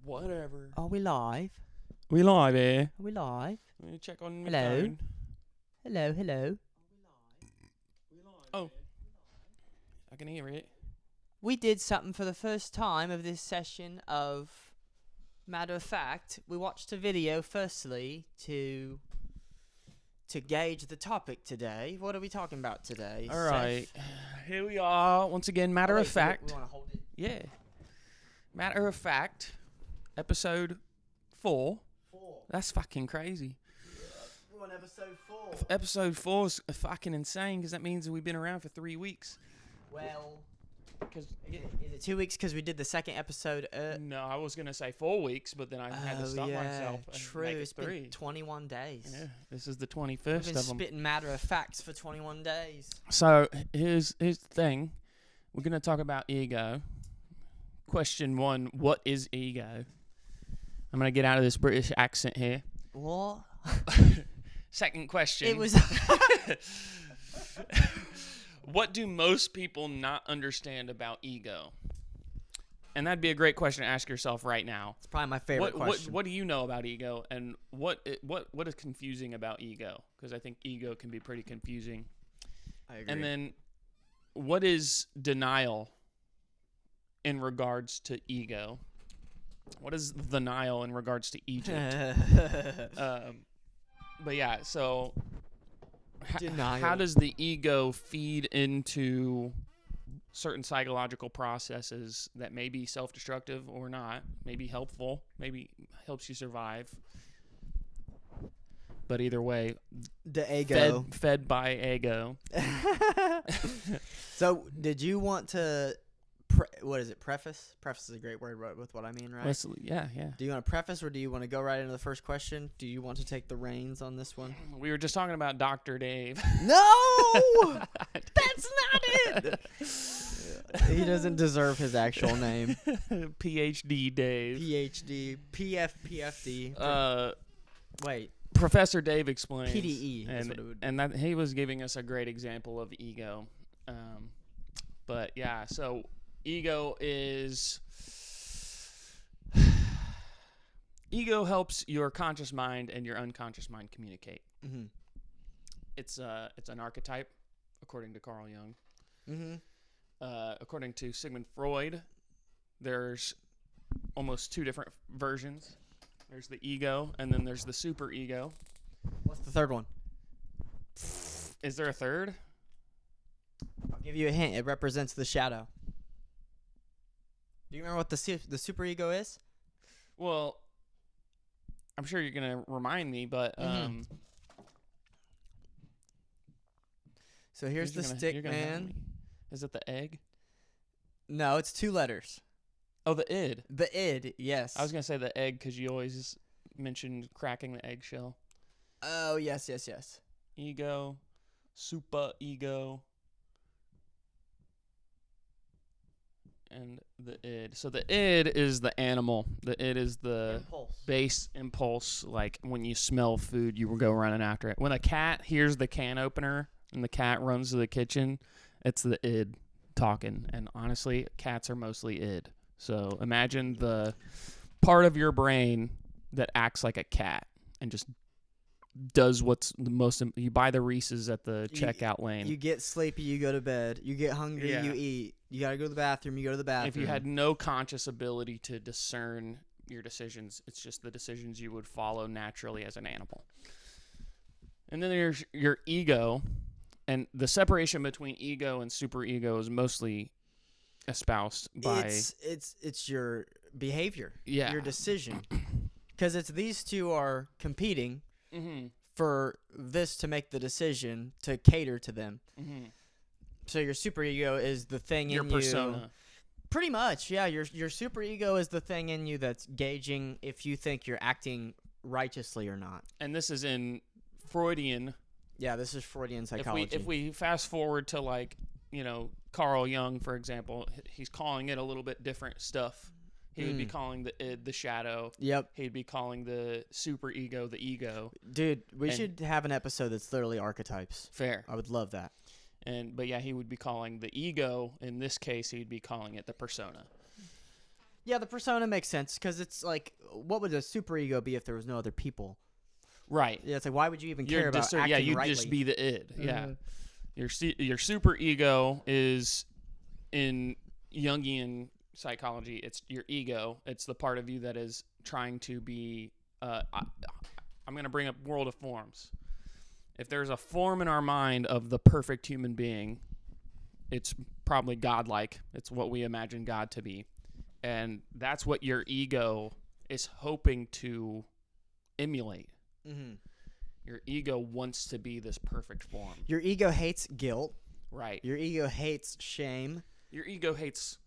Whatever. Are we live? We live here. Are we live? Let me check on my Hello? phone. Hello. Oh. I can hear it. We did something for the first time of this session of Matter of Fact. We watched a video firstly to gauge the topic today. What are we talking about today? All right. Here we are. Once again, Matter of Fact. We want to hold it. Yeah. Matter of Fact. Episode 4. 4. That's fucking crazy. We're on episode 4. Episode 4 is fucking insane because that means we've been around for 3 weeks. Well, Cause is it 2 weeks because we did the second episode? No, I was going to say 4 weeks, but then I had to stop myself and True. make it It's 3. been 21 days. Yeah, this is the 21st We've been of them. spitting matter of facts for 21 days. So here's the thing. We're going to talk about ego. Question 1, what is ego? I'm going to get out of this British accent here. What? Second question. It was... What do most people not understand about ego? And that'd be a great question to ask yourself right now. It's probably my favorite question. What do you know about ego, and what is confusing about ego? Because I think ego can be pretty confusing. I agree. And then, what is denial in regards to ego? What is denial in regards to Egypt? But yeah, so Denial. how does the ego feed into certain psychological processes that may be self-destructive or not, maybe helpful, maybe helps you survive? But either way, the ego. fed by ego. So, did you want to, what is it, preface? Preface is a great word with what I mean, right? Yeah. Do you want to preface, or do you want to go right into the first question? Do you want to take the reins on this one? We were just talking about Dr. Dave. No! That's not it! He doesn't deserve his actual name. PhD Dave. PhD. PFD. Wait. Professor Dave explains. PDE is and, what it would be. and that he was giving us a great example of ego. But yeah, so ego helps your conscious mind and your unconscious mind communicate. Mm-hmm. It's an archetype, according to Carl Jung. Mm-hmm. According to Sigmund Freud, there's almost 2 different versions. There's the ego, and then there's the super ego. What's the third one? Is there a third? I'll give you a hint. It represents the shadow. Do you remember what the super ego is? Well, I'm sure you're gonna remind me, but So here's the stick, man. Is it the egg? No, it's 2 letters. Oh, the id. The id, yes. I was gonna say the egg because you always mentioned cracking the eggshell. Oh, yes. Ego, super ego, and the id. So the id is the animal. The id is the base impulse. Like when you smell food, you will go running after it. When a cat hears the can opener and the cat runs to the kitchen, it's the id talking. And honestly, cats are mostly id. So imagine the part of your brain that acts like a cat and just does what's the most. You buy the Reese's at the checkout lane. You get sleepy, you go to bed. You get hungry, you eat. You got to go to the bathroom, you go to the bathroom. If you had no conscious ability to discern your decisions, it's just the decisions you would follow naturally as an animal. And then there's your ego. And the separation between ego and superego is mostly espoused by it's your behavior, yeah, your decision, because it's these two are competing for this to make the decision to cater to them. So your superego is the thing your in persona. You. Pretty much, yeah. Your superego is the thing in you that's gauging if you think you're acting righteously or not. And this is in Freudian. Yeah, this is Freudian psychology. If we fast forward to Carl Jung, for example, he's calling it a little bit different stuff. He would be calling the id the shadow. Yep. He'd be calling the super ego the ego. Dude, we should have an episode that's literally archetypes. Fair. I would love that. But yeah, he would be calling the ego, in this case, he'd be calling it the persona. Yeah, the persona makes sense because it's like, what would a superego be if there was no other people? Right. Yeah, it's like, why would you even care about acting Yeah, you'd rightly? just be the id. Yeah. Your super ego is, in Jungian psychology, it's your ego. It's the part of you that is trying to be. I'm going to bring up world of forms. If there's a form in our mind of the perfect human being, it's probably godlike. It's what we imagine God to be. And that's what your ego is hoping to emulate. Mm-hmm. Your ego wants to be this perfect form. Your ego hates guilt. Right. Your ego hates shame. Your ego hates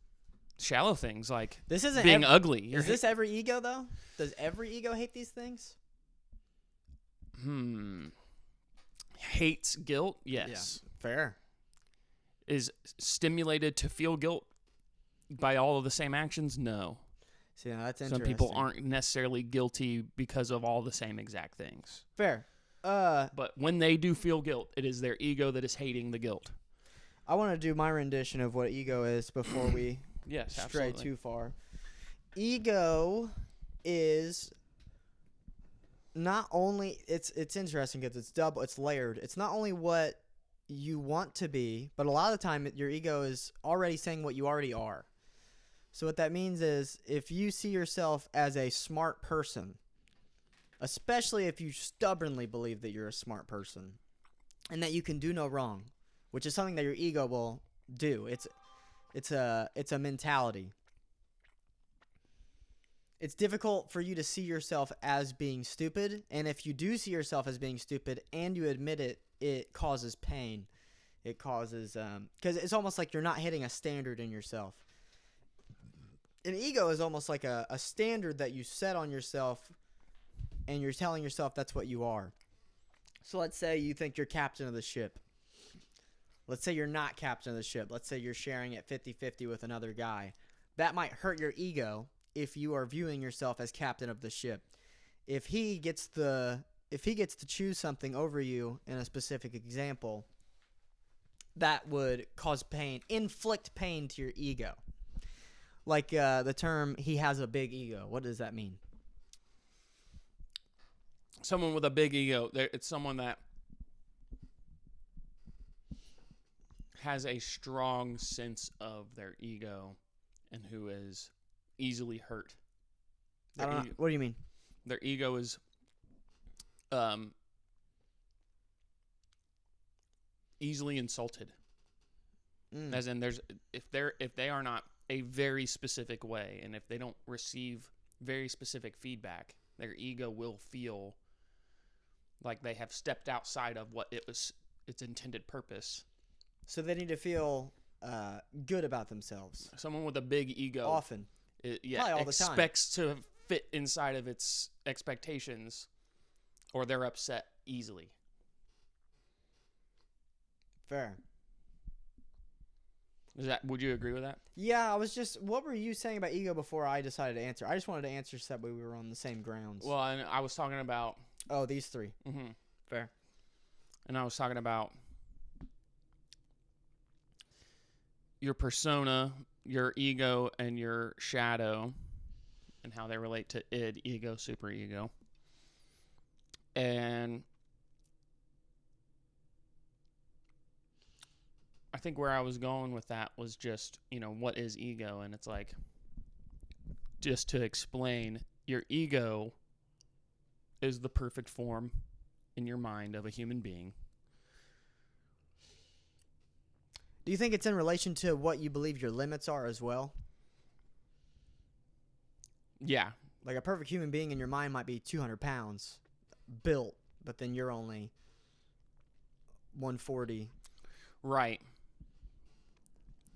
shallow things like this isn't being ugly. Is this every ego, though? Does every ego hate these things? Hates guilt? Yes. Yeah, fair. Is stimulated to feel guilt by all of the same actions? No. See, now that's interesting. Some people aren't necessarily guilty because of all the same exact things. Fair. But when they do feel guilt, it is their ego that is hating the guilt. I want to do my rendition of what ego is before we stray too far. Ego is not only it's interesting because it's double, it's layered. It's not only what you want to be, but a lot of the time your ego is already saying what you already are. So what that means is if you see yourself as a smart person, especially if you stubbornly believe that you're a smart person and that you can do no wrong, which is something that your ego will do. It's a mentality. It's difficult for you to see yourself as being stupid, and if you do see yourself as being stupid and you admit it, it causes pain. It causes because it's almost like you're not hitting a standard in yourself. An ego is almost like a standard that you set on yourself, and you're telling yourself that's what you are. So let's say you think you're captain of the ship. Let's say you're not captain of the ship. Let's say you're sharing it 50-50 with another guy. That might hurt your ego if you are viewing yourself as captain of the ship. If he gets to choose something over you in a specific example, that would cause pain, inflict pain to your ego. Like the term, he has a big ego. What does that mean? Someone with a big ego, it's someone that has a strong sense of their ego and who is easily hurt. What do you mean? Their ego is easily insulted. As in, if they are not a very specific way, and if they don't receive very specific feedback, their ego will feel like they have stepped outside of what its intended purpose. So they need to feel good about themselves. Someone with a big ego often, probably all expects the time to fit inside of its expectations, or they're upset easily. Fair. Would you agree with that? Yeah, what were you saying about ego before I decided to answer? I just wanted to answer so that we were on the same grounds. Well, and I was talking about... Oh, these three. Mm-hmm. Fair. And I was talking about your persona, your ego, and your shadow, and how they relate to id, ego, superego. And I think where I was going with that was just, what is ego? And it's like, just to explain, your ego is the perfect form in your mind of a human being. Do you think it's in relation to what you believe your limits are as well? Yeah. Like a perfect human being in your mind might be 200 pounds built, but then you're only 140. Right.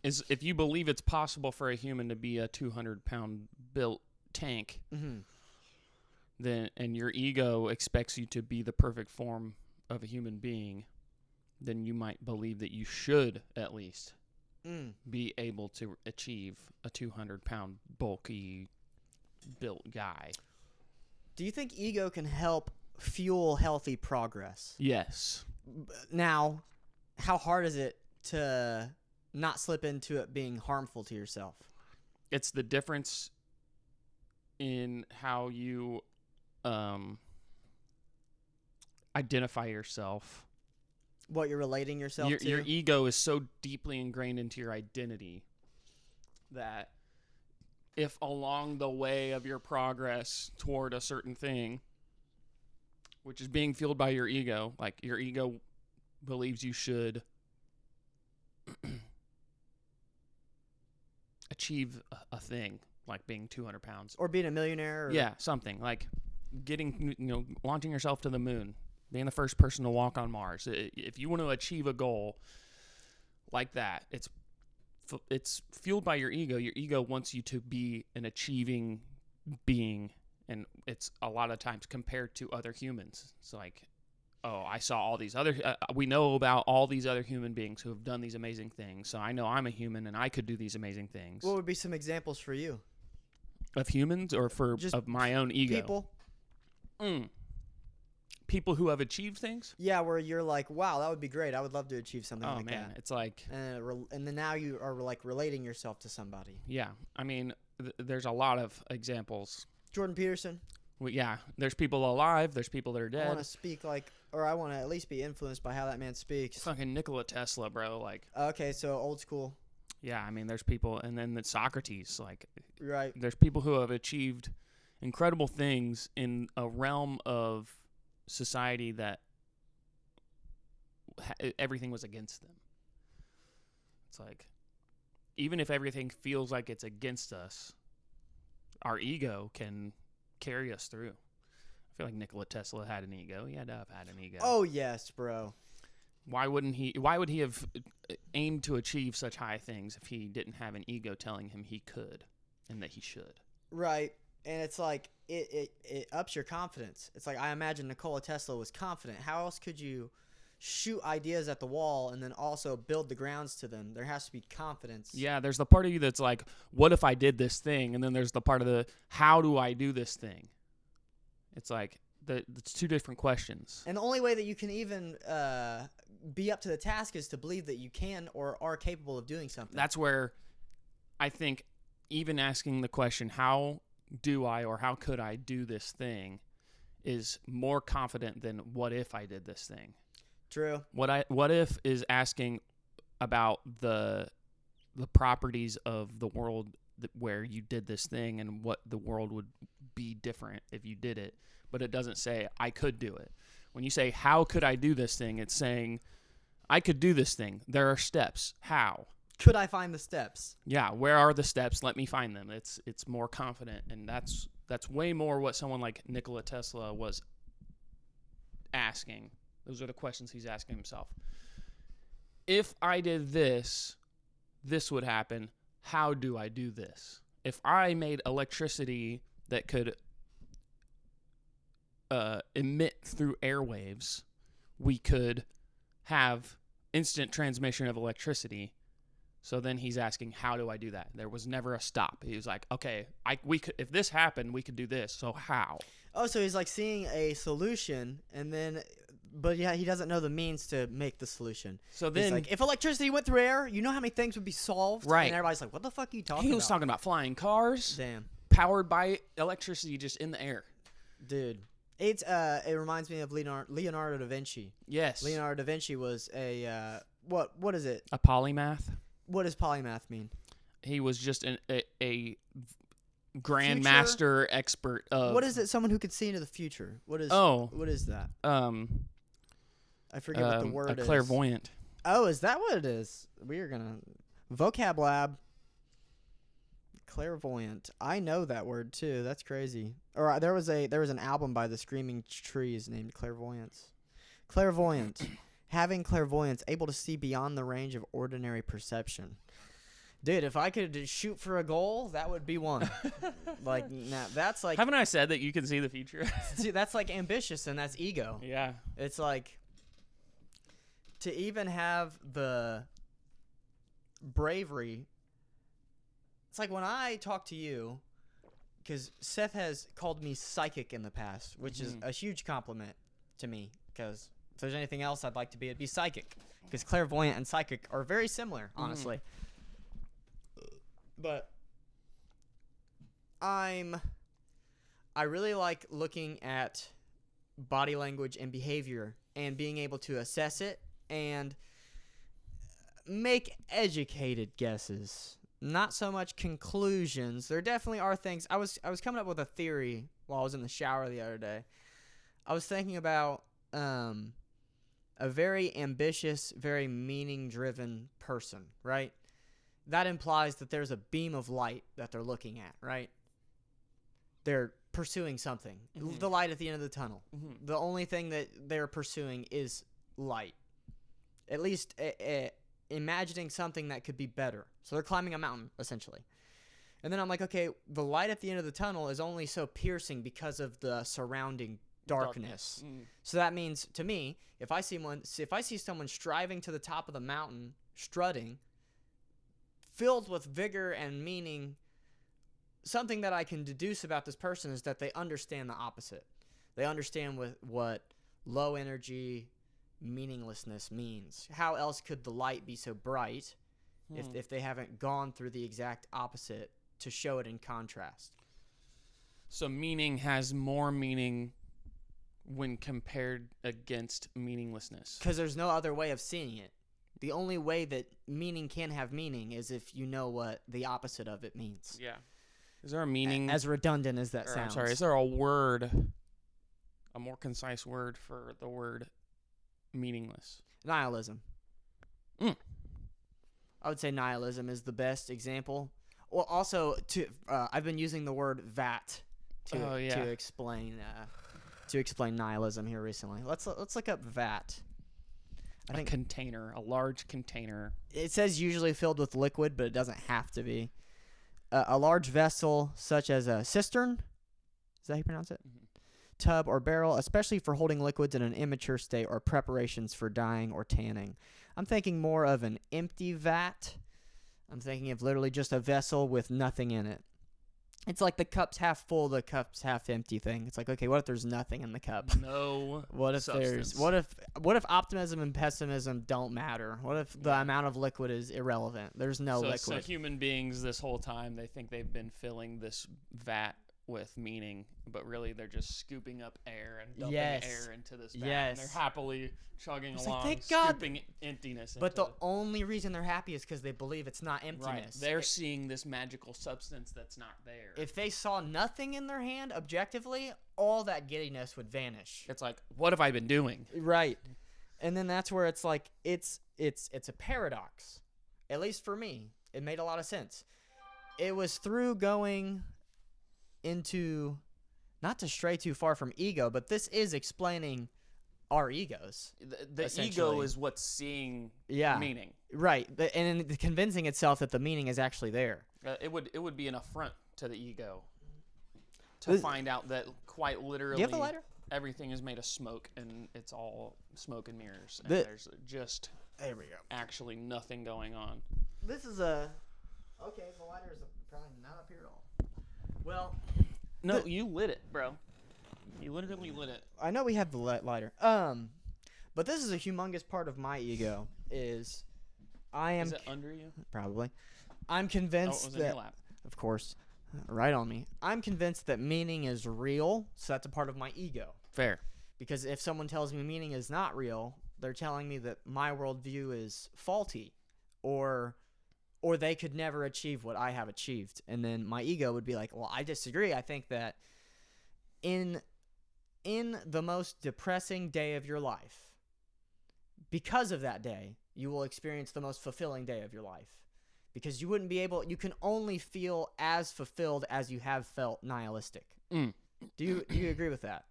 If you believe it's possible for a human to be a 200-pound built tank, then and your ego expects you to be the perfect form of a human being, then you might believe that you should at least be able to achieve a 200-pound bulky built guy. Do you think ego can help fuel healthy progress? Yes. Now, how hard is it to not slip into it being harmful to yourself? It's the difference in how you identify yourself. What you're relating yourself to? Your ego is so deeply ingrained into your identity that if along the way of your progress toward a certain thing, which is being fueled by your ego, like your ego believes you should achieve a thing, like being 200 pounds. Or being a millionaire. Or... Yeah, something. Like launching yourself to the moon, being the first person to walk on Mars. If you want to achieve a goal like that, it's fueled by your ego. Your ego wants you to be an achieving being, and it's a lot of times compared to other humans. It's like, oh, I saw all these other we know about all these other human beings who have done these amazing things, so I know I'm a human and I could do these amazing things. What would be some examples for you? Of humans, or of my own ego? People. People who have achieved things? Yeah, where you're like, wow, that would be great. I would love to achieve something like that. Oh, man, it's like... And then now you are, like, relating yourself to somebody. Yeah, I mean, there's a lot of examples. Jordan Peterson. Well, yeah, there's people alive. There's people that are dead. I want to speak or I want to at least be influenced by how that man speaks. Fucking Nikola Tesla, bro. Like. Okay, so old school. Yeah, I mean, there's people, and then Socrates. Like. Right. There's people who have achieved incredible things in a realm of society that everything was against them. It's like, even if everything feels like it's against us, our ego can carry us through. I feel like Nikola Tesla had an ego. He had to have had an ego. Oh yes, bro. Why would he have aimed to achieve such high things if he didn't have an ego telling him he could and that he should? Right. And it's like it ups your confidence. It's like, I imagine Nikola Tesla was confident. How else could you shoot ideas at the wall and then also build the grounds to them? There has to be confidence. Yeah, there's the part of you that's like, what if I did this thing? And then there's the part of the, how do I do this thing? It's like, it's two different questions. And the only way that you can even be up to the task is to believe that you can or are capable of doing something. That's where I think even asking the question, how do I or how could I do this thing, is more confident than what if I did this thing. True. What if is asking about the properties of the world where you did this thing and what the world would be different if you did it, but it doesn't say I could do it. When you say how could I do this thing, it's saying I could do this thing. There are steps. How? Could I find the steps? Yeah, where are the steps? Let me find them. It's more confident, and that's way more what someone like Nikola Tesla was asking. Those are the questions he's asking himself. If I did this, this would happen. How do I do this? If I made electricity that could emit through airwaves, we could have instant transmission of electricity. So then he's asking, how do I do that? There was never a stop. He was like, okay, we could, if this happened, we could do this. So how? Oh, so he's like seeing a solution, and then, but yeah, he doesn't know the means to make the solution. So then, he's like, if electricity went through air, you know how many things would be solved? Right. And everybody's like, what the fuck are you talking about? He was talking about flying cars. Damn. Powered by electricity just in the air. Dude. It reminds me of Leonardo da Vinci. Yes. Leonardo da Vinci was a, what is it? A polymath. What does polymath mean? He was just a grandmaster expert of... What is it? Someone who could see into the future. What is that? I forget what the word is. A clairvoyant. Oh, is that what it is? We are going to... Vocab Lab. Clairvoyant. I know that word too. That's crazy. Or there was an album by the Screaming Trees named Clairvoyance. Clairvoyant. Having clairvoyance, able to see beyond the range of ordinary perception. Dude, if I could shoot for a goal, that would be one. Like, nah, that's like... Haven't I said that you can see the future? See, that's like ambitious, and that's ego. Yeah. It's like, to even have the bravery... It's like when I talk to you, because Seth has called me psychic in the past, which is a huge compliment to me, because... if there's anything else I'd like to be, it'd be psychic. Because clairvoyant and psychic are very similar, honestly. But I'm I really like looking at body language and behavior and being able to assess it and make educated guesses. Not so much conclusions. There definitely are things. I was coming up with a theory while I was in the shower the other day. I was thinking about a very ambitious, very meaning-driven person, right? That implies that there's a beam of light that they're looking at, right? They're pursuing something. Mm-hmm. The light at the end of the tunnel. Mm-hmm. The only thing that they're pursuing is light. At least imagining something that could be better. So they're climbing a mountain, essentially. And then I'm like, okay, the light at the end of the tunnel is only so piercing because of the surrounding darkness. So that means, to me, if I see someone striving to the top of the mountain, strutting, filled with vigor and meaning, something that I can deduce about this person is that they understand the opposite. They understand what low energy meaninglessness means. How else could the light be so bright if they haven't gone through the exact opposite to show it in contrast? So meaning has more meaning when compared against meaninglessness. Because there's no other way of seeing it. The only way that meaning can have meaning is if you know what the opposite of it means. Yeah. Is there a meaning? As redundant as that sounds. I'm sorry. Is there a word, a more concise word for the word meaningless? Nihilism. I would say nihilism is the best example. Well, also, I've been using the word vat to explain nihilism here recently. Let's look up vat. I think container, a large container. It says usually filled with liquid, but it doesn't have to be. A large vessel, such as a cistern, is that how you pronounce it? Mm-hmm. Tub or barrel, especially for holding liquids in an immature state or preparations for dyeing or tanning. I'm thinking more of an empty vat. I'm thinking of literally just a vessel with nothing in it. It's like the cup's half full, the cup's half empty thing. It's like, okay, what if there's nothing in the cup? No. What if substance. what if optimism and pessimism don't matter? What if the amount of liquid is irrelevant? There's no liquid. So human beings this whole time, they think they've been filling this vat with meaning, but really they're just scooping up air and dumping air into this vat. And they're happily chugging along, thank God. scooping emptiness. But the only reason they're happy is because they believe it's not emptiness. Right. They're seeing this magical substance that's not there. If they saw nothing in their hand objectively, all that giddiness would vanish. It's like, what have I been doing? Right. And then that's where it's like it's a paradox. At least for me, it made a lot of sense. It was through going into, not to stray too far from ego, but this is explaining our egos. The ego is what's seeing meaning. Right. And convincing itself that the meaning is actually there. It would be an affront to the ego to find out that quite literally Do you have a lighter? Everything is made of smoke and it's all smoke and mirrors. And there's just there we go. Actually nothing going on. This is okay, the lighter is probably not up here at all. Well, no, you lit it, bro. You literally lit it. I know we have the lighter. But this is a humongous part of my ego. Is it under you? Probably. I'm convinced it was that. In your lap. Of course, right on me. I'm convinced that meaning is real, so that's a part of my ego. Fair. Because if someone tells me meaning is not real, they're telling me that my worldview is faulty, or they could never achieve what I have achieved. And then my ego would be like, well, I disagree. I think that in the most depressing day of your life, because of that day, you will experience the most fulfilling day of your life. Because you you can only feel as fulfilled as you have felt nihilistic. Do you agree with that?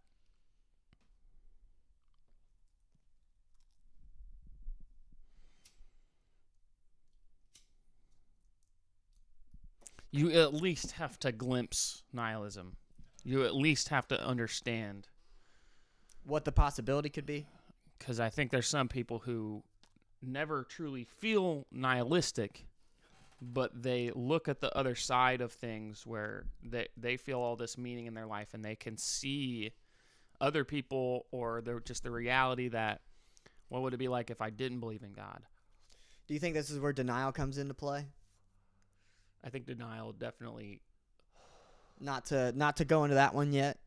You at least have to glimpse nihilism. You at least have to understand what the possibility could be. Because I think there's some people who never truly feel nihilistic, but they look at the other side of things where they feel all this meaning in their life and they can see other people or just the reality that, what would it be like if I didn't believe in God? Do you think this is where denial comes into play? I think denial definitely Not to go into that one yet.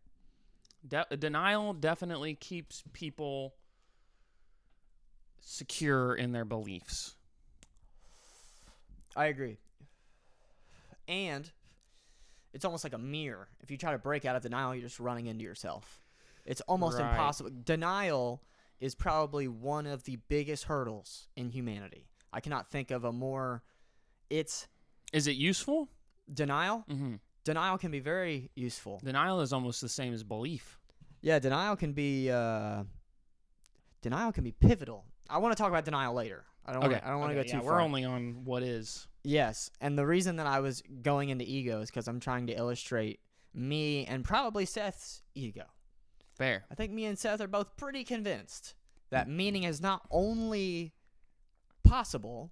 Denial definitely keeps people secure in their beliefs. I agree. And it's almost like a mirror. If you try to break out of denial, you're just running into yourself. It's almost impossible. Denial is probably one of the biggest hurdles in humanity. I cannot think of a more... Is it useful? Denial? Mm-hmm. Denial can be very useful. Denial is almost the same as belief. Yeah, denial can be pivotal. I want to talk about denial later. I don't want to go too far. We're only on what is. Yes, and the reason that I was going into ego is because I'm trying to illustrate me and probably Seth's ego. Fair. I think me and Seth are both pretty convinced that meaning is not only possible,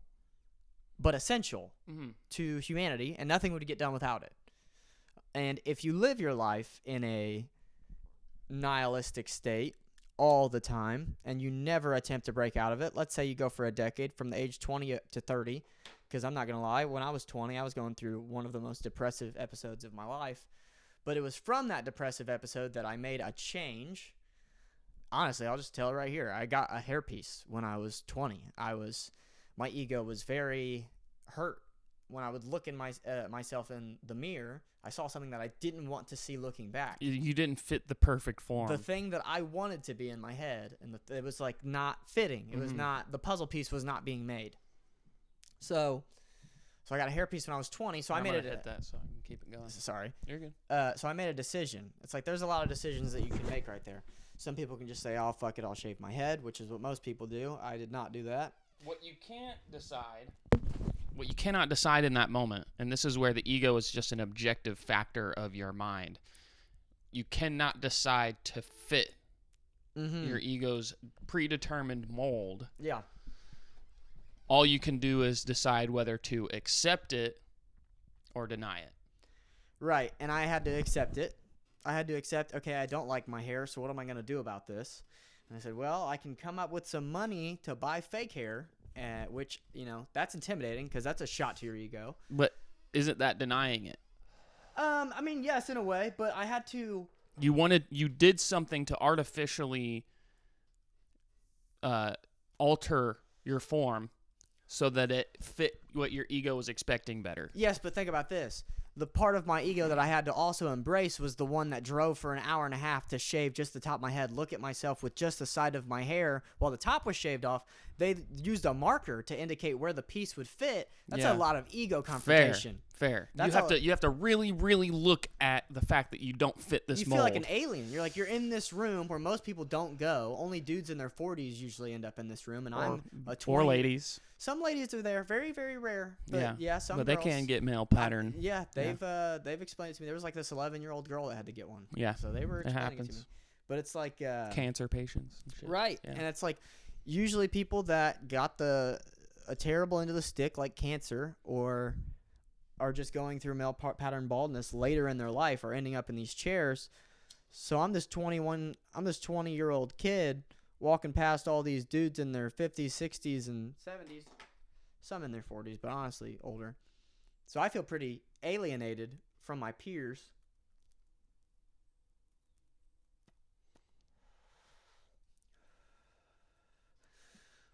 but essential to humanity, and nothing would get done without it. And if you live your life in a nihilistic state all the time, and you never attempt to break out of it, let's say you go for a decade from the age 20 to 30, because I'm not going to lie, when I was 20, I was going through one of the most depressive episodes of my life. But it was from that depressive episode that I made a change. Honestly, I'll just tell it right here. I got a hairpiece when I was 20. My ego was very hurt. When I would look in myself in the mirror, I saw something that I didn't want to see looking back. You didn't fit the perfect form. The thing that I wanted to be in my head, and it was like not fitting. It was not, the puzzle piece was not being made. So I got a hairpiece when I was 20. So I made it. Hit that so I can keep it going. Sorry, you're good. So I made a decision. It's like there's a lot of decisions that you can make right there. Some people can just say, "Oh fuck it, I'll shave my head," which is what most people do. I did not do that. What you cannot decide in that moment, and this is where the ego is just an objective factor of your mind. You cannot decide to fit your ego's predetermined mold. Yeah. All you can do is decide whether to accept it or deny it. Right, and I had to accept it. I had to accept, okay, I don't like my hair, so what am I going to do about this? And I said, well, I can come up with some money to buy fake hair, which, that's intimidating because that's a shot to your ego. But isn't that denying it? I mean, yes, in a way, but I had to... You did something to artificially alter your form so that it fit what your ego was expecting better. Yes, but think about this. The part of my ego that I had to also embrace was the one that drove for an hour and a half to shave just the top of my head, look at myself with just the side of my hair while the top was shaved off. They used a marker to indicate where the piece would fit. That's a lot of ego confrontation. Fair. You have to really, really look at the fact that you don't fit this mold. You feel like an alien. You're in this room where most people don't go. Only dudes in their 40s usually end up in this room, and I'm a 20. Or ladies. Some ladies are there, very, very rare. But some but girls, they can get male pattern. They've explained it to me. There was like this 11-year-old girl that had to get one. Yeah, so they were explaining it to me. But it's like cancer patients, and shit. Right? Yeah. And it's like usually people that got a terrible end of the stick, like cancer, or are just going through male pattern baldness later in their life, are ending up in these chairs. So I'm this 20-year-old kid walking past all these dudes in their 50s, 60s, and 70s, some in their 40s, but honestly older. So I feel pretty alienated from my peers.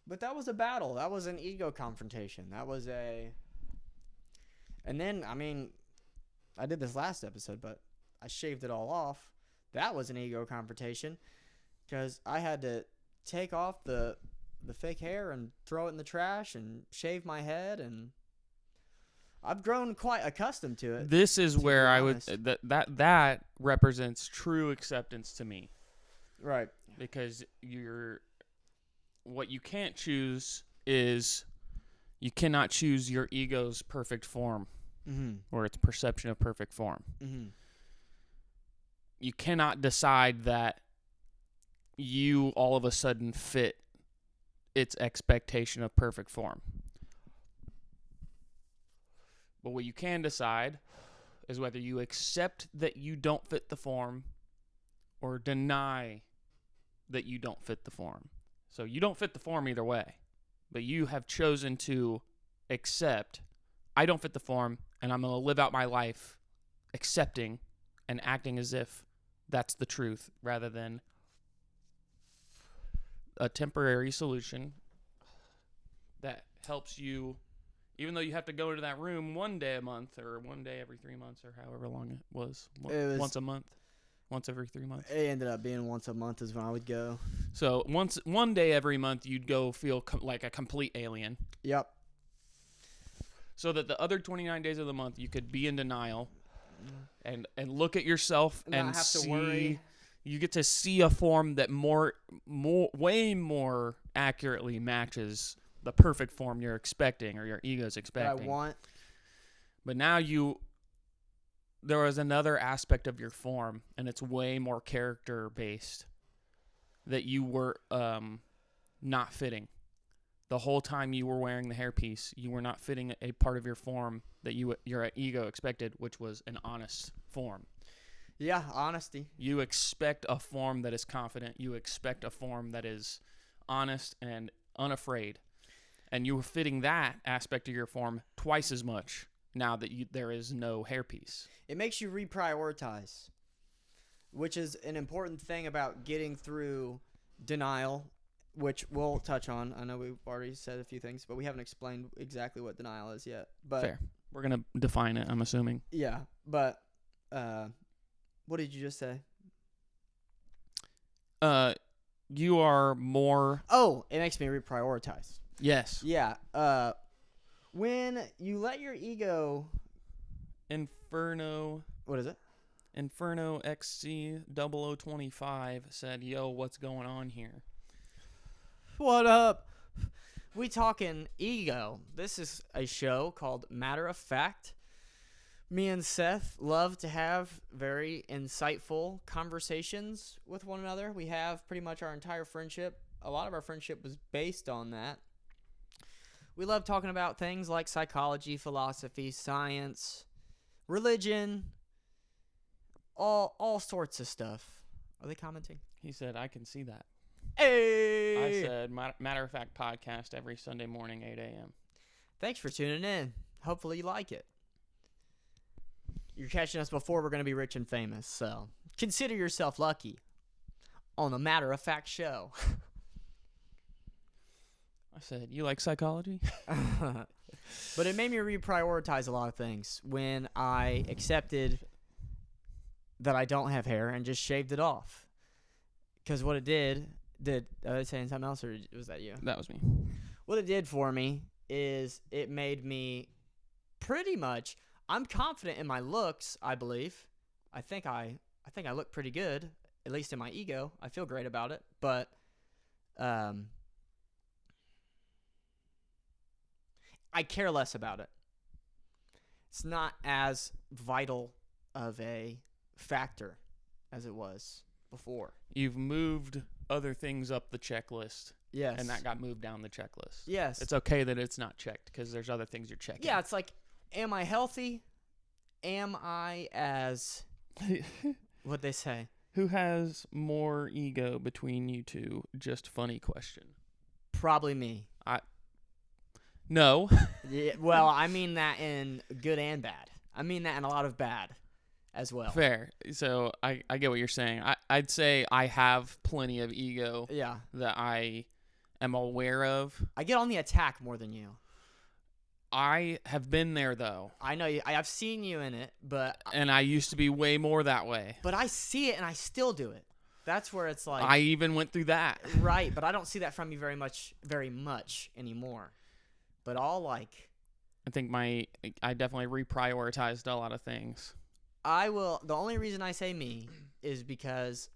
But that was a battle. That was an ego confrontation. And then, I mean, I did this last episode, but I shaved it all off. That was an ego confrontation because I had to take off the fake hair and throw it in the trash and shave my head, and I've grown quite accustomed to it. This is where I would that represents true acceptance to me. Right. Because what you can't choose is you cannot choose your ego's perfect form or its perception of perfect form. You cannot decide that you all of a sudden fit its expectation of perfect form. But what you can decide is whether you accept that you don't fit the form or deny that you don't fit the form. So you don't fit the form either way, but you have chosen to accept, I don't fit the form, and I'm going to live out my life accepting and acting as if that's the truth rather than a temporary solution that helps you, even though you have to go into that room one day a month or one day every 3 months or however long it was once a month, once every 3 months. It ended up being once a month is when I would go. So one day every month you'd go feel like a complete alien. Yep. So that the other 29 days of the month you could be in denial and look at yourself and not have see. to worry. You get to see a form that way more accurately matches the perfect form you're expecting or your ego's expecting. That I want. But now there was another aspect of your form, and it's way more character based, that you were not fitting. The whole time you were wearing the hairpiece, you were not fitting a part of your form that your ego expected, which was an honest form. Yeah, honesty. You expect a form that is confident. You expect a form that is honest and unafraid. And you were fitting that aspect of your form twice as much now that there is no hairpiece. It makes you reprioritize, which is an important thing about getting through denial, which we'll touch on. I know we've already said a few things, but we haven't explained exactly what denial is yet. But fair. We're going to define it, I'm assuming. Yeah, but what did you just say? You are more... Oh, it makes me reprioritize. Yes. Yeah. When you let your ego... Inferno... What is it? Inferno XC 0025 said, yo, what's going on here? What up? We talking ego. This is a show called Matter of Fact. Me and Seth love to have very insightful conversations with one another. We have pretty much our entire friendship. A lot of our friendship was based on that. We love talking about things like psychology, philosophy, science, religion, all sorts of stuff. Are they commenting? He said, I can see that. Hey! I said, Matter of Fact podcast every Sunday morning, 8 a.m. Thanks for tuning in. Hopefully you like it. You're catching us before we're going to be rich and famous, so consider yourself lucky on the Matter of Fact show. I said, you like psychology? But it made me reprioritize a lot of things when I accepted that I don't have hair and just shaved it off. Because what it did I saying something else, or was that you? That was me. What it did for me is it made me pretty much... I'm confident in my looks, I believe. I think I look pretty good, at least in my ego. I feel great about it, but I care less about it. It's not as vital of a factor as it was before. You've moved other things up the checklist. Yes. And that got moved down the checklist. Yes. It's okay that it's not checked because there's other things you're checking. Yeah, it's like, am I healthy? Am I as... What'd they say? Who has more ego between you two? Just funny question. Probably me. No. Yeah, well, I mean that in good and bad. I mean that in a lot of bad as well. Fair. So I get what you're saying. I'd say I have plenty of ego that I am aware of. I get on the attack more than you. I have been there, though. I know you. I've seen you in it, and I used to be way more that way. But I see it, and I still do it. That's where it's like... I even went through that. Right, but I don't see that from you very much anymore. But I think I definitely reprioritized a lot of things. I will... The only reason I say me is because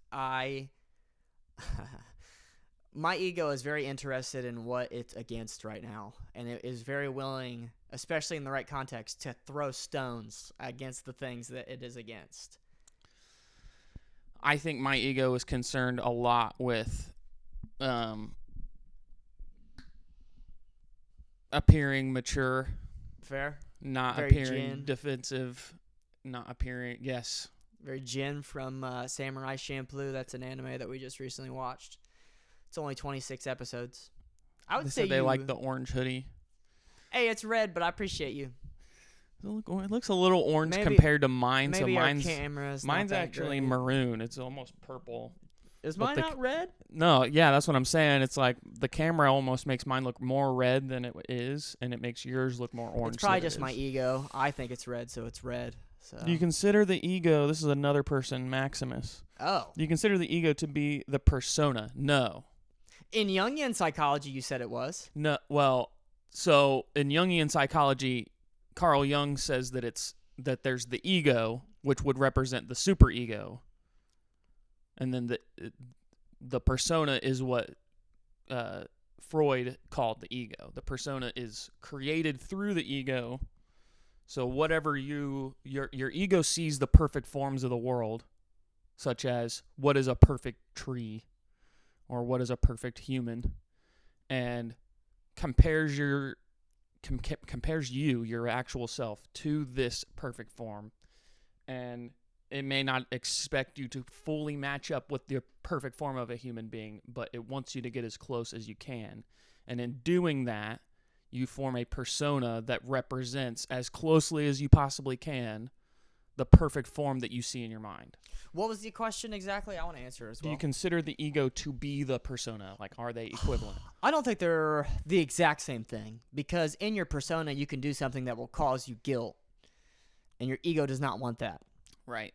my ego is very interested in what it's against right now, and it is very willing, especially in the right context, to throw stones against the things that it is against. I think my ego is concerned a lot with appearing mature. Fair. Not very appearing defensive. Not appearing, yes. Very Jin from Samurai Champloo. That's an anime that we just recently watched. It's only 26 episodes. I would say they like the orange hoodie. Hey, it's red, but I appreciate you. It looks a little orange Maybe- compared to mine. So Maybe our mine's camera's not mine's that actually great. maroon. It's almost purple. Is but mine not red? No, yeah, that's what I'm saying. It's like the camera almost makes mine look more red than it is, and it makes yours look more orange. It's probably than it just my is. ego. I think it's red, so it's red. So. Do you consider the ego? This is another person, Maximus. Oh. Do you consider the ego to be the persona? No. In Jungian psychology, you said it was. No. Well, so in Jungian psychology, Carl Jung says that there's the ego, which would represent the superego, and then the persona is what Freud called the ego. The persona is created through the ego. So whatever your ego sees the perfect forms of the world, such as what is a perfect tree or what is a perfect human, and compares you, your actual self, to this perfect form, and it may not expect you to fully match up with the perfect form of a human being, but it wants you to get as close as you can. And in doing that, you form a persona that represents as closely as you possibly can the perfect form that you see in your mind. What was the question exactly? I want to answer as well. Do you consider the ego to be the persona? Like, are they equivalent? I don't think they're the exact same thing, because in your persona, you can do something that will cause you guilt, and your ego does not want that. Right.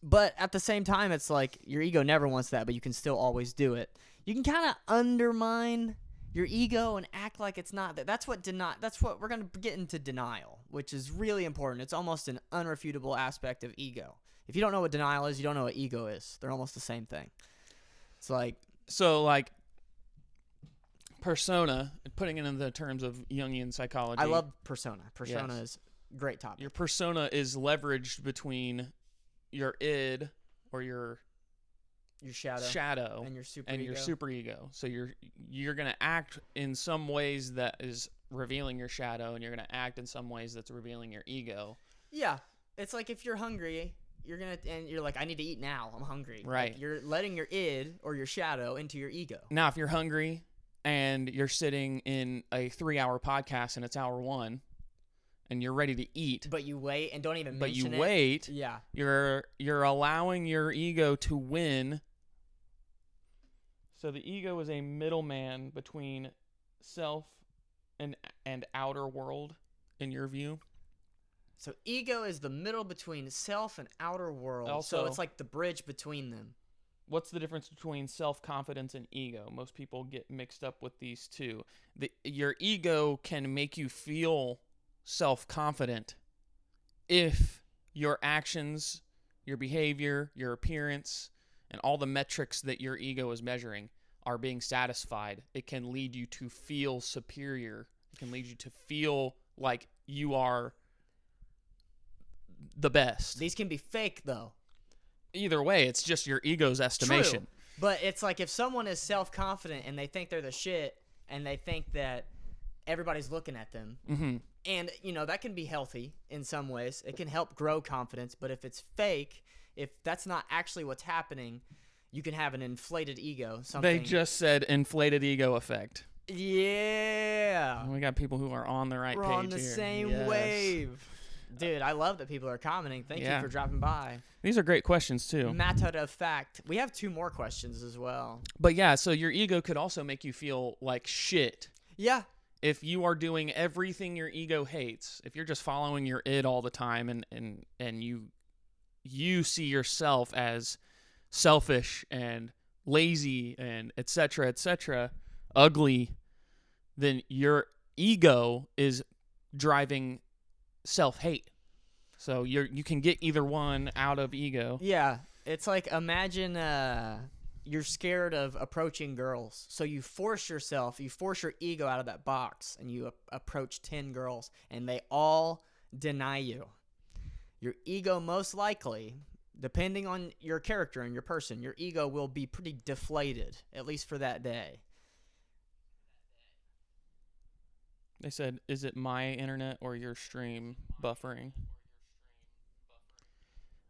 But at the same time, it's like your ego never wants that, but you can still always do it. You can kind of undermine your ego and act like it's not that. That's what we're going to get into denial, which is really important. It's almost an unrefutable aspect of ego. If you don't know what denial is, you don't know what ego is. They're almost the same thing. It's like, so like persona, putting it in the terms of Jungian psychology. I love persona. Persona Yes. is a great topic. Your persona is leveraged between your id or your shadow and your super and ego. your superego. So you're going to act in some ways that is revealing your shadow, and you're going to act in some ways that's revealing your ego. Yeah. It's like if you're hungry, you're like, I need to eat now. I'm hungry. Right. Like you're letting your id or your shadow into your ego. Now, if you're hungry and you're sitting in a 3-hour podcast and it's hour 1 and you're ready to eat, But you wait and don't even mention it. but you wait, Yeah. you're allowing your ego to win. So the ego is a middleman between self and outer world, in your view. So ego is the middle between self and outer world. Also- so it's like the bridge between them. What's the difference between self-confidence and ego? Most people get mixed up with these two. Your ego can make you feel self-confident if your actions, your behavior, your appearance, and all the metrics that your ego is measuring are being satisfied. It can lead you to feel superior. It can lead you to feel like you are the best. These can be fake, though. Either way, it's just your ego's estimation. True. But it's like if someone is self-confident and they think they're the shit and they think that everybody's looking at them, Mm-hmm. and, that can be healthy in some ways. It can help grow confidence. But if it's fake, if that's not actually what's happening, you can have an inflated ego. They just said inflated ego effect. Yeah. We got people who are on the right We're page on the here. same Yes. wave. Dude, I love that people are commenting. Thank you Yeah. for dropping by. These are great questions too. Matter of fact, we have 2 more questions as well. But yeah, so your ego could also make you feel like shit. Yeah. If you are doing everything your ego hates, if you're just following your id all the time and you see yourself as selfish and lazy and etc., ugly, then your ego is driving self-hate. So you can get either one out of ego. Yeah. It's like, imagine you're scared of approaching girls. So you force your ego out of that box, and you approach 10 girls, and they all deny you. Your ego, most likely, depending on your character and your person, your ego will be pretty deflated, at least for that day. They said, is it my internet or your stream buffering?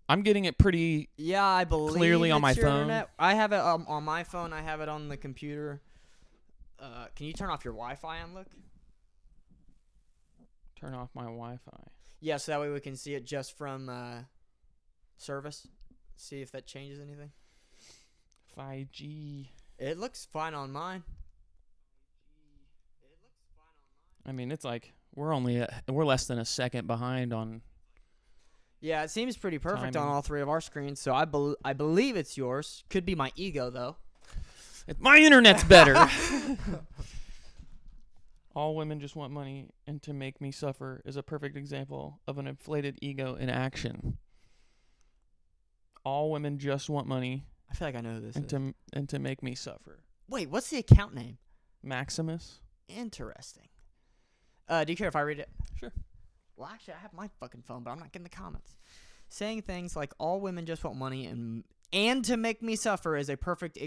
I'm getting it pretty. Yeah, I believe Clearly on it's my your phone. internet. I have it on my phone. I have it on the computer. Can you turn off your Wi-Fi and look? Turn off my Wi-Fi. Yeah, so that way we can see it just from service. See if that changes anything. 5G. It looks fine on mine. I mean, it's like we're less than a second behind on. Yeah, it seems pretty perfect Timing. on all three of our screens, so I believe it's yours. Could be my ego, though. My internet's better. All women just want money, and to make me suffer is a perfect example of an inflated ego in action. All women just want money. I feel like I know who this and to make me suffer. Wait, what's the account name? Maximus. Interesting. Do you care if I read it? Sure. Well, actually, I have my fucking phone, but I'm not getting the comments. Saying things like all women just want money and to make me suffer is a perfect...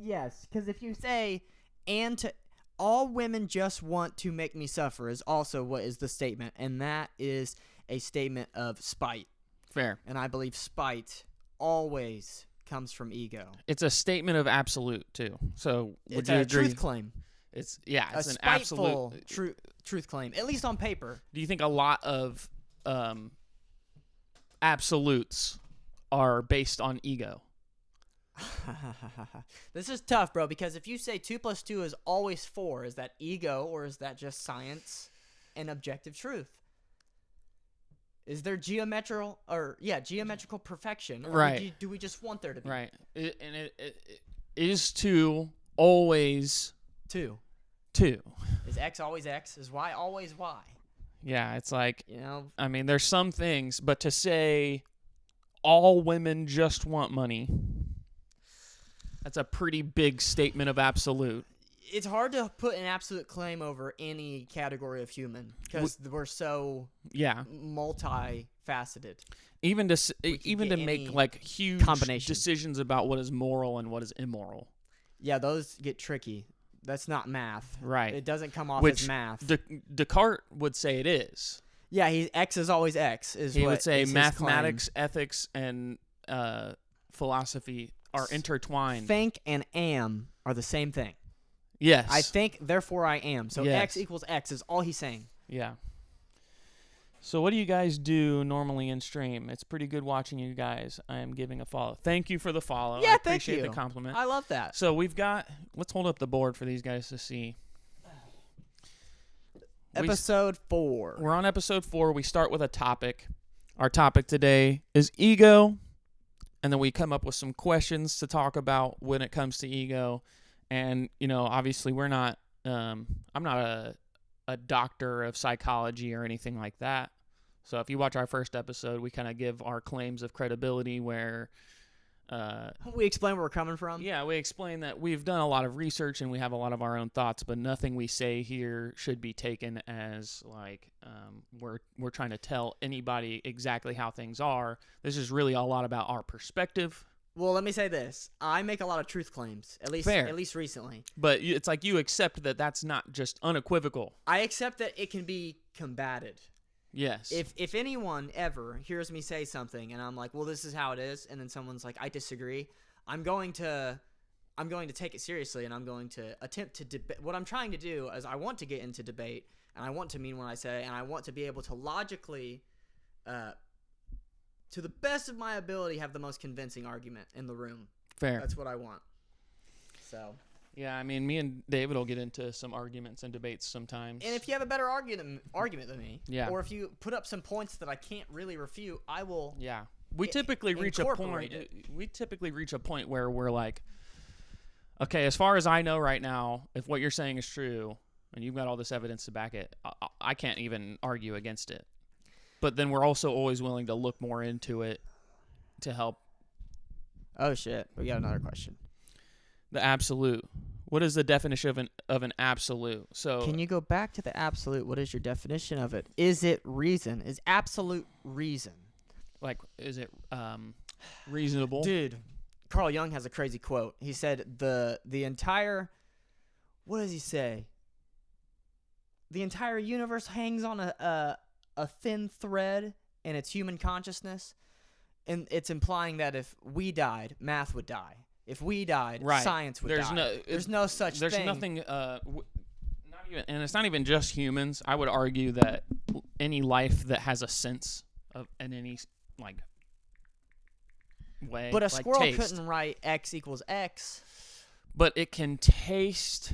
Yes, because if you say and to... All women just want to make me suffer is also what is the statement, and that is a statement of spite. Fair. And I believe spite always comes from ego. It's a statement of absolute, too. So, would It's you a agree? truth claim. It's A an spiteful absolute truth claim, at least on paper. Do you think a lot of absolutes are based on ego? This is tough, bro, because if you say 2 + 2 is always 4, is that ego or is that just science and objective truth? Is there geometrical perfection? Or Right. do we just want there to be? Right. It is 2 always 2. 2. Is X always X? Is Y always Y? Yeah, it's like, You know? I mean, there's some things, but to say all women just want money, that's a pretty big statement of absolute. It's hard to put an absolute claim over any category of human because we're so multifaceted. Even to make like huge combination. decisions about what is moral and what is immoral. Yeah, those get tricky. That's not math. Right. It doesn't come off Which as math. Descartes would say it is. Yeah, X is always X. He would say mathematics, ethics, and philosophy are intertwined. Think and am are the same thing. Yes. I think, therefore I am. So Yes. X equals X is all he's saying. Yeah. So what do you guys do normally in stream? It's pretty good watching you guys. I am giving a follow. Thank you for the follow. Yeah, I thank appreciate you. the compliment. I love that. So we've got, let's hold up the board for these guys to see. Episode 4. We're on episode 4. We start with a topic. Our topic today is ego. And then we come up with some questions to talk about when it comes to ego. And, obviously we're not, I'm not a doctor of psychology or anything like that. So if you watch our first episode, we kind of give our claims of credibility where... we explain where we're coming from. Yeah, we explain that we've done a lot of research and we have a lot of our own thoughts, but nothing we say here should be taken as like we're trying to tell anybody exactly how things are. This is really a lot about our perspective. Well, let me say this. I make a lot of truth claims, at least recently. But it's like you accept that that's not just unequivocal. I accept that it can be combated. Yes. If anyone ever hears me say something and I'm like, well, this is how it is, and then someone's like, I disagree, I'm going to take it seriously, and I'm going to attempt to debate. What I'm trying to do is I want to get into debate, and I want to mean what I say, and I want to be able to logically, to the best of my ability, have the most convincing argument in the room. Fair. That's what I want. So. Yeah, I mean, me and David will get into some arguments and debates sometimes. And if you have a better argument than me, yeah, or if you put up some points that I can't really refute, I will. Yeah, we typically reach a point. We typically reach a point where we're like, okay, as far as I know right now, if what you're saying is true, and you've got all this evidence to back it, I can't even argue against it. But then we're also always willing to look more into it to help. Oh shit! We got another question. The absolute. What is the definition of an absolute? So can you go back to the absolute? What is your definition of it? Is it reason? Is absolute reason? Like, is it reasonable? Dude, Carl Jung has a crazy quote. He said the entire, what does he say? The entire universe hangs on a thin thread, and it's human consciousness, and it's implying that if we died, math would die. If we died, science would die. There's no such thing. There's nothing. Not even, and it's not even just humans. I would argue that any life that has a sense of in any like way. But a like squirrel taste. couldn't write X equals X. But it can taste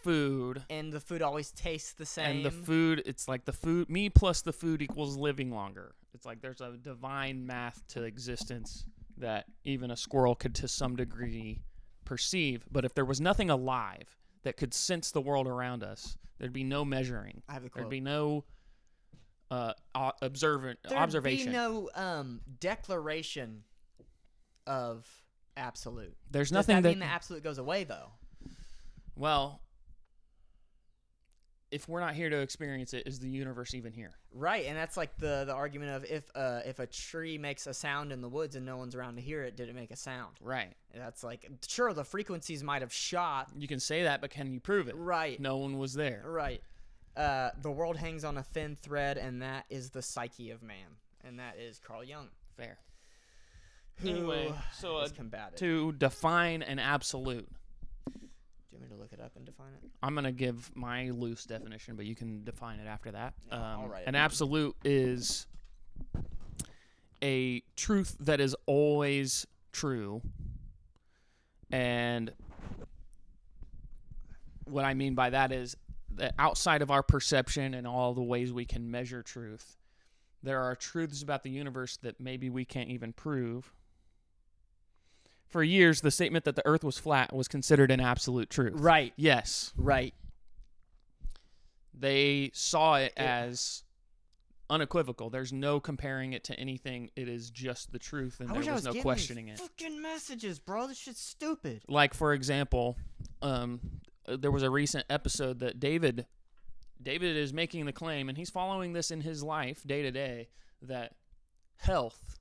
food. And the food always tastes the same. And the food, it's like the food, me plus the food equals living longer. It's like there's a divine math to existence that even a squirrel could to some degree perceive. But if there was nothing alive that could sense the world around us, there'd be no measuring. I have a quote. There'd be no observation. There'd be no declaration of absolute. There's Does nothing that mean the absolute goes away, though? Well, if we're not here to experience it, is the universe even here? Right, and that's like the argument of if a tree makes a sound in the woods and no one's around to hear it, did it make a sound? Right. And that's like, sure, the frequencies might have shot. You can say that, but can you prove it? Right. No one was there. Right. The world hangs on a thin thread, and that is the psyche of man, and that is Carl Jung. Fair. Who Anyway, so is combative. to define an absolute, Do you want me to look it up and define it? I'm going to give my loose definition, but you can define it after that. No, I'll write it An down. absolute is a truth that is always true. And what I mean by that is that outside of our perception and all the ways we can measure truth, there are truths about the universe that maybe we can't even prove. For years, the statement that the earth was flat was considered an absolute truth. Right. Yes. Right. They saw it as unequivocal. There's no comparing it to anything. It is just the truth, and there was no questioning it. Fucking messages, bro. This shit's stupid. Like, for example, there was a recent episode that David is making the claim, and he's following this in his life day to day, that health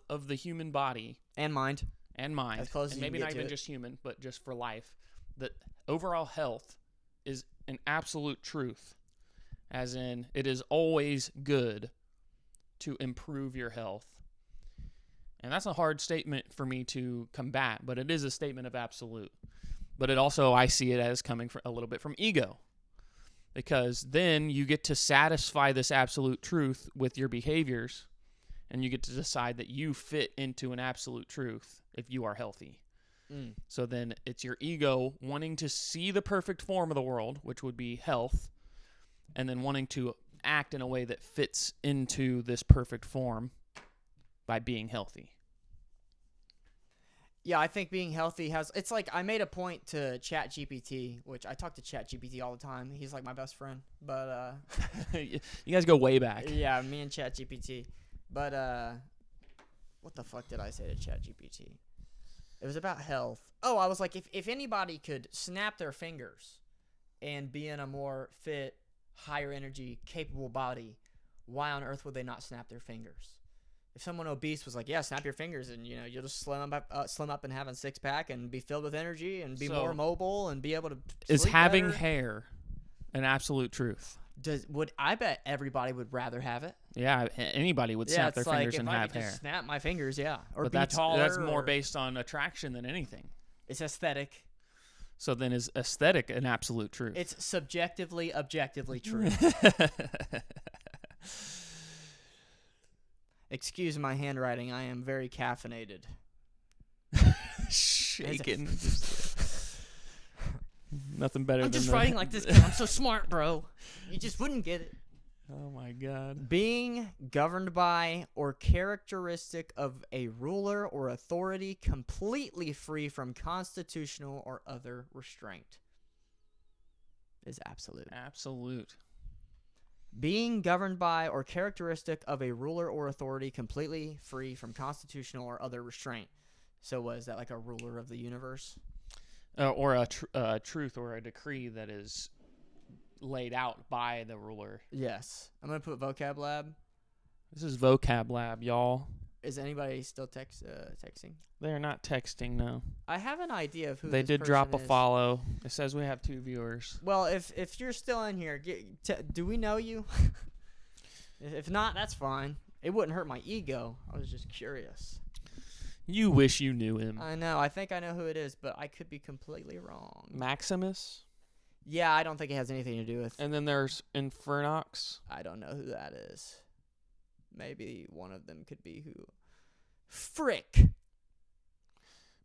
of the human body And mind. and mind, As close as and you can maybe get not to even it. just human, but just for life, that overall health is an absolute truth, as in it is always good to improve your health. And that's a hard statement for me to combat, but it is a statement of absolute. But it also, I see it as coming from a little bit from ego, because then you get to satisfy this absolute truth with your behaviors, and you get to decide that you fit into an absolute truth if you are healthy. So then it's your ego wanting to see the perfect form of the world, which would be health, and then wanting to act in a way that fits into this perfect form by being healthy. Yeah, I think being healthy has... It's like I made a point to ChatGPT, which I talk to ChatGPT all the time. He's like my best friend. But You guys go way back. yeah, me and ChatGPT. But what the fuck did I say to ChatGPT? It was about health. Oh, I was like, if anybody could snap their fingers and be in a more fit, higher energy, capable body, why on earth would they not snap their fingers? If someone obese was like, yeah, snap your fingers and, you know, you'll just slim up and have a six-pack and be filled with energy and be more mobile and be able to Is sleep having better. hair an absolute truth? I bet everybody would rather have it. Yeah, anybody would snap their fingers and if I have could hair. just snap my fingers, yeah. Or But be taller. that's more or- based on attraction than anything. It's aesthetic. So then is aesthetic an absolute truth? It's subjectively, objectively true. Excuse my handwriting. I am very caffeinated. Shaking. Nothing better I'm than just the- writing like this because I'm so smart, bro. You just wouldn't get it. Oh my god. Being governed by or characteristic of a ruler or authority completely free from constitutional or other restraint is absolute. Absolute. Being governed by or characteristic of a ruler or authority completely free from constitutional or other restraint. So was that like a ruler of the universe? Or a truth or a decree that is laid out by the ruler. Yes. I'm going to put vocab lab. This is Vocab Lab, y'all. Is anybody still texting? They're not texting, no. I have an idea of who They this did drop a person is. follow. It says we have 2 viewers. Well, if you're still in here, do we know you? If not, that's fine. It wouldn't hurt my ego. I was just curious. You wish you knew him. I know. I think I know who it is, but I could be completely wrong. Maximus? Yeah, I don't think it has anything to do with. And then there's Infernox. I don't know who that is. Maybe one of them could be who. Frick.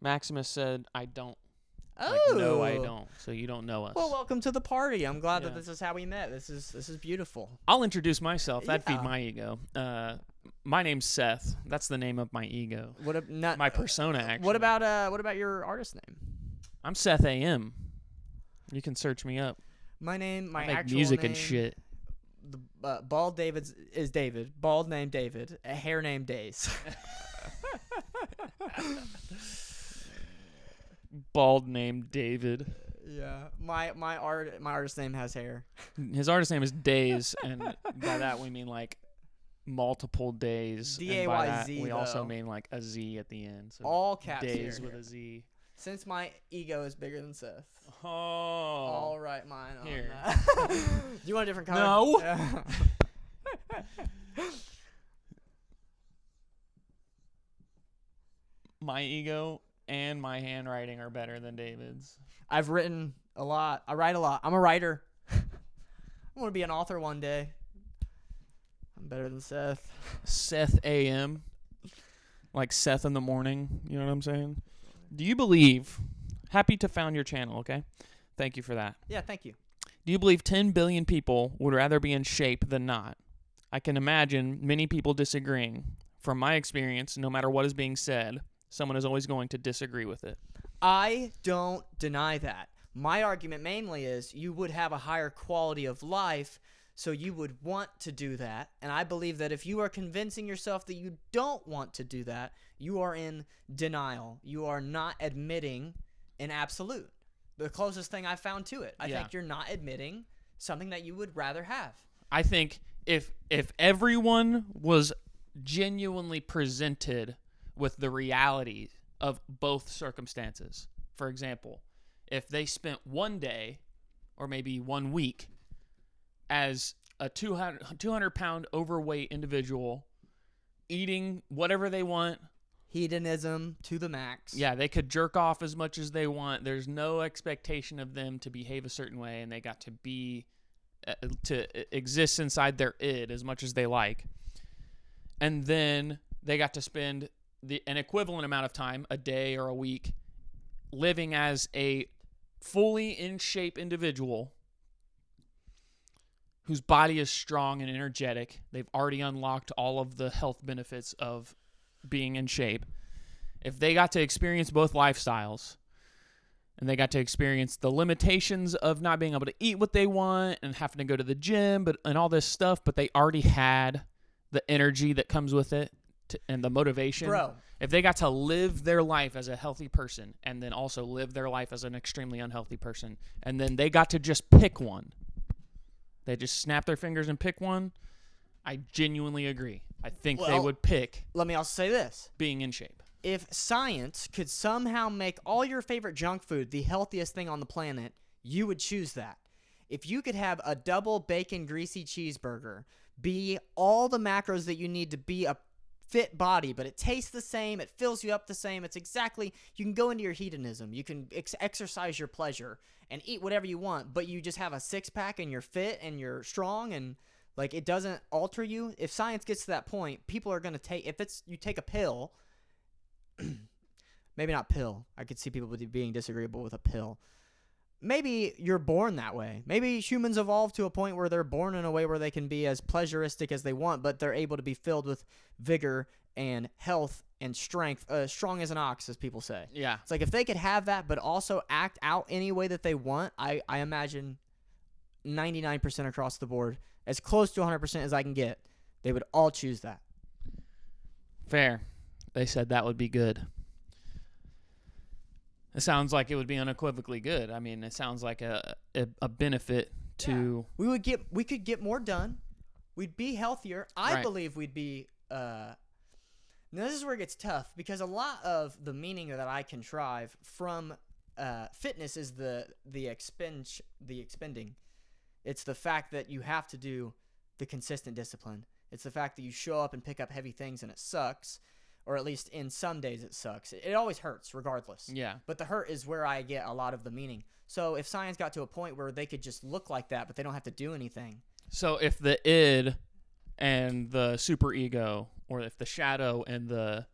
Maximus said, I don't. Oh. Like, no, I don't. So you don't know us. Well, welcome to the party. I'm glad Yeah. that this is how we met. This is beautiful. I'll introduce myself. That'd Yeah. feed my ego. My name's Seth. That's the name of my ego. My persona, actually. What about your artist name? I'm Seth A.M. You can search me up. My name, my I make actual music name, and shit. The bald David is David. Bald name David. A hair name DAYZ. Bald named David. Yeah. My artist name has hair. His artist name is DAYZ, and by that we mean like multiple days. And by that, DAYZ, we also though. mean like a Z at the end. So All caps DAYZ here. with a Z. Since my ego is bigger than Seth. Oh. All right, mine. Here. Do you want a different color? No. Yeah. My ego and my handwriting are better than David's. I've written a lot. I write a lot. I'm a writer. I want to be an author one day. I'm better than Seth. Seth A.M. Like Seth in the morning. You know what I'm saying? Do you believe... Happy to found your channel, okay? Thank you for that. Yeah, thank you. Do you believe 10 billion people would rather be in shape than not? I can imagine many people disagreeing. From my experience, no matter what is being said, someone is always going to disagree with it. I don't deny that. My argument mainly is you would have a higher quality of life, so you would want to do that. And I believe that if you are convincing yourself that you don't want to do that, you are in denial. You are not admitting an absolute. The closest thing I found to it. I think you're not admitting something that you would rather have. I think if everyone was genuinely presented with the reality of both circumstances, for example, if they spent one day or maybe 1 week as a 200-pound overweight individual eating whatever they want, Hedonism to the max. yeah, they could jerk off as much as they want. There's no expectation of them to behave a certain way, and they got to be to exist inside their id as much as they like. And then they got to spend an equivalent amount of time, a day or a week, living as a fully in shape individual whose body is strong and energetic. They've already unlocked all of the health benefits of being in shape. If they got to experience both lifestyles, and they got to experience the limitations of not being able to eat what they want and having to go to the gym and all this stuff, but they already had the energy that comes with it and the motivation. Bro. If they got to live their life as a healthy person and then also live their life as an extremely unhealthy person, and then they got to just pick one, they just snap their fingers and pick one, I genuinely agree. I think they would pick Let me also say this. being in shape. If science could somehow make all your favorite junk food the healthiest thing on the planet, you would choose that. If you could have a double bacon greasy cheeseburger be all the macros that you need to be a fit body, but it tastes the same, it fills you up the same, it's exactly, you can go into your hedonism, you can exercise your pleasure and eat whatever you want, but you just have a six-pack and you're fit and you're strong and like it doesn't alter you. If science gets to that point, people are going to take, if it's, you take a pill, maybe not pill. I could see people being disagreeable with a pill. Maybe you're born that way. Maybe humans evolve to a point where they're born in a way where they can be as pleasuristic as they want, but they're able to be filled with vigor and health and strength, strong as an ox, as people say. Yeah. It's like if they could have that, but also act out any way that they want, I imagine 99% across the board, as close to 100% as I can get, they would all choose that. Fair. They said that would be good. It sounds like it would be unequivocally good. I mean, it sounds like a benefit to... Yeah. We could get more done. We'd be healthier. I believe we'd be... Now, this is where it gets tough, because a lot of the meaning that I contrive from fitness is the expending. It's the fact that you have to do the consistent discipline. It's the fact that you show up and pick up heavy things and it sucks. or at least in some days it sucks. It always hurts regardless. Yeah. But the hurt is where I get a lot of the meaning. So if science got to a point where they could just look like that, but they don't have to do anything. So if the id and the superego, or if the shadow and the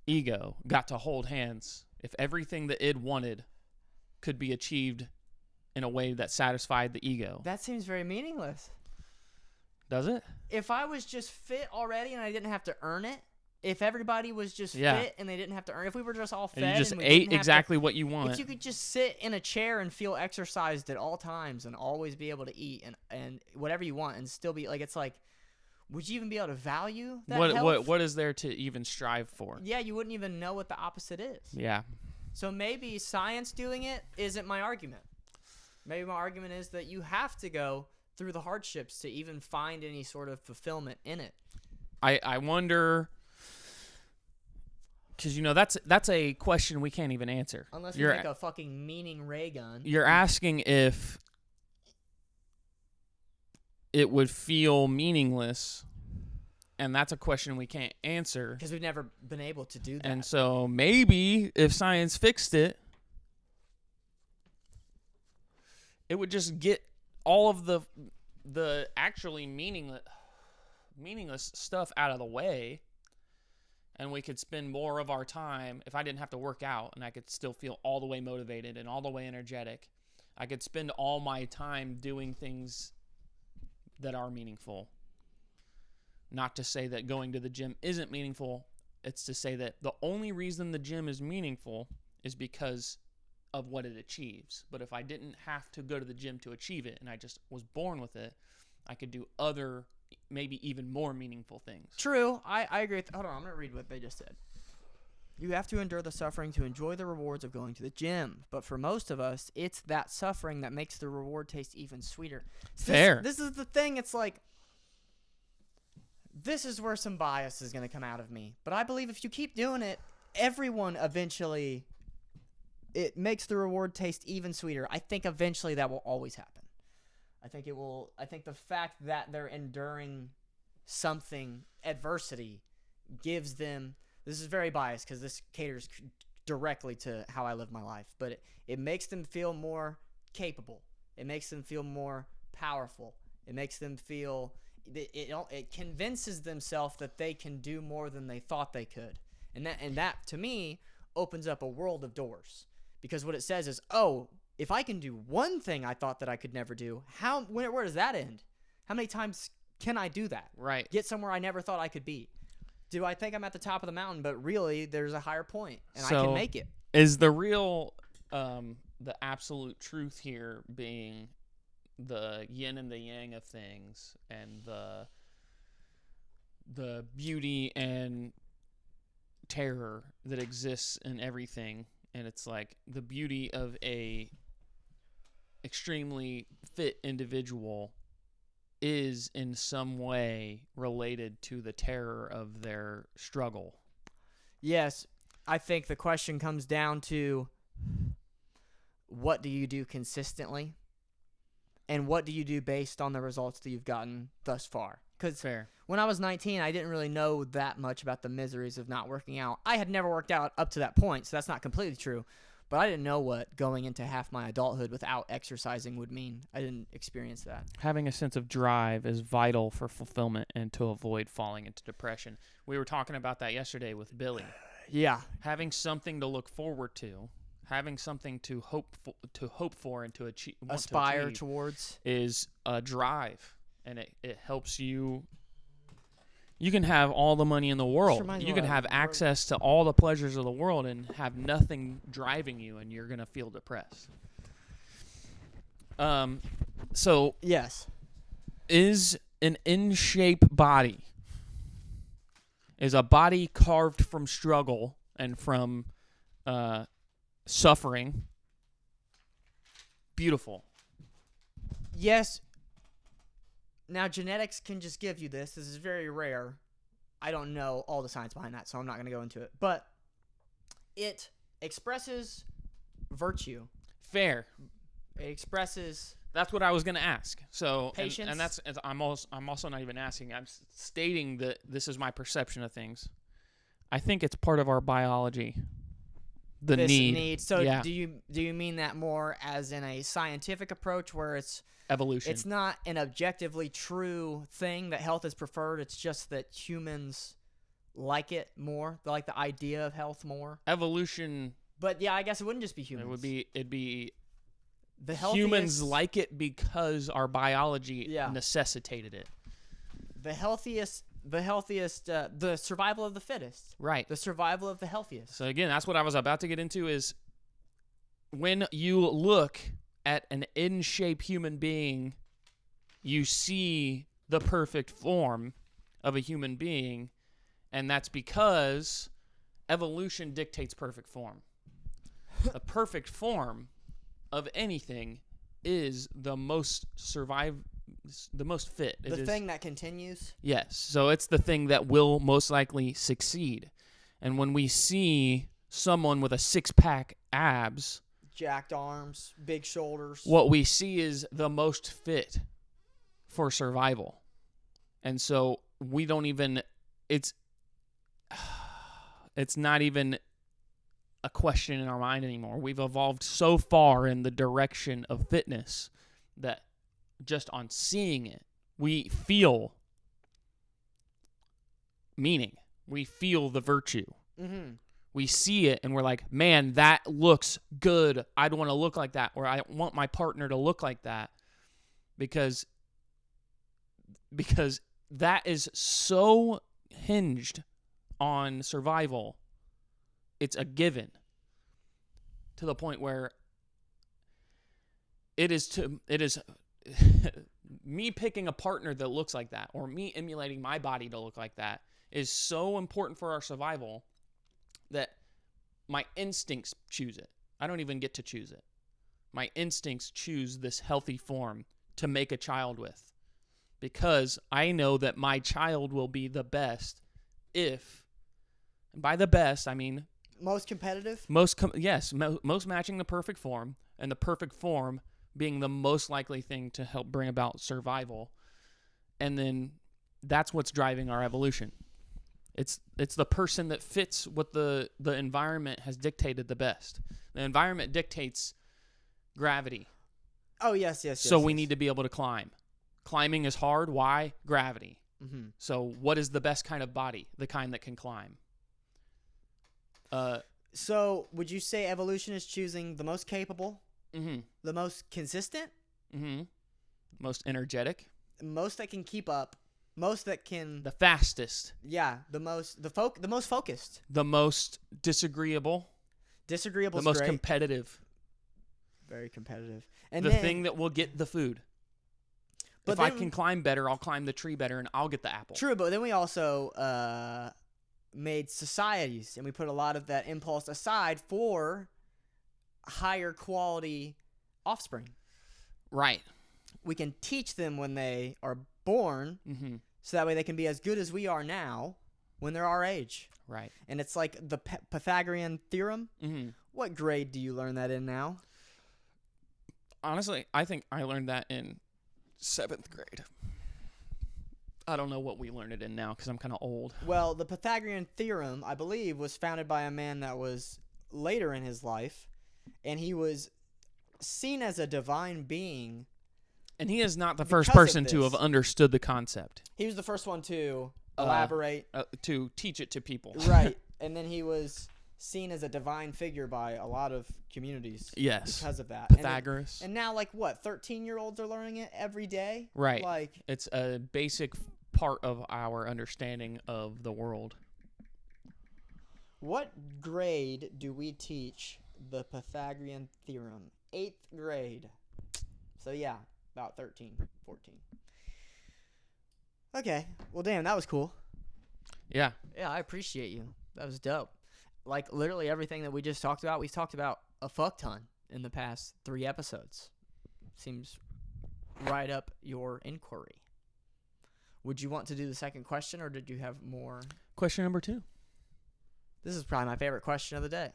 ego got to hold hands, if everything the id wanted could be achieved in a way that satisfied the ego. That seems very meaningless. Does it? If I was just fit already and I didn't have to earn it, if everybody was just fit and they didn't have to earn, if we were just all fed and you just and we ate didn't have exactly to, what you want. if you could just sit in a chair and feel exercised at all times and always be able to eat and whatever you want and still be like, it's like, would you even be able to value that health? What is there to even strive for? Yeah, you wouldn't even know what the opposite is. Yeah. So maybe science doing it isn't my argument. Maybe my argument is that you have to go through the hardships to even find any sort of fulfillment in it. I wonder, because that's a question we can't even answer. Unless you make a fucking meaning ray gun. You're asking if it would feel meaningless, and that's a question we can't answer. Because we've never been able to do that. And so maybe if science fixed it, it would just get all of the actually meaningless stuff out of the way, and we could spend more of our time. If I didn't have to work out and I could still feel all the way motivated and all the way energetic, I could spend all my time doing things that are meaningful. Not to say that going to the gym isn't meaningful. It's to say that the only reason the gym is meaningful is because of what it achieves. But if I didn't have to go to the gym to achieve it and I just was born with it, I could do other, maybe even more meaningful things. True. I agree. Hold on. I'm going to read what they just said. You have to endure the suffering to enjoy the rewards of going to the gym. But for most of us, it's that suffering that makes the reward taste even sweeter. Fair. This is the thing. It's like, this is where some bias is going to come out of me. But I believe if you keep doing it, everyone eventually, it makes the reward taste even sweeter. I think eventually that will always happen. I think it will. I think the fact that they're enduring something, adversity, gives them, this is very biased because this caters directly to how I live my life, but it makes them feel more capable. It makes them feel more powerful. It makes them feel, it convinces themselves that they can do more than they thought they could. And that to me opens up a world of doors, because what it says is, oh, if I can do one thing I thought that I could never do, where does that end? How many times can I do that? Right. Get somewhere I never thought I could be. Do I think I'm at the top of the mountain, but really there's a higher point and I can make it? Is the real, the absolute truth here being the yin and the yang of things, and the beauty and terror that exists in everything? And it's like the beauty of a extremely fit individual is in some way related to the terror of their struggle. Yes, I think the question comes down to, what do you do consistently? And what do you do based on the results that you've gotten thus far? Because when I was 19, I didn't really know that much about the miseries of not working out. I had never worked out up to that point, so that's not completely true. But I didn't know what going into half my adulthood without exercising would mean. I didn't experience that. Having a sense of drive is vital for fulfillment and to avoid falling into depression. We were talking about that yesterday with Billy. Yeah. Having something to look forward to, having something to hope for and to achieve, aspire towards, is a drive, and it helps you. You can have all the money in the world. You can have access to all the pleasures of the world and have nothing driving you, and you're going to feel depressed. So yes, is an in-shape body, is a body carved from struggle and from suffering, beautiful? Yes. Now, genetics can just give you this. This is very rare. I don't know all the science behind that, so I'm not going to go into it. But it expresses virtue. Fair. It expresses... That's what I was going to ask. So, patience. And that's I'm also not even asking. I'm stating that this is my perception of things. I think it's part of our biology. The this need. So yeah. do you mean that more as in a scientific approach where it's evolution? It's not an objectively true thing that health is preferred. It's just that humans like it more. They like the idea of health more. Evolution. But yeah, I guess it wouldn't just be humans. It'd be the healthiest, humans like it because our biology necessitated it. The survival of the fittest. Right. The survival of the healthiest. So again, that's what I was about to get into is when you look at an in-shape human being, you see the perfect form of a human being, and that's because evolution dictates perfect form. The perfect form of anything is the most fit. The thing that continues? Yes. So it's the thing that will most likely succeed. And when we see someone with a six-pack abs, jacked arms, big shoulders, what we see is the most fit for survival. And so we don't even, it's not even a question in our mind anymore. We've evolved so far in the direction of fitness that just on seeing it, we feel meaning. We feel the virtue. Mm-hmm. We see it and we're like, man, that looks good. I'd want to look like that, or I want my partner to look like that, because that is so hinged on survival. It's a given to the point where it is me picking a partner that looks like that, or me emulating my body to look like that, is so important for our survival that my instincts choose it. I don't even get to choose it. My instincts choose this healthy form to make a child with, because I know that my child will be the best if, and by the best, I mean most competitive? Most matching the perfect form, and the perfect form being the most likely thing to help bring about survival. And then that's what's driving our evolution. It's the person that fits what the environment has dictated the best. The environment dictates gravity. Oh, yes. So we need to be able to climb. Climbing is hard. Why? Gravity. Mm-hmm. So what is the best kind of body? The kind that can climb. So would you say evolution is choosing the most capable, mm-hmm. the most consistent, mm-hmm. most energetic, most that can keep up, most that can the fastest, the most focused, the most disagreeable, the most great. Competitive, very competitive, and the thing that will get the food. But if I can climb better, I'll climb the tree better, and I'll get the apple. True, but then we also made societies, and we put a lot of that impulse aside for higher quality offspring. Right. We can teach them when they are born, mm-hmm. so that way they can be as good as we are now when they're our age. Right. And it's like the Pythagorean theorem. Mm-hmm. What grade do you learn that in now? Honestly, I think I learned that in 7th grade. I don't know what we learn it in now because I'm kind of old. Well, the Pythagorean theorem, I believe, was founded by a man that was later in his life, and he was seen as a divine being. And he is not the first person to have understood the concept. He was the first one to elaborate. To teach it to people. Right. And then he was seen as a divine figure by a lot of communities. Yes. Because of that. Pythagoras. And now, 13-year-olds are learning it every day? Right. It's a basic part of our understanding of the world. What grade do we teach the Pythagorean theorem? 8th grade. So, yeah, about 13, 14. Okay. Well, damn, that was cool. Yeah. Yeah, I appreciate you. That was dope. Literally everything that we just talked about, we've talked about a fuck ton in the past 3 episodes. Seems right up your inquiry. Would you want to do the second question, or did you have more? Question number 2. This is probably my favorite question of the day.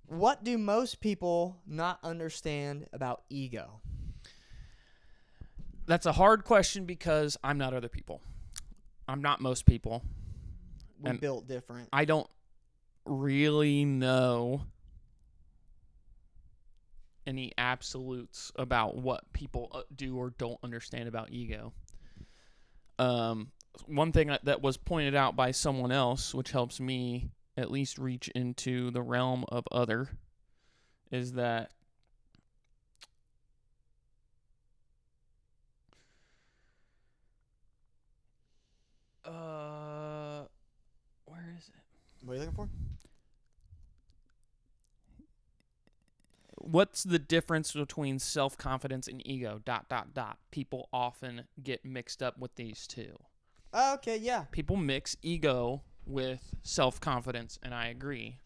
What do most people not understand about ego? That's a hard question because I'm not other people. I'm not most people. we built different. I don't really know any absolutes about what people do or don't understand about ego. One thing that was pointed out by someone else, which helps me at least reach into the realm of other, is that where is it? What are you looking for? What's the difference between self-confidence and ego? ... People often get mixed up with these two. Oh, okay, yeah. People mix ego with self-confidence, and I agree.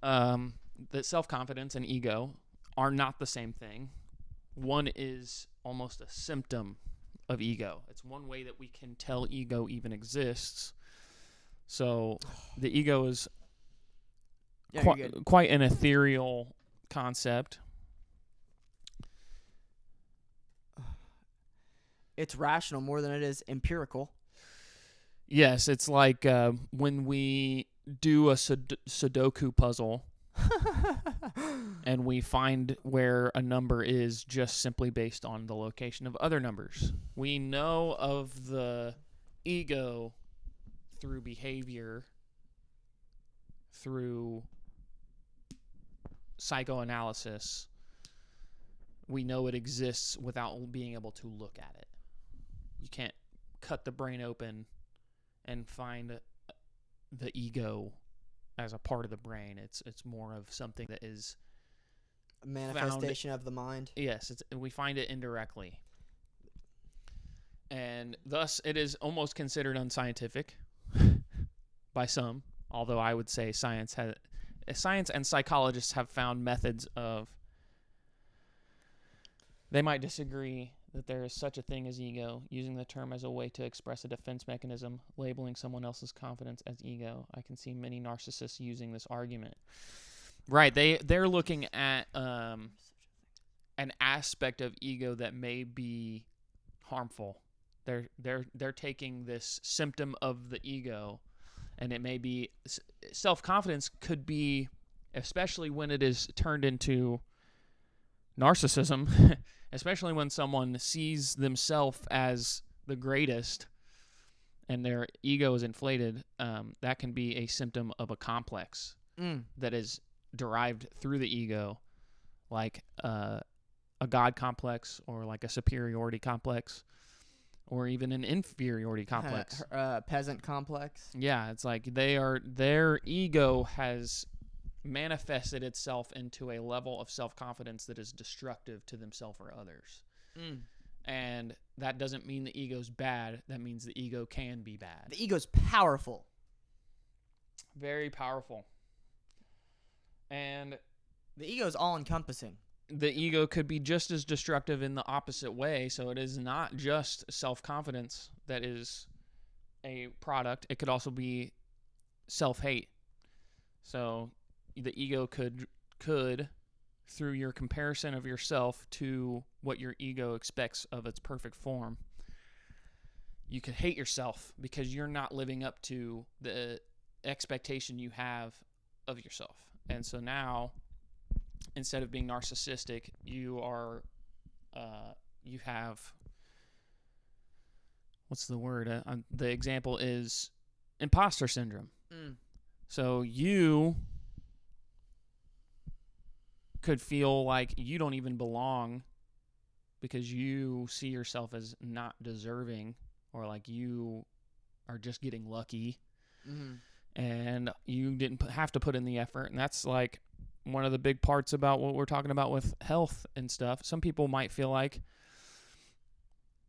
That self-confidence and ego are not the same thing. One is almost a symptom of ego. It's one way that we can tell ego even exists. So the ego is quite an ethereal concept. It's rational more than it is empirical. Yes, it's like when we do a Sudoku puzzle and we find where a number is just simply based on the location of other numbers. We know of the ego through behavior, through psychoanalysis. We know it exists without being able to look at it. You can't cut the brain open and find the ego as a part of the brain. It's more of something that is a manifestation of the mind. Yes, we find it indirectly. And thus it is almost considered unscientific by some, although I would say science and psychologists have found methods of, they might disagree that there is such a thing as ego, using the term as a way to express a defense mechanism, labeling someone else's confidence as ego. I can see many narcissists using this argument. Right, they're looking at an aspect of ego that may be harmful. They're taking this symptom of the ego, and it may be self-confidence could be, especially when it is turned into narcissism, especially when someone sees themselves as the greatest and their ego is inflated, that can be a symptom of a complex that is derived through the ego, like a God complex or like a superiority complex or even an inferiority complex. Peasant complex. Yeah, it's like their ego has manifested itself into a level of self-confidence that is destructive to themselves or others. And that doesn't mean the ego's bad. That means the ego can be bad. The ego's powerful. Very powerful. And the ego's all-encompassing. The ego could be just as destructive in the opposite way. So it is not just self-confidence that is a product. It could also be self-hate. So the ego could through your comparison of yourself to what your ego expects of its perfect form, you could hate yourself because you're not living up to the expectation you have of yourself. And so now, instead of being narcissistic, you have, what's the word? The example is imposter syndrome. So you could feel like you don't even belong because you see yourself as not deserving, or like you are just getting lucky, and you didn't have to put in the effort. And that's like one of the big parts about what we're talking about with health and stuff. Some people might feel like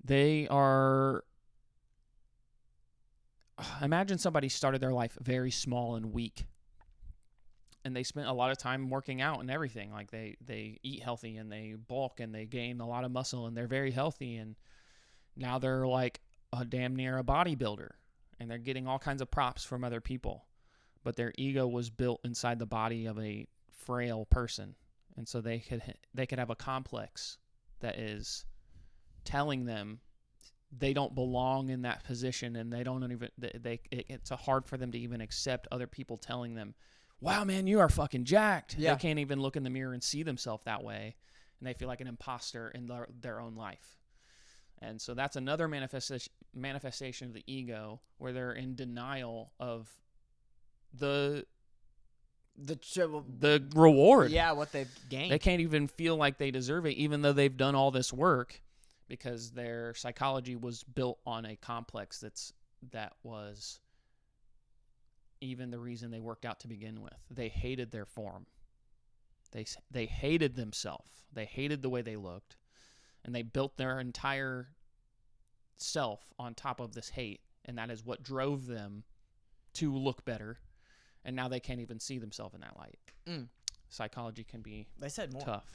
they are, imagine somebody started their life very small and weak, and they spent a lot of time working out and everything. Like they eat healthy and they bulk and they gain a lot of muscle and they're very healthy, and now they're like a damn near a bodybuilder and they're getting all kinds of props from other people, but their ego was built inside the body of a frail person. And so they could have a complex that is telling them they don't belong in that position, and they don't even it's hard for them to even accept other people telling them, wow, man, you are fucking jacked. Yeah. They can't even look in the mirror and see themselves that way, and they feel like an imposter in their own life. And so that's another manifestation of the ego, where they're in denial of the reward. Yeah, what they've gained. They can't even feel like they deserve it, even though they've done all this work, because their psychology was built on a complex that was even the reason they worked out to begin with. They hated their form. They hated themselves. They hated the way they looked, and they built their entire self on top of this hate, and that is what drove them to look better. And now they can't even see themselves in that light. Psychology can be tough.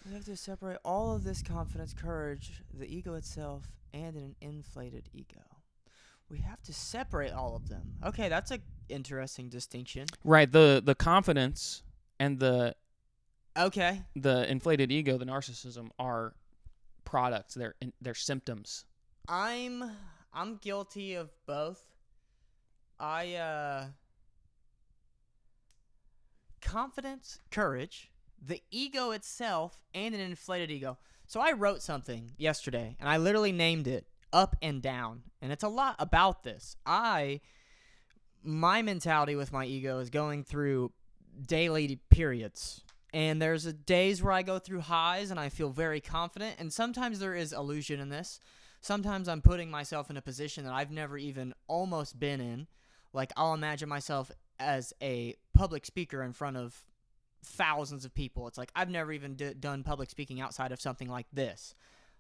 We have to separate all of this confidence, courage, the ego itself, and an inflated ego. We have to separate all of them. Okay, that's an interesting distinction. Right. The confidence and the inflated ego, the narcissism, are products. They're symptoms. I'm guilty of both. Confidence, courage, the ego itself, and an inflated ego. So I wrote something yesterday, and I literally named it Up and Down, and it's a lot about this. My mentality with my ego is going through daily periods, and there's days where I go through highs and I feel very confident, and sometimes there is illusion in this. Sometimes I'm putting myself in a position that I've never even almost been in. Like, I'll imagine myself as a public speaker in front of thousands of people. It's like I've never even done public speaking outside of something like this.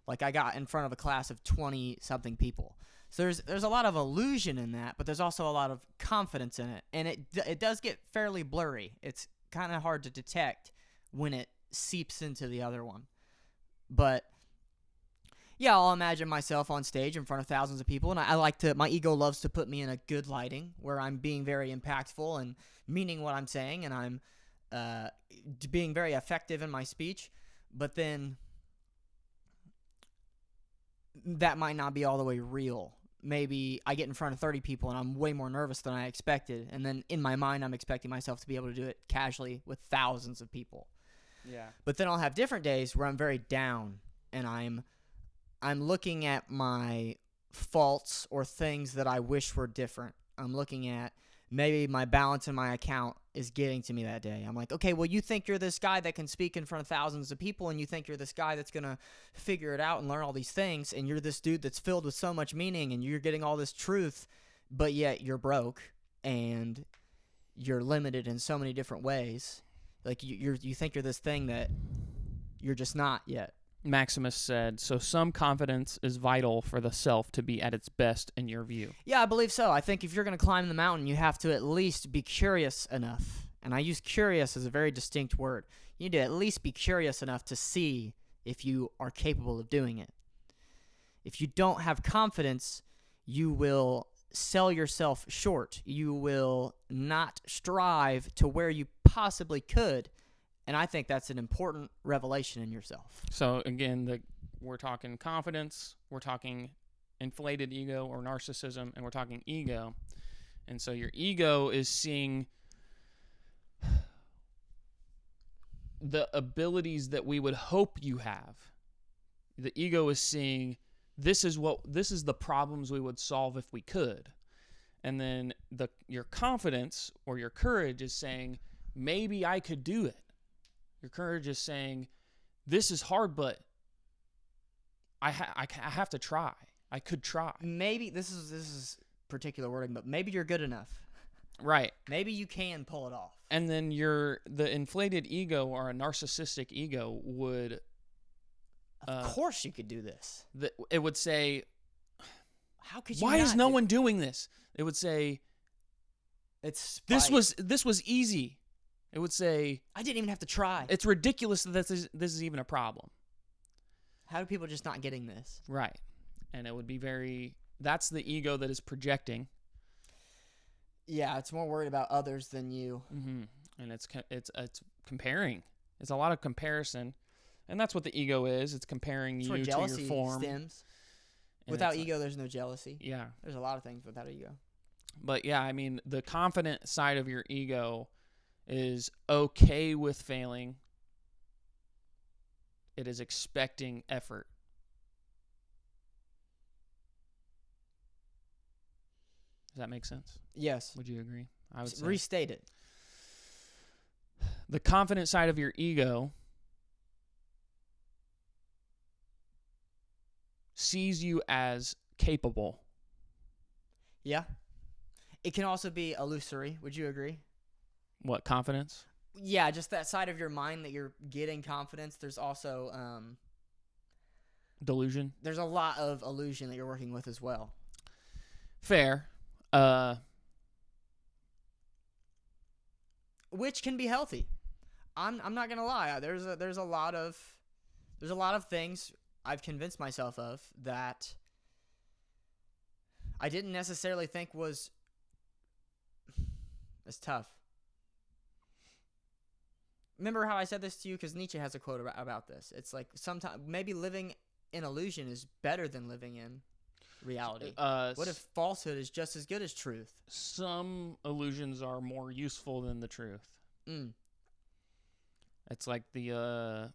Like, I got in front of a class of 20-something people. So there's a lot of illusion in that, but there's also a lot of confidence in it. And it does get fairly blurry. It's kind of hard to detect when it seeps into the other one. But yeah, I'll imagine myself on stage in front of thousands of people, and my ego loves to put me in a good lighting where I'm being very impactful and meaning what I'm saying, and I'm being very effective in my speech. But then that might not be all the way real. Maybe I get in front of 30 people and I'm way more nervous than I expected, and then in my mind I'm expecting myself to be able to do it casually with thousands of people. Yeah. But then I'll have different days where I'm very down, and I'm looking at my faults or things that I wish were different. I'm looking at maybe my balance in my account is getting to me that day. I'm like, okay, well, you think you're this guy that can speak in front of thousands of people, and you think you're this guy that's going to figure it out and learn all these things, and you're this dude that's filled with so much meaning, and you're getting all this truth, but yet you're broke, and you're limited in so many different ways. Like, you think you're this thing that you're just not yet. Maximus said, so some confidence is vital for the self to be at its best in your view. Yeah, I believe so. I think if you're going to climb the mountain, you have to at least be curious enough. And I use curious as a very distinct word. You need to at least be curious enough to see if you are capable of doing it. If you don't have confidence, you will sell yourself short. You will not strive to where you possibly could. And I think that's an important revelation in yourself. So, again, we're talking confidence, we're talking inflated ego or narcissism, and we're talking ego. And so your ego is seeing the abilities that we would hope you have. The ego is seeing this is the problems we would solve if we could. And then your confidence or your courage is saying, maybe I could do it. Your courage is saying, this is hard, but I have to try. I could try. Maybe this is particular wording, but maybe you're good enough. Right. Maybe you can pull it off. And then the inflated ego or a narcissistic ego would... Of course you could do this. It would say, how could you why is no one doing this? It would say, this was easy. It would say, I didn't even have to try. It's ridiculous that this is even a problem. How do people just not getting this? Right. And it would be that's the ego that is projecting. Yeah, it's more worried about others than you. Mm-hmm. And it's comparing. It's a lot of comparison. And that's what the ego is. It's comparing you to your form. Stems. And Without it's ego, there's no jealousy. yeah. There's a lot of things without ego. But yeah, I mean, the confident side of your ego is okay with failing. It is expecting effort. Does that make sense? Yes. Would you agree? I would say. Restate it. The confident side of your ego sees you as capable. Yeah. It can also be illusory. Would you agree? What, confidence? Yeah, just that side of your mind that you're getting confidence. There's also Delusion? there's a lot of illusion that you're working with as well. Fair. Which can be healthy. I'm not gonna lie. There's a lot of things I've convinced myself of that I didn't necessarily think was. It's tough. Remember how I said this to you? Because Nietzsche has a quote about this. It's like sometimes maybe living in illusion is better than living in reality. What if falsehood is just as good as truth? Some illusions are more useful than the truth. It's like the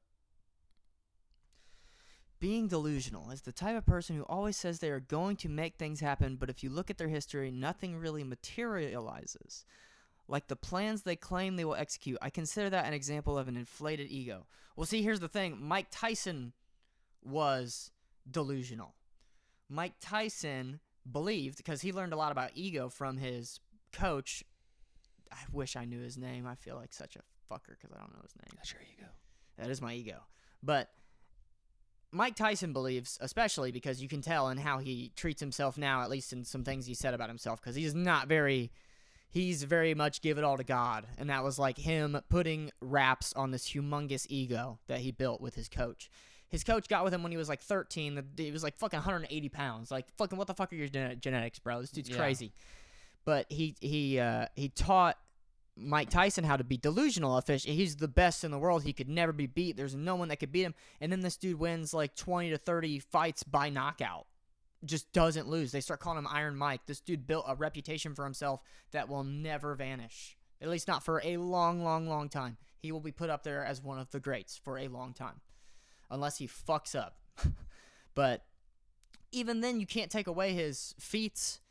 being delusional is the type of person who always says they are going to make things happen, but if you look at their history, nothing really materializes. Like the plans they claim they will execute. I consider that an example of an inflated ego. Well, see, here's the thing. Mike Tyson was delusional. Mike Tyson believed, because he learned a lot about ego from his coach. I wish I knew his name. I feel like such a fucker because I don't know his name. That's your ego. That is my ego. But Mike Tyson believes, especially because you can tell in how he treats himself now, at least in some things he said about himself, because he's very much give it all to God. And that was like him putting wraps on this humongous ego that he built with his coach. His coach got with him when he was like 13. He was like fucking 180 pounds. Like, fucking what the fuck are your genetics, bro? This dude's crazy. But he taught Mike Tyson how to be delusional. He's the best in the world. He could never be beat. There's no one that could beat him. And then this dude wins like 20 to 30 fights by knockout. Just doesn't lose. They start calling him Iron Mike. This dude built a reputation for himself that will never vanish. At least not for a long, long, long time. He will be put up there as one of the greats for a long time. Unless he fucks up. But even then, you can't take away his feats.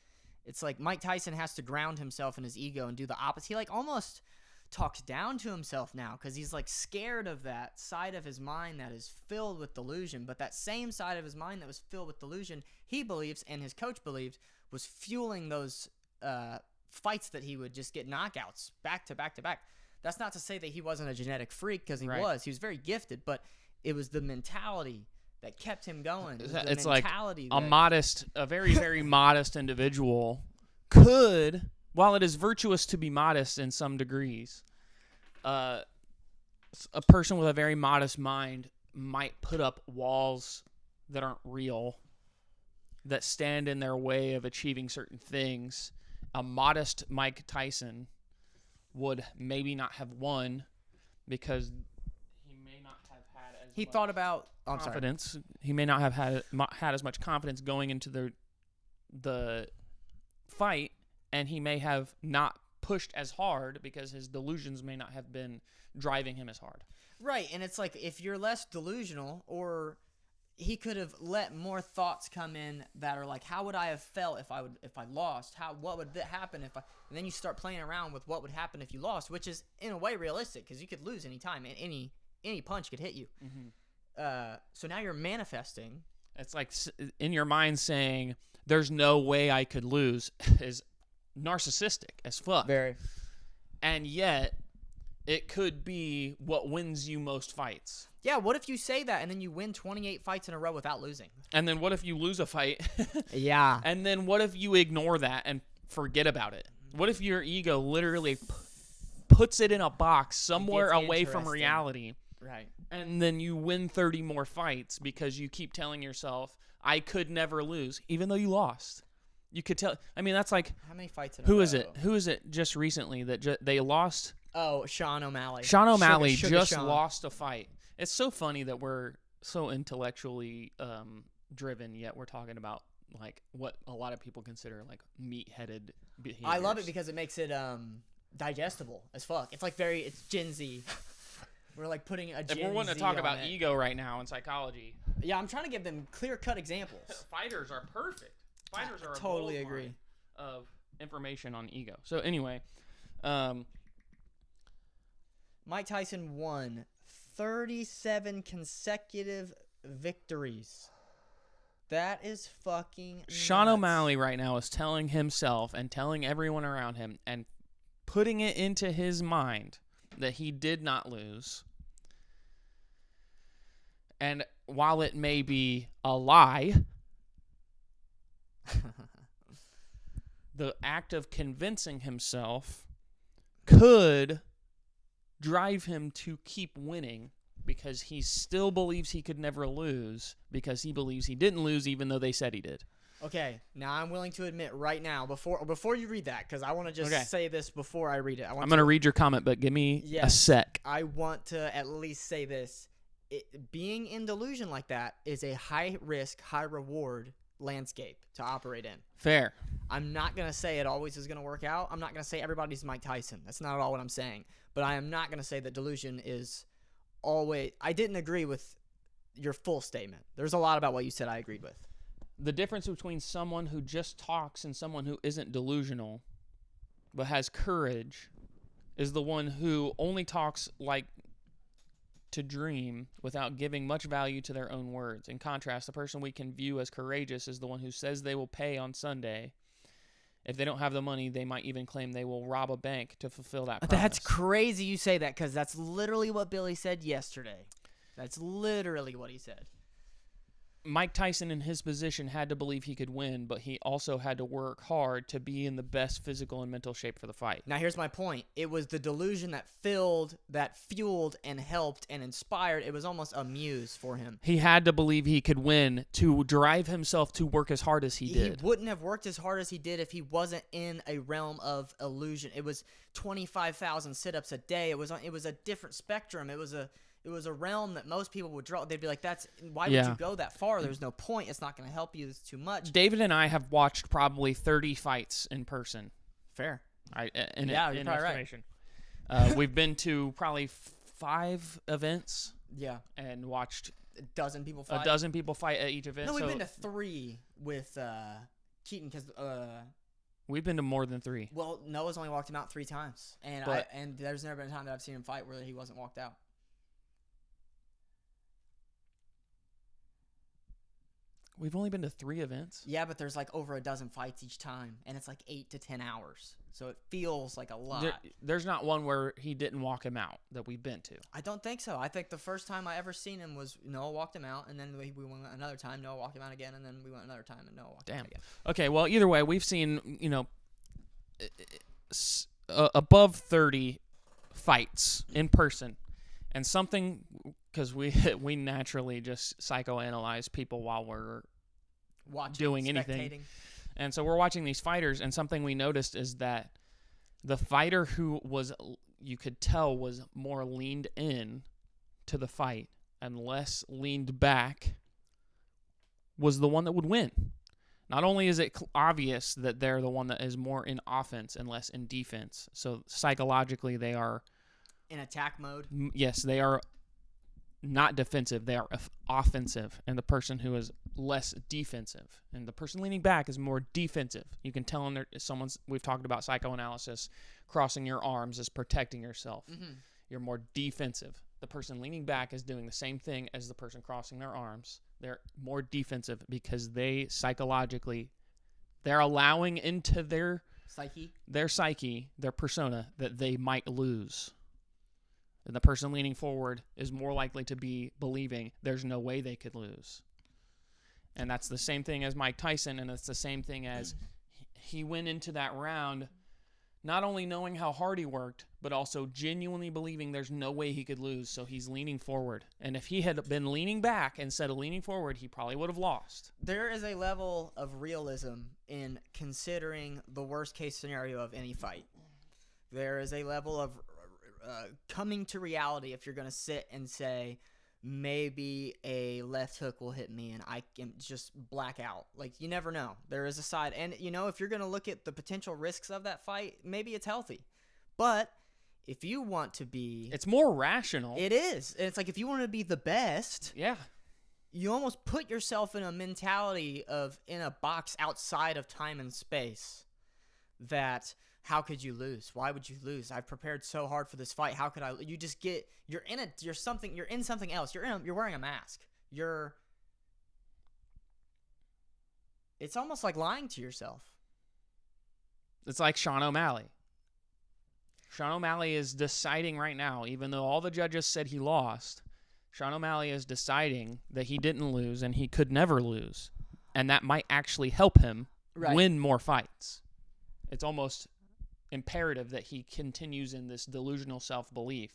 It's like Mike Tyson has to ground himself in his ego and do the opposite. He like almost talks down to himself now because he's like scared of that side of his mind that is filled with delusion. But that same side of his mind that was filled with delusion, he believes, and his coach believed, was fueling those fights that he would just get knockouts back to back to back. That's not to say that he wasn't a genetic freak, because he was. He was very gifted, but it was the mentality that kept him going. It's like a very, very modest individual could, while it is virtuous to be modest in some degrees, a person with a very modest mind might put up walls that aren't real, that stand in their way of achieving certain things. A modest Mike Tyson would maybe not have won because he may not have had as he much thought about confidence. He may not have had as much confidence going into the fight, and he may have not pushed as hard because his delusions may not have been driving him as hard. Right, and it's like if you're less delusional, or he could have let more thoughts come in that are like, how would I have felt if I lost? What would happen if I? And then you start playing around with what would happen if you lost, which is in a way realistic because you could lose any time and any punch could hit you. Mm-hmm. So now you're manifesting. It's like in your mind saying, "There's no way I could lose," is narcissistic as fuck. Very. And yet, it could be what wins you most fights. Yeah, what if you say that and then you win 28 fights in a row without losing? And then what if you lose a fight? Yeah. And then what if you ignore that and forget about it? What if your ego literally puts it in a box somewhere away from reality? Right. And then you win 30 more fights because you keep telling yourself, I could never lose, even though you lost. You could tell. I mean, that's like, how many fights in a row? Who is it just recently that they lost? Oh, Sean O'Malley. Sean O'Malley Sugar just Sean. lost a fight. It's so funny that we're so intellectually driven, yet we're talking about like what a lot of people consider like meat-headed behaviors. I love it because it makes it digestible as fuck. It's like it's Gen Z. We're like putting a Gen Z. If we're wanting to talk about ego right now in psychology. Yeah, I'm trying to give them clear-cut examples. Fighters are perfect. Fighters are totally a agree of information on ego. So anyway, Mike Tyson won 37 consecutive victories. That is fucking Sean nuts. O'Malley right now is telling himself and telling everyone around him and putting it into his mind that he did not lose. And while it may be a lie, the act of convincing himself could drive him to keep winning because he still believes he could never lose because he believes he didn't lose even though they said he did. Okay, now I'm willing to admit right now, before you read that, because I want to just say this before I read it. I'm going to read your comment, but give me a sec. I want to at least say this. Being in delusion like that is a high-risk, high-reward landscape to operate in. Fair. I'm not going to say it always is going to work out. I'm not going to say everybody's Mike Tyson. That's not at all what I'm saying. But I am not going to say that delusion is always – I didn't agree with your full statement. There's a lot about what you said I agreed with. The difference between someone who just talks and someone who isn't delusional but has courage is the one who only talks like to dream without giving much value to their own words. In contrast, the person we can view as courageous is the one who says they will pay on Sunday. If they don't have the money, they might even claim they will rob a bank to fulfill that promise. That's crazy you say that because that's literally what Billy said yesterday. That's literally what he said. Mike Tyson in his position had to believe he could win, but he also had to work hard to be in the best physical and mental shape for the fight. Now here's my point. It was the delusion that fueled and helped and inspired. It was almost a muse for him. He had to believe he could win to drive himself to work as hard as he did. He wouldn't have worked as hard as he did if he wasn't in a realm of illusion. It was 25,000 sit-ups a day. It was a different spectrum. It was a realm that most people would draw. They'd be like, why would you go that far? There's no point. It's not going to help you. It's too much. David and I have watched probably 30 fights in person. Fair. You're probably right. We've been to probably 5 events. Yeah. And watched a dozen people fight at each event. No, we've been to 3 with Keaton because we've been to more than 3. Well, Noah's only walked him out 3 times, and there's never been a time that I've seen him fight where he wasn't walked out. We've only been to 3 events? Yeah, but there's like over a dozen fights each time, and it's like 8 to 10 hours. So it feels like a lot. There's not one where he didn't walk him out that we've been to. I don't think so. I think the first time I ever seen him was Noah walked him out, and then we went another time, Noah walked him out again, and then we went another time, and Noah walked him out again. Okay, well, either way, we've seen, above 30 fights in person. And something, because we naturally just psychoanalyze people while we're doing anything. And so we're watching these fighters, and something we noticed is that the fighter who was, you could tell, was more leaned in to the fight and less leaned back was the one that would win. Not only is it obvious that they're the one that is more in offense and less in defense, so psychologically they are in attack mode. Yes, they are not defensive. They are offensive. And the person who is less defensive. And the person leaning back is more defensive. You can tell we've talked about psychoanalysis. Crossing your arms is protecting yourself. Mm-hmm. You're more defensive. The person leaning back is doing the same thing as the person crossing their arms. They're more defensive because they psychologically, they're allowing into their psyche, their persona, that they might lose. And the person leaning forward is more likely to be believing there's no way they could lose. And that's the same thing as Mike Tyson, and it's the same thing as he went into that round not only knowing how hard he worked, but also genuinely believing there's no way he could lose, so he's leaning forward. And if he had been leaning back instead of leaning forward, he probably would have lost. There is a level of realism in considering the worst-case scenario of any fight. There is a level of coming to reality if you're going to sit and say, maybe a left hook will hit me and I can just black out. Like, you never know. There is a side. And, if you're going to look at the potential risks of that fight, maybe it's healthy. But if you want to be... It's more rational. It is. And it's like, if you want to be the best... Yeah. You almost put yourself in a mentality of in a box outside of time and space that... How could you lose? Why would you lose? I've prepared so hard for this fight. How could I? You just get. You're in something else. You're wearing a mask. It's almost like lying to yourself. It's like Sean O'Malley. Sean O'Malley is deciding right now, even though all the judges said he lost, Sean O'Malley is deciding that he didn't lose and he could never lose, and that might actually help him win more fights. It's almost imperative that he continues in this delusional self-belief,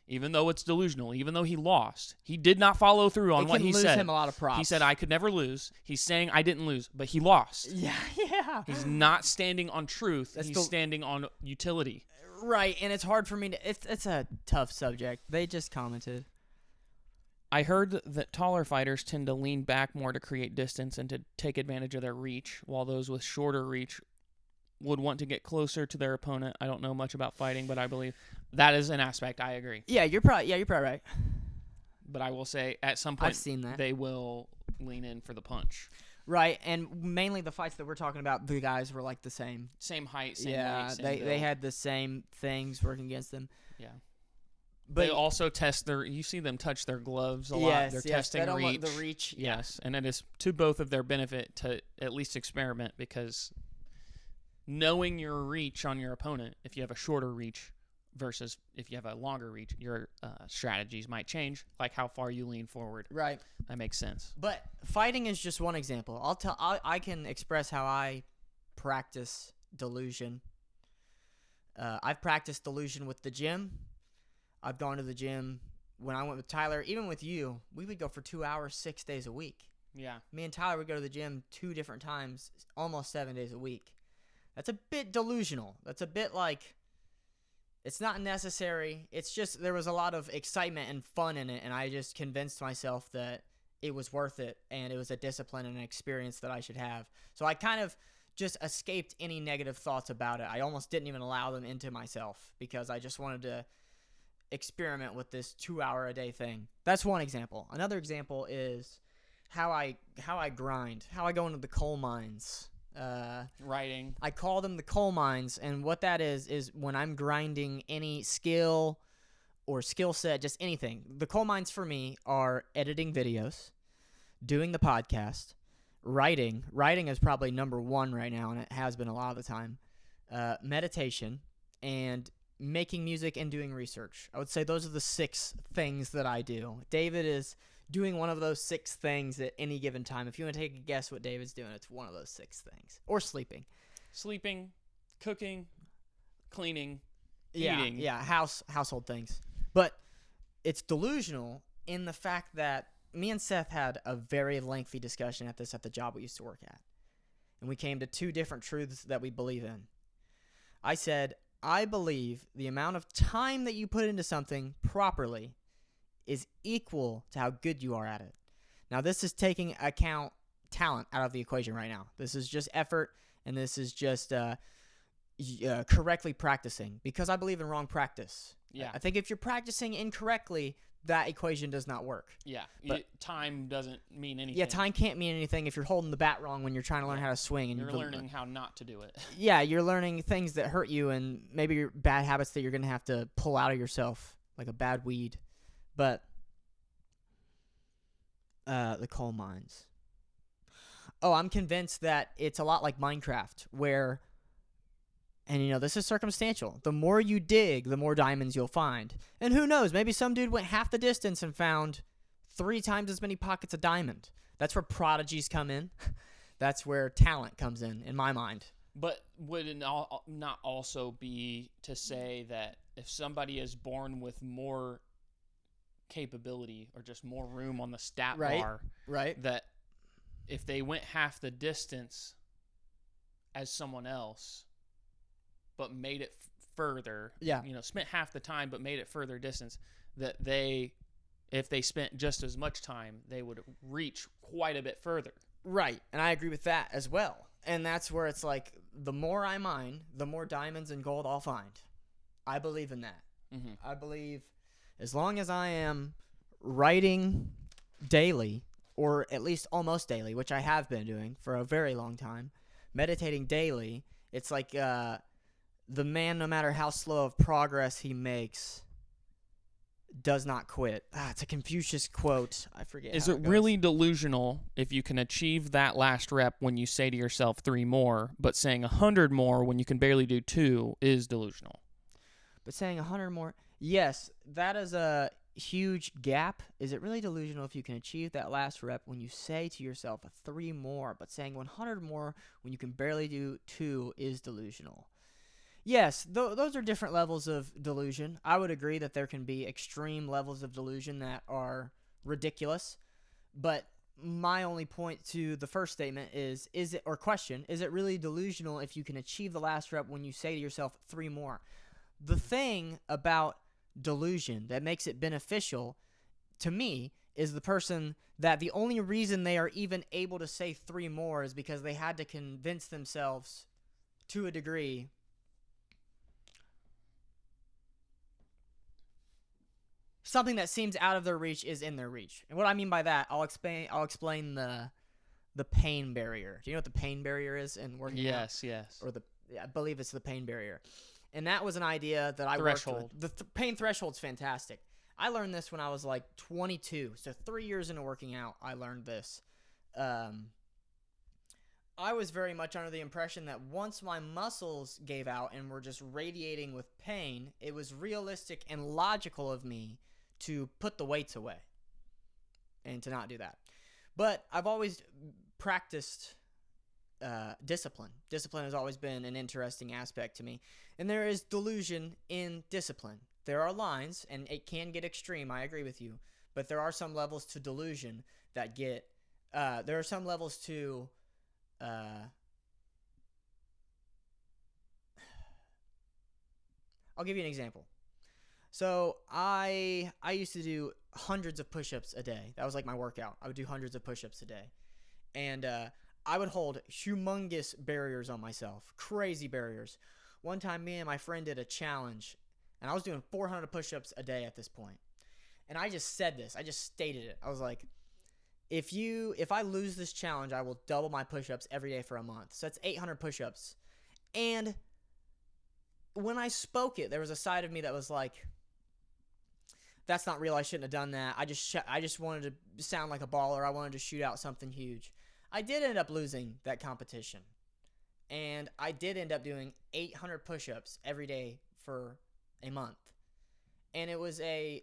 even though it's delusional, even though he lost. He did not follow through on what he said. It can lose him a lot of props. He said, I could never lose. He's saying, I didn't lose, but he lost. Yeah. He's not standing on truth. He's standing on utility. Right, and it's hard for me to... It's a tough subject. They just commented. I heard that taller fighters tend to lean back more to create distance and to take advantage of their reach, while those with shorter reach would want to get closer to their opponent. I don't know much about fighting, but I believe that is an aspect. I agree. Yeah, you're probably right. But I will say, at some point, I've seen that. They will lean in for the punch. Right, and mainly the fights that we're talking about, the guys were like the same. Same height, same weight, same they build. had the same things working against them. Yeah. But they also test you see them touch their gloves a lot. They're testing reach. The reach. Yes, and it is to both of their benefit to at least experiment, because knowing your reach on your opponent, if you have a shorter reach versus if you have a longer reach, your strategies might change, like how far you lean forward. Right. That makes sense. But fighting is just one example. I can express how I practice delusion. I've practiced delusion with the gym. I've gone to the gym when I went with Tyler, even with you. We would go for 2 hours, 6 days a week. Yeah. Me and Tyler would go to the gym 2 different times, almost 7 days a week. That's a bit delusional. That's a bit like, it's not necessary. It's just there was a lot of excitement and fun in it, and I just convinced myself that it was worth it, and it was a discipline and an experience that I should have. So I kind of just escaped any negative thoughts about it. I almost didn't even allow them into myself because I just wanted to experiment with this 2 hour a day thing. That's one example. Another example is how I grind, how I go into the coal mines. Writing. I call them the coal mines, and what that is when I'm grinding any skill or skill set, just anything. The coal mines for me are editing videos, doing the podcast, writing. Writing is probably number one right now, and it has been a lot of the time. Meditation, and making music and doing research. I would say those are the 6 things that I do. David is doing one of those 6 things at any given time. If you want to take a guess what David's doing, it's one of those 6 things. Or sleeping. Sleeping, cooking, cleaning, eating. Yeah, household things. But it's delusional in the fact that me and Seth had a very lengthy discussion at the job we used to work at. And we came to 2 different truths that we believe in. I said, I believe the amount of time that you put into something properly is equal to how good you are at it. Now, this is taking account talent out of the equation right now. This is just effort, and this is just correctly practicing, because I believe in wrong practice. Yeah. I think if you're practicing incorrectly, that equation does not work. Yeah. But time doesn't mean anything. Yeah, time can't mean anything if you're holding the bat wrong when you're trying to learn how to swing. And you're learning how not to do it. Yeah, you're learning things that hurt you and maybe your bad habits that you're going to have to pull out of yourself, like a bad weed. But the coal mines. Oh, I'm convinced that it's a lot like Minecraft, where, and this is circumstantial, the more you dig, the more diamonds you'll find. And who knows, maybe some dude went half the distance and found 3 times as many pockets of diamond. That's where prodigies come in. That's where talent comes in my mind. But would it not also be to say that if somebody is born with more capability or just more room on the stat bar, that if they went half the distance as someone else but made it further, spent half the time but made it further distance, that they if they spent just as much time, they would reach quite a bit further. Right, and I agree with that as well. And that's where it's like, the more I mine, the more diamonds and gold I'll find. I believe in that. Mm-hmm. I believe as long as I am writing daily, or at least almost daily, which I have been doing for a very long time, meditating daily, it's like the man, no matter how slow of progress he makes, does not quit. It's a Confucius quote. I forget. Is how it goes. really delusional if you can achieve that last rep when you say to yourself 3 more, but saying 100 more when you can barely do 2 is delusional? But saying 100 more, yes, that is a huge gap. Is it really delusional if you can achieve that last rep when you say to yourself 3 more, but saying 100 more when you can barely do 2 is delusional? Yes, those are different levels of delusion. I would agree that there can be extreme levels of delusion that are ridiculous, but my only point to the first statement is it really delusional if you can achieve the last rep when you say to yourself 3 more? The thing about delusion that makes it beneficial to me is the person that the only reason they are even able to say 3 more is because they had to convince themselves to a degree something that seems out of their reach is in their reach. And what I mean by that, I'll explain the pain barrier. Do you know what the pain barrier is in working out? Yes. Or I believe it's the pain barrier. And that was an idea that I Threshold. worked with. The pain threshold's fantastic. I learned this when I was like 22. So 3 years into working out, I learned this. I was very much under the impression that once my muscles gave out and were just radiating with pain, it was realistic and logical of me to put the weights away and to not do that. But I've always practiced discipline. Discipline has always been an interesting aspect to me. And there is delusion in discipline. There are lines, and it can get extreme, I agree with you. But there are some levels to delusion that get... there are some levels to... I'll give you an example. So I used to do hundreds of push-ups a day. That was like my workout. I would do hundreds of push-ups a day. And I would hold humongous barriers on myself. Crazy barriers. One time, me and my friend did a challenge, and I was doing 400 push-ups a day at this point. And I just said this. I just stated it. I was like, if I lose this challenge, I will double my push-ups every day for a month. So that's 800 push-ups. And when I spoke it, there was a side of me that was like, that's not real. I shouldn't have done that. I just wanted to sound like a baller. I wanted to shoot out something huge. I did end up losing that competition. And I did end up doing 800 push-ups every day for a month. And it was a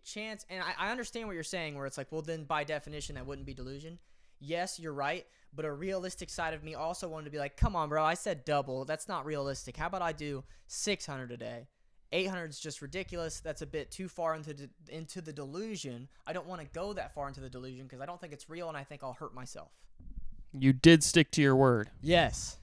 chance, and I understand what you're saying, where it's like, well, then by definition, that wouldn't be delusion. Yes, you're right, but a realistic side of me also wanted to be like, come on, bro, I said double. That's not realistic. How about I do 600 a day? 800 is just ridiculous. That's a bit too far into the delusion. I don't want to go that far into the delusion because I don't think it's real, and I think I'll hurt myself. You did stick to your word. Yes.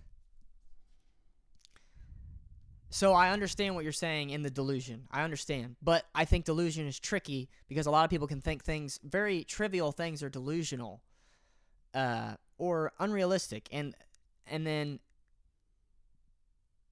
So I understand what you're saying in the delusion. I understand. But I think delusion is tricky because a lot of people can think things, very trivial things, are delusional or unrealistic. And then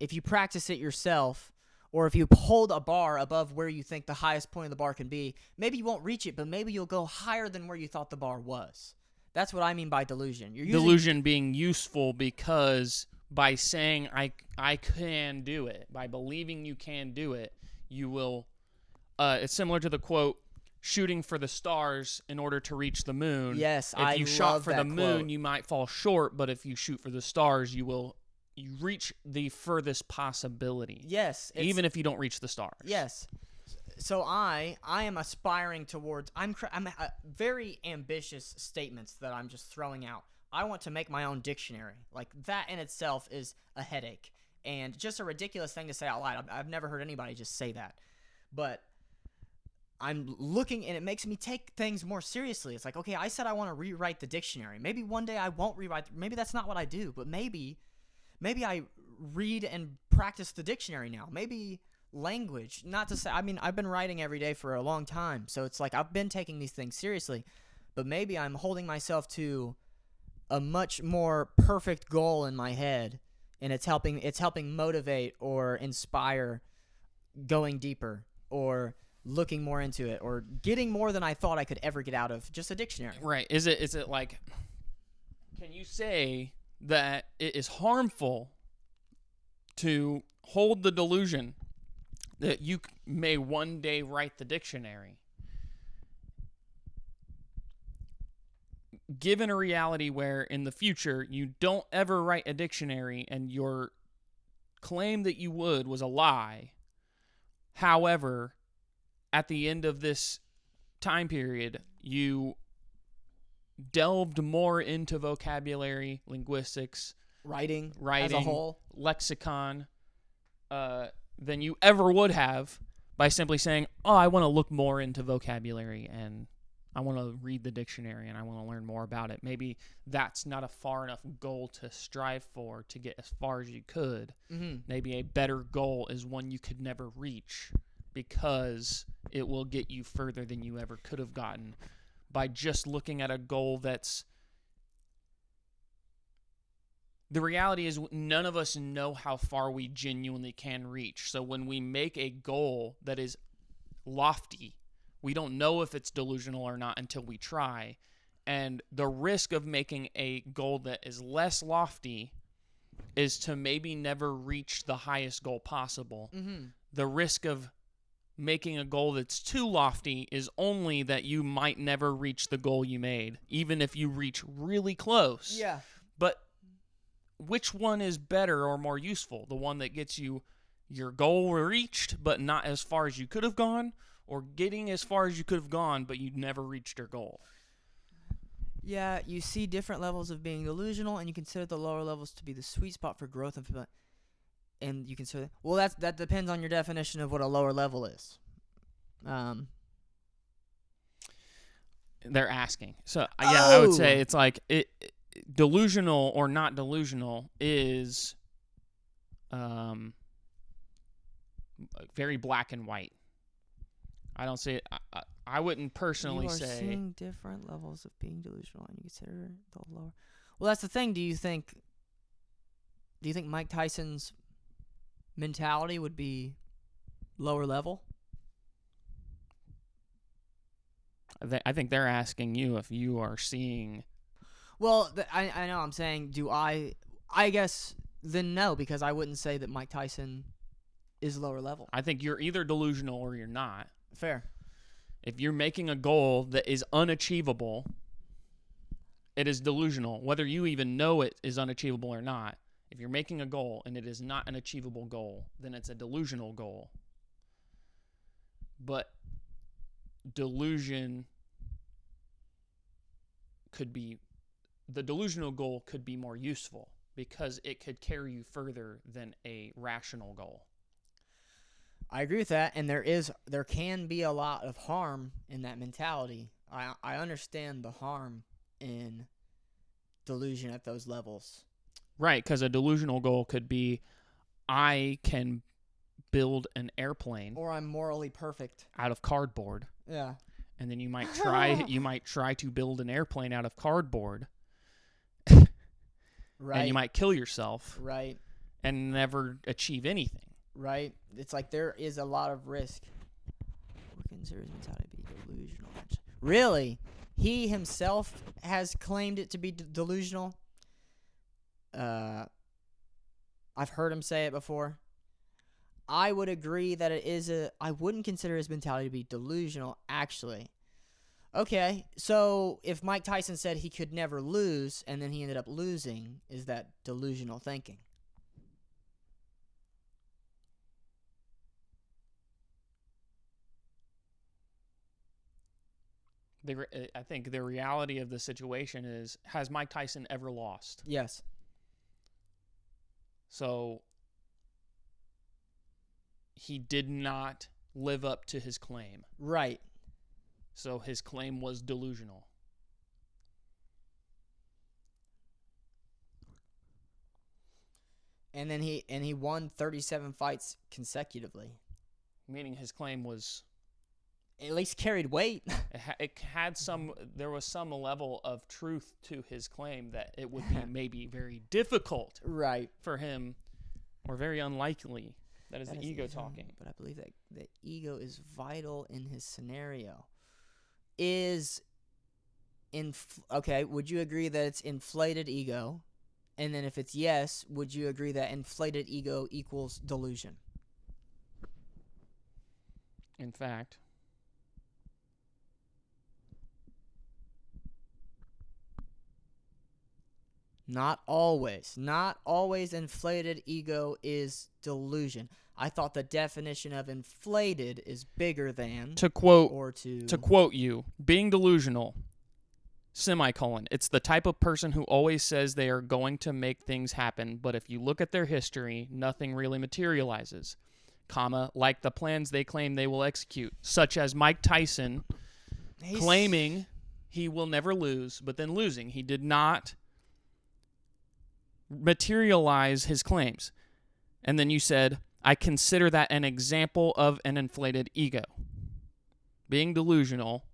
if you practice it yourself, or if you hold a bar above where you think the highest point of the bar can be, maybe you won't reach it, but maybe you'll go higher than where you thought the bar was. That's what I mean by delusion. Delusion being useful because by saying I can do it, by believing you can do it, you will. It's similar to the quote, "Shooting for the stars in order to reach the moon." Yes, if you shot for the moon, you might fall short, but if you shoot for the stars, you reach the furthest possibility. Yes, even if you don't reach the stars. Yes. So I am aspiring towards. I'm very ambitious statements that I'm just throwing out. I want to make my own dictionary. Like, that in itself is a headache and just a ridiculous thing to say out loud. I've never heard anybody just say that. But I'm looking, and it makes me take things more seriously. It's like, okay, I said I want to rewrite the dictionary. Maybe one day I won't rewrite. Maybe that's not what I do. But maybe I read and practice the dictionary now. Maybe language. Not to say, I mean, I've been writing every day for a long time, so it's like I've been taking these things seriously, but maybe I'm holding myself to a much more perfect goal in my head, and it's helping motivate or inspire going deeper or looking more into it or getting more than I thought I could ever get out of just a dictionary. Right. Is it like, can you say that it is harmful to hold the delusion that you may one day write the dictionary, given a reality where in the future you don't ever write a dictionary and your claim that you would was a lie? However, at the end of this time period, you delved more into vocabulary, linguistics, writing as a whole, lexicon, than you ever would have by simply saying, oh, I want to look more into vocabulary and I want to read the dictionary and I want to learn more about it. Maybe that's not a far enough goal to strive for to get as far as you could. Mm-hmm. Maybe a better goal is one you could never reach because it will get you further than you ever could have gotten by just looking at a goal that's... The reality is none of us know how far we genuinely can reach. So when we make a goal that is lofty, we don't know if it's delusional or not until we try. And the risk of making a goal that is less lofty is to maybe never reach the highest goal possible. Mm-hmm. The risk of making a goal that's too lofty is only that you might never reach the goal you made, even if you reach really close. Yeah. But which one is better or more useful? The one that gets you your goal reached, but not as far as you could have gone, or getting as far as you could have gone, but you never reached your goal? Yeah, you see different levels of being delusional, and you consider the lower levels to be the sweet spot for growth, and you consider... Well, that depends on your definition of what a lower level is. They're asking. So, yeah, I would say it's like... delusional or not delusional is very black and white. I don't say it. I wouldn't personally say. You are seeing different levels of being delusional, and you consider the lower. Well, that's the thing. Do you think Mike Tyson's mentality would be lower level? I think they're asking you if you are seeing. Well, I know. I'm saying, do I guess then no, because I wouldn't say that Mike Tyson is lower level. I think you're either delusional or you're not. Fair. If you're making a goal that is unachievable, it is delusional, whether you even know it is unachievable or not. If you're making a goal and it is not an achievable goal, then it's a delusional goal. But delusion could be... The delusional goal could be more useful because it could carry you further than a rational goal. I agree with that, and there can be a lot of harm in that mentality. I understand the harm in delusion at those levels. Right, because a delusional goal could be, I can build an airplane, or I'm morally perfect out of cardboard. Yeah, and then you might try to build an airplane out of cardboard. Right. And you might kill yourself. Right. And never achieve anything. Right. It's like there is a lot of risk. What considers mentality to be delusional? Really? He himself has claimed it to be delusional? I've heard him say it before. I would agree that it is I wouldn't consider his mentality to be delusional, actually. Okay, so if Mike Tyson said he could never lose, and then he ended up losing, is that delusional thinking? I think the reality of the situation is, has Mike Tyson ever lost? Yes. So he did not live up to his claim. Right. So his claim was delusional. And then he won 37 fights consecutively. meaning his claim was at least carried weight. there was some level of truth to his claim that it would be maybe very difficult right for him, or very unlikely. That is That the is ego his own, talking. But I believe that the ego is vital in his scenario. Okay, would you agree that it's inflated ego? And then if it's yes, would you agree that inflated ego equals delusion? In fact, Not always. Not always inflated ego is delusion. I thought the definition of inflated is bigger than to quote to quote you, being delusional, semicolon, it's the type of person who always says they are going to make things happen, but if you look at their history, nothing really materializes, comma, like the plans they claim they will execute, such as Mike Tyson claiming he will never lose, but then losing. He did not materialize his claims. And then you said, I consider that an example of an inflated ego. Being delusional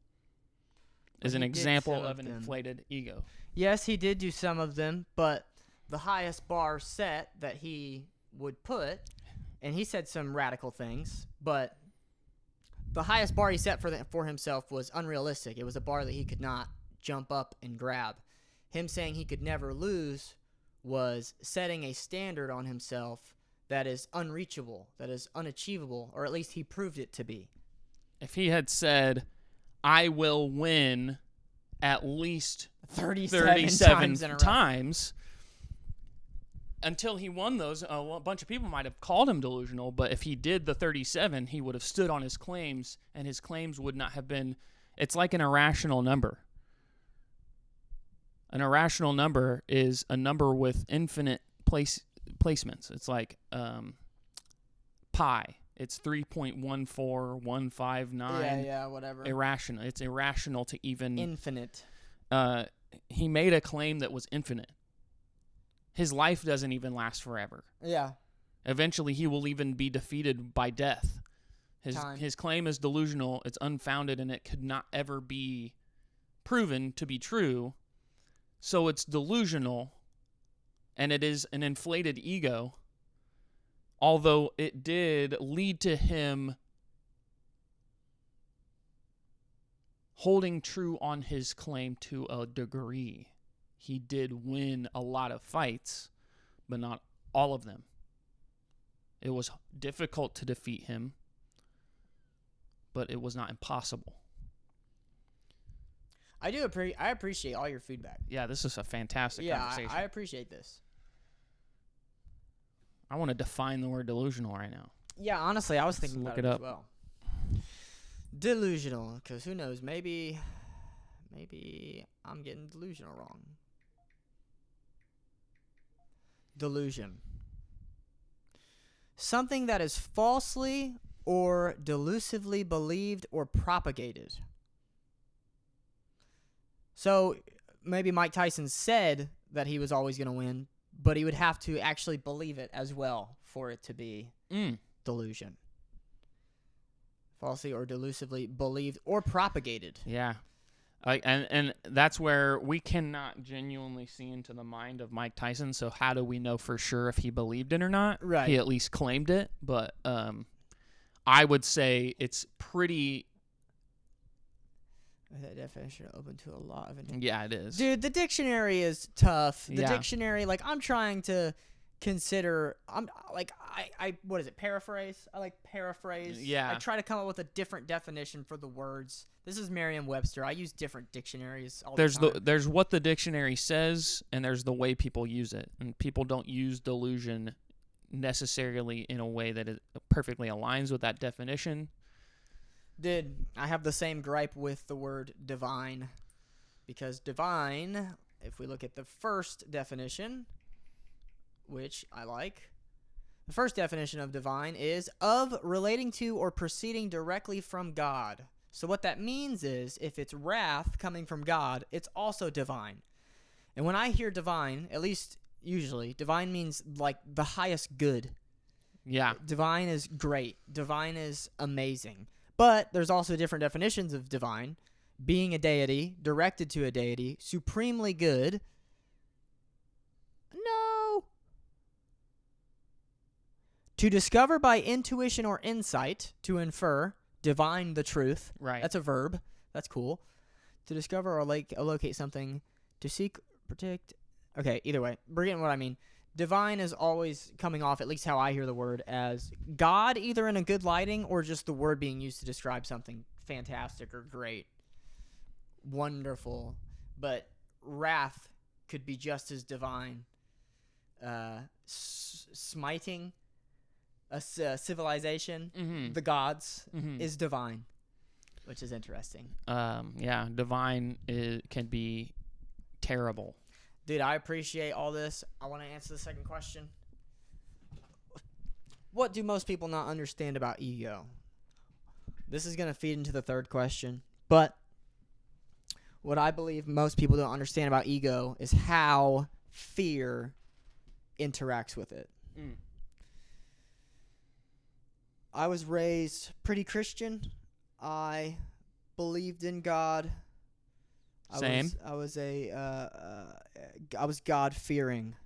is an example of an inflated ego. Yes, he did do some of them, but the highest bar set that he would put, and he said some radical things, but the highest bar he set for himself was unrealistic. It was a bar that he could not jump up and grab. Him saying he could never lose was setting a standard on himself that is unreachable, that is unachievable, or at least he proved it to be. If he had said, I will win at least 37 times until he won those, a bunch of people might have called him delusional, but if he did the 37, he would have stood on his claims, and his claims would not have been, it's like an irrational number. An irrational number is a number with infinite placements. It's like pi. It's 3.14159. Yeah, whatever. Irrational. It's irrational to even... Infinite. He made a claim that was infinite. His life doesn't even last forever. Yeah. Eventually, he will even be defeated by death. His claim is delusional. It's unfounded, and it could not ever be proven to be true. So it's delusional, and it is an inflated ego, although it did lead to him holding true on his claim to a degree. He did win a lot of fights, but not all of them. It was difficult to defeat him, but it was not impossible. I appreciate all your feedback. Yeah, this is a fantastic conversation. I appreciate this. I want to define the word delusional right now. Yeah, honestly, I was thinking Let's about look it it as well. Delusional, because who knows? Maybe I'm getting delusional wrong. Delusion. Something that is falsely or delusively believed or propagated. So maybe Mike Tyson said that he was always going to win, but he would have to actually believe it as well for it to be delusion. Falsely or delusively believed or propagated. Yeah. And that's where we cannot genuinely see into the mind of Mike Tyson, so how do we know for sure if he believed it or not? Right. He at least claimed it, but I would say it's pretty... That definition open to a lot of... Yeah, it is. Dude, the dictionary is tough. The dictionary, like, I'm trying to consider... what is it, paraphrase? I like paraphrase. Yeah. I try to come up with a different definition for the words. This is Merriam-Webster. I use different dictionaries all the time. There's what the dictionary says, and there's the way people use it. And people don't use delusion necessarily in a way that it perfectly aligns with that definition. I have the same gripe with the word divine. Because divine, if we look at the first definition, which I like, the first definition of divine is of relating to or proceeding directly from God. So what that means is if it's wrath coming from God, it's also divine. And when I hear divine, at least usually, divine means like the highest good. Yeah. Divine is great. Divine is amazing. But there's also different definitions of divine. Being a deity, directed to a deity, supremely good. No. To discover by intuition or insight, to infer, divine the truth. Right. That's a verb. That's cool. To discover or locate something, to seek, predict. Okay, either way, we're getting what I mean. Divine is always coming off, at least how I hear the word, as God, either in a good lighting or just the word being used to describe something fantastic or great, wonderful. But wrath could be just as divine. Smiting a civilization, the gods, is divine, which is interesting. Yeah, divine can be terrible. Dude, I appreciate all this. I want to answer the second question. What do most people not understand about ego? This is going to feed into the third question. But what I believe most people don't understand about ego is how fear interacts with it. I was raised pretty Christian. I believed in God. Same. I was God-fearing.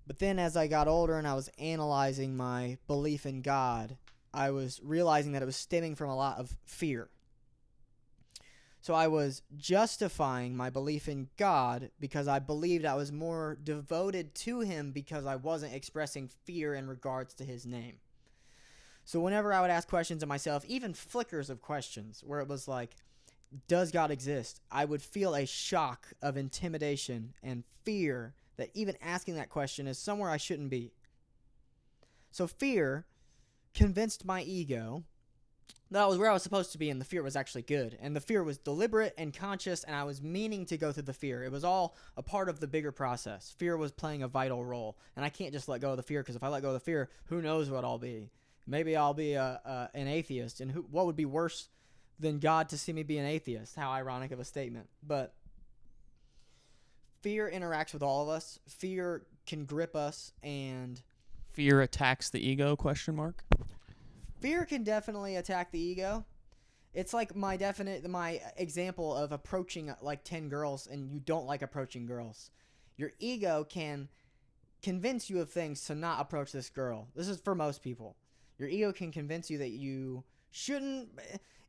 But then as I got older and I was analyzing my belief in God, I was realizing that it was stemming from a lot of fear. So I was justifying my belief in God because I believed I was more devoted to him because I wasn't expressing fear in regards to his name. So whenever I would ask questions of myself, even flickers of questions where it was like, does God exist? I would feel a shock of intimidation and fear that even asking that question is somewhere I shouldn't be. So fear convinced my ego that was where I was supposed to be, and the fear was actually good. And the fear was deliberate and conscious, and I was meaning to go through the fear. It was all a part of the bigger process. Fear was playing a vital role, and I can't just let go of the fear, because if I let go of the fear, who knows what I'll be. Maybe I'll be an atheist, and what would be worse than God to see me be an atheist? How ironic of a statement. But fear interacts with all of us. Fear can grip us, and fear attacks the ego, ? Fear can definitely attack the ego. It's like my example of approaching like 10 girls and you don't like approaching girls. Your ego can convince you of things to not approach this girl. This is for most people. Your ego can convince you that you shouldn't,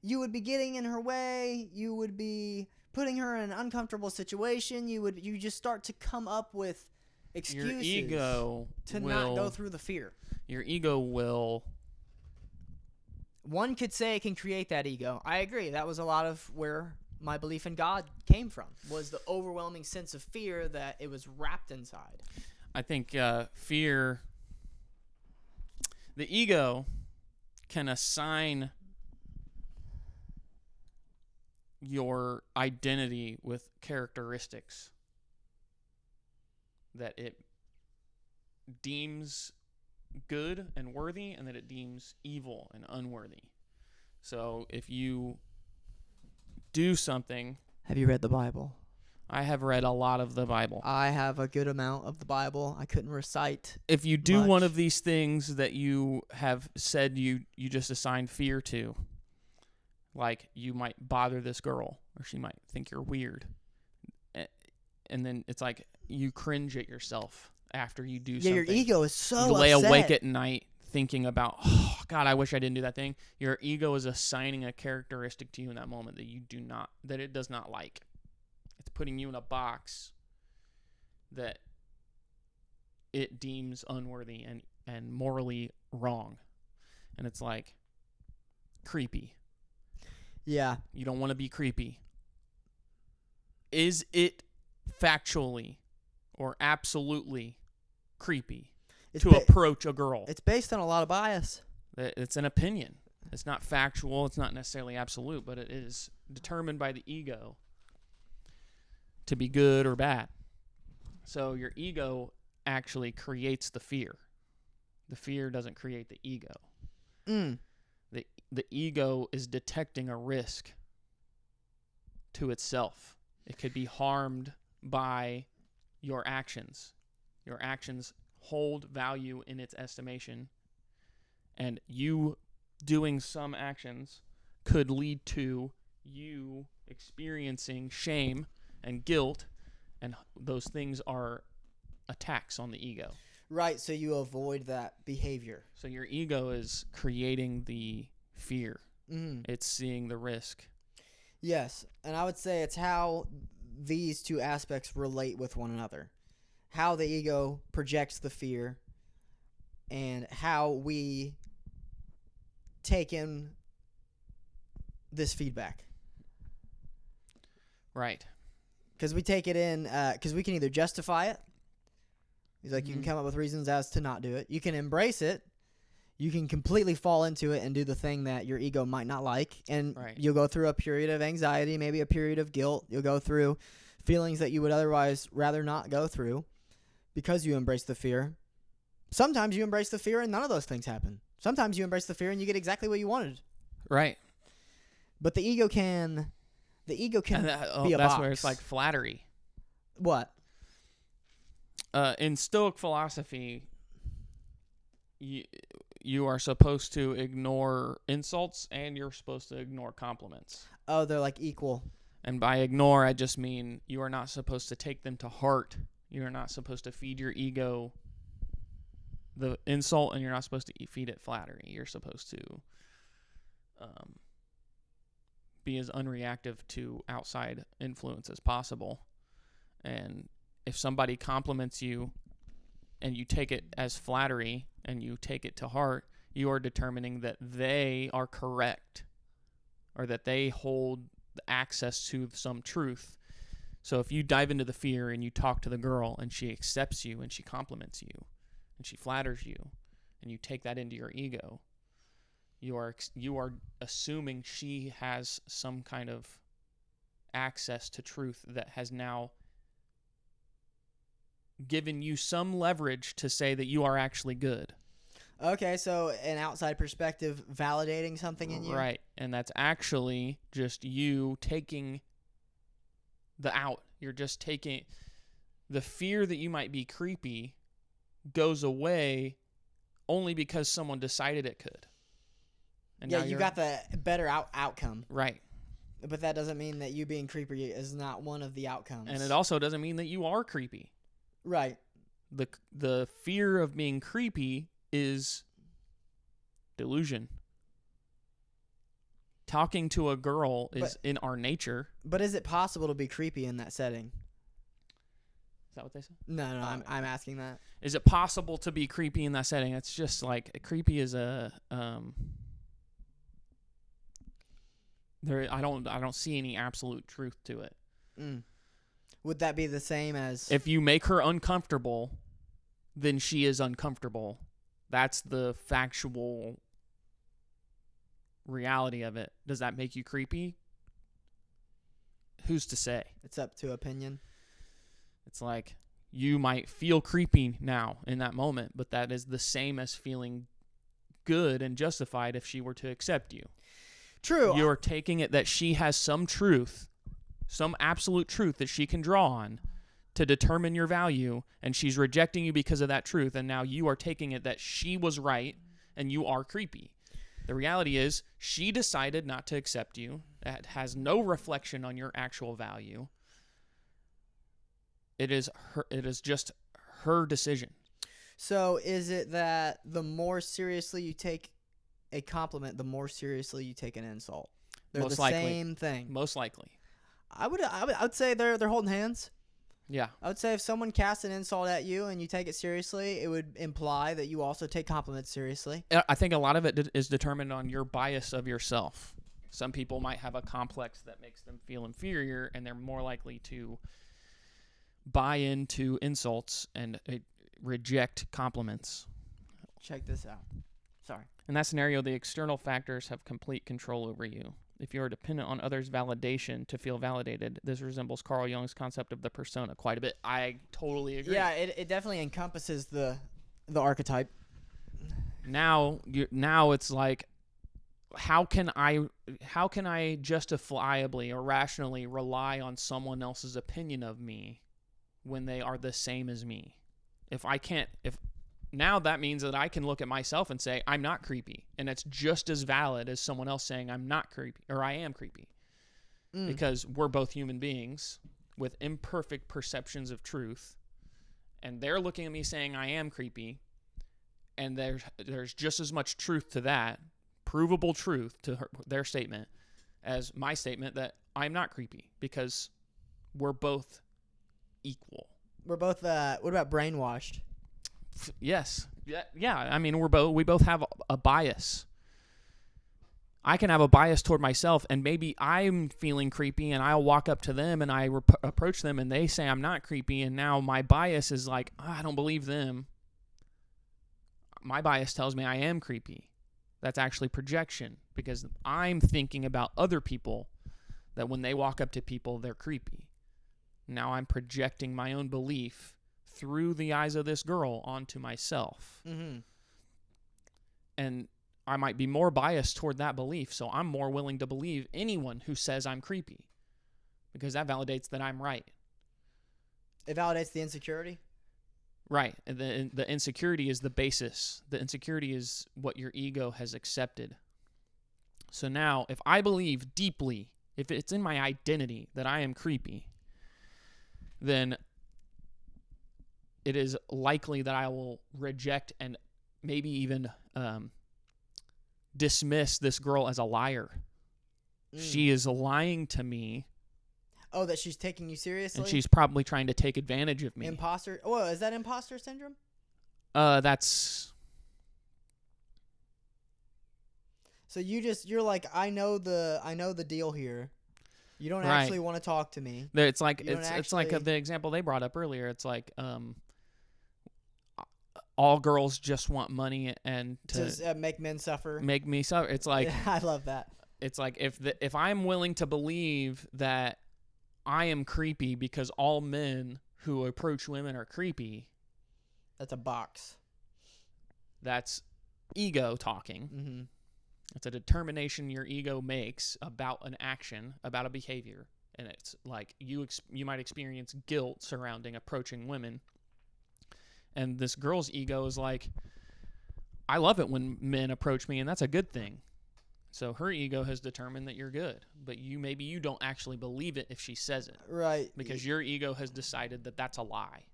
you would be getting in her way, you would be putting her in an uncomfortable situation, you just start to come up with excuses your ego to not go through the fear. Your ego will... One could say it can create that ego. I agree. That was a lot of where my belief in God came from, was the overwhelming sense of fear that it was wrapped inside. I think fear... The ego can assign your identity with characteristics that it deems good and worthy, and that it deems evil and unworthy. So if you do something... Have you read the Bible? I have read a lot of the Bible. I have a good amount of the Bible. I couldn't recite. If you do much. one of these things that you have said you just assign fear to, like you might bother this girl, or she might think you're weird, and then it's like you cringe at yourself after you do something. Yeah, your ego is so you lay upset. awake at night thinking about, oh, God, I wish I didn't do that thing. Your ego is assigning a characteristic to you in that moment that it does not like. It's putting you in a box that it deems unworthy and morally wrong. And it's like creepy. Yeah. You don't want to be creepy. Is it factually or absolutely creepy to approach a girl? It's based on a lot of bias. It's an opinion. It's not factual. It's not necessarily absolute, but it is determined by the ego to be good or bad. So your ego actually creates the fear. The fear doesn't create the ego. The ego is detecting a risk to itself. It could be harmed by your actions. Your actions hold value in its estimation, And you doing some actions could lead to you experiencing shame and guilt, and those things are attacks on the ego. Right, so you avoid that behavior. So your ego is creating the fear. Mm. It's seeing the risk. Yes, and I would say it's how these two aspects relate with one another. How the ego projects the fear and how we take in this feedback. Right. Because we take it in, because we can either justify it. He's like, you can Mm-hmm. come up with reasons as to not do it. You can embrace it. You can completely fall into it and do the thing that your ego might not like. And Right. you'll go through a period of anxiety, maybe a period of guilt. You'll go through feelings that you would otherwise rather not go through because you embrace the fear. Sometimes you embrace the fear and none of those things happen. Sometimes you embrace the fear and you get exactly what you wanted. Right. But the ego can And be a that's box. where it's like flattery. What? In Stoic philosophy, you are supposed to ignore insults and you're supposed to ignore compliments. Oh, they're like equal. And by ignore, I just mean you are not supposed to take them to heart. You are not supposed to feed your ego the insult, and you're not supposed to feed it flattery. You're supposed to be as unreactive to outside influence as possible. And if somebody compliments you and you take it as flattery and you take it to heart, you are determining that they are correct or that they hold access to some truth. So if you dive into the fear and you talk to the girl and she accepts you and she compliments you and she flatters you and you take that into your ego, you are assuming she has some kind of access to truth that has now given you some leverage to say that you are actually good. Okay, so an outside perspective validating something in you? Right. And that's actually just you taking the out. You're just taking the fear that you might be creepy goes away only because someone decided it could. And yeah, now you got the better outcome. Right. But that doesn't mean that you being creepy is not one of the outcomes. And it also doesn't mean that you are creepy. Right. The fear of being creepy is delusion. Talking to a girl is in our nature. But is it possible to be creepy in that setting? Is that what they said? No, I'm asking that. Is it possible to be creepy in that setting? It's just like creepy is a I don't see any absolute truth to it. Would that be the same as if you make her uncomfortable, then she is uncomfortable. That's the factual reality of it. Does that make you creepy? Who's to say? It's up to opinion. It's like you might feel creepy now in that moment, but that is the same as feeling good and justified if she were to accept you. True. You're taking it that she has some truth, some absolute truth that she can draw on to determine your value, and she's rejecting you because of that truth, and now you are taking it that she was right and you are creepy. The reality is she decided not to accept you. That has no reflection on your actual value. It is just her decision. So is it that the more seriously you take a compliment, the more seriously you take an insult? They're Most the likely. same thing. Most likely. I would say they're holding hands. Yeah. I would say if someone casts an insult at you and you take it seriously, it would imply that you also take compliments seriously. I think a lot of it is determined on your bias of yourself. Some people might have a complex that makes them feel inferior, and they're more likely to buy into insults and reject compliments. Check this out. Sorry. In that scenario, the external factors have complete control over you. If you are dependent on others' validation to feel validated, this resembles Carl Jung's concept of the persona quite a bit. I totally agree. Yeah, it definitely encompasses the archetype. Now it's like, how can I justifiably or rationally rely on someone else's opinion of me when they are the same as me? If now that means that I can look at myself and say, I'm not creepy. And it's just as valid as someone else saying I'm not creepy or I am creepy. Because we're both human beings with imperfect perceptions of truth. And they're looking at me saying I am creepy. And there's just as much truth to that, provable truth to their statement, as my statement that I'm not creepy, because we're both equal. We're both, what about brainwashed? Yes. Yeah. I mean, we both have a bias. I can have a bias toward myself, and maybe I'm feeling creepy, and I'll walk up to them, and I approach them, and they say I'm not creepy, and now my bias is like, I don't believe them. My bias tells me I am creepy. That's actually projection, because I'm thinking about other people, that when they walk up to people, they're creepy. Now I'm projecting my own belief through the eyes of this girl onto myself. Mm-hmm. And I might be more biased toward that belief, so I'm more willing to believe anyone who says I'm creepy, because that validates that I'm right. It validates the insecurity? Right. And the insecurity is the basis. The insecurity is what your ego has accepted. So now, if I believe deeply, if it's in my identity that I am creepy, then it is likely that I will reject and maybe even dismiss this girl as a liar. She is lying to me. Oh, that she's taking you seriously? And she's probably trying to take advantage of me. Imposter? Oh, is that imposter syndrome? That's... So you're like, I know the deal here. You don't right. actually want to talk to me. It's like it's like the example they brought up earlier. It's like all girls just want money and to make men suffer. Make me suffer. It's like I love that. It's like if I'm willing to believe that I am creepy because all men who approach women are creepy, that's a box. That's ego talking. Mm-hmm. It's a determination your ego makes about an action, about a behavior, and it's like you might experience guilt surrounding approaching women. And this girl's ego is like, I love it when men approach me, and that's a good thing. So her ego has determined that you're good, but maybe you don't actually believe it if she says it. Right. Because your ego has decided that that's a lie.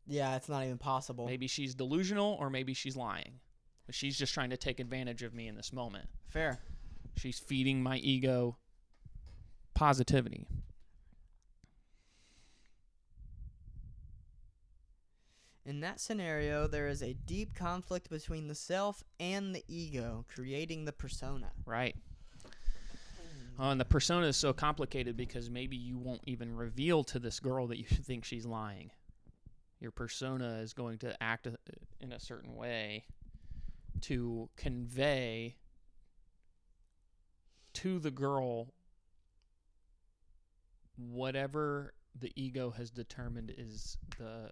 Yeah, it's not even possible. Maybe she's delusional, or maybe she's lying. But she's just trying to take advantage of me in this moment. Fair. She's feeding my ego positivity. In that scenario, there is a deep conflict between the self and the ego, creating the persona. Right. And the persona is so complicated because maybe you won't even reveal to this girl that you think she's lying. Your persona is going to act in a certain way to convey to the girl whatever the ego has determined is the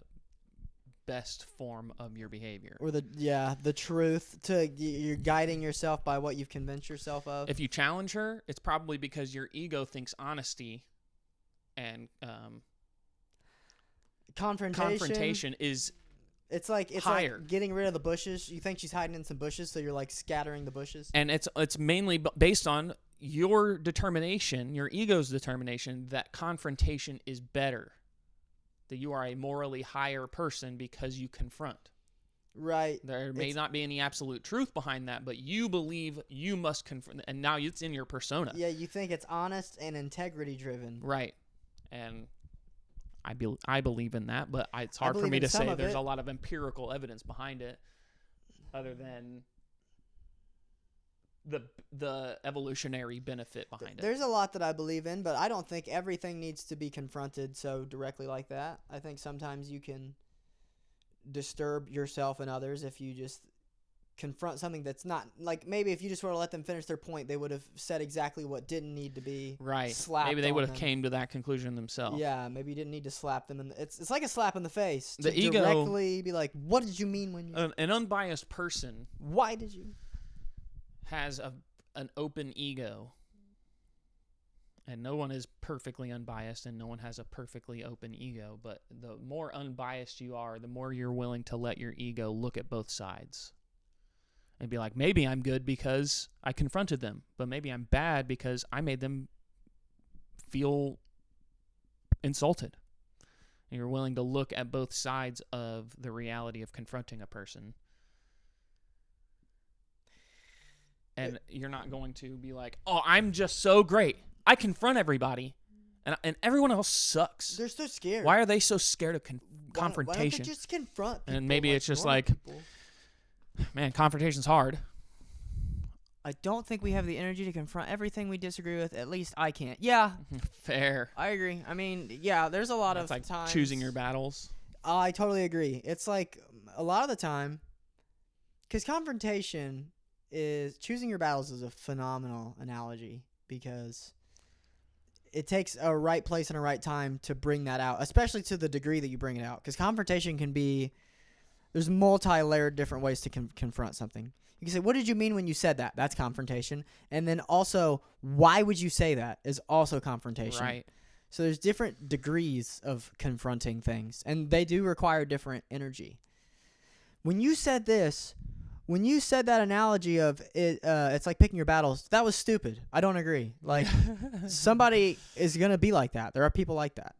best form of your behavior. Or the truth. You're guiding yourself by what you've convinced yourself of. If you challenge her, it's probably because your ego thinks honesty and confrontation is it's like higher. Like getting rid of the bushes. You think she's hiding in some bushes, so you're like scattering the bushes. And it's mainly based on your determination, your ego's determination that confrontation is better. That you are a morally higher person because you confront. Right. There may not be any absolute truth behind that, but you believe you must confront, and now it's in your persona. Yeah, you think it's honest and integrity driven. Right. And I believe in that, but it's hard for me to say there's a lot of empirical evidence behind it other than the evolutionary benefit behind it. There's a lot that I believe in, but I don't think everything needs to be confronted so directly like that. I think sometimes you can disturb yourself and others if you just confront something that's not, like, maybe if you just were to let them finish their point, they would have said exactly what didn't need to be slapped. Maybe they would have them. Came to that conclusion themselves. Yeah, maybe you didn't need to slap them. And it's like a slap in the face. The to ego directly be like, what did you mean when you... An unbiased person... Why did you... has an open ego, And no one is perfectly unbiased, and no one has a perfectly open ego. But the more unbiased you are, the more you're willing to let your ego look at both sides. And be like, maybe I'm good because I confronted them, but maybe I'm bad because I made them feel insulted. And you're willing to look at both sides of the reality of confronting a person. And you're not going to be like, oh, I'm just so great. I confront everybody, and everyone else sucks. They're so scared. Why are they so scared of confrontation? Why don't they just confront people? And maybe it's just like, man, confrontation's hard. I don't think we have the energy to confront everything we disagree with. At least I can't. Yeah. Fair. I agree. I mean, yeah, there's a lot of like times. Choosing your battles. I totally agree. It's like a lot of the time, because confrontation is, choosing your battles is a phenomenal analogy, because it takes a right place and a right time to bring that out, especially to the degree that you bring it out. Because confrontation can be, there's multi-layered different ways to confront something. You can say, what did you mean when you said that? That's confrontation. And then also, why would you say that is also confrontation. Right. So there's different degrees of confronting things, and they do require different energy. When you said this, when you said that analogy of it, it's like picking your battles, that was stupid. I don't agree. Like, somebody is going to be like that. There are people like that.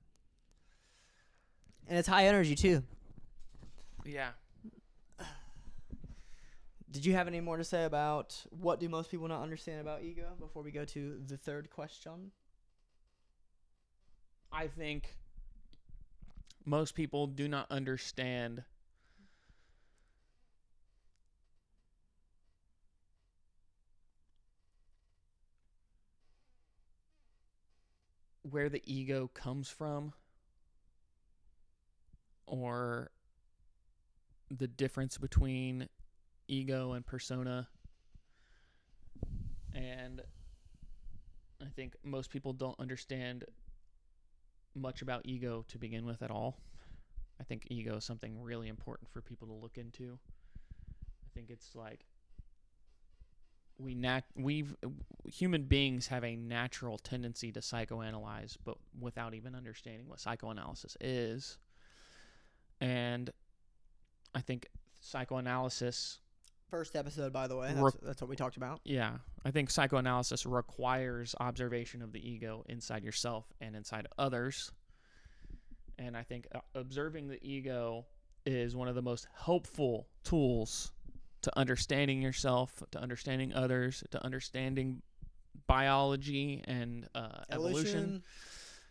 And it's high energy, too. Yeah. Did you have any more to say about what do most people not understand about ego before we go to the third question? I think most people do not understand where the ego comes from, or the difference between ego and persona. And I think most people don't understand much about ego to begin with at all. I think ego is something really important for people to look into. I think it's like human beings have a natural tendency to psychoanalyze, but without even understanding what psychoanalysis is. And I think psychoanalysis, First episode, by the way. That's what we talked about. yeah, I think psychoanalysis requires observation of the ego inside yourself and inside others. And I think observing the ego is one of the most helpful tools to understanding yourself, to understanding others, to understanding biology and evolution,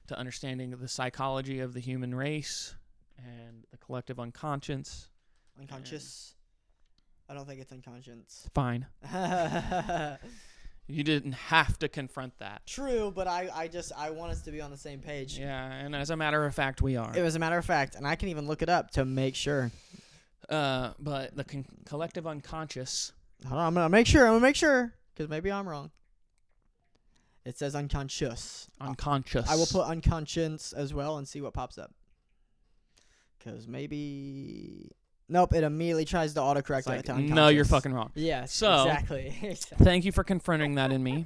to understanding the psychology of the human race and the collective unconscious. Unconscious? I don't think it's unconscious. Fine. You didn't have to confront that. True, but I want us to be on the same page. Yeah, and as a matter of fact, we are. It was a matter of fact, and I can even look it up to make sure. But the collective unconscious. Hold on, I'm gonna make sure, because maybe I'm wrong. It says unconscious. Unconscious. I will put unconscious as well and see what pops up. Because maybe... Nope, it immediately tries to autocorrect that to unconscious. No, you're fucking wrong. Yes, so, exactly. Thank you for confronting that in me.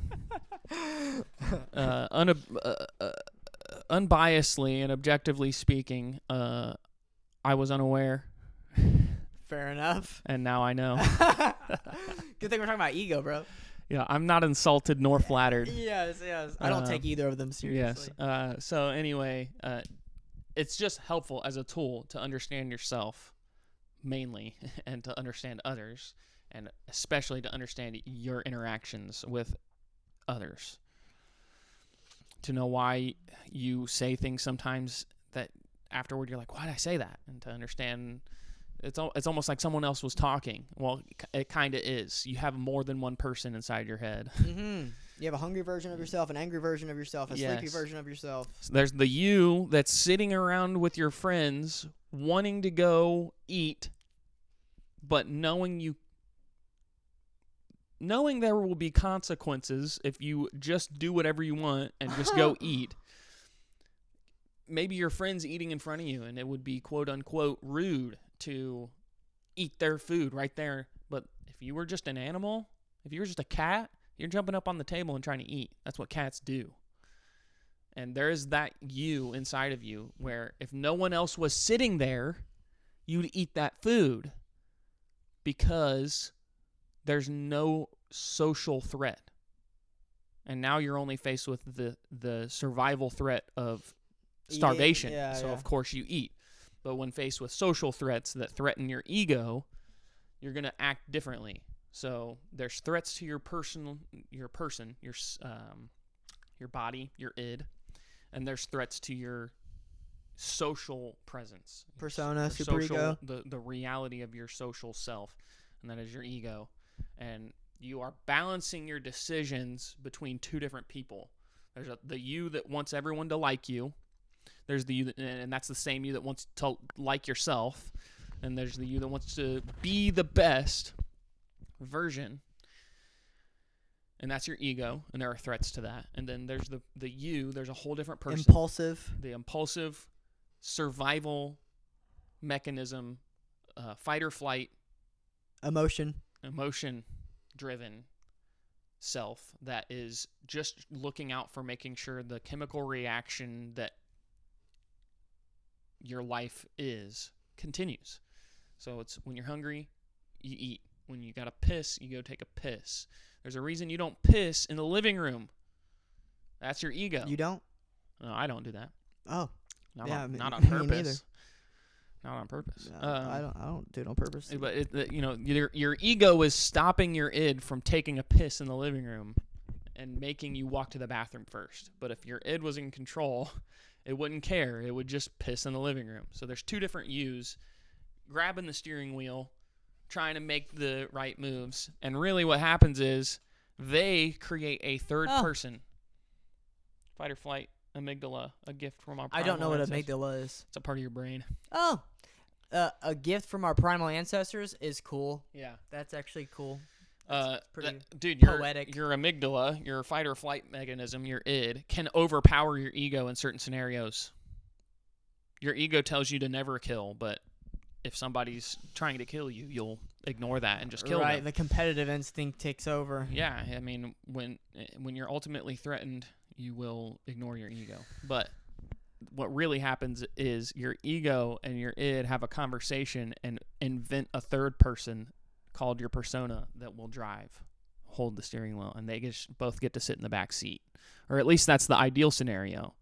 Unbiasedly and objectively speaking, I was unaware. Fair enough. And now I know. Good thing we're talking about ego, bro. Yeah, I'm not insulted nor flattered. Yes. I don't take either of them seriously. Yes. So anyway, it's just helpful as a tool to understand yourself mainly and to understand others, and especially to understand your interactions with others. To know why you say things sometimes that afterward you're like, why did I say that? And to understand it's almost like someone else was talking. Well, it kind of is. You have more than one person inside your head. Mm-hmm. You have a hungry version of yourself, an angry version of yourself, a sleepy version of yourself. So there's the you that's sitting around with your friends wanting to go eat, but knowing there will be consequences if you just do whatever you want and just go eat. Maybe your friend's eating in front of you, and it would be quote unquote rude to eat their food right there. But if you were just an animal, if you were just a cat, you're jumping up on the table and trying to eat. That's what cats do. And there is that you inside of you where if no one else was sitting there, you'd eat that food because there's no social threat. And now you're only faced with the survival threat of starvation. Of course you eat. But when faced with social threats that threaten your ego, you're going to act differently. So there's threats to your body, your id, and there's threats to your social presence, persona, superego, the reality of your social self, and that is your ego. And you are balancing your decisions between two different people. There's the you that wants everyone to like you. There's the you, and that's the same you that wants to like yourself. And there's the you that wants to be the best version. And that's your ego, and there are threats to that. And then there's the you, there's a whole different person. Impulsive. The impulsive survival mechanism, fight or flight. Emotion-driven self that is just looking out for making sure the chemical reaction that your life is continues. So it's when you're hungry, you eat. When you got to piss, you go take a piss. There's a reason you don't piss in the living room. That's your ego. You don't? No, I don't do that. Oh. Not on me purpose. Neither. Not on purpose. I don't do it on purpose. But your ego is stopping your id from taking a piss in the living room and making you walk to the bathroom first. But if your id was in control, it wouldn't care. It would just piss in the living room. So there's two different yous grabbing the steering wheel, trying to make the right moves. And really what happens is they create a third person. Fight or flight, amygdala, a gift from our primal I don't know what ancestors. Amygdala is. It's a part of your brain. Oh. A gift from our primal ancestors is cool. Yeah. That's actually cool. Dude, poetic. Your amygdala, your fight or flight mechanism, your id, can overpower your ego in certain scenarios. Your ego tells you to never kill, but if somebody's trying to kill you, you'll ignore that and just kill them. Right, the competitive instinct takes over. Yeah, I mean, when you're ultimately threatened, you will ignore your ego. But what really happens is your ego and your id have a conversation and invent a third person called your persona that will hold the steering wheel, and they both get to sit in the back seat. Or at least that's the ideal scenario.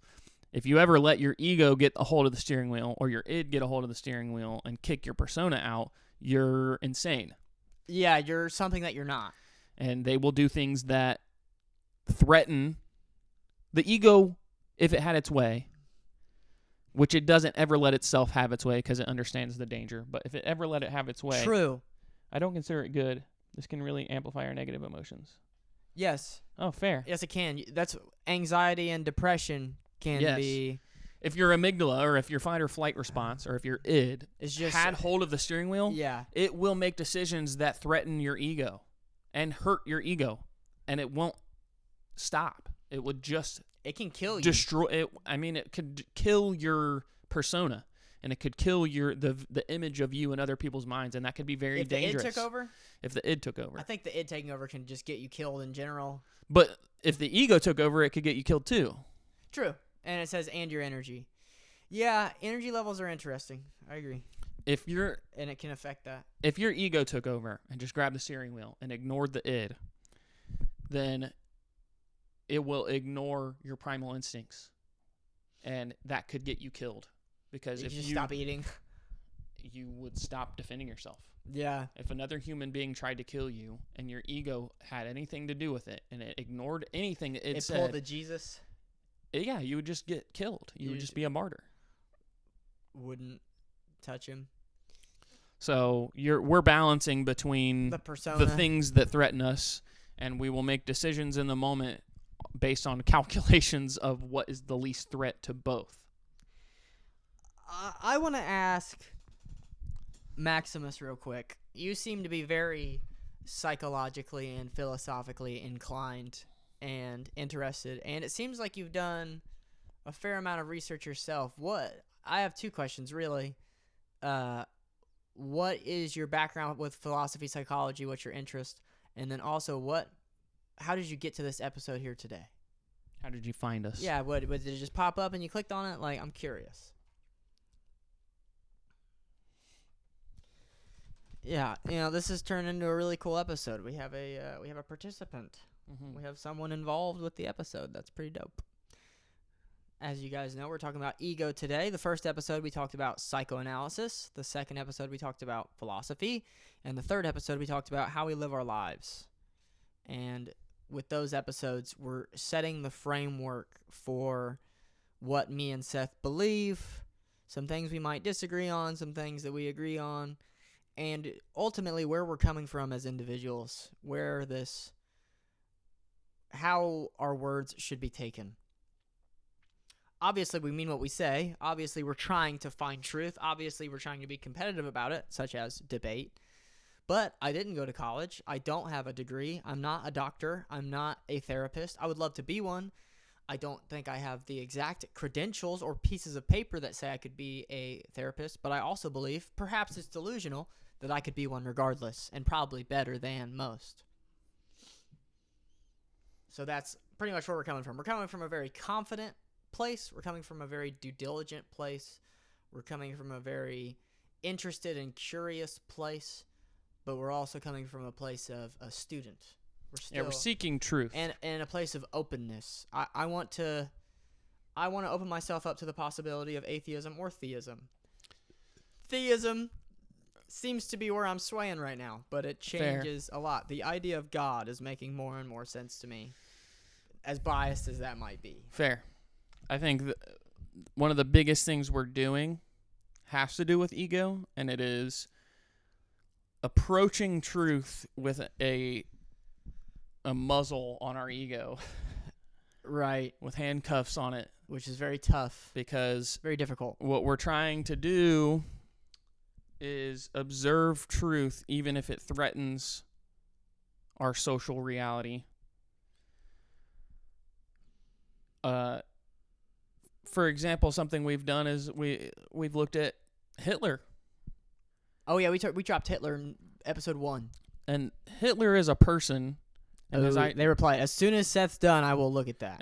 If you ever let your ego get a hold of the steering wheel or your id get a hold of the steering wheel and kick your persona out, you're insane. Yeah, you're something that you're not. And they will do things that threaten the ego if it had its way, which it doesn't ever let itself have its way because it understands the danger. But if it ever let it have its way, true, I don't consider it good. This can really amplify our negative emotions. Yes. Oh, fair. Yes, it can. That's anxiety and depression can be. If your amygdala or if your fight or flight response or if your id had hold of the steering wheel, it will make decisions that threaten your ego and hurt your ego, and it won't stop. It would just it can kill you. Destroy it. I mean, it could kill your persona, and it could kill the image of you in other people's minds, and that could be very dangerous. If the id took over? If the id took over. I think the id taking over can just get you killed in general. But if the ego took over, it could get you killed too. True. And it says, and your energy. Yeah, energy levels are interesting. I agree. And it can affect that. If your ego took over and just grabbed the steering wheel and ignored the id, then it will ignore your primal instincts. And that could get you killed. Because if you stop eating, you would stop defending yourself. Yeah. If another human being tried to kill you and your ego had anything to do with it and it ignored anything it said. It pulled the Jesus. Yeah, you would just get killed. You would just be a martyr. Wouldn't touch him. So we're balancing between the things that threaten us, and we will make decisions in the moment based on calculations of what is the least threat to both. I want to ask Maximus real quick. You seem to be very psychologically and philosophically inclined and interested, and it seems like you've done a fair amount of research yourself. I have two questions really. What is your background with philosophy, psychology? What's your interest? And then also how did you get to this episode here today? How did you find us? Yeah, did it just pop up and you clicked on it? Like, I'm curious. Yeah, this has turned into a really cool episode. We have a participant. Mm-hmm. We have someone involved with the episode. That's pretty dope. As you guys know, we're talking about ego today. The first episode, we talked about psychoanalysis. The second episode, we talked about philosophy. And the third episode, we talked about how we live our lives. And with those episodes, we're setting the framework for what me and Seth believe, some things we might disagree on, some things that we agree on, and ultimately where we're coming from as individuals, how our words should be taken. Obviously, we mean what we say. Obviously, we're trying to find truth. Obviously, we're trying to be competitive about it, such as debate. But I didn't go to college. I don't have a degree. I'm not a doctor. I'm not a therapist. I would love to be one. I don't think I have the exact credentials or pieces of paper that say I could be a therapist, but I also believe, perhaps it's delusional, that I could be one regardless, and probably better than most. So that's pretty much where we're coming from. We're coming from a very confident place. We're coming from a very due diligent place. We're coming from a very interested and curious place, but we're also coming from a place of a student. We're seeking truth. And a place of openness. I want to open myself up to the possibility of atheism or theism. Theism seems to be where I'm swaying right now, but it changes a lot. The idea of God is making more and more sense to me, as biased as that might be. Fair. I think one of the biggest things we're doing has to do with ego, and it is approaching truth with a muzzle on our ego. Right. With handcuffs on it. Which is very tough. Because very difficult. What we're trying to do is observe truth even if it threatens our social reality. For example, something we've done is we've looked at Hitler. Oh yeah, we dropped Hitler in episode 1. And Hitler is a person. And they replied, as soon as Seth's done, I will look at that.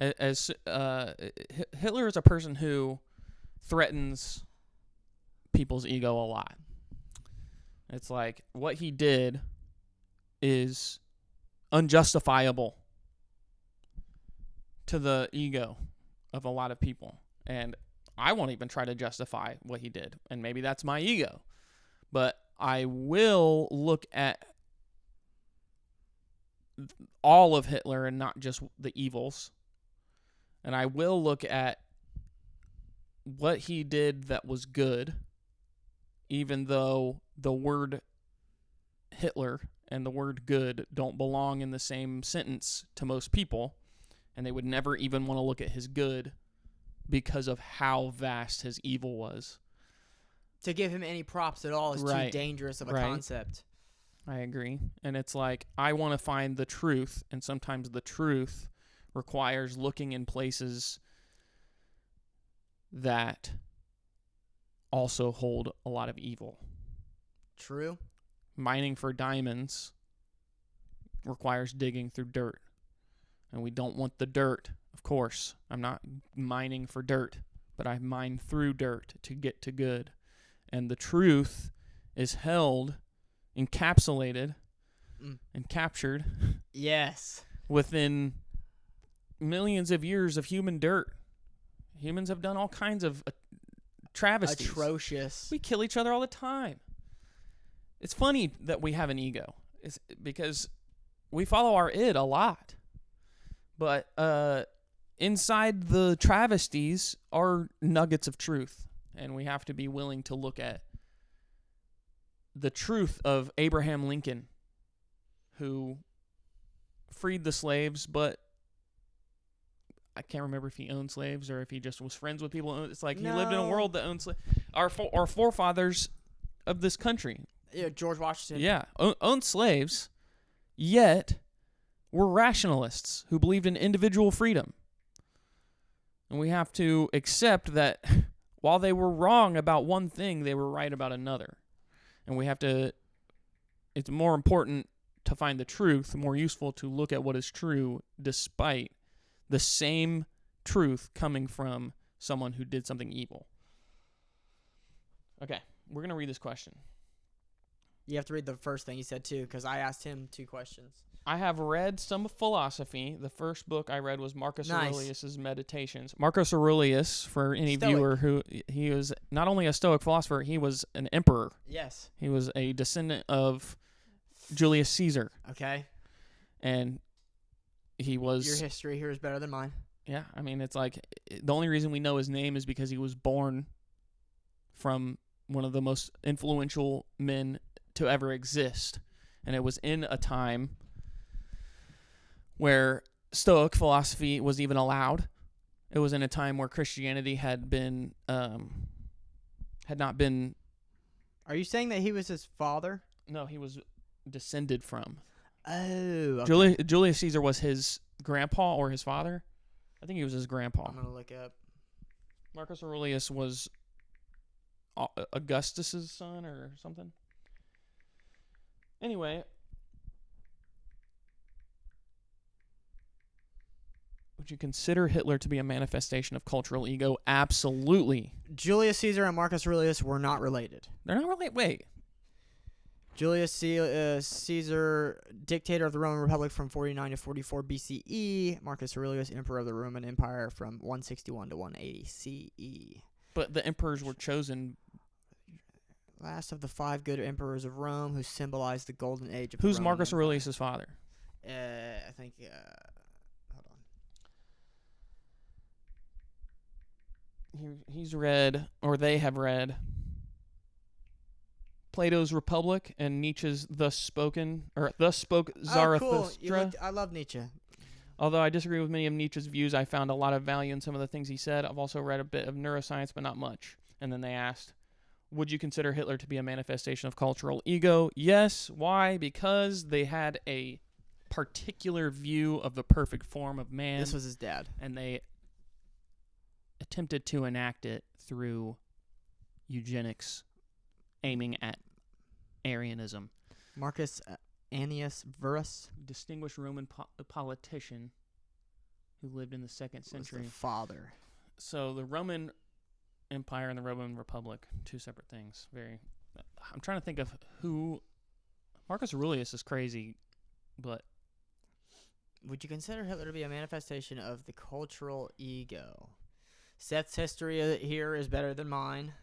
Hitler is a person who threatens people's ego a lot. It's like what he did is unjustifiable to the ego of a lot of people. And I won't even try to justify what he did. And maybe that's my ego. But I will look at all of Hitler and not just the evils. And I will look at what he did that was good, even though the word Hitler and the word good don't belong in the same sentence to most people, and they would never even want to look at his good because of how vast his evil was. To give him any props at all is too dangerous of a concept. I agree. And it's like, I want to find the truth, and sometimes the truth requires looking in places that also hold a lot of evil. True. Mining for diamonds requires digging through dirt. And we don't want the dirt, of course. I'm not mining for dirt, but I mine through dirt to get to good. And the truth is held, encapsulated, and captured. Yes. Within millions of years of human dirt. Humans have done all kinds of travesties. Atrocious. We kill each other all the time. It's funny that we have an ego. It's because we follow our id a lot. But inside the travesties are nuggets of truth. And we have to be willing to look at the truth of Abraham Lincoln, who freed the slaves, but I can't remember if he owned slaves or if he just was friends with people. It's like he lived in a world that owned slaves. Our forefathers of this country. Yeah, George Washington. Yeah, owned slaves, yet were rationalists who believed in individual freedom. And we have to accept that while they were wrong about one thing, they were right about another. And we have to, it's more important to find the truth, more useful to look at what is true despite the same truth coming from someone who did something evil. Okay, we're going to read this question. You have to read the first thing he said, too, because I asked him 2 questions. I have read some philosophy. The first book I read was Marcus Aurelius' Meditations. Marcus Aurelius, for any viewer who, he was not only a Stoic philosopher, he was an emperor. Yes. He was a descendant of Julius Caesar. Okay. And he was... Your history here is better than mine. Yeah, I mean, it's like, the only reason we know his name is because he was born from one of the most influential men to ever exist. And it was in a time where Stoic philosophy was even allowed. It was in a time where Christianity had not been... Are you saying that he was his father? No, he was descended from. Oh, okay. Julius Caesar was his grandpa or his father. I think he was his grandpa. I'm going to look up. Marcus Aurelius was Augustus's son or something. Anyway, would you consider Hitler to be a manifestation of cultural ego? Absolutely. Julius Caesar and Marcus Aurelius were not related. They're not related. Wait. Julius Caesar, dictator of the Roman Republic from 49 to 44 BCE. Marcus Aurelius, emperor of the Roman Empire from 161 to 180 CE. But the emperors were chosen. Last of the 5 good emperors of Rome who symbolized the golden age of Who's the Roman Marcus Empire. Aurelius' father? I think, hold on. He's read, or they have read, Plato's Republic and Nietzsche's Thus Spoke Zarathustra. Oh, cool. I love Nietzsche. Although I disagree with many of Nietzsche's views, I found a lot of value in some of the things he said. I've also read a bit of neuroscience, but not much. And then they asked, would you consider Hitler to be a manifestation of cultural ego? Yes. Why? Because they had a particular view of the perfect form of man. This was his dad. And they attempted to enact it through eugenics, aiming at Arianism. Marcus Annius Verus, distinguished Roman politician who lived in the 2nd century. Was the father. So the Roman Empire and the Roman Republic, 2 separate things. I'm trying to think of who. Marcus Aurelius is crazy, but would you consider Hitler to be a manifestation of the cultural ego? Seth's history here is better than mine.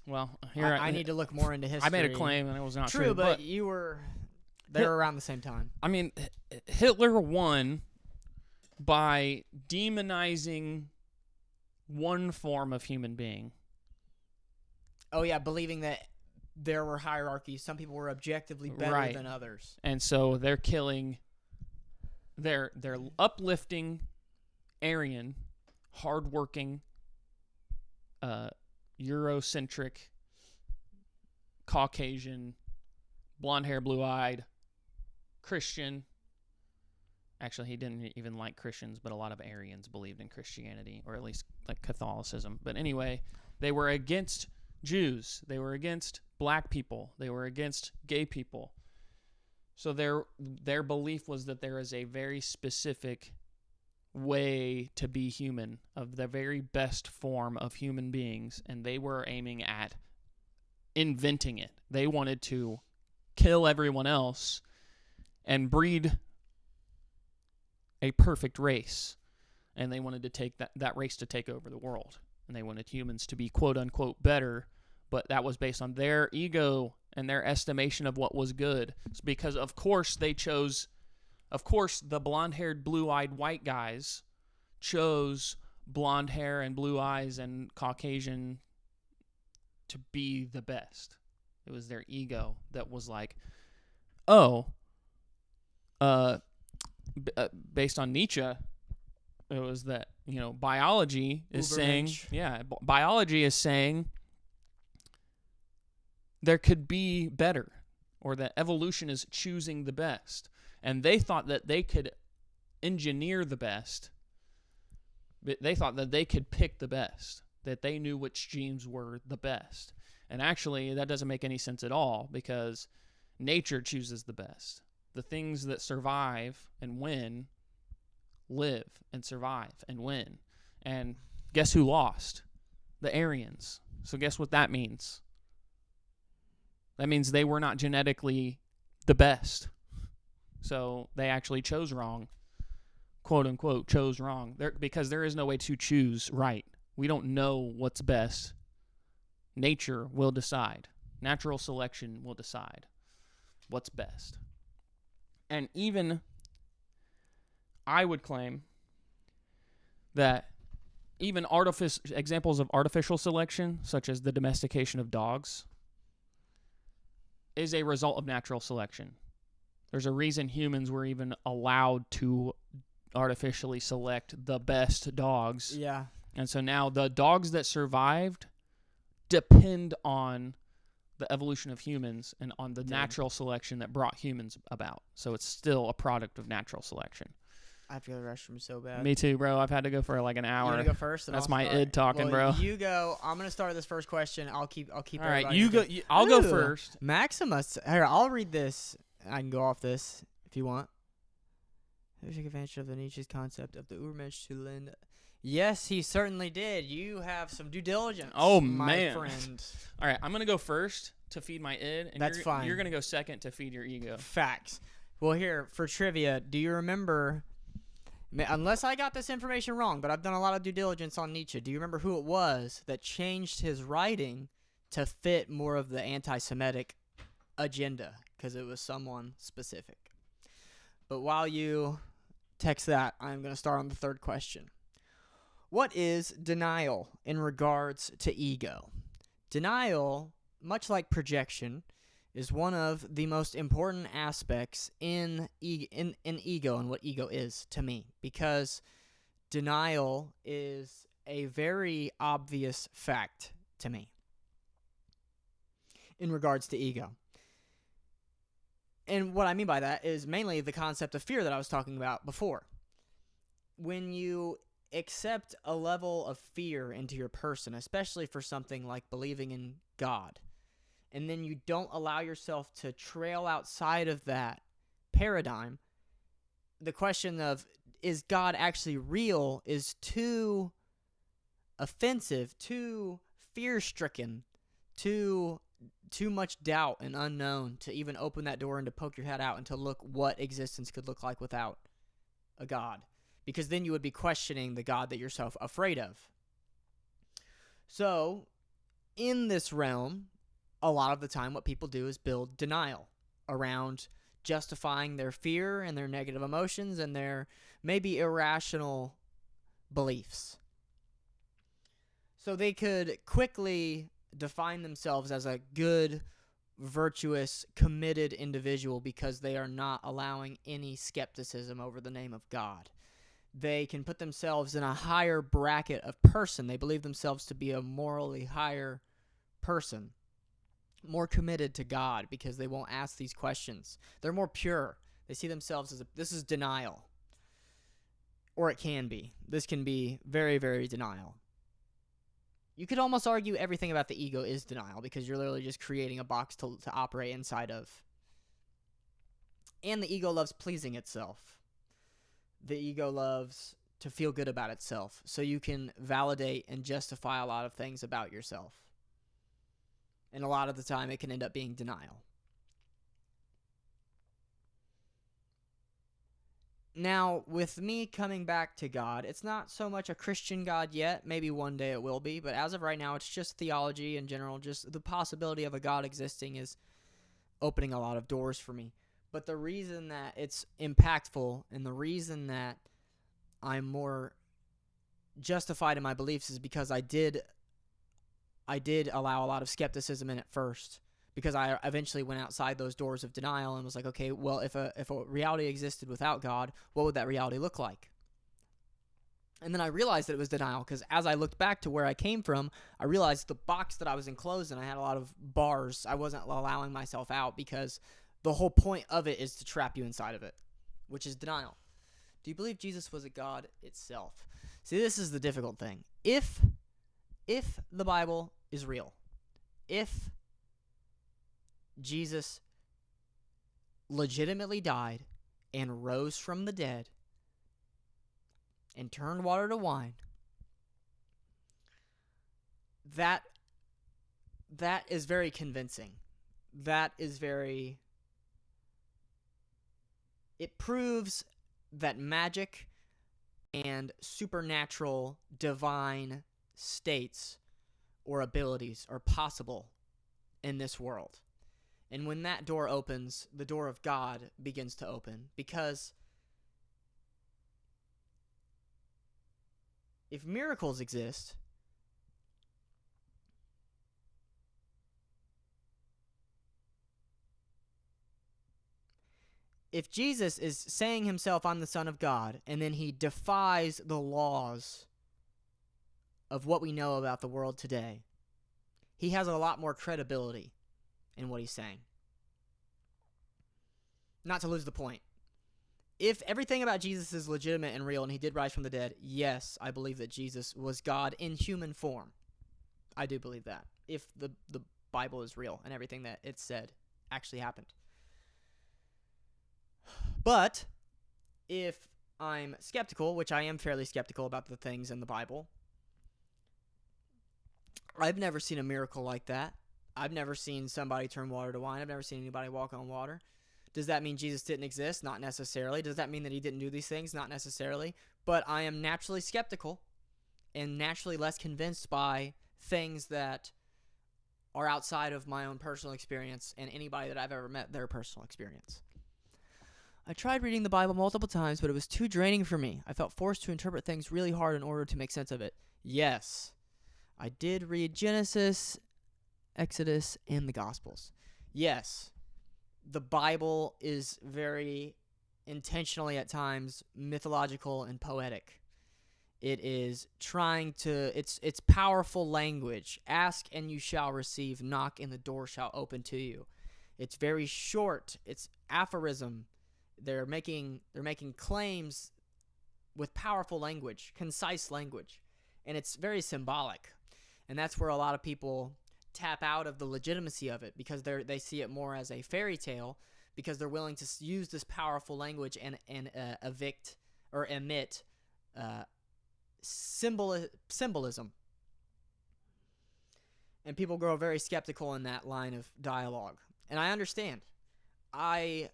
Well, here I need to look more into history. I made a claim and it was not true. True, but you were there around the same time. I mean, Hitler won by demonizing one form of human being. Oh, yeah, believing that there were hierarchies. Some people were objectively better than others. And so they're killing, they're uplifting Aryan, hardworking, Eurocentric, Caucasian, blonde hair, blue-eyed, Christian. Actually, he didn't even like Christians, but a lot of Aryans believed in Christianity, or at least like Catholicism. But anyway, they were against Jews. They were against black people. They were against gay people. So their belief was that there is a very specific way to be human, of the very best form of human beings, and they were aiming at inventing it. They wanted to kill everyone else and breed a perfect race, and they wanted to take that race to take over the world, and they wanted humans to be quote-unquote better, but that was based on their ego and their estimation of what was good, because of course the blonde-haired, blue-eyed white guys chose blonde hair and blue eyes and Caucasian to be the best. It was their ego that was like, based on Nietzsche, it was that, biology is saying, biology is saying there could be better, or that evolution is choosing the best. And they thought that they could engineer the best. They thought that they could pick the best, that they knew which genes were the best. And actually, that doesn't make any sense at all, because nature chooses the best. The things that survive and win live and survive and win. And guess who lost? The Aryans. So guess what that means? That means they were not genetically the best. So they actually chose wrong. Quote unquote, chose wrong. Because there is no way to choose right. We don't know what's best. Nature will decide. Natural selection will decide what's best. And even I would claim that even examples of artificial selection, such as the domestication of dogs, is a result of natural selection. There's a reason humans were even allowed to artificially select the best dogs. Yeah. And so now the dogs that survived depend on the evolution of humans and on the natural selection that brought humans about. So it's still a product of natural selection. I have to go to the restroom so bad. Me too, bro. I've had to go for like an hour. You want to go first? That's I'll my start? id talking, well, bro. You go. I'm gonna start this first question. I'll keep. All right, you go. go. I'll go first. Maximus. Here, I'll read this. I can go off this if you want. Take advantage of the Nietzsche's concept of the Urmensch to lend. Yes, he certainly did. You have some due diligence. Oh, my man. friend. All right, I'm gonna go first to feed my id, and That's fine. You're gonna go second to feed your ego. Facts. Well, here for trivia, do you remember? Unless I got this information wrong, but I've done a lot of due diligence on Nietzsche. Do you remember who it was that changed his writing to fit more of the anti-Semitic agenda? Because it was someone specific. But while you text that, I'm going to start on the third question. What is denial in regards to ego? Denial, much like projection, is one of the most important aspects in ego and what ego is to me, because denial is a very obvious fact to me in regards to ego. And what I mean by that is mainly the concept of fear that I was talking about before. When you accept a level of fear into your person, especially for something like believing in God, and then you don't allow yourself to trail outside of that paradigm, the question of, is God actually real, is too offensive, too fear-stricken, too much doubt and unknown to even open that door and to poke your head out and to look what existence could look like without a God. Because then you would be questioning the God that you're so afraid of. So, in this realm, a lot of the time what people do is build denial around justifying their fear and their negative emotions and their maybe irrational beliefs. So they could quickly define themselves as a good, virtuous, committed individual because they are not allowing any skepticism over the name of God. They can put themselves in a higher bracket of person. They believe themselves to be a morally higher person, more committed to God because they won't ask these questions. They're more pure. They see themselves as this is denial. Or it can be. This can be very, very denial. You could almost argue everything about the ego is denial because you're literally just creating a box to operate inside of. And the ego loves pleasing itself. The ego loves to feel good about itself. So you can validate and justify a lot of things about yourself. And a lot of the time, it can end up being denial. Now, with me coming back to God, it's not so much a Christian God yet. Maybe one day it will be. But as of right now, it's just theology in general. Just the possibility of a God existing is opening a lot of doors for me. But the reason that it's impactful and the reason that I'm more justified in my beliefs is because I did allow a lot of skepticism in it first, because I eventually went outside those doors of denial and was like, okay, well, if a reality existed without God, what would that reality look like? And then I realized that it was denial, because as I looked back to where I came from, I realized the box that I was enclosed in, I had a lot of bars. I wasn't allowing myself out because the whole point of it is to trap you inside of it, which is denial. Do you believe Jesus was a God itself? See, this is the difficult thing. If the Bible is real, if Jesus legitimately died and rose from the dead, and turned water to wine, that is very convincing. That is it proves that magic and supernatural divine states or abilities are possible in this world. And when that door opens, the door of God begins to open, because if miracles exist, if Jesus is saying himself, I'm the Son of God, and then he defies the laws of what we know about the world today, he has a lot more credibility in what he's saying. Not to lose the point. If everything about Jesus is legitimate and real and he did rise from the dead, yes, I believe that Jesus was God in human form. I do believe that. If the Bible is real and everything that it said actually happened. But if I'm skeptical, which I am fairly skeptical about the things in the Bible, I've never seen a miracle like that. I've never seen somebody turn water to wine. I've never seen anybody walk on water. Does that mean Jesus didn't exist? Not necessarily. Does that mean that he didn't do these things? Not necessarily. But I am naturally skeptical and naturally less convinced by things that are outside of my own personal experience and anybody that I've ever met, their personal experience. I tried reading the Bible multiple times, but it was too draining for me. I felt forced to interpret things really hard in order to make sense of it. Yes, I did read Genesis, Exodus, and the Gospels. Yes, the Bible is very intentionally at times mythological and poetic. It is trying to, it's powerful language. Ask and you shall receive. Knock and the door shall open to you. It's very short. It's aphorism. They're making claims with powerful language, concise language, and it's very symbolic. And that's where a lot of people tap out of the legitimacy of it, because they see it more as a fairy tale, because they're willing to use this powerful language and emit symbolism. And people grow very skeptical in that line of dialogue. And I understand. I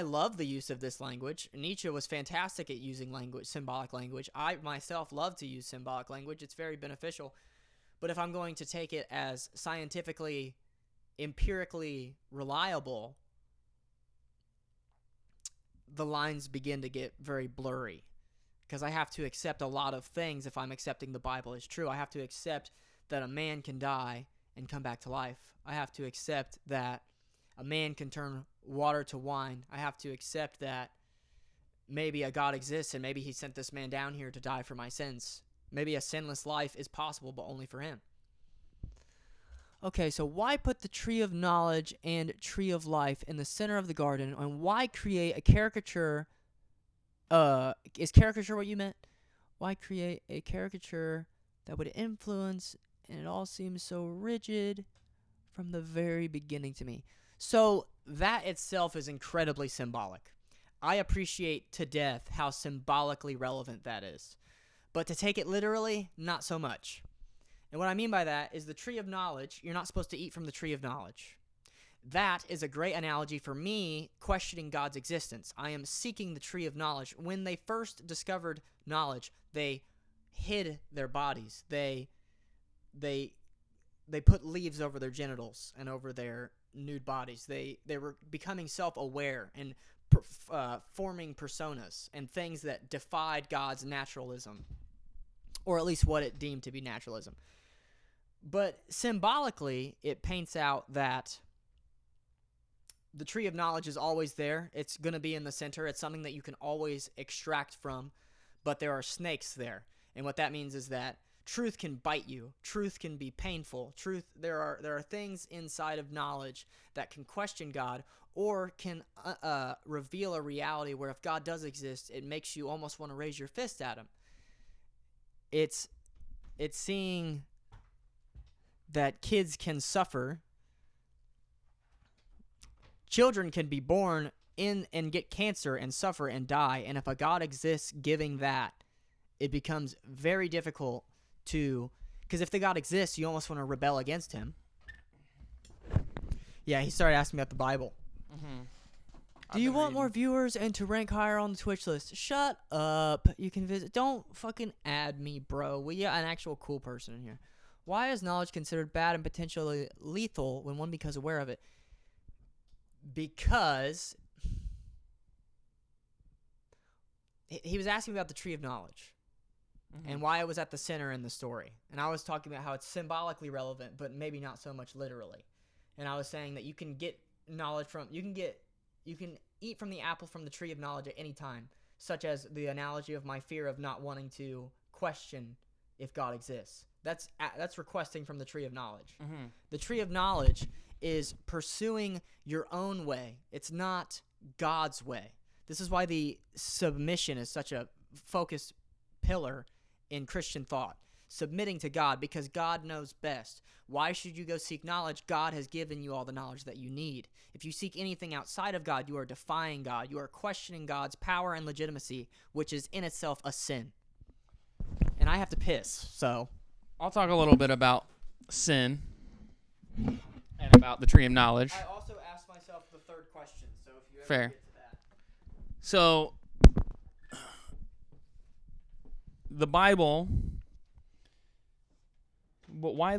love the use of this language. Nietzsche was fantastic at using language, symbolic language. I myself love to use symbolic language. It's very beneficial. But if I'm going to take it as scientifically, empirically reliable, the lines begin to get very blurry, because I have to accept a lot of things if I'm accepting the Bible is true. I have to accept that a man can die and come back to life. I have to accept that a man can turn water to wine. I have to accept that maybe a God exists and maybe he sent this man down here to die for my sins. Maybe a sinless life is possible, but only for him. Okay, so why put the tree of knowledge and tree of life in the center of the garden, and why create a caricature? Is caricature what you meant? Why create a caricature that would influence, and it all seems so rigid from the very beginning to me? So that itself is incredibly symbolic. I appreciate to death how symbolically relevant that is. But to take it literally, not so much. And what I mean by that is the tree of knowledge, you're not supposed to eat from the tree of knowledge. That is a great analogy for me questioning God's existence. I am seeking the tree of knowledge. When they first discovered knowledge, they hid their bodies. They put leaves over their genitals and over their nude bodies. They were becoming self-aware and forming personas and things that defied God's naturalism, or at least what it deemed to be naturalism. But symbolically, it paints out that the tree of knowledge is always there. It's going to be in the center. It's something that you can always extract from, but there are snakes there. And what that means is that truth can bite you. Truth can be painful. There are things inside of knowledge that can question God, or can reveal a reality where if God does exist, it makes you almost want to raise your fist at him. It's seeing that kids can suffer. Children can be born in and get cancer and suffer and die. And if a God exists giving that, it becomes very difficult to, because if the God exists, you almost want to rebel against him. Yeah, he started asking me about the Bible. Mm-hmm. Do you want more viewers and to rank higher on the Twitch list? Shut up. You can visit. Don't fucking add me, bro. We got an actual cool person in here. Why is knowledge considered bad and potentially lethal when one becomes aware of it? Because he was asking about the tree of knowledge and why it was at the center in the story. And I was talking about how it's symbolically relevant, but maybe not so much literally. And I was saying that you can get knowledge from, you can eat from the apple from the tree of knowledge at any time, such as the analogy of my fear of not wanting to question if God exists. That's requesting from the tree of knowledge. Mm-hmm. The tree of knowledge is pursuing your own way. It's not God's way. This is why the submission is such a focused pillar in Christian thought. Submitting to God because God knows best. Why should you go seek knowledge? God has given you all the knowledge that you need. If you seek anything outside of God, you are defying God. You are questioning God's power and legitimacy, which is in itself a sin. And I have to piss, so I'll talk a little bit about sin and about the tree of knowledge. I also asked myself the third question, so if you ever Fair. get to that. So, the Bible, but why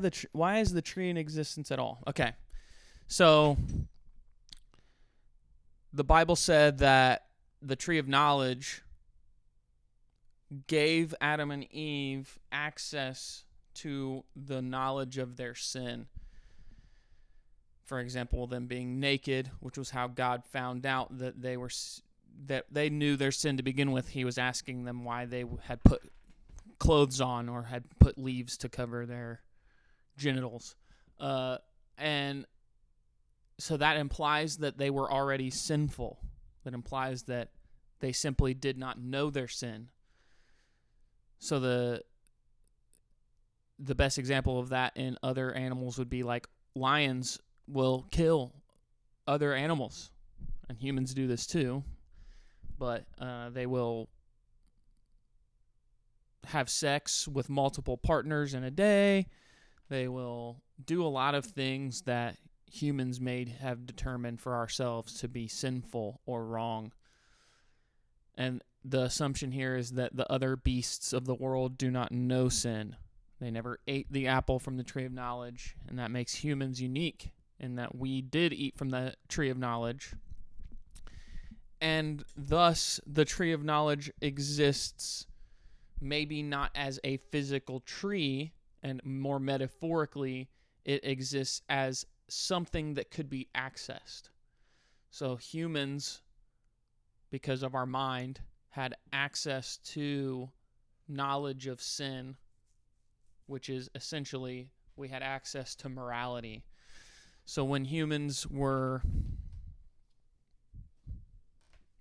is the tree in existence at all? Okay, so the Bible said that the tree of knowledge gave Adam and Eve access to the knowledge of their sin. For example, them being naked, which was how God found out that they knew their sin to begin with. He was asking them why they had put clothes on or had put leaves to cover their genitals. And so that implies that they were already sinful. That implies that they simply did not know their sin. So the best example of that in other animals would be like lions will kill other animals, and humans do this too, but they will have sex with multiple partners in a day. They will do a lot of things that humans may have determined for ourselves to be sinful or wrong. And the assumption here is that the other beasts of the world do not know sin. They never ate the apple from the tree of knowledge, and that makes humans unique in that we did eat from the tree of knowledge. And thus, the tree of knowledge exists maybe not as a physical tree, and more metaphorically, it exists as something that could be accessed. So humans, because of our mind, had access to knowledge of sin, which is essentially we had access to morality. So when humans were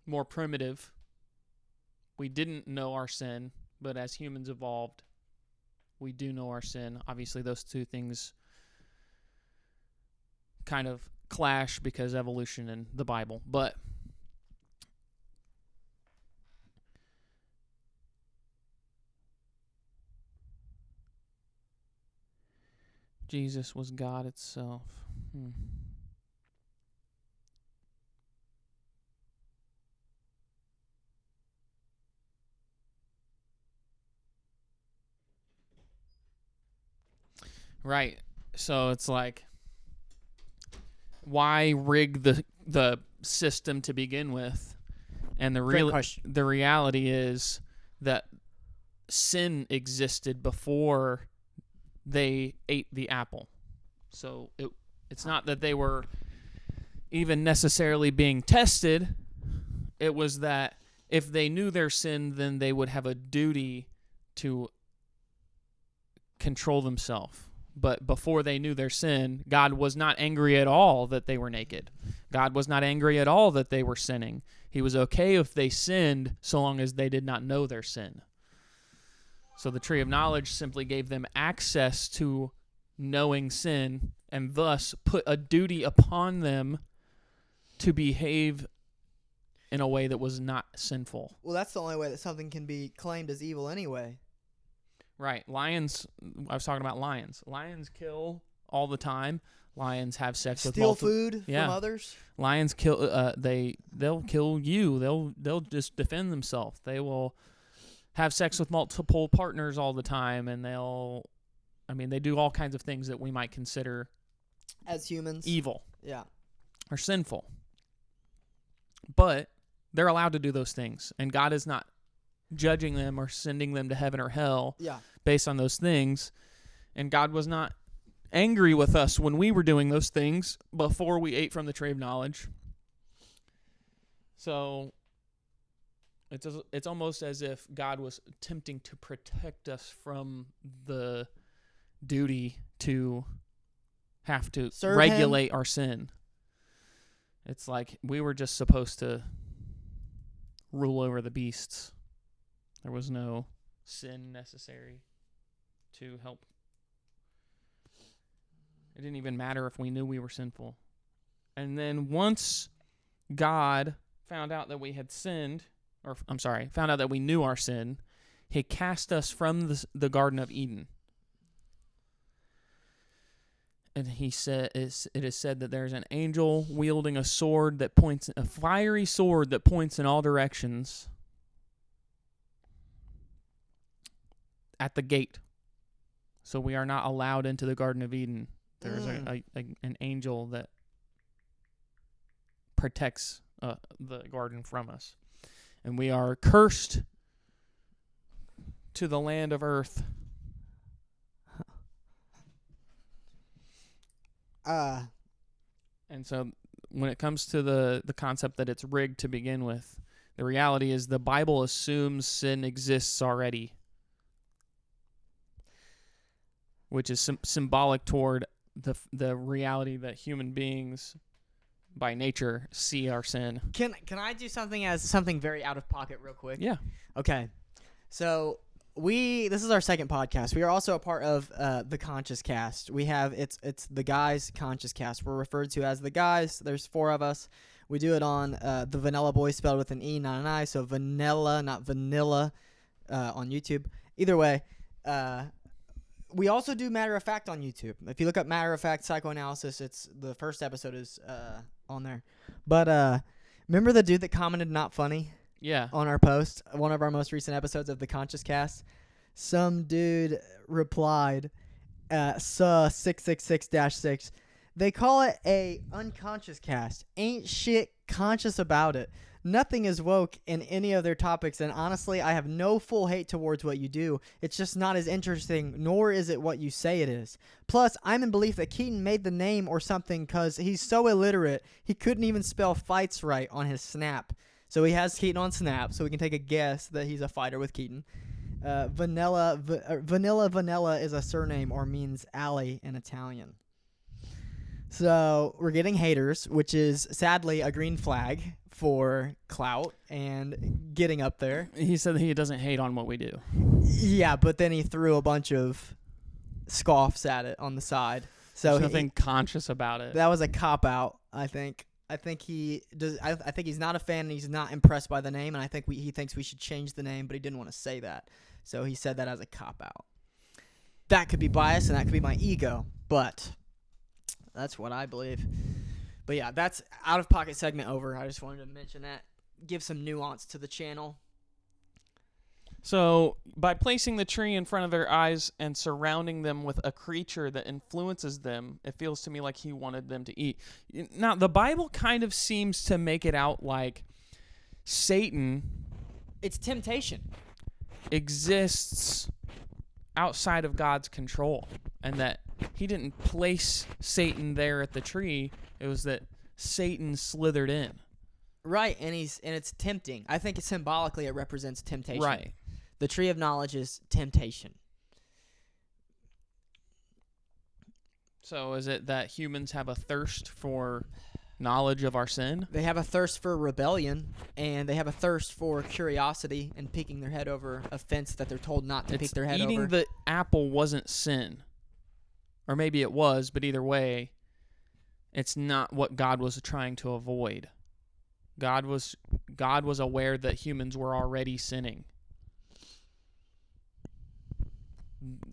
more primitive, we didn't know our sin, but as humans evolved, we do know our sin. Obviously, those two things kind of clash because evolution in the Bible, but Jesus was God itself. Right. So it's like, why rig the system to begin with? And the reality is that sin existed before they ate the apple. So it's not that they were even necessarily being tested. It was that if they knew their sin, then they would have a duty to control themselves. But before they knew their sin, God was not angry at all that they were naked. God was not angry at all that they were sinning. He was okay if they sinned so long as they did not know their sin. So the tree of knowledge simply gave them access to knowing sin and thus put a duty upon them to behave in a way that was not sinful. Well, that's the only way that something can be claimed as evil anyway. Right. Lions, I was talking about lions. Lions kill all the time. Lions have sex with Steal food Yeah. from others. Lions kill. They'll kill you. They'll just defend themselves. They will have sex with multiple partners all the time, and they do all kinds of things that we might consider As humans. evil Yeah. or sinful. But they're allowed to do those things, and God is not judging them or sending them to heaven or hell Yeah. based on those things. And God was not angry with us when we were doing those things before we ate from the tree of knowledge. So it's almost as if God was attempting to protect us from the duty to have to Serve regulate our sin. It's like we were just supposed to rule over the beasts. There was no sin necessary to help. It didn't even matter if we knew we were sinful. And then once God found out that we had sinned, found out that we knew our sin, he cast us from the Garden of Eden. And he said, it is said that there's an angel wielding a fiery sword that points in all directions at the gate. So we are not allowed into the Garden of Eden. There's an angel that protects the garden from us. And we are cursed to the land of earth. And so when it comes to the concept that it's rigged to begin with, the reality is the Bible assumes sin exists already, which is symbolic toward the reality that human beings by nature see our sin. Can I do something very out of pocket real quick? Yeah. Okay. So this is our second podcast. We are also a part of the Conscious Cast. We have it's the Guys Conscious Cast. We're referred to as the Guys. There's 4 of us. We do it on the Vanilla Boy spelled with an E, not an I. So vanilla, not vanilla, on YouTube. Either way, we also do Matter of Fact on YouTube. If you look up Matter of Fact Psychoanalysis, it's the first episode is on there. But remember the dude that commented "not funny"? Yeah. On our post, one of our most recent episodes of the Conscious Cast, some dude replied, "666-6. They call it a unconscious cast. Ain't shit conscious about it. Nothing is woke in any of their topics, and honestly, I have no full hate towards what you do. It's just not as interesting, nor is it what you say it is. Plus, I'm in belief that Keaton made the name or something because he's so illiterate, he couldn't even spell fights right on his Snap. So he has Keaton on Snap, so we can take a guess that he's a fighter with Keaton. Vanilla is a surname or means alley in Italian. So we're getting haters, which is sadly a green flag for clout and getting up there. He said that he doesn't hate on what we do. Yeah, but then he threw a bunch of scoffs at it on the side. So there's nothing conscious about it. That was a cop-out, I think. I think he does. I think he's not a fan and he's not impressed by the name, and I think he thinks we should change the name, but he didn't want to say that. So he said that as a cop-out. That could be bias and that could be my ego, but that's what I believe. But yeah, that's out-of-pocket segment over. I just wanted to mention that. Give some nuance to the channel. So, by placing the tree in front of their eyes and surrounding them with a creature that influences them, it feels to me like he wanted them to eat. Now, the Bible kind of seems to make it out like Satan... It's temptation. ...exists outside of God's control, and that he didn't place Satan there at the tree. It was that Satan slithered in. Right, and it's tempting. I think symbolically it represents temptation. Right. The tree of knowledge is temptation. So is it that humans have a thirst for knowledge of our sin? They have a thirst for rebellion, and they have a thirst for curiosity and peeking their head over a fence that they're told not to peek their head over. Eating the apple wasn't sin. Or maybe it was, but either way, it's not what God was trying to avoid. God was God was aware that humans were already sinning.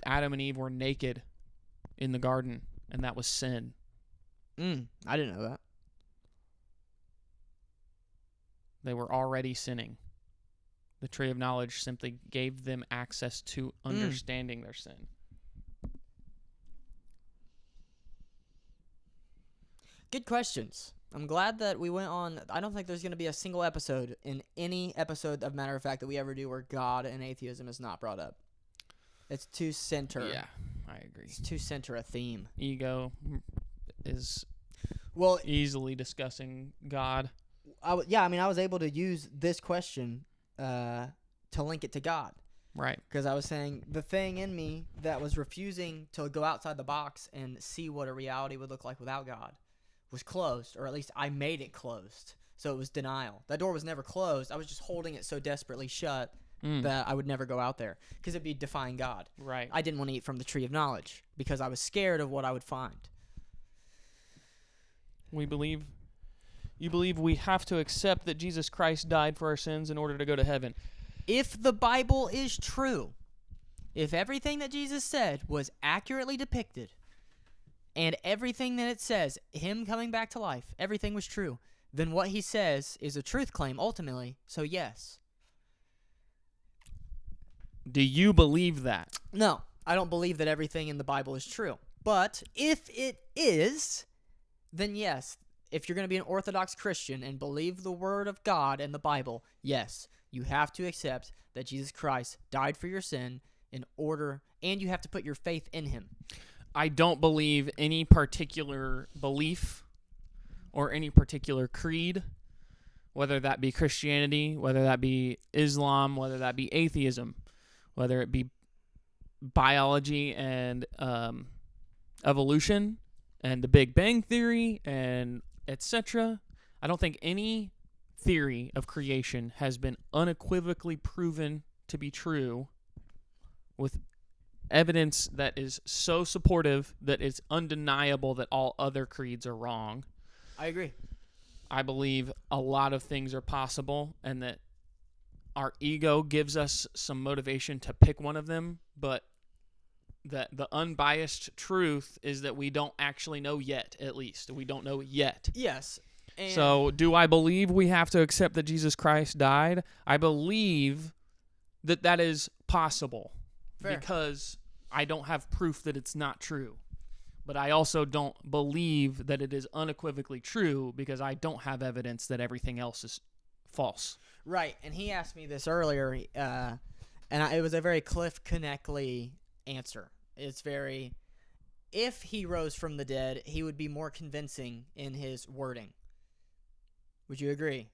Adam and Eve were naked in the garden, and that was sin. I didn't know that. They were already sinning. The tree of knowledge simply gave them access to understanding their sin. Good questions. I'm glad that we went on. I don't think there's going to be a single episode in any episode of Matter of Fact that we ever do where God and atheism is not brought up. It's too center. Yeah, I agree. It's too center a theme. Ego is Well, easily discussing God. I was able to use this question to link it to God. Right. Because I was saying the thing in me that was refusing to go outside the box and see what a reality would look like without God was closed, or at least I made it closed. So it was denial. That door was never closed. I was just holding it so desperately shut that I would never go out there because it'd be defying God. Right. I didn't want to eat from the tree of knowledge because I was scared of what I would find. You believe we have to accept that Jesus Christ died for our sins in order to go to heaven. If the Bible is true, if everything that Jesus said was accurately depicted, and everything that it says, him coming back to life, everything was true, then what he says is a truth claim ultimately, so yes. Do you believe that? No, I don't believe that everything in the Bible is true. But if it is, then yes. If you're going to be an Orthodox Christian and believe the Word of God and the Bible, yes, you have to accept that Jesus Christ died for your sin in order, and you have to put your faith in him. I don't believe any particular belief or any particular creed, whether that be Christianity, whether that be Islam, whether that be atheism, whether it be biology and evolution and the Big Bang Theory and etc. I don't think any theory of creation has been unequivocally proven to be true with evidence that is so supportive that it's undeniable that all other creeds are wrong. I agree. I believe a lot of things are possible and that our ego gives us some motivation to pick one of them, but that the unbiased truth is that we don't actually know yet, at least. We don't know yet. Yes. And So do I believe we have to accept that Jesus Christ died? I believe that that is possible. Fair. Because I don't have proof that it's not true. But I also don't believe that it is unequivocally true because I don't have evidence that everything else is false. Right, and he asked me this earlier, it was a very Cliff Connectly answer. It's very, if he rose from the dead, he would be more convincing in his wording. Would you agree?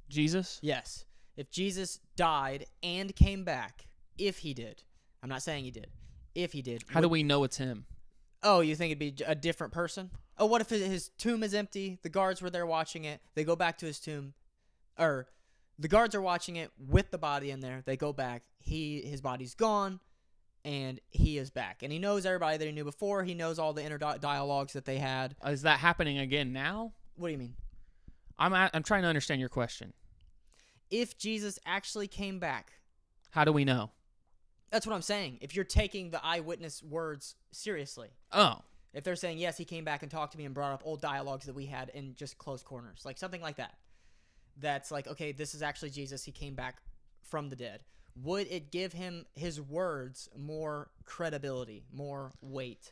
Jesus? Yes. If Jesus died and came back, if he did, I'm not saying he did, if he did. How do we know it's him? Oh, you think it'd be a different person? Oh, what if his tomb is empty, the guards were there watching it, they go back to his tomb, or the guards are watching it with the body in there, they go back, his body's gone, and he is back. And he knows everybody that he knew before, he knows all the inner dialogues that they had. Is that happening again now? What do you mean? I'm trying to understand your question. If Jesus actually came back, How do we know? that's what I'm saying. If you're taking the eyewitness words seriously. Oh, If they're saying, yes, he came back and talked to me and brought up old dialogues that we had in just closed corners, like something like that. That's like, okay, this is actually Jesus. He came back from the dead. Would it give him his words more credibility, more weight?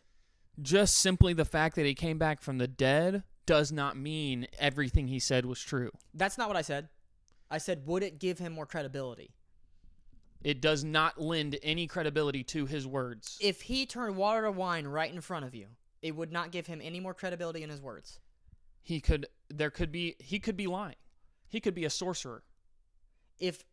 just simply the fact that he came back from the dead does not mean everything he said was true. That's not what I said. I said, would it give him more credibility? It does not lend any credibility to his words. If he turned water to wine right in front of you, it would not give him any more credibility in his words. He could be lying. He could be a sorcerer. If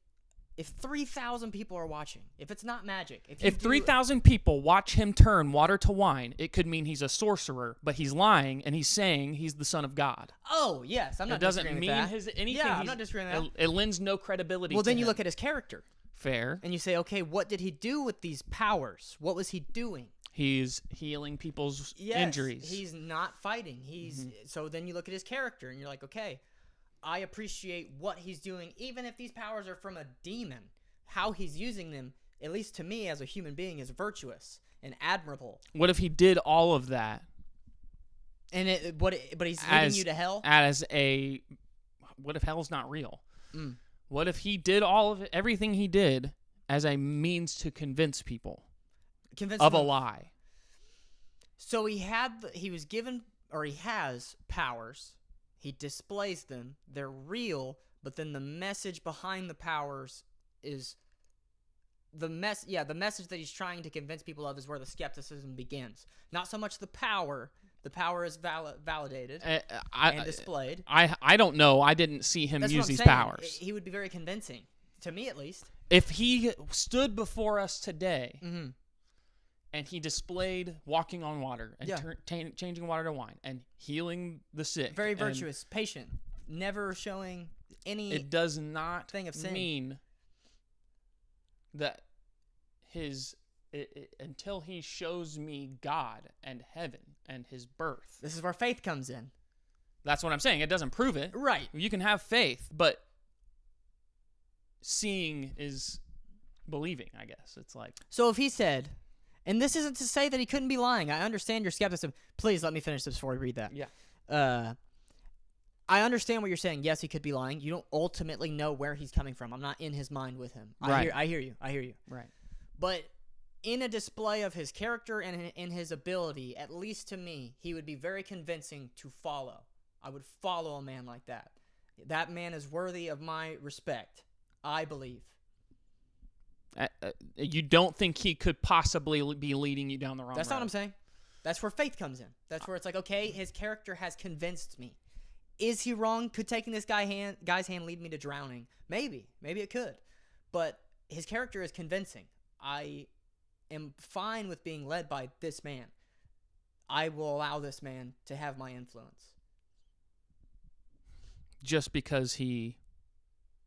3,000 people are watching, if it's not magic, If 3,000 people watch him turn water to wine, it could mean he's a sorcerer, but he's lying and he's saying he's the son of God. Oh, yes, I'm not It doesn't disagreeing mean with that. anything. Yeah, I'm not disagreeing with that. It lends no credibility. Well, to then you him. look at his character. Fair. And you say, okay, what did he do with these powers? What was he doing? He's healing people's Yes, injuries. he's not fighting. So then you look at his character and you're like, okay, I appreciate what he's doing, even if these powers are from a demon. How he's using them, at least to me as a human being, is virtuous and admirable. What if he did all of that? And but he's leading you to hell? What if hell's not real? Mm. What if he did all of it, everything he did as a means to convince people of a lie? So he was given, or he has powers. He displays them. They're real, but then the message behind the powers is the message that he's trying to convince people of is where the skepticism begins. Not so much the power. The power is validated and displayed. I don't know. I didn't see him use these powers. He would be very convincing, to me at least. If he stood before us today Mm-hmm. and he displayed walking on water and changing water to wine and healing the sick. Very virtuous, patient, never showing any. It does not thing of sin. mean that until he shows me God and heaven and his birth. This is where faith comes in. That's what I'm saying. It doesn't prove it. Right. You can have faith, but seeing is believing, I guess. It's like. So if he said, and this isn't to say that he couldn't be lying. I understand your skepticism. Please let me finish this before we read that. Yeah. I understand what you're saying. Yes, he could be lying. You don't ultimately know where he's coming from. I'm not in his mind with him. Right. I hear you. Right. But in a display of his character and in his ability, at least to me, he would be very convincing to follow. I would follow a man like that. That man is worthy of my respect, I believe. You don't think he could possibly be leading you down the wrong road? That's not what I'm saying. That's where faith comes in. That's where it's like, okay, his character has convinced me. Is he wrong? Could taking this guy's hand lead me to drowning? Maybe. Maybe it could. But his character is convincing. I am fine with being led by this man. I will allow this man to have my influence. Just because he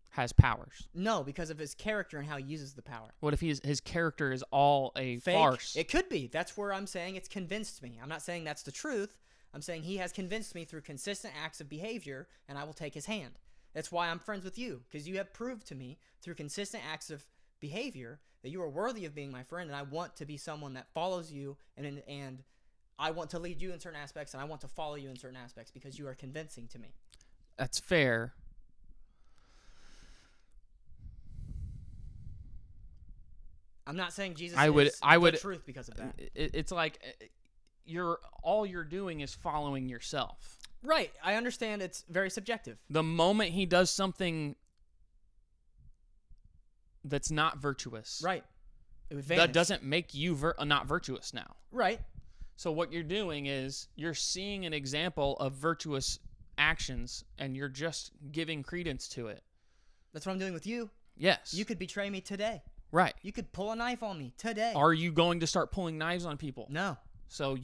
has powers? No, because of his character and how he uses the power. What if his character is all a fake? Farce? It could be. That's where I'm saying it's convinced me. I'm not saying that's the truth. I'm saying he has convinced me through consistent acts of behavior, and I will take his hand. That's why I'm friends with you, because you have proved to me through consistent acts of behavior that you are worthy of being my friend, and I want to be someone that follows you, and I want to lead you in certain aspects, and I want to follow you in certain aspects because you are convincing to me. That's fair. I'm not saying Jesus is the truth because of that. It's like all you're doing is following yourself. Right. I understand it's very subjective. The moment he does something that's not virtuous. Right. It would vanish. That doesn't make you not virtuous now. Right. So what you're doing is you're seeing an example of virtuous actions and you're just giving credence to it. That's what I'm doing with you. Yes. You could betray me today. Right. You could pull a knife on me today. Are you going to start pulling knives on people? No. So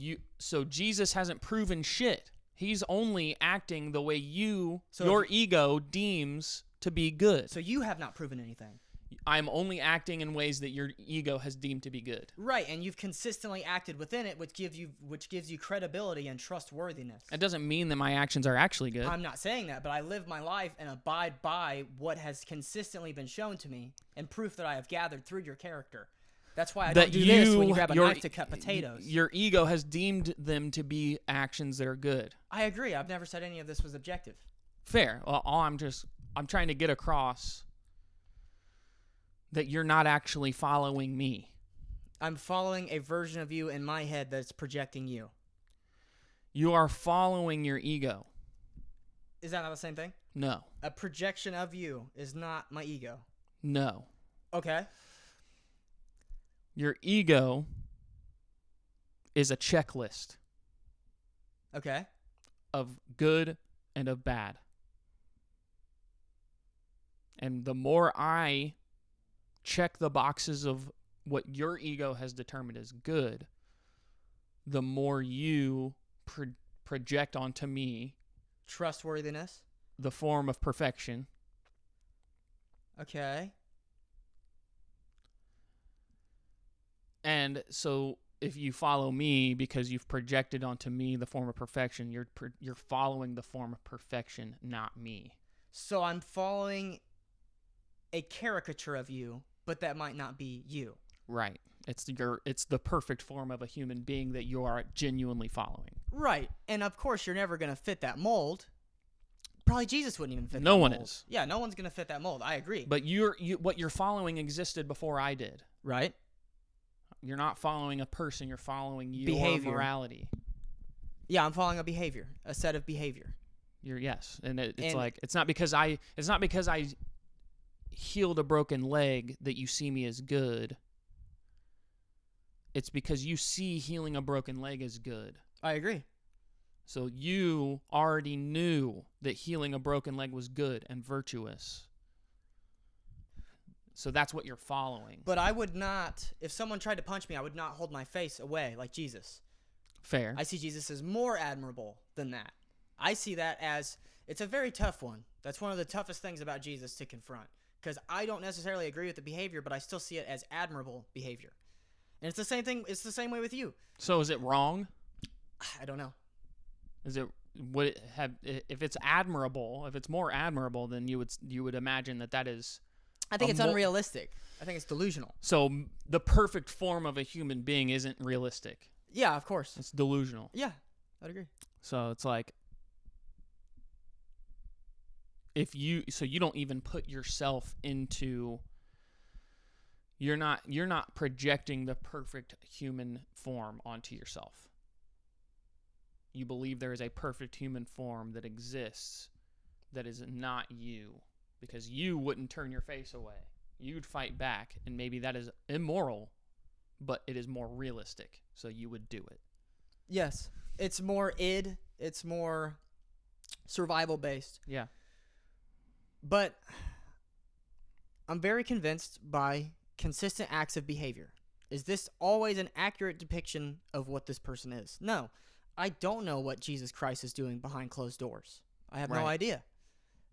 Jesus hasn't proven shit. He's only acting the way your ego deems to be good. So you have not proven anything. I'm only acting in ways that your ego has deemed to be good. Right, and you've consistently acted within it, which gives you credibility and trustworthiness. It doesn't mean that my actions are actually good. I'm not saying that, but I live my life and abide by what has consistently been shown to me and proof that I have gathered through your character. That's why I don't do this when you grab a knife to cut potatoes. Your ego has deemed them to be actions that are good. I agree. I've never said any of this was objective. Fair. Well, I'm trying to get across that you're not actually following me. I'm following a version of you in my head that's projecting you. You are following your ego. Is that not the same thing? No. A projection of you is not my ego. No. Okay. Your ego is a checklist. Okay. Of good and of bad. And the more I check the boxes of what your ego has determined as good, the more you project onto me trustworthiness, the form of perfection. Okay. And so if you follow me because you've projected onto me the form of perfection, you're following the form of perfection, not me. So I'm following a caricature of you, but that might not be you. Right. It's the perfect form of a human being that you are genuinely following. Right. And of course, you're never going to fit that mold. Probably Jesus wouldn't even fit No that one mold. is. Yeah, no one's going to fit that mold. I agree. But what you're following existed before I did. Right. You're not following a person. You're following your Behavior. morality. Yeah, I'm following a set of behavior. Yes, and it's not because I healed a broken leg that you see me as good. It's because you see healing a broken leg as good. I agree. So you already knew that healing a broken leg was good and virtuous. So that's what you're following. But I would not, if someone tried to punch me, I would not hold my face away like Jesus. Fair. I see Jesus as more admirable than that. I see that as, it's a very tough one. That's one of the toughest things about Jesus to confront. Because I don't necessarily agree with the behavior, but I still see it as admirable behavior. And it's the same thing. It's the same way with you. So is it wrong? I don't know. Would it have, if it's admirable, if it's more admirable, then you would imagine that is. I think it's unrealistic. I think it's delusional. So the perfect form of a human being isn't realistic. Yeah, of course. It's delusional. Yeah, I'd agree. So it's like, you don't even put yourself into. You're not projecting the perfect human form onto yourself. You believe there is a perfect human form that exists that is not you, because you wouldn't turn your face away. You'd fight back, and maybe that is immoral, but it is more realistic, so you would do it. Yes. It's more id. It's more survival based. Yeah. But I'm very convinced by consistent acts of behavior. Is this always an accurate depiction of what this person is? No. I don't know what Jesus Christ is doing behind closed doors. I have no idea.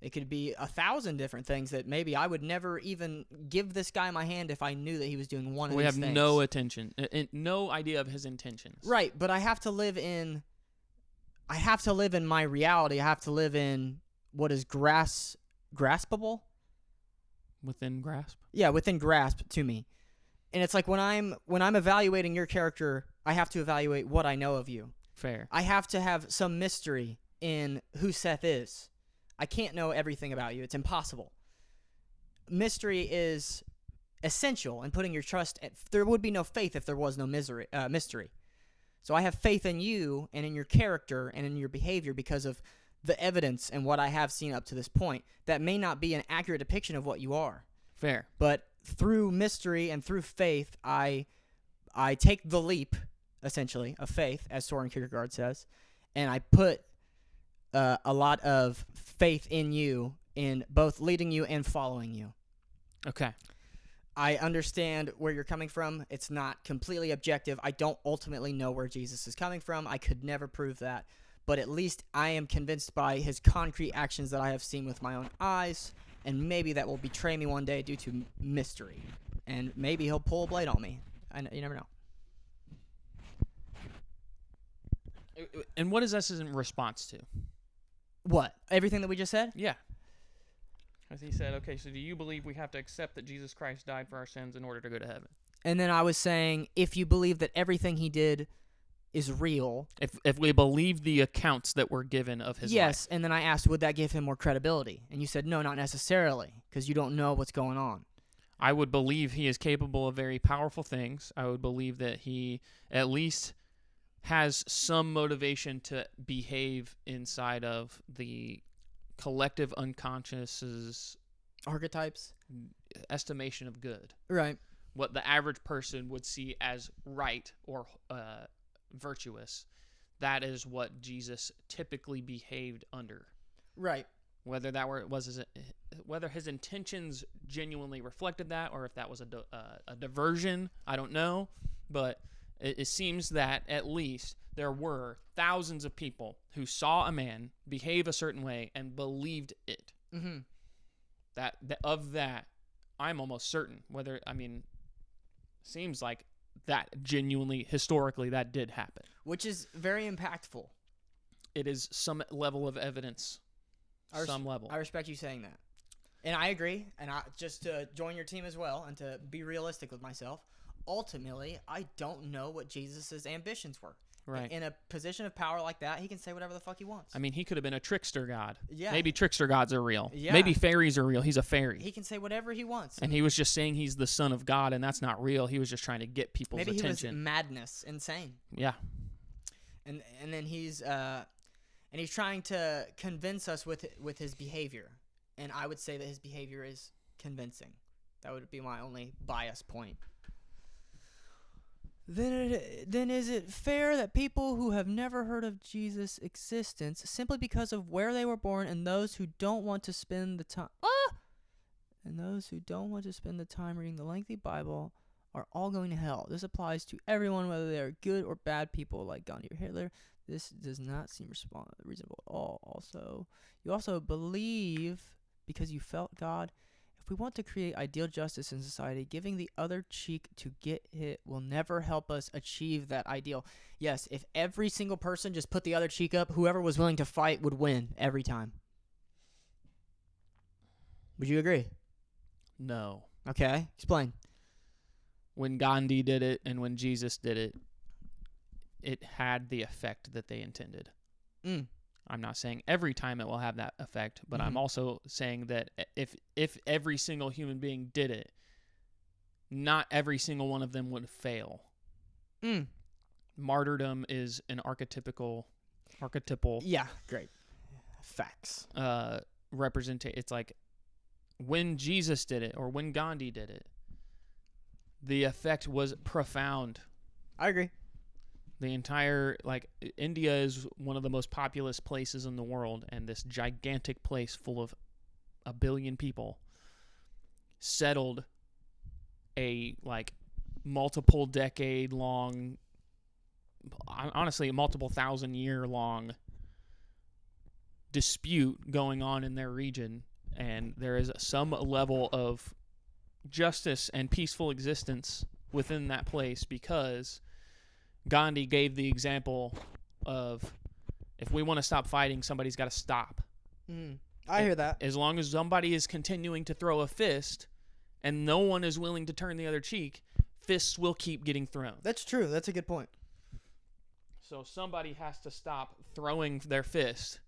It could be 1,000 different things that maybe I would never even give this guy my hand if I knew that he was doing one of these things. We have no attention, no idea of his intentions. Right, but I have to live in my reality. I have to live in what is graspable. Within grasp? Yeah, within grasp to me. And it's like when I'm evaluating your character, I have to evaluate what I know of you. Fair. I have to have some mystery in who Seth is. I can't know everything about you. It's impossible. Mystery is essential in putting your trust. There would be no faith if there was no mystery. So I have faith in you and in your character and in your behavior because of the evidence and what I have seen up to this point. That may not be an accurate depiction of what you are. Fair. But through mystery and through faith, I take the leap, essentially, of faith, as Soren Kierkegaard says, and I put a lot of faith in you, in both leading you and following you. Okay. I understand where you're coming from. It's not completely objective. I don't ultimately know where Jesus is coming from. I could never prove that. But at least I am convinced by his concrete actions that I have seen with my own eyes, and maybe that will betray me one day due to mystery. And maybe he'll pull a blade on me. You never know. And what is this in response to? What? Everything that we just said? Yeah. As he said, okay, so do you believe we have to accept that Jesus Christ died for our sins in order to go to heaven? And then I was saying, if you believe that everything he did is real. If we believe the accounts that were given of his life. Yes, and then I asked, would that give him more credibility? And you said, no, not necessarily, because you don't know what's going on. I would believe he is capable of very powerful things. I would believe that he at least has some motivation to behave inside of the collective unconscious's archetypes estimation of good. Right. What the average person would see as right or virtuous. That is what Jesus typically behaved under. Right. Whether whether his intentions genuinely reflected that, or if that was a diversion, I don't know. But it seems that at least there were thousands of people who saw a man behave a certain way and believed it. Mm-hmm. Of that, I'm almost certain. Seems like that genuinely, historically, that did happen. Which is very impactful. It is some level of evidence. some level. I respect you saying that. And I agree. And just to join your team as well and to be realistic with myself, ultimately, I don't know what Jesus' ambitions were. Right. In a position of power like that, he can say whatever the fuck he wants. I mean, he could have been a trickster god. Yeah. Maybe trickster gods are real. Yeah. Maybe fairies are real. He's a fairy. He can say whatever he wants. And he was just saying he's the son of God, and that's not real. He was just trying to get people's Maybe attention. he was madness, insane. Yeah. And then he's trying to convince us with his behavior. And I would say that his behavior is convincing. That would be my only bias point. Then is it fair that people who have never heard of Jesus' existence simply because of where they were born and those who don't want to spend the time reading the lengthy Bible are all going to hell? This applies to everyone, whether they are good or bad people like Gandhi or Hitler. This does not seem reasonable at all. You also believe because you felt God. If we want to create ideal justice in society, giving the other cheek to get hit will never help us achieve that ideal. Yes, if every single person just put the other cheek up, whoever was willing to fight would win every time. Would you agree? No. Okay, explain. When Gandhi did it and when Jesus did it, it had the effect that they intended. I'm not saying every time it will have that effect, but I'm also saying that if every single human being did it, not every single one of them would fail. Martyrdom is an archetypal. Yeah, great. Facts. It's like when Jesus did it or when Gandhi did it, the effect was profound. I agree. The entire, India is one of the most populous places in the world, and this gigantic place full of 1 billion people settled a, multiple decade long, honestly, a multiple thousand year long dispute going on in their region, and there is some level of justice and peaceful existence within that place because Gandhi gave the example of if we want to stop fighting, somebody's got to stop. I hear that. As long as somebody is continuing to throw a fist and no one is willing to turn the other cheek, fists will keep getting thrown. That's true. That's a good point. So somebody has to stop throwing their fist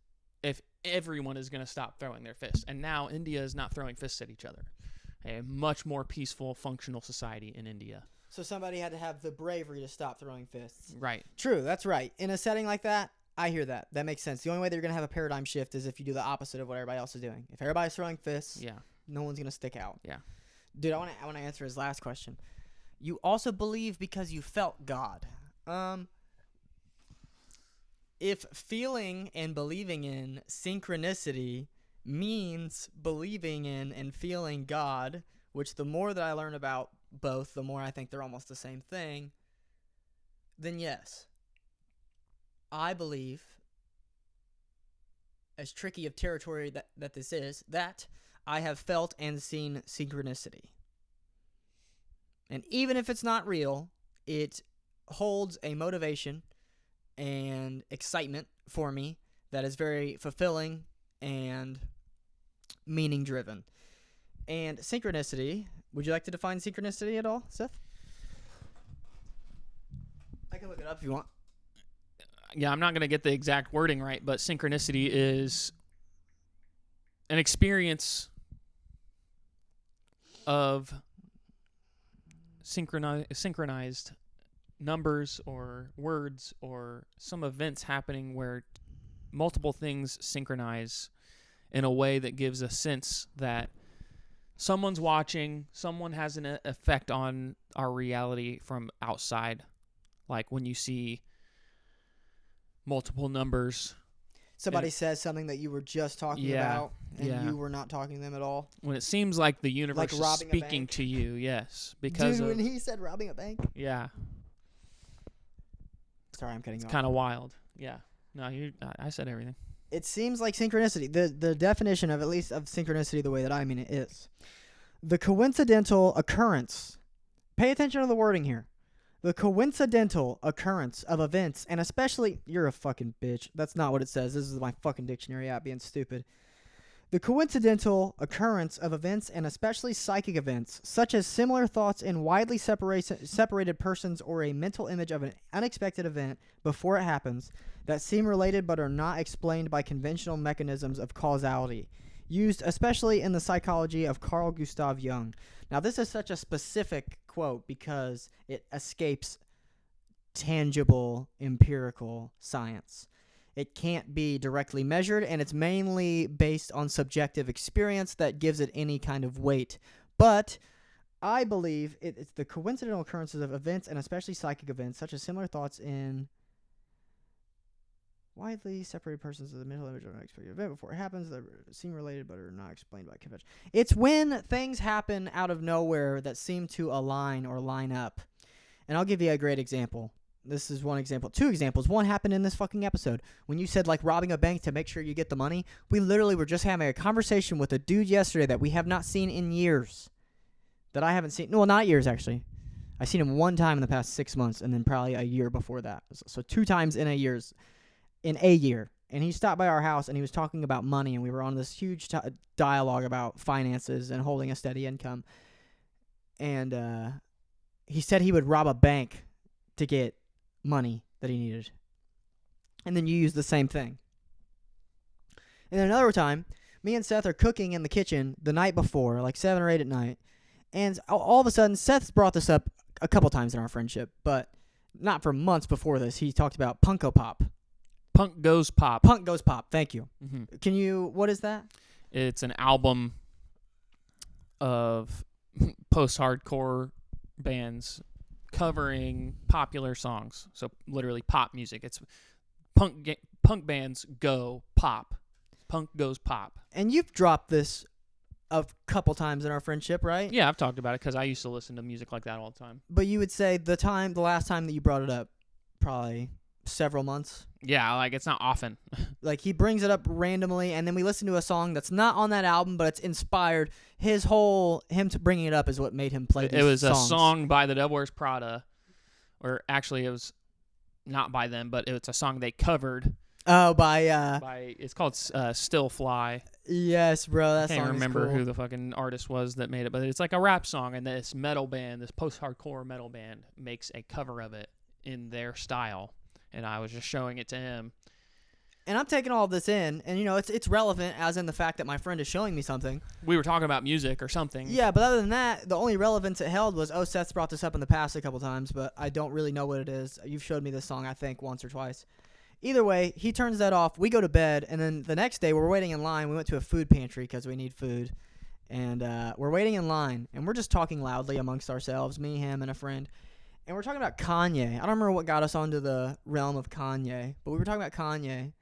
if everyone is going to stop throwing their fist. And now India is not throwing fists at each other. A much more peaceful, functional society in India. So somebody had to have the bravery to stop throwing fists. Right. True, that's right. In a setting like that, I hear that. That makes sense. The only way that you're going to have a paradigm shift is if you do the opposite of what everybody else is doing. If everybody's throwing fists, no one's going to stick out. Yeah. Dude, I want to answer his last question. You also believe because you felt God. If feeling and believing in synchronicity means believing in and feeling God, which the more that I learn about both, the more I think they're almost the same thing, then yes, I believe, as tricky of territory that this is, that I have felt and seen synchronicity. And even if it's not real, it holds a motivation and excitement for me that is very fulfilling and meaning-driven. And synchronicity, would you like to define synchronicity at all, Seth? I can look it up if you want. Yeah, I'm not going to get the exact wording right, but synchronicity is an experience of synchronized numbers or words or some events happening where multiple things synchronize in a way that gives a sense that someone's watching, someone has an effect on our reality from outside. Like when you see multiple numbers. Somebody says something that you were just talking about, and you were not talking to them at all. When it seems like the universe is speaking to you, yes. Because when he said robbing a bank? Yeah. Sorry, I'm cutting you off. It's kind of wild. Yeah. No, I said everything. It seems like synchronicity. The definition of, at least of synchronicity, the way that I mean it, is the coincidental occurrence. Pay attention to the wording here. The coincidental occurrence of events, and especially, you're a fucking bitch. That's not what it says. This is my fucking dictionary app being stupid. The coincidental occurrence of events and especially psychic events, such as similar thoughts in widely separated persons or a mental image of an unexpected event before it happens, that seem related but are not explained by conventional mechanisms of causality, used especially in the psychology of Carl Gustav Jung. Now, this is such a specific quote because it escapes tangible empirical science. It can't be directly measured, and it's mainly based on subjective experience that gives it any kind of weight. But I believe it's the coincidental occurrences of events, and especially psychic events, such as similar thoughts in widely separated persons of the mental image of an unexpected event before it happens that seem related but are not explained by convention. It's when things happen out of nowhere that seem to align or line up. And I'll give you a great example. This is one example. Two examples. One happened in this fucking episode. When you said, like, robbing a bank to make sure you get the money, we literally were just having a conversation with a dude yesterday that we have not seen in years. That I haven't seen. No, not years, actually. I've seen him one time in the past 6 months, and then probably a year before that. So 2 times in a year. And he stopped by our house, and he was talking about money, and we were on this huge dialogue about finances and holding a steady income. And he said he would rob a bank to get money that he needed. And then you use the same thing. And then another time, me and Seth are cooking in the kitchen the night before, like 7 or 8 at night. And all of a sudden, Seth's brought this up a couple times in our friendship, but not for months before this. He talked about Punko Pop. Punk Goes Pop. Punk Goes Pop. Thank you. Mm-hmm. What is that? It's an album of post-hardcore bands covering popular songs. So literally pop music. It's punk bands go pop. Punk goes pop. And you've dropped this a couple times in our friendship, right? Yeah, I've talked about it because I used to listen to music like that all the time. But you would say the last time that you brought it up, probably several months. Yeah, like it's not often. Like he brings it up randomly, and then we listen to a song that's not on that album, but it's inspired. Him to bringing it up is what made him play these songs. It was a song by the Devil Wears Prada, or actually it was not by them, but it's a song they covered. Oh, it's called Still Fly. Yes, bro, that song is cool. I can't remember who the fucking artist was that made it, but it's like a rap song, and this metal band, this post-hardcore metal band, makes a cover of it in their style. And I was just showing it to him. And I'm taking all of this in, and, it's relevant, as in the fact that my friend is showing me something. We were talking about music or something. Yeah, but other than that, the only relevance it held was, Seth's brought this up in the past a couple times, but I don't really know what it is. You've showed me this song, I think, once or twice. Either way, he turns that off. We go to bed, and then the next day, we're waiting in line. We went to a food pantry because we need food. And we're waiting in line, and we're just talking loudly amongst ourselves, me, him, and a friend. And we're talking about Kanye. I don't remember what got us onto the realm of Kanye, but we were talking about Kanye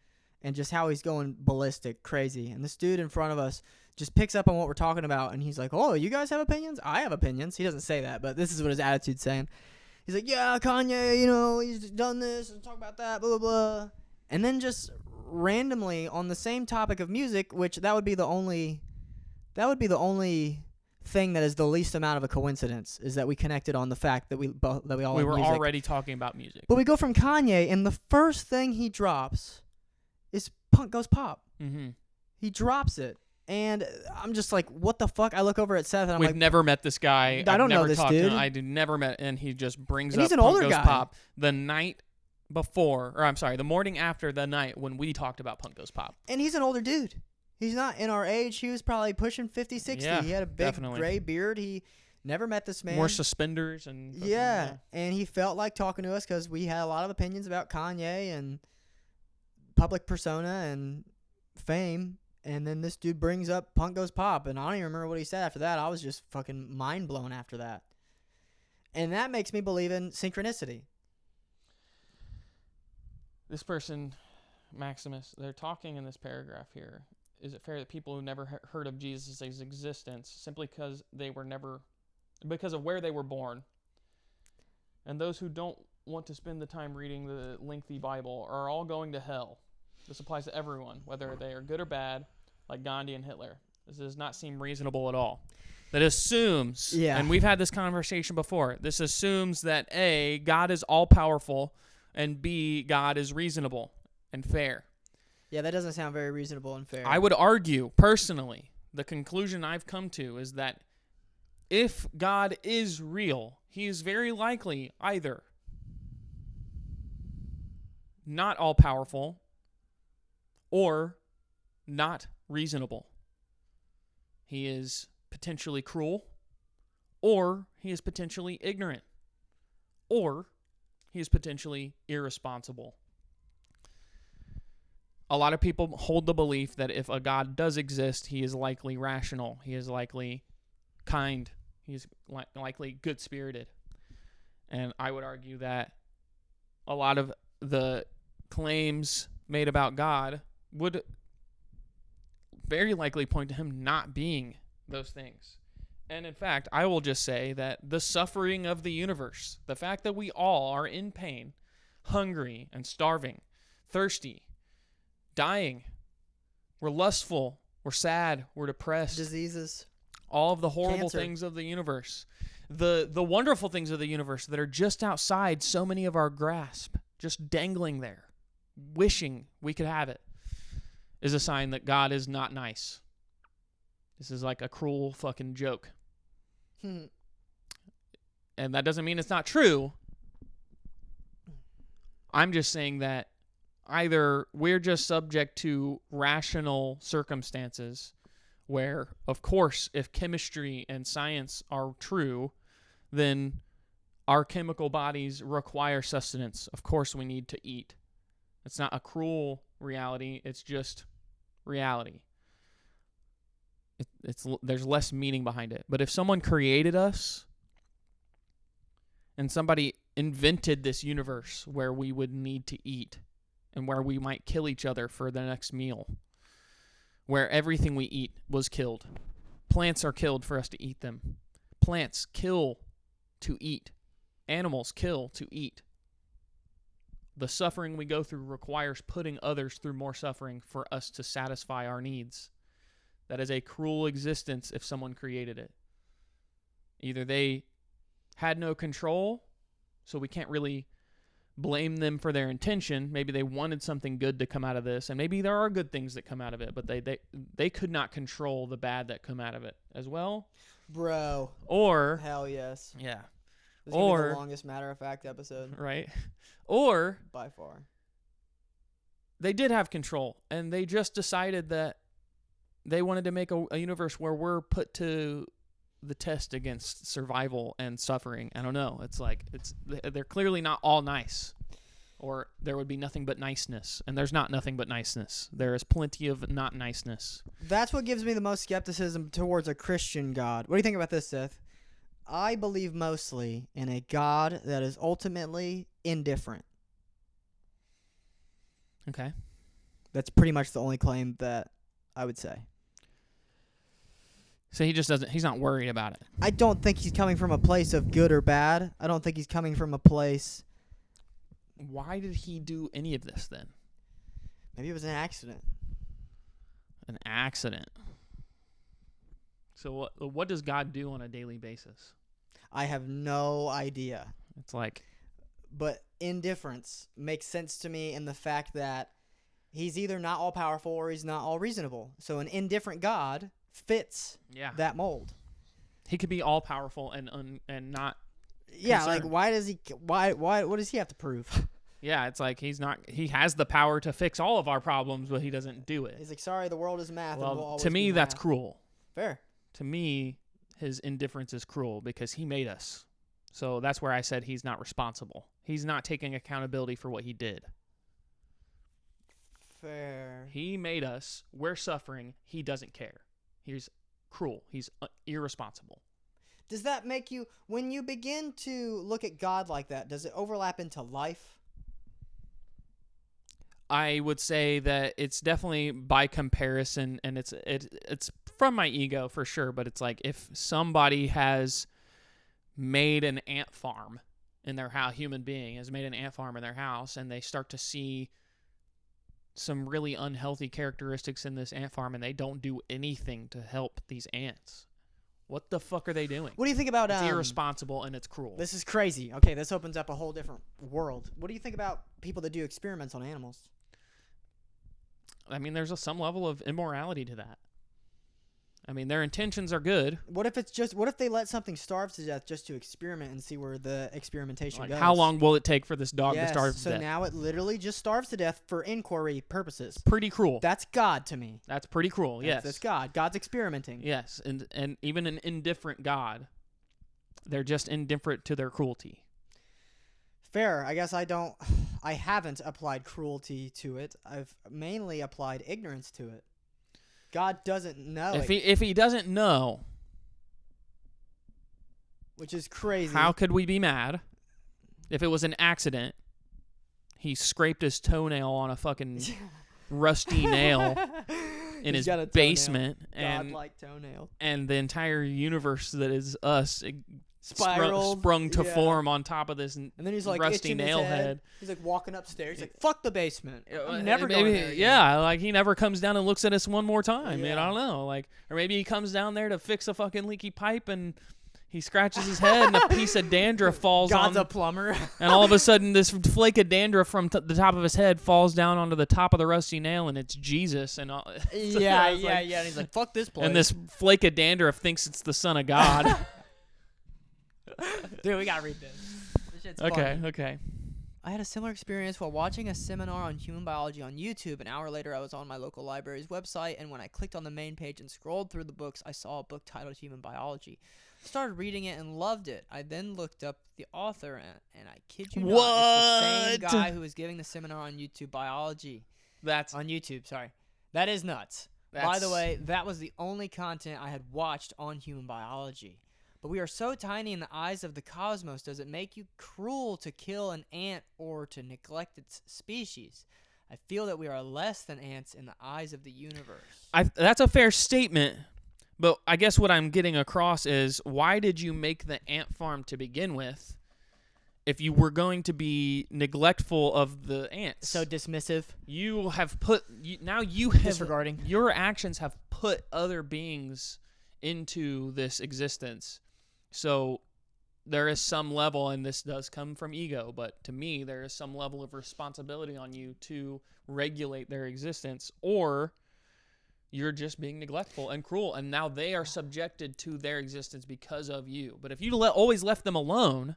and just how he's going ballistic, crazy. And this dude in front of us just picks up on what we're talking about, and he's like, "Oh, you guys have opinions? I have opinions." He doesn't say that, but this is what his attitude's saying. He's like, "Yeah, Kanye, he's done this and talk about that, blah, blah, blah." And then just randomly on the same topic of music, which that would be the only thing that is the least amount of a coincidence, is that we connected on the fact that we all were music. Already talking about music. But we go from Kanye, and the first thing he drops is Punk Goes Pop. Mm-hmm. He drops it, and I'm just like, what the fuck? I look over at Seth, and I'm We've like, never met this guy. I don't know never this talked dude. To him. I never met, and he just brings and up he's an Punk older Goes guy. Pop the night before, or I'm sorry, the morning after the night when we talked about Punk Goes Pop. And he's an older dude. He's not in our age. He was probably pushing 50, 60. Yeah, he had a big definitely. gray beard. He never met this man. More suspenders and yeah, and he felt like talking to us because we had a lot of opinions about Kanye and public persona and fame. And then this dude brings up Punk Goes Pop, and I don't even remember what he said after that. I was just fucking mind blown after that. And that makes me believe in synchronicity. This person, Maximus, they're talking in this paragraph here. Is it fair that people who never heard of Jesus' existence simply because because of where they were born, and those who don't want to spend the time reading the lengthy Bible are all going to hell? This applies to everyone, whether they are good or bad, like Gandhi and Hitler. This does not seem reasonable at all. That assumes, and we've had this conversation before, this assumes that A, God is all-powerful, and B, God is reasonable and fair. Yeah, that doesn't sound very reasonable and fair. I would argue, personally, the conclusion I've come to is that if God is real, he is very likely either not all-powerful or not reasonable. He is potentially cruel, or he is potentially ignorant, or he is potentially irresponsible. A lot of people hold the belief that if a God does exist, he is likely rational, he is likely kind, he is likely good-spirited. And I would argue that a lot of the claims made about God would very likely point to him not being those things. And in fact, I will just say that the suffering of the universe, the fact that we all are in pain, hungry and starving, thirsty, dying, we're lustful, we're sad, we're depressed, Diseases, all of the horrible cancer. things of the universe, the wonderful things of the universe that are just outside so many of our grasp, just dangling there, wishing we could have it, is a sign that God is not nice. This is like a cruel fucking joke. And that doesn't mean it's not true. I'm just saying that either we're just subject to rational circumstances where, of course, if chemistry and science are true, then our chemical bodies require sustenance. Of course, we need to eat. It's not a cruel reality. It's just reality. There's less meaning behind it. But if someone created us and somebody invented this universe where we would need to eat and where we might kill each other for the next meal, where everything we eat was killed. Plants are killed for us to eat them. Plants kill to eat. Animals kill to eat. The suffering we go through requires putting others through more suffering for us to satisfy our needs. That is a cruel existence if someone created it. Either they had no control, so we can't really blame them for their intention. Maybe they wanted something good to come out of this, and maybe there are good things that come out of it, but they could not control the bad that come out of it as well. Bro. Or Hell yes. yeah. This is gonna be Or the longest matter of fact episode right. Or by far. they did have control, and they just decided that they wanted to make a universe where we're put to the test against survival and suffering. I don't know. It's like they're clearly not all nice, or there would be nothing but niceness, and there's not nothing but niceness. There is plenty of not niceness. That's what gives me the most skepticism towards a Christian God. What do you think about this, Seth? I believe mostly in a God that is ultimately indifferent. Okay. That's pretty much the only claim that I would say. So he's not worried about it. I don't think he's coming from a place of good or bad. I don't think he's coming from a place. Why did he do any of this then? Maybe it was an accident. An accident. So what does God do on a daily basis? I have no idea. It's like, but indifference makes sense to me in the fact that he's either not all powerful or he's not all reasonable. So an indifferent God fits that mold. He could be all powerful and not. Yeah, concerned. like why does he? Why? What does he have to prove? Yeah, it's like he has the power to fix all of our problems, but he doesn't do it. He's like, sorry, the world is math. Well, and will always to me, be that's math. cruel. Fair. To me, his indifference is cruel because he made us. So that's where I said he's not responsible. He's not taking accountability for what he did. Fair. He made us. We're suffering. He doesn't care. He's cruel. He's irresponsible. Does that make you, when you begin to look at God like that, does it overlap into life? I would say that it's definitely by comparison, and it's from my ego for sure, but it's like if somebody has made an ant farm in their house, human being has made an ant farm in their house, and they start to see some really unhealthy characteristics in this ant farm, and they don't do anything to help these ants. What the fuck are they doing? What do you think about It's irresponsible and it's cruel. This is crazy. Okay, this opens up a whole different world. What do you think about people that do experiments on animals? I mean, there's some level of immorality to that. I mean, their intentions are good. What if they let something starve to death just to experiment and see where the experimentation Like, goes? how long will it take for this dog to starve to so death? now it literally just starves to death for inquiry purposes. Pretty cruel. That's God to me. That's pretty cruel, yes. That's God. God's experimenting. Yes, and even an indifferent God, they're just indifferent to their cruelty. Fair. I guess I haven't applied cruelty to it. I've mainly applied ignorance to it. God doesn't know. If he doesn't know, which is crazy. How could we be mad? If it was an accident, he scraped his toenail on a fucking rusty nail in his basement, godlike toenail, and the entire universe that is us spiraled, sprung to form on top of this and then he's like rusty nail head. He's like walking upstairs. He's like, fuck the basement. I'm never going there again. Yeah, like he never comes down and looks at us one more time. Yeah. Man, I don't know. Like, or maybe he comes down there to fix a fucking leaky pipe and he scratches his head and a piece of dandruff falls on. God's a plumber. And all of a sudden this flake of dandruff from the top of his head falls down onto the top of the rusty nail and it's Jesus. And all. Yeah. And he's like, fuck this place. And this flake of dandruff thinks it's the Son of God. Dude, we gotta read this. This shit's funny. Okay. I had a similar experience while watching a seminar on human biology on YouTube. An hour later, I was on my local library's website, and when I clicked on the main page and scrolled through the books, I saw a book titled Human Biology. Started reading it and loved it. I then looked up the author, and I kid you not, it's the same guy who was giving the seminar on YouTube biology. On YouTube, sorry. That is nuts. By the way, that was the only content I had watched on human biology. But we are so tiny in the eyes of the cosmos. Does it make you cruel to kill an ant or to neglect its species? I feel that we are less than ants in the eyes of the universe. That's a fair statement, but I guess what I'm getting across is, why did you make the ant farm to begin with if you were going to be neglectful of the ants? So dismissive. You have disregarding. Your actions have put other beings into this existence. So there is some level, and this does come from ego, but to me there is some level of responsibility on you to regulate their existence, or you're just being neglectful and cruel, and now they are subjected to their existence because of you. But if you always left them alone,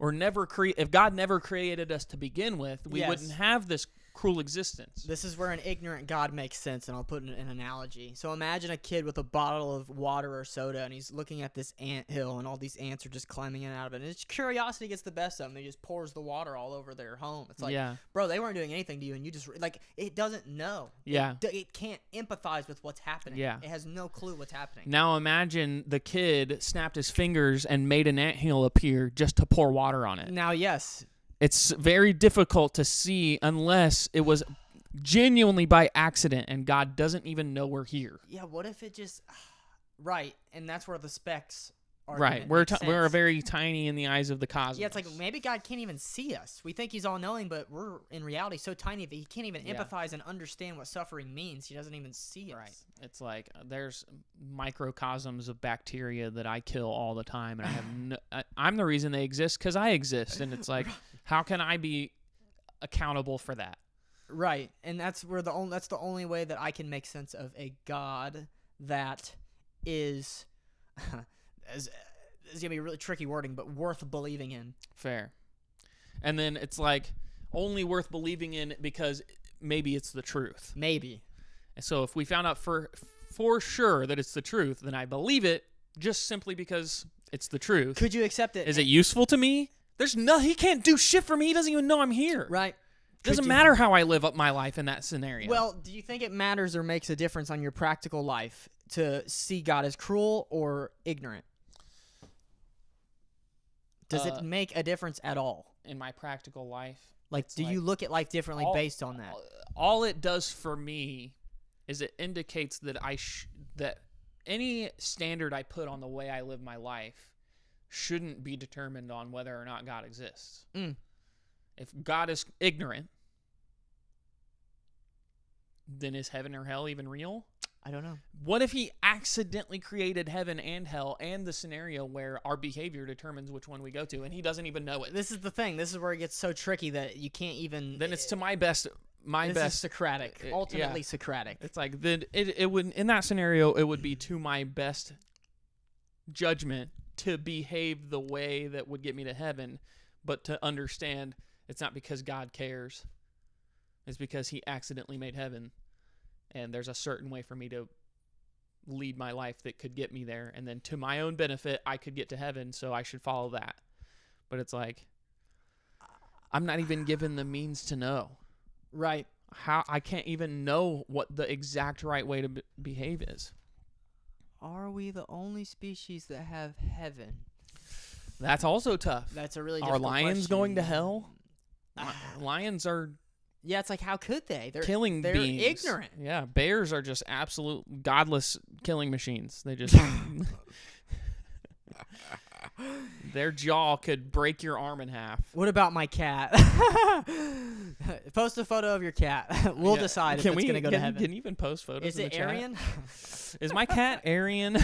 or if God never created us to begin with, we wouldn't have this cruel existence. This is where an ignorant God makes sense, and I'll put an analogy. So imagine a kid with a bottle of water or soda, and he's looking at this ant hill, and all these ants are just climbing in and out of it. And his curiosity gets the best of him. He just pours the water all over their home. It's like, bro, they weren't doing anything to you, and you just, like, it doesn't know. Yeah. It can't empathize with what's happening. Yeah. It has no clue what's happening. Now imagine the kid snapped his fingers and made an anthill appear just to pour water on it. Now, yes. It's very difficult to see unless it was genuinely by accident and God doesn't even know we're here. Yeah, what if it just... Right, and that's where the specs are. Right, we're very tiny in the eyes of the cosmos. Yeah, it's like maybe God can't even see us. We think he's all-knowing, but we're in reality so tiny that he can't even empathize and understand what suffering means. He doesn't even see us. Right. It's like there's microcosms of bacteria that I kill all the time, and I have I'm the reason they exist because I exist, and it's like, how can I be accountable for that? Right, and that's where that's the only way that I can make sense of a God that is, it's gonna be a really tricky wording, but worth believing in. Fair. And then it's like only worth believing in because maybe it's the truth. Maybe. And so if we found out for sure that it's the truth, then I believe it just simply because it's the truth. Could you accept it? Is it useful to me? He can't do shit for me. He doesn't even know I'm here. Right. Doesn't matter how I live up my life in that scenario. Well, do you think it matters or makes a difference on your practical life to see God as cruel or ignorant? Does it make a difference at all? In my practical life? Like, do you look at life differently based on that? All it does for me is it indicates that that any standard I put on the way I live my life shouldn't be determined on whether or not God exists. If God is ignorant, then is heaven or hell even real? I don't know. What if he accidentally created heaven and hell and the scenario where our behavior determines which one we go to, and he doesn't even know it? This is the thing. This is where it gets so tricky that you can't even... Then it's to my best my This best is Socratic. yeah. Ultimately Socratic. It's like it would, in that scenario, it would be to my best judgment to behave the way that would get me to heaven, but to understand it's not because God cares. It's because he accidentally made heaven, and there's a certain way for me to lead my life that could get me there, and then to my own benefit I could get to heaven, so I should follow that. But it's like I'm not even given the means to know. Right. How I can't even know what the exact right way to behave is. Are we the only species that have heaven? That's also tough. That's a really Are difficult lions question. going to hell? Lions are Yeah, it's like, how could they? They're killing they're beings. ignorant. Yeah, bears are just absolute godless killing machines. They just their jaw could break your arm in half. What about my cat? Post a photo of your cat. We'll Yeah. decide if Can it's we going to go to heaven. Can you even post photos? Is in it the chat? Aryan? Is my cat Aryan?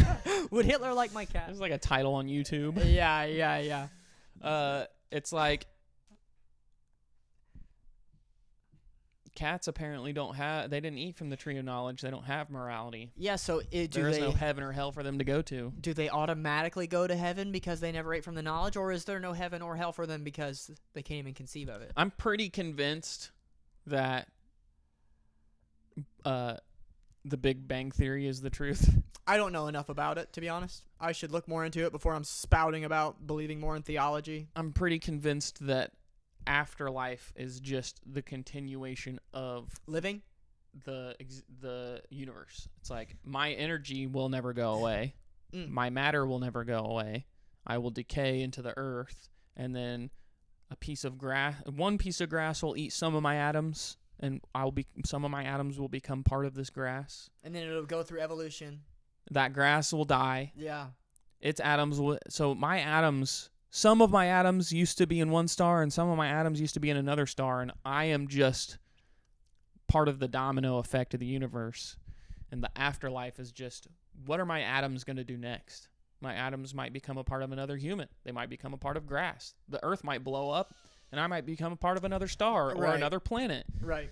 Would Hitler like my cat? There's like a title on YouTube. Yeah. It's like cats apparently they didn't eat from the tree of knowledge. They don't have morality. Yeah, so There is no heaven or hell for them to go to. do they automatically go to heaven because they never ate from the knowledge, or is there no heaven or hell for them because they can't even conceive of it? I'm pretty convinced that the Big Bang Theory is the truth. I don't know enough about it, to be honest. I should look more into it before I'm spouting about believing more in theology. I'm pretty convinced that afterlife is just the continuation of Living? the universe. It's like my energy will never go away. My matter will never go away. I will decay into the earth, and then one piece of grass will eat some of my atoms, and some of my atoms will become part of this grass. And then it'll go through evolution. That grass will die. Yeah. Its atoms so my atoms, some of my atoms used to be in one star and some of my atoms used to be in another star, and I am just part of the domino effect of the universe. And the afterlife is just, what are my atoms going to do next? My atoms might become a part of another human. They might become a part of grass. The earth might blow up and I might become a part of another star or Right. another planet. Right.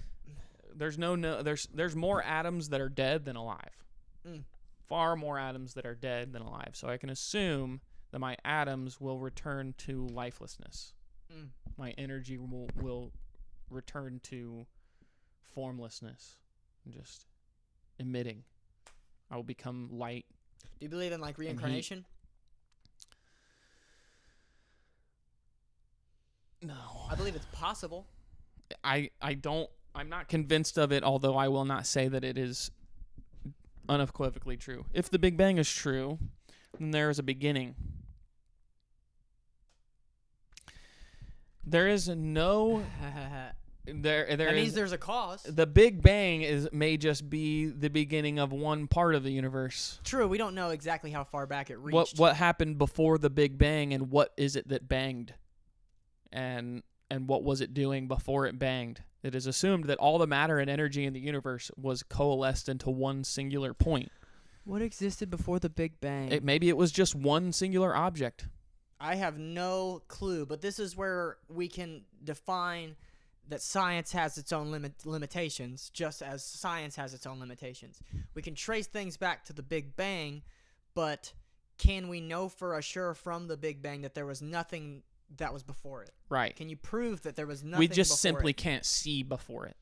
There's more atoms that are dead than alive. Far more atoms that are dead than alive. So I can assume that my atoms will return to lifelessness. My energy will return to formlessness, just emitting. I will become light. Do you believe in like reincarnation? No. I believe it's possible. I'm not convinced of it, although I will not say that it is unequivocally true. If the Big Bang is true, then there is a beginning. There is no That means there's a cause. the Big Bang may just be the beginning of one part of the universe. True, we don't know exactly how far back it reached. What happened before the Big Bang, and what is it that banged? And what was it doing before it banged? It is assumed that all the matter and energy in the universe was coalesced into one singular point. What existed before the Big Bang? Maybe it was just one singular object. I have no clue, but this is where we can define that science has its own limitations, just as science has its own limitations. We can trace things back to the Big Bang, but can we know for sure from the Big Bang that there was nothing that was before it? Right. Can you prove that there was nothing We just before simply it? can't see before it.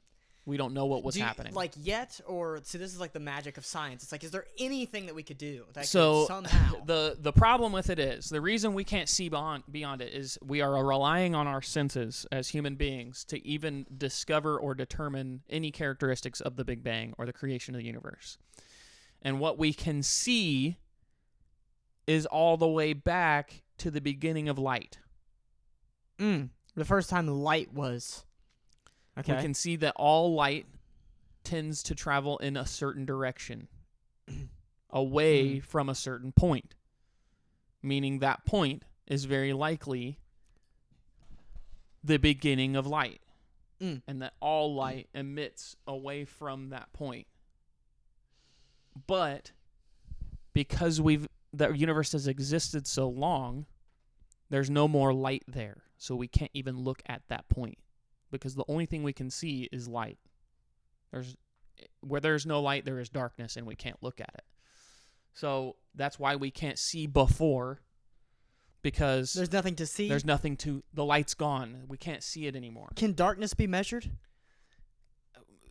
We don't know what was happening. Like yet, or so this is like the magic of science. It's like, is there anything that we could do that So could somehow? the problem with it is, the reason we can't see beyond it is we are relying on our senses as human beings to even discover or determine any characteristics of the Big Bang or the creation of the universe. And what we can see is all the way back to the beginning of light. The first time light was. Okay. We can see that all light tends to travel in a certain direction, away from a certain point, meaning that point is very likely the beginning of light, and that all light emits away from that point. But because the universe has existed so long, there's no more light there, so we can't even look at that point, because the only thing we can see is light. Where there's no light, there is darkness, and we can't look at it. So that's why we can't see before, because There's nothing to see. The light's gone. We can't see it anymore. Can darkness be measured?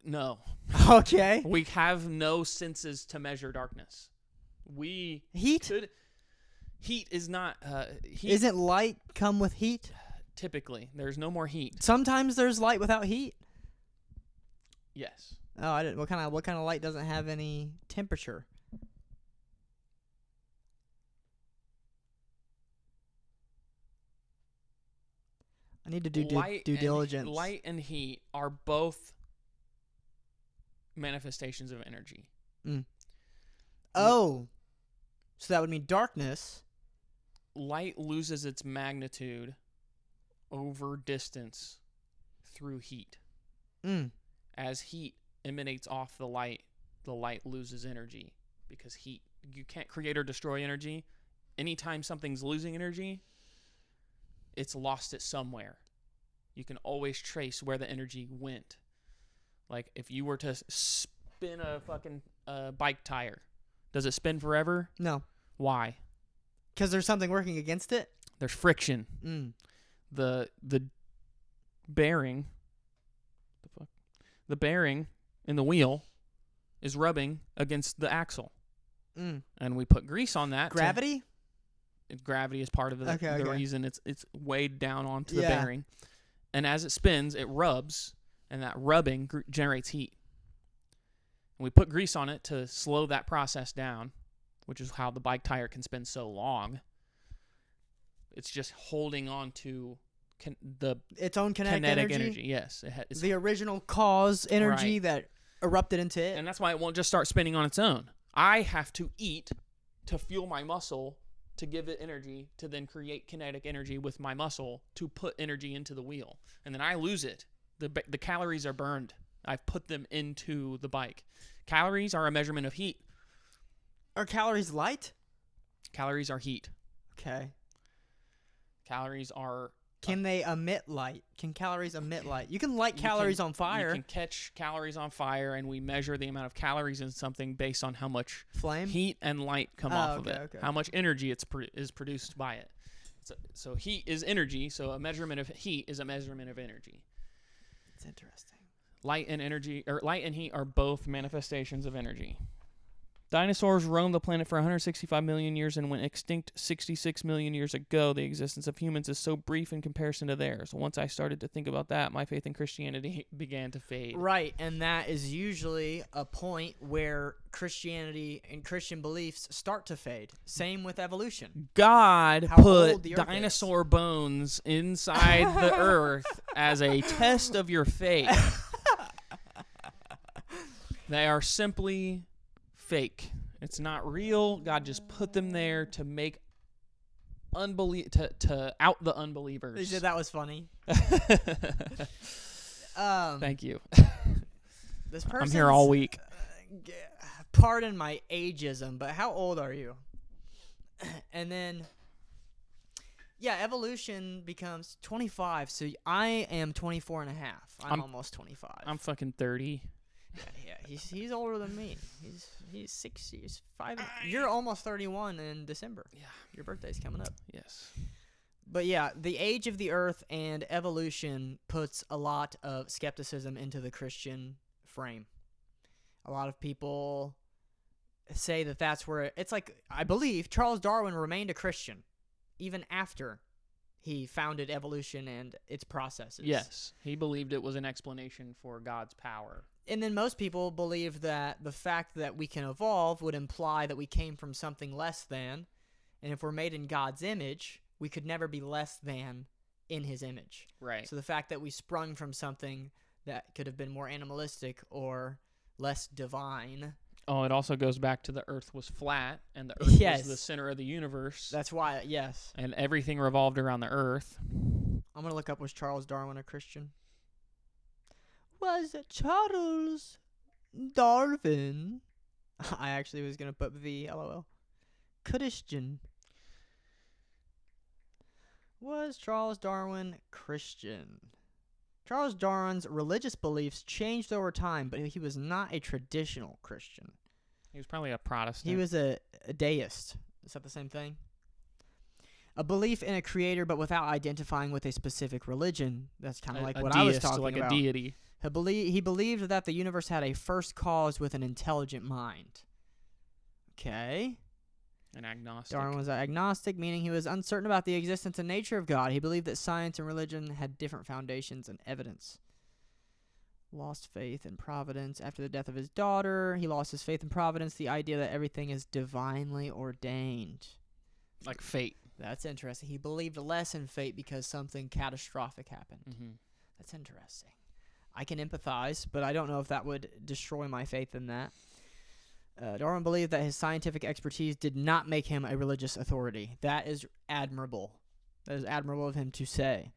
No. Okay. We have no senses to measure darkness. Heat is not heat. Isn't light come with heat? Typically, there's no more heat. Sometimes there's light without heat. Yes. Oh, I didn't. What kind of light doesn't have any temperature? I need to do due diligence. Light and heat are both manifestations of energy. Oh, so that would mean darkness. Light loses its magnitude over distance through heat. As heat emanates off the light loses energy, because heat, you can't create or destroy energy. Anytime something's losing energy, it's lost it somewhere. You can always trace where the energy went. Like if you were to spin a fucking bike tire, does it spin forever? No. Why? Because there's something working against it? There's friction. The bearing, the bearing in the wheel is rubbing against the axle. And we put grease on that. Gravity? Gravity is part of the reason it's weighed down onto the bearing. And as it spins, it rubs, and that rubbing generates heat. And we put grease on it to slow that process down, which is how the bike tire can spin so long. It's just holding on to its own kinetic energy. Yes. It's the original cause energy that erupted into it. And that's why it won't just start spinning on its own. I have to eat to fuel my muscle, to give it energy, to then create kinetic energy with my muscle to put energy into the wheel. And then I lose it. The calories are burned. I've put them into the bike. Calories are a measurement of heat. Are calories light? Calories are heat. Okay. Calories are... Can they emit light? Can calories emit light? You can light calories on fire. You can catch calories on fire, and we measure the amount of calories in something based on how much flame, heat, and light come off of it. Okay. How much energy is produced by it. So heat is energy. So a measurement of heat is a measurement of energy. It's interesting. Light and heat are both manifestations of energy. Dinosaurs roamed the planet for 165 million years and went extinct 66 million years ago. The existence of humans is so brief in comparison to theirs. Once I started to think about that, my faith in Christianity began to fade. Right, and that is usually a point where Christianity and Christian beliefs start to fade. Same with evolution. God put dinosaur bones inside the earth as a test of your faith. They are simply... fake. It's not real. God just put them there to make to out the unbelievers. You said that was funny. Thank you. This person. I'm here all week. Pardon my ageism, but how old are you? And then, evolution becomes 25. So I am 24 and a half. I'm almost 25. I'm fucking 30. Yeah, he's older than me. He's 6 years, 5. You're almost 31 in December. Yeah, your birthday's coming up. Yes. But yeah, the age of the earth and evolution puts a lot of skepticism into the Christian frame. A lot of people say that that's where it's like. I believe Charles Darwin remained a Christian even after he founded evolution and its processes. Yes, he believed it was an explanation for God's power. And then most people believe that the fact that we can evolve would imply that we came from something less than, and if we're made in God's image, we could never be less than in his image. Right. So the fact that we sprung from something that could have been more animalistic or less divine. Oh, it also goes back to the earth was flat, and the earth was the center of the universe. That's why, yes. And everything revolved around the earth. I'm going to look up, was Charles Darwin a Christian? Was Charles Darwin? I actually was going to put the LOL. Christian. Was Charles Darwin Christian? Charles Darwin's religious beliefs changed over time, but he was not a traditional Christian. He was probably a Protestant. He was a deist. Is that the same thing? A belief in a creator, but without identifying with a specific religion. That's kind of like what I was talking like about. a deity. He believed that the universe had a first cause with an intelligent mind. Okay. An agnostic. Darwin was agnostic, meaning he was uncertain about the existence and nature of God. He believed that science and religion had different foundations and evidence. Lost faith in providence. After the death of his daughter, he lost his faith in providence, the idea that everything is divinely ordained. Like fate. That's interesting. He believed less in fate because something catastrophic happened. Mm-hmm. That's interesting. I can empathize, but I don't know if that would destroy my faith in that. Darwin believed that his scientific expertise did not make him a religious authority. That is admirable. That is admirable of him to say.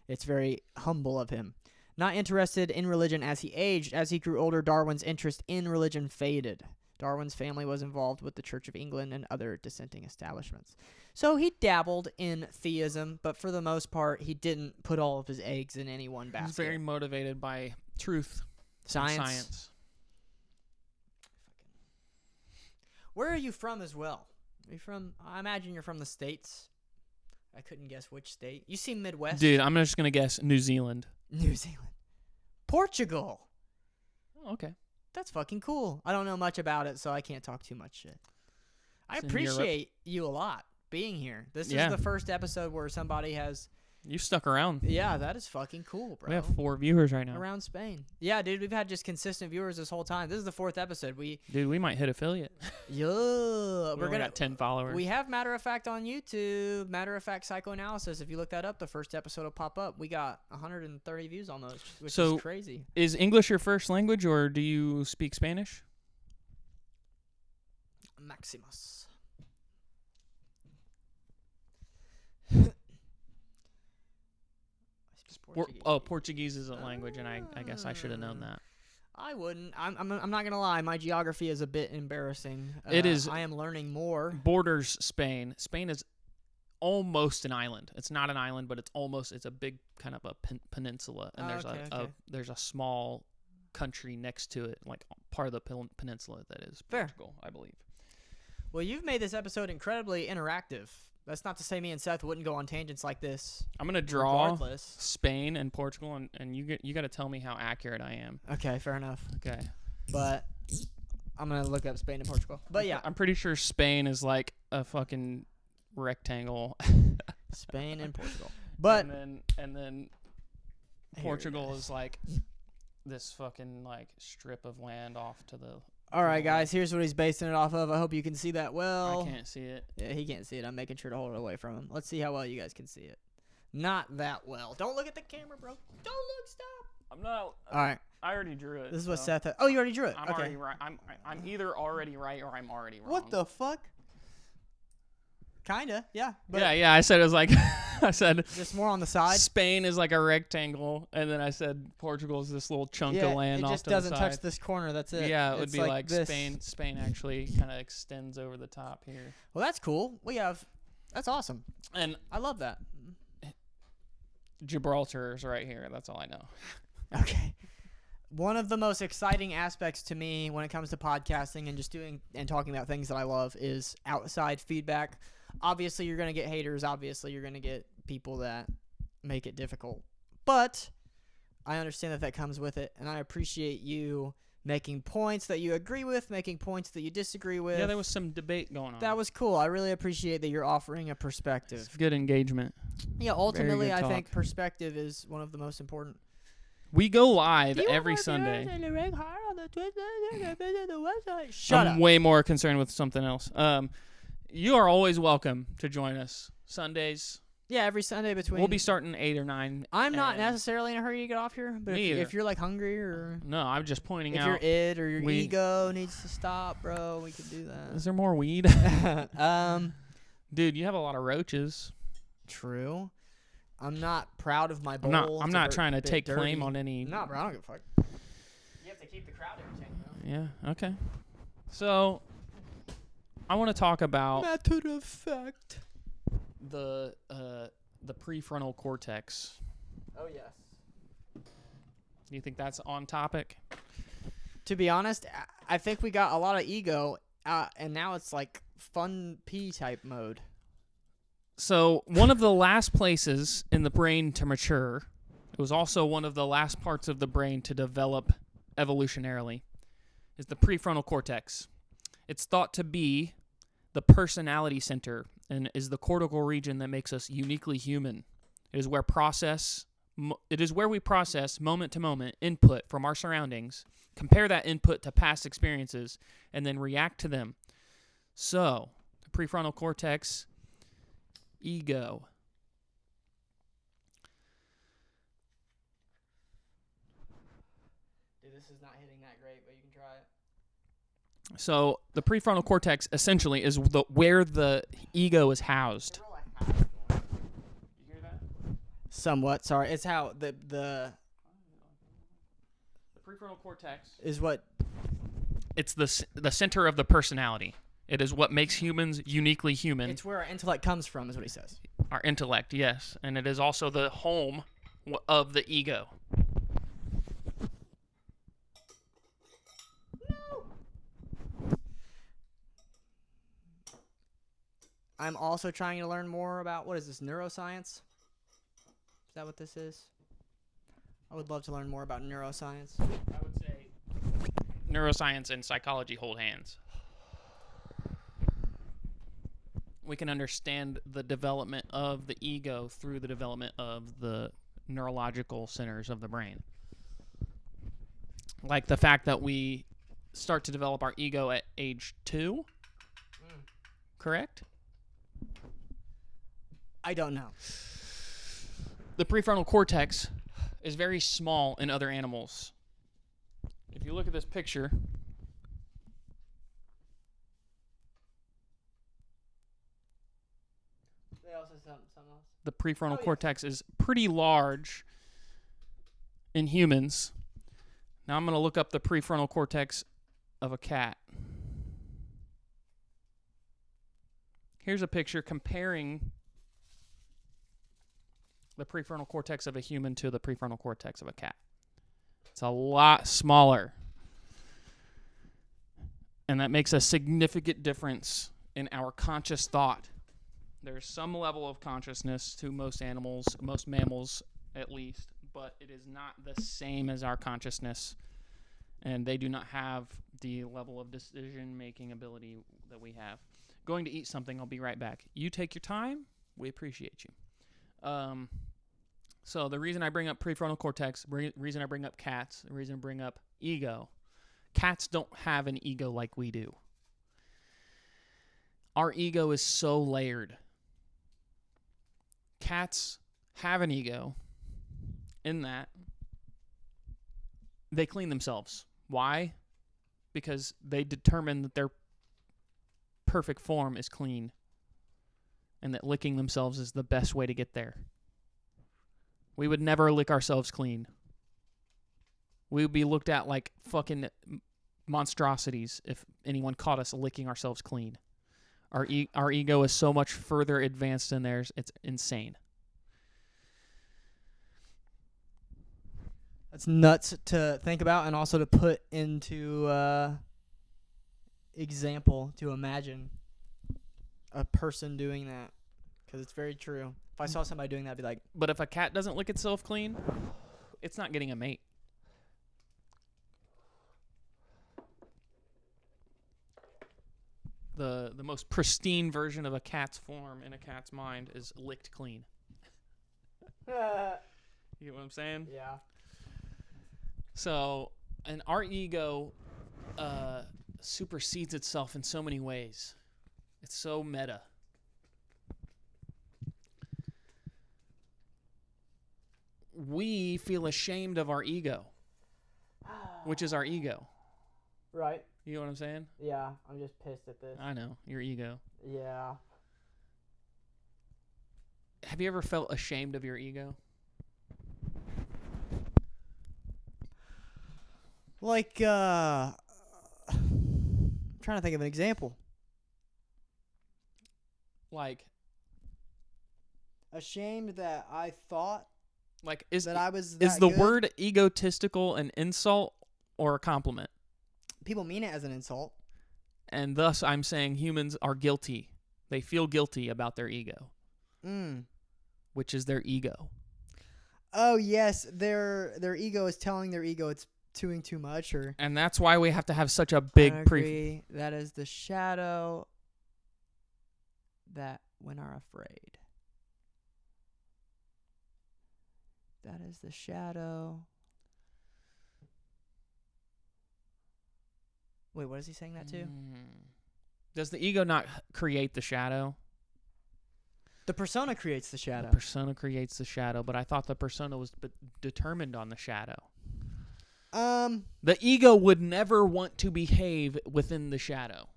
It's very humble of him. Not interested in religion as he aged. As he grew older, Darwin's interest in religion faded. Darwin's family was involved with the Church of England and other dissenting establishments. So he dabbled in theism, but for the most part, he didn't put all of his eggs in any one basket. He was very motivated by truth. Science. Where are you from as well? Are you from? I imagine you're from the States. I couldn't guess which state. You seem Midwest. Dude, I'm just going to guess New Zealand. New Zealand. Portugal. Oh, okay. That's fucking cool. I don't know much about it, so I can't talk too much shit. I It's in appreciate you a lot being here. This is the first episode where somebody has... You stuck around. Yeah, that is fucking cool, bro. We have 4 viewers right now. Around Spain. Yeah, dude, we've had just consistent viewers this whole time. This is the 4th episode. Dude, we might hit affiliate. Yeah, We're gonna got 10 followers. We have Matter of Fact on YouTube. Matter of Fact Psychoanalysis. If you look that up, the first episode will pop up. We got 130 views almost, which is crazy. Is English your first language, or do you speak Spanish? Maximus. Portuguese is a language, and I guess I should have known that. I wouldn't. I'm not gonna lie. My geography is a bit embarrassing. It is. I am learning more. Borders Spain. Spain is almost an island. It's not an island, but it's almost. It's a big kind of a peninsula, and there's a small country next to it, like part of the peninsula that is Portugal, I believe. Well, you've made this episode incredibly interactive. That's not to say me and Seth wouldn't go on tangents like this. I'm gonna draw Spain and Portugal, and you got to tell me how accurate I am. Okay, fair enough. Okay, but I'm gonna look up Spain and Portugal. But yeah, I'm pretty sure Spain is like a fucking rectangle. Spain and Portugal, but and then Portugal is like this fucking like strip of land off to the. All right, guys, here's what he's basing it off of. I hope you can see that well. I can't see it. Yeah, he can't see it. I'm making sure to hold it away from him. Let's see how well you guys can see it. Not that well. Don't look at the camera, bro. Don't look. Stop. I'm not. All right. I already drew it. This is what Seth. Oh, you already drew it. I'm already right. I'm either already right or I'm already wrong. What the fuck? Kinda, yeah. But yeah. I said it was like, I said just more on the side. Spain is like a rectangle, and then I said Portugal is this little chunk of land off to the side. It just doesn't touch this corner. That's it. Yeah, it would be like Spain. Spain actually kind of extends over the top here. Well, that's cool. That's awesome, and I love that. Gibraltar is right here. That's all I know. Okay. One of the most exciting aspects to me when it comes to podcasting and just doing and talking about things that I love is outside feedback. Obviously, you're going to get haters. Obviously, you're going to get people that make it difficult. But I understand that comes with it, and I appreciate you making points that you agree with, making points that you disagree with. Yeah, there was some debate going on. That was cool. I really appreciate that you're offering a perspective. It's good engagement. Yeah, ultimately, I think perspective is one of the most important. We go live every Sunday. Shut up. I'm way more concerned with something else. You are always welcome to join us Sundays. Yeah, every Sunday between. We'll be starting 8 or 9. I'm not necessarily in a hurry to get off here, but if you're like hungry or no, I'm just pointing out. If your id or your ego needs to stop, bro, we can do that. Is there more weed? Dude, you have a lot of roaches. True. I'm not proud of my bowl. I'm not trying to take claim on any. Nah, bro, I don't give a fuck. You have to keep the crowd entertained, though. Yeah. Okay. So, I want to talk about matter of fact the prefrontal cortex. Oh yes. You think that's on topic? To be honest, I think we got a lot of ego, and now it's like fun pee type mode. So one of the last places in the brain to mature, it was also one of the last parts of the brain to develop evolutionarily, is the prefrontal cortex. It's thought to be the personality center and is the cortical region that makes us uniquely human. It is where we process moment to moment input from our surroundings, compare that input to past experiences, and then react to them. So, the prefrontal cortex, ego. Dude, this is not hitting that great, but you can try it. So, the prefrontal cortex essentially is where the ego is housed. You hear that? Somewhat. Sorry, it's how the The prefrontal cortex is what. it's the center of the personality. It is what makes humans uniquely human. It's where our intellect comes from, is what he says. Our intellect, yes. And it is also the home of the ego. I'm also trying to learn more about, what is this, neuroscience? Is that what this is? I would love to learn more about neuroscience. I would say neuroscience and psychology hold hands. We can understand the development of the ego through the development of the neurological centers of the brain. Like the fact that we start to develop our ego at age 2. Correct? I don't know. The prefrontal cortex is very small in other animals. If you look at this picture, They also said something else. the prefrontal cortex is pretty large in humans. Now I'm going to look up the prefrontal cortex of a cat. Here's a picture comparing the prefrontal cortex of a human to the prefrontal cortex of a cat. It's a lot smaller. And that makes a significant difference in our conscious thought. There's some level of consciousness to most animals, most mammals at least, but it is not the same as our consciousness. And they do not have the level of decision-making ability that we have. Going to eat something. I'll be right back. You take your time. We appreciate you. So the reason I bring up prefrontal cortex, reason I bring up cats, the reason I bring up ego, cats don't have an ego like we do. Our ego is so layered. Cats have an ego in that they clean themselves. Why? Because they determine that their perfect form is clean and that licking themselves is the best way to get there. We would never lick ourselves clean. We would be looked at like fucking monstrosities if anyone caught us licking ourselves clean. Our ego is so much further advanced than theirs, it's insane. That's nuts to think about and also to put into example, to imagine a person doing that. Because it's very true. If I saw somebody doing that, I'd be like... But if a cat doesn't lick itself clean, it's not getting a mate. The most pristine version of a cat's form in a cat's mind is licked clean. You know what I'm saying? Yeah. So, and our ego supersedes itself in so many ways. It's so meta. We feel ashamed of our ego, which is our ego. Right. You know what I'm saying? Yeah, I'm just pissed at this. I know, your ego. Yeah. Have you ever felt ashamed of your ego? Like, I'm trying to think of an example. Like, Ashamed that I thought Like, is that I was is that the good. word egotistical an insult or a compliment? People mean it as an insult. And thus, I'm saying humans are guilty. They feel guilty about their ego, which is their ego. Oh yes, their ego is telling their ego it's doing too much, or And that's why we have to have such a big agree. That is the shadow that when are afraid. That is the shadow. Wait, what is he saying that to? Does the ego not create the shadow? The persona creates the shadow. The persona creates the shadow, but I thought the persona was determined on the shadow. The ego would never want to behave within the shadow.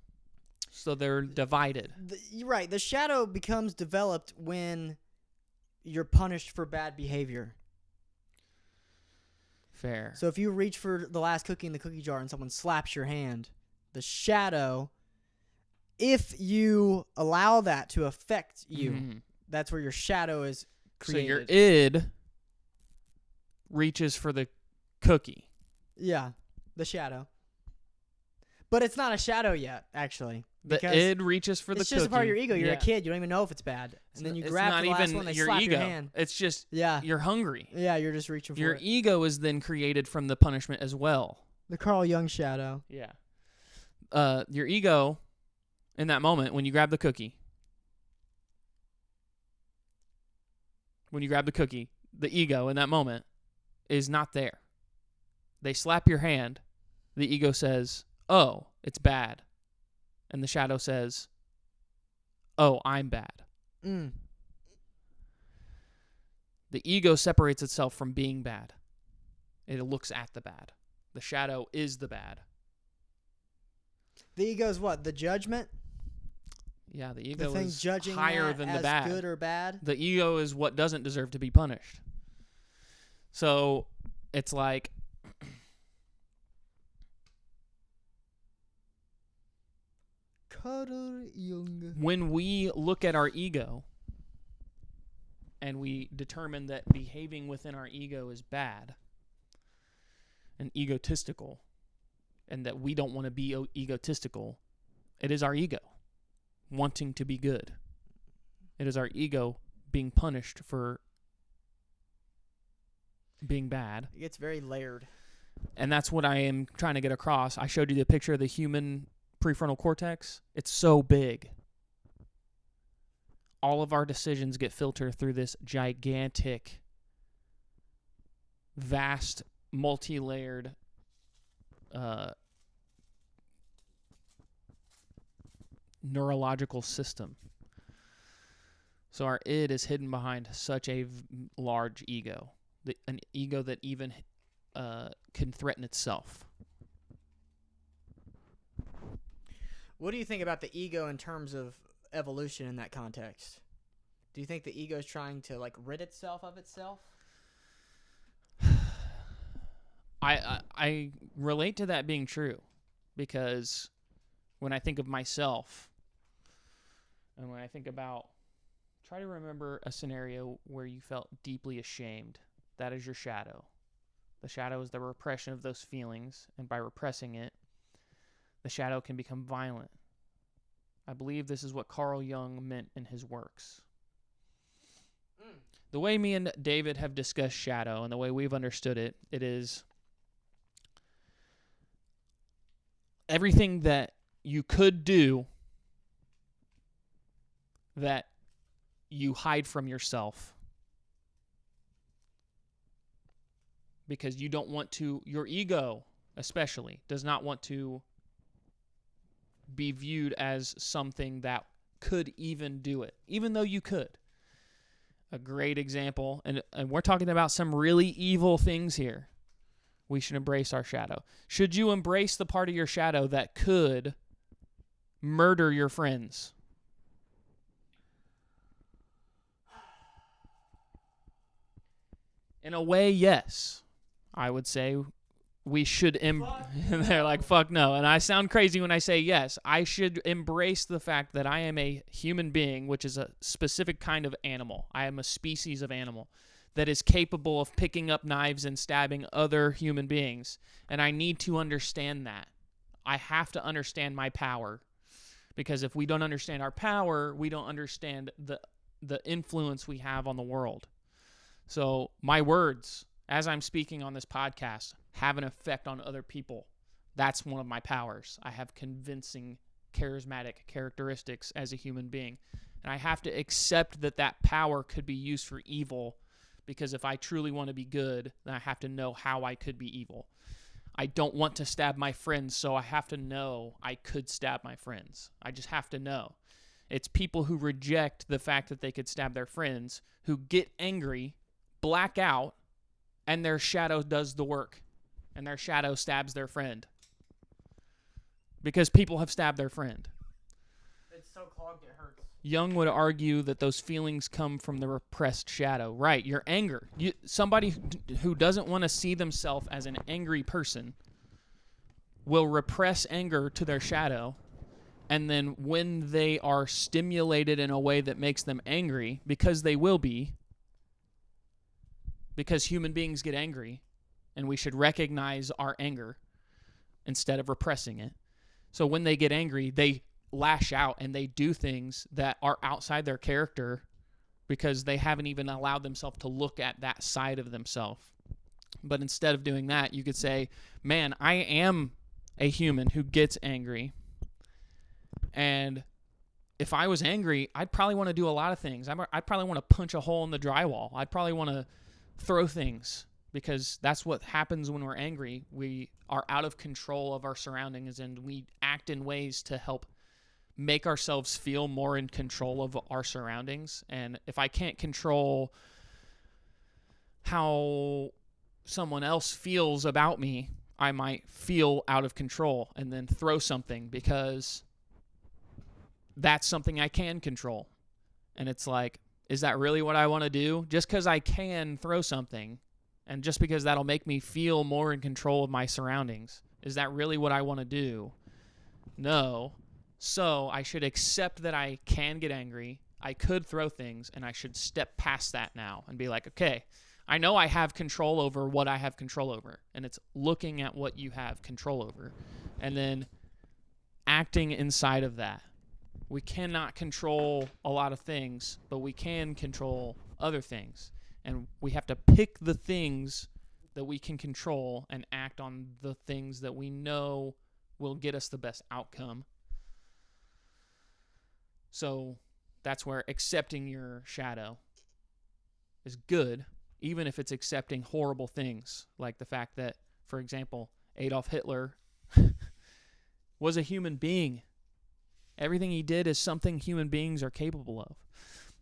So they're divided. You're right. The shadow becomes developed when you're punished for bad behavior. Fair. So if you reach for the last cookie in the cookie jar and someone slaps your hand, the shadow, if you allow that to affect you, that's where your shadow is created. So your id reaches for the cookie. Yeah, the shadow. But it's not a shadow yet, actually. The id reaches for the cookie. It's just a part of your ego. You're a kid. You don't even know if it's bad. And then you grab the last one, they slap your hand. It's just Yeah. you're hungry. Yeah, you're just reaching for Your it. ego is then created from the punishment as well. The Carl Jung shadow. Yeah. Your ego, in that moment, when you grab the cookie, the ego in that moment is not there. They slap your hand. The ego says, "Oh, it's bad." And the shadow says, "Oh, I'm bad." The ego separates itself from being bad. It looks at the bad. The shadow is the bad. The ego is what? The judgment? Yeah, the ego The thing is judging higher that than as the bad. good or bad? The ego is what doesn't deserve to be punished. So it's like Carl Jung. when we look at our ego and we determine that behaving within our ego is bad and egotistical, and that we don't want to be egotistical, it is our ego wanting to be good. It is our ego being punished for being bad. It gets very layered. And that's what I am trying to get across. I showed you the picture of the human prefrontal cortex. It's so big. All of our decisions get filtered through this gigantic, vast, multi-layered neurological system. So our id is hidden behind such a large ego, an ego that even can threaten itself. What do you think about the ego in terms of evolution in that context? Do you think the ego is trying to like rid itself of itself? I relate to that being true, because when I think of myself and when I think about, try to remember a scenario where you felt deeply ashamed. That is your shadow. The shadow is the repression of those feelings, and by repressing it, the shadow can become violent. I believe this is what Carl Jung meant in his works. The way me and David have discussed shadow and the way we've understood it, it is everything that you could do that you hide from yourself because you don't want to, your ego especially, does not want to be viewed as something that could even do it, even though you could. A great example, and we're talking about some really evil things here. We should embrace our shadow. Should you embrace the part of your shadow that could murder your friends? In a way, yes. I would say we should they're like, fuck no. And I sound crazy when I say yes. I should embrace the fact that I am a human being, which is a specific kind of animal. I am a species of animal that is capable of picking up knives and stabbing other human beings. And I need to understand that. I have to understand my power. Because if we don't understand our power, we don't understand the influence we have on the world. So my words, as I'm speaking on this podcast, have an effect on other people. That's one of my powers. I have convincing, charismatic characteristics as a human being. And I have to accept that power could be used for evil, because if I truly want to be good, then I have to know how I could be evil. I don't want to stab my friends, so I have to know I could stab my friends. I just have to know. It's people who reject the fact that they could stab their friends, who get angry, black out, and their shadow does the work. And their shadow stabs their friend. Because people have stabbed their friend. It's so clogged it hurts. Jung would argue that those feelings come from the repressed shadow. Right, your anger. Somebody who doesn't want to see themselves as an angry person will repress anger to their shadow, and then when they are stimulated in a way that makes them angry, because they will be, because human beings get angry, and we should recognize our anger instead of repressing it. So when they get angry, they lash out and they do things that are outside their character because they haven't even allowed themselves to look at that side of themselves. But instead of doing that, you could say, man, I am a human who gets angry. And if I was angry, I'd probably want to do a lot of things. I'd probably want to punch a hole in the drywall. I'd probably want to throw things, because that's what happens when we're angry. We are out of control of our surroundings, and we act in ways to help make ourselves feel more in control of our surroundings. And if I can't control how someone else feels about me, I might feel out of control and then throw something, because that's something I can control. And it's like, is that really what I want to do? Just because I can throw something, and just because that'll make me feel more in control of my surroundings, is that really what I want to do? No. So I should accept that I can get angry, I could throw things, and I should step past that now and be like, okay, I know I have control over what I have control over, and it's looking at what you have control over and then acting inside of that. We cannot control a lot of things, but we can control other things. And we have to pick the things that we can control and act on the things that we know will get us the best outcome. So that's where accepting your shadow is good, even if it's accepting horrible things, like the fact that, for example, Adolf Hitler was a human being. Everything he did is something human beings are capable of.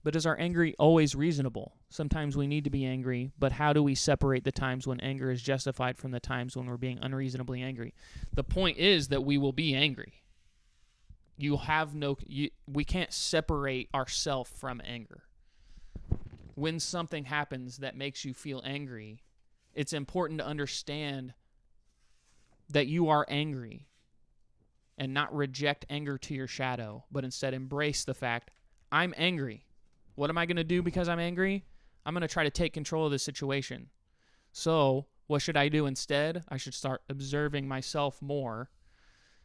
But is our anger always reasonable? Sometimes we need to be angry, but how do we separate the times when anger is justified from the times when we're being unreasonably angry? The point is that we will be angry. We can't separate ourselves from anger. When something happens that makes you feel angry, it's important to understand that you are angry and not reject anger to your shadow, but instead embrace the fact, I'm angry. What am I going to do because I'm angry? I'm going to try to take control of the situation. So what should I do instead? I should start observing myself more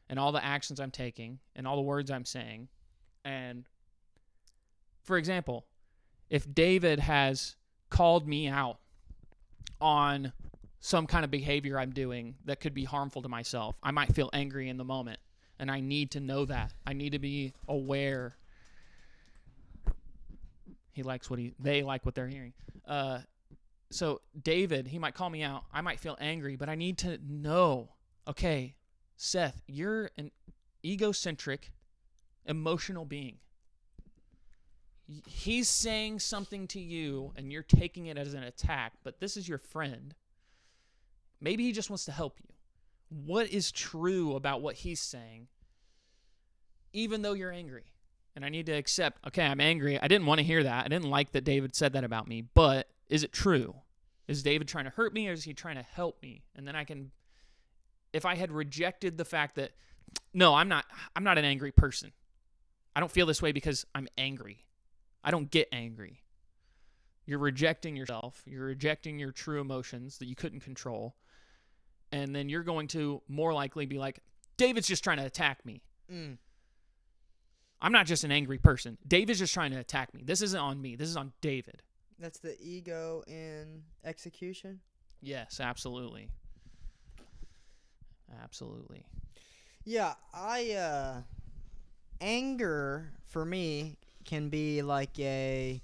and all the actions I'm taking and all the words I'm saying. And for example, if David has called me out on some kind of behavior I'm doing that could be harmful to myself, I might feel angry in the moment. And I need to know that. I need to be aware. They like what they're hearing. So David, he might call me out. I might feel angry, but I need to know, okay, Seth, you're an egocentric, emotional being. He's saying something to you, and you're taking it as an attack, but this is your friend. Maybe he just wants to help you. What is true about what he's saying, even though you're angry? And I need to accept, okay, I'm angry. I didn't want to hear that. I didn't like that David said that about me, but is it true? Is David trying to hurt me, or is he trying to help me? And then I can, if I had rejected the fact that, no, I'm not an angry person. I don't feel this way because I'm angry. I don't get angry. You're rejecting yourself. You're rejecting your true emotions that you couldn't control. And then you're going to more likely be like, David's just trying to attack me. I'm not just an angry person. David's just trying to attack me. This isn't on me. This is on David. That's the ego in execution? Yes, absolutely. Absolutely. Yeah, anger for me can be like a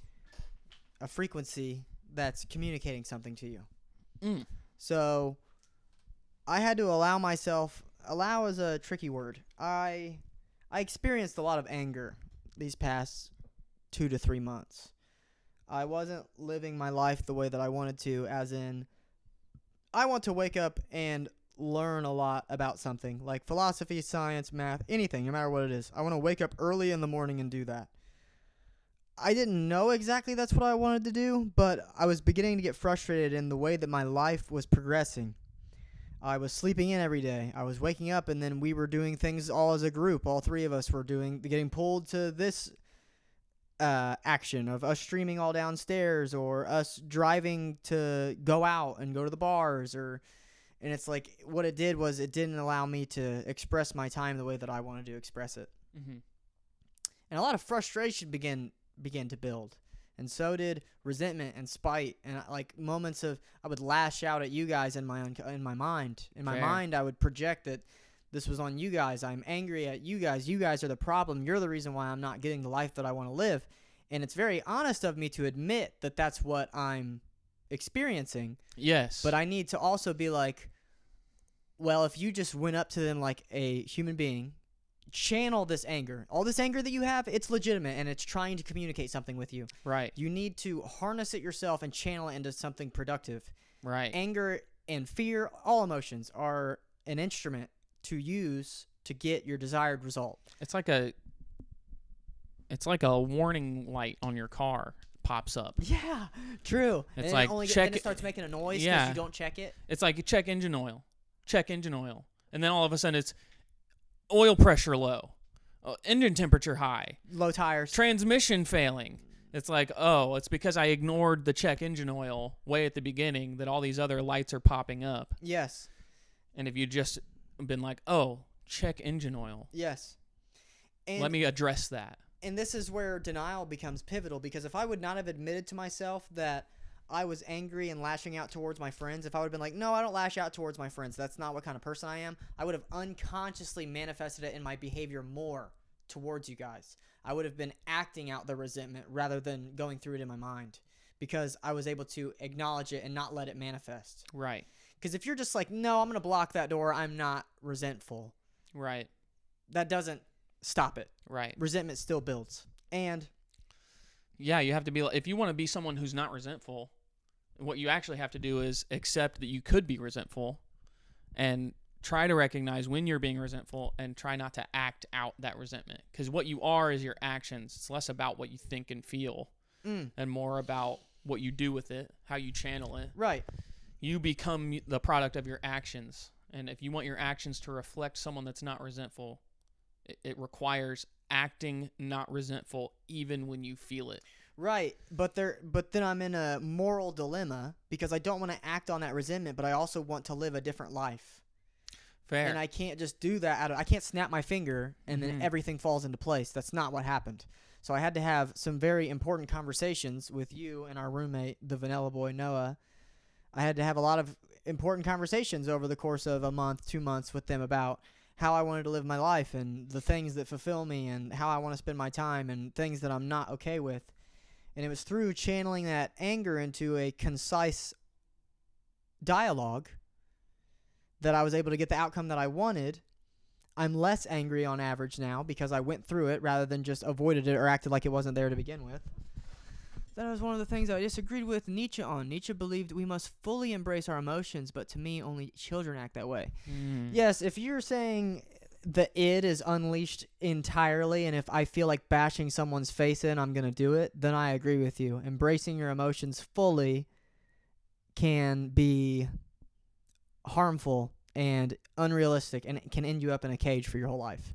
frequency that's communicating something to you. So I had to allow myself. Allow is a tricky word. I experienced a lot of anger these past 2 to 3 months. I wasn't living my life the way that I wanted to, as in I want to wake up and learn a lot about something like philosophy, science, math, anything, no matter what it is. I want to wake up early in the morning and do that. I didn't know exactly that's what I wanted to do, but I was beginning to get frustrated in the way that my life was progressing. I was sleeping in every day. I was waking up, and then we were doing things all as a group. All three of us were getting pulled to this action of us streaming all downstairs, or us driving to go out and go to the bars, and it's like what it did was it didn't allow me to express my time the way that I wanted to express it. And a lot of frustration began to build. And so did resentment and spite, and like moments of I would lash out at you guys in my mind. In my mind, I would project that this was on you guys. I'm angry at you guys. You guys are the problem. You're the reason why I'm not getting the life that I want to live. And it's very honest of me to admit that that's what I'm experiencing. Yes. But I need to also be like, well, if you just went up to them like a human being, channel this anger. All this anger that you have, it's legitimate, and it's trying to communicate something with you. Right. You need to harness it yourself and channel it into something productive. Right. Anger and fear, all emotions, are an instrument to use to get your desired result. It's like a warning light on your car pops up. Yeah, true. It's and like then it starts making a noise because you don't check it. It's like check engine oil. Check engine oil. And then all of a sudden it's oil pressure low, engine temperature high, low tires, transmission failing. It's like, oh, it's because I ignored the check engine oil way at the beginning that all these other lights are popping up. Yes. And if you just been like, oh, check engine oil. Yes. And let me address that. And this is where denial becomes pivotal, because if I would not have admitted to myself that I was angry and lashing out towards my friends, if I would have been like, no, I don't lash out towards my friends, that's not what kind of person I am, I would have unconsciously manifested it in my behavior more towards you guys. I would have been acting out the resentment rather than going through it in my mind, because I was able to acknowledge it and not let it manifest. Right. Because if you're just like, no, I'm going to block that door, I'm not resentful. Right. That doesn't stop it. Right. Resentment still builds. And yeah, you have to be, if you want to be someone who's not resentful, what you actually have to do is accept that you could be resentful and try to recognize when you're being resentful and try not to act out that resentment. Because what you are is your actions. It's less about what you think and feel and more about what you do with it, how you channel it. Right. You become the product of your actions. And if you want your actions to reflect someone that's not resentful, it requires acting not resentful even when you feel it. Right, but then I'm in a moral dilemma because I don't want to act on that resentment, but I also want to live a different life. Fair. And I can't just do that. I can't snap my finger and then everything falls into place. That's not what happened. So I had to have some very important conversations with you and our roommate, the vanilla boy, Noah. I had to have a lot of important conversations over the course of a month, 2 months with them about how I wanted to live my life and the things that fulfill me and how I want to spend my time and things that I'm not okay with. And it was through channeling that anger into a concise dialogue that I was able to get the outcome that I wanted. I'm less angry on average now because I went through it rather than just avoided it or acted like it wasn't there to begin with. That was one of the things I disagreed with Nietzsche on. Nietzsche believed we must fully embrace our emotions, but to me, only children act that way. Yes, if you're saying the id is unleashed entirely, and if I feel like bashing someone's face in, I'm going to do it, then I agree with you. Embracing your emotions fully can be harmful and unrealistic, and it can end you up in a cage for your whole life.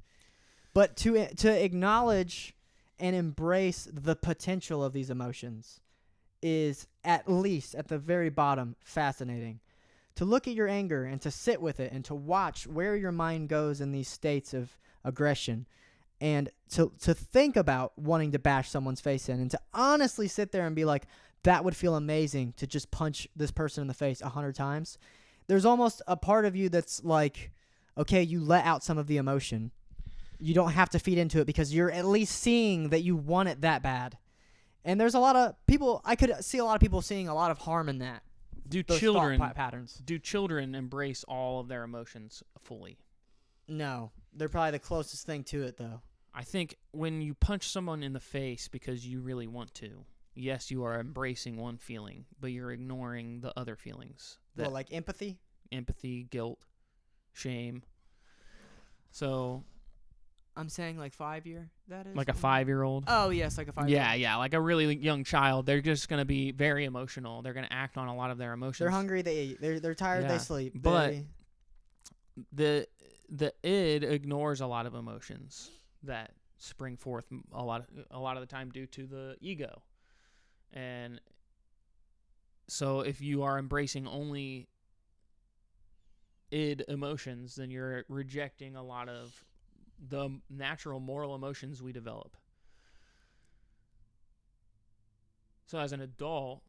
But to acknowledge and embrace the potential of these emotions is, at least at the very bottom, fascinating. To look at your anger and to sit with it and to watch where your mind goes in these states of aggression, and to think about wanting to bash someone's face in, and to honestly sit there and be like, that would feel amazing to just punch this person in the face 100 times. There's almost a part of you that's like, okay, you let out some of the emotion. You don't have to feed into it because you're at least seeing that you want it that bad. And there's a lot of people, I could see a lot of people seeing a lot of harm in that. Do those children thought patterns? Do children embrace all of their emotions fully? No, they're probably the closest thing to it, though. I think when you punch someone in the face because you really want to, yes, you are embracing one feeling, but you're ignoring the other feelings. Well, like empathy? Empathy, guilt, shame. So, I'm saying like 5-year, that is? like a 5-year-old. Oh, yes, like a 5-year-old. Yeah, like a really young child. They're just going to be very emotional. They're going to act on a lot of their emotions. They're hungry, they eat. They're tired, Yeah, they sleep. but the id ignores a lot of emotions that spring forth a lot of the time due to the ego. And so if you are embracing only id emotions, then you're rejecting a lot of the natural moral emotions we develop. So as an adult,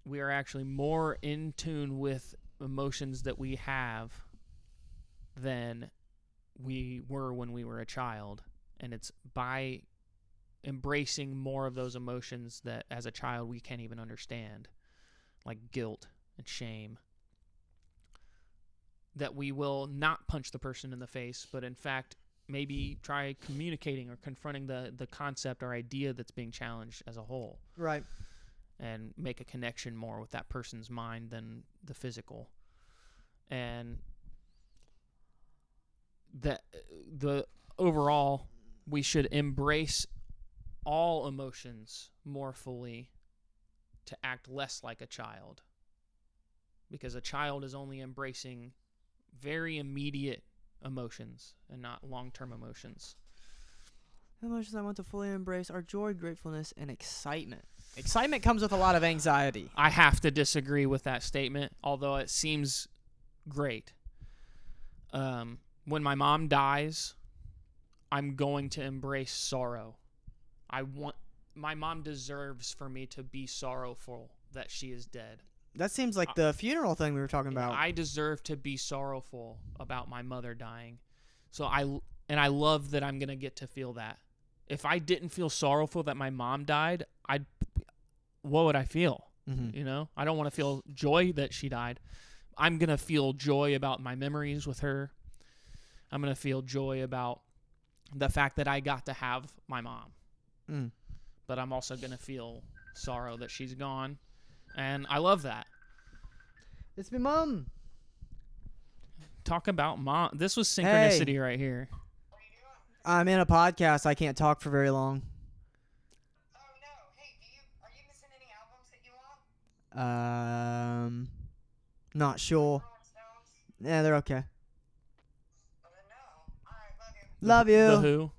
we are actually more in tune with emotions that we have than we were when we were a child. And it's by embracing more of those emotions that as a child we can't even understand, like guilt and shame, that we will not punch the person in the face, but in fact maybe try communicating or confronting the concept or idea that's being challenged as a whole. Right. And make a connection more with that person's mind than the physical. And that the overall, we should embrace all emotions more fully to act less like a child. Because a child is only embracing very immediate emotions and not long-term emotions. The emotions I want to fully embrace are joy, gratefulness, and excitement. Excitement comes with a lot of anxiety. I have to disagree with that statement, although it seems great. When my mom dies, I'm going to embrace sorrow. My mom deserves for me to be sorrowful that she is dead. That seems like the funeral thing we were talking about. I deserve to be sorrowful about my mother dying. So I love that I'm going to get to feel that. If I didn't feel sorrowful that my mom died, what would I feel? Mm-hmm. You know, I don't want to feel joy that she died. I'm going to feel joy about my memories with her. I'm going to feel joy about the fact that I got to have my mom. Mm. But I'm also going to feel sorrow that she's gone. And I love that. It's my mom. Talk about mom. This was synchronicity right here. I'm in a podcast. I can't talk for very long. Oh no! Hey, are you missing any albums that you want? Not sure. Rolling Stones? Yeah, they're okay. Oh, then no. All right, love you. Love you. The Who.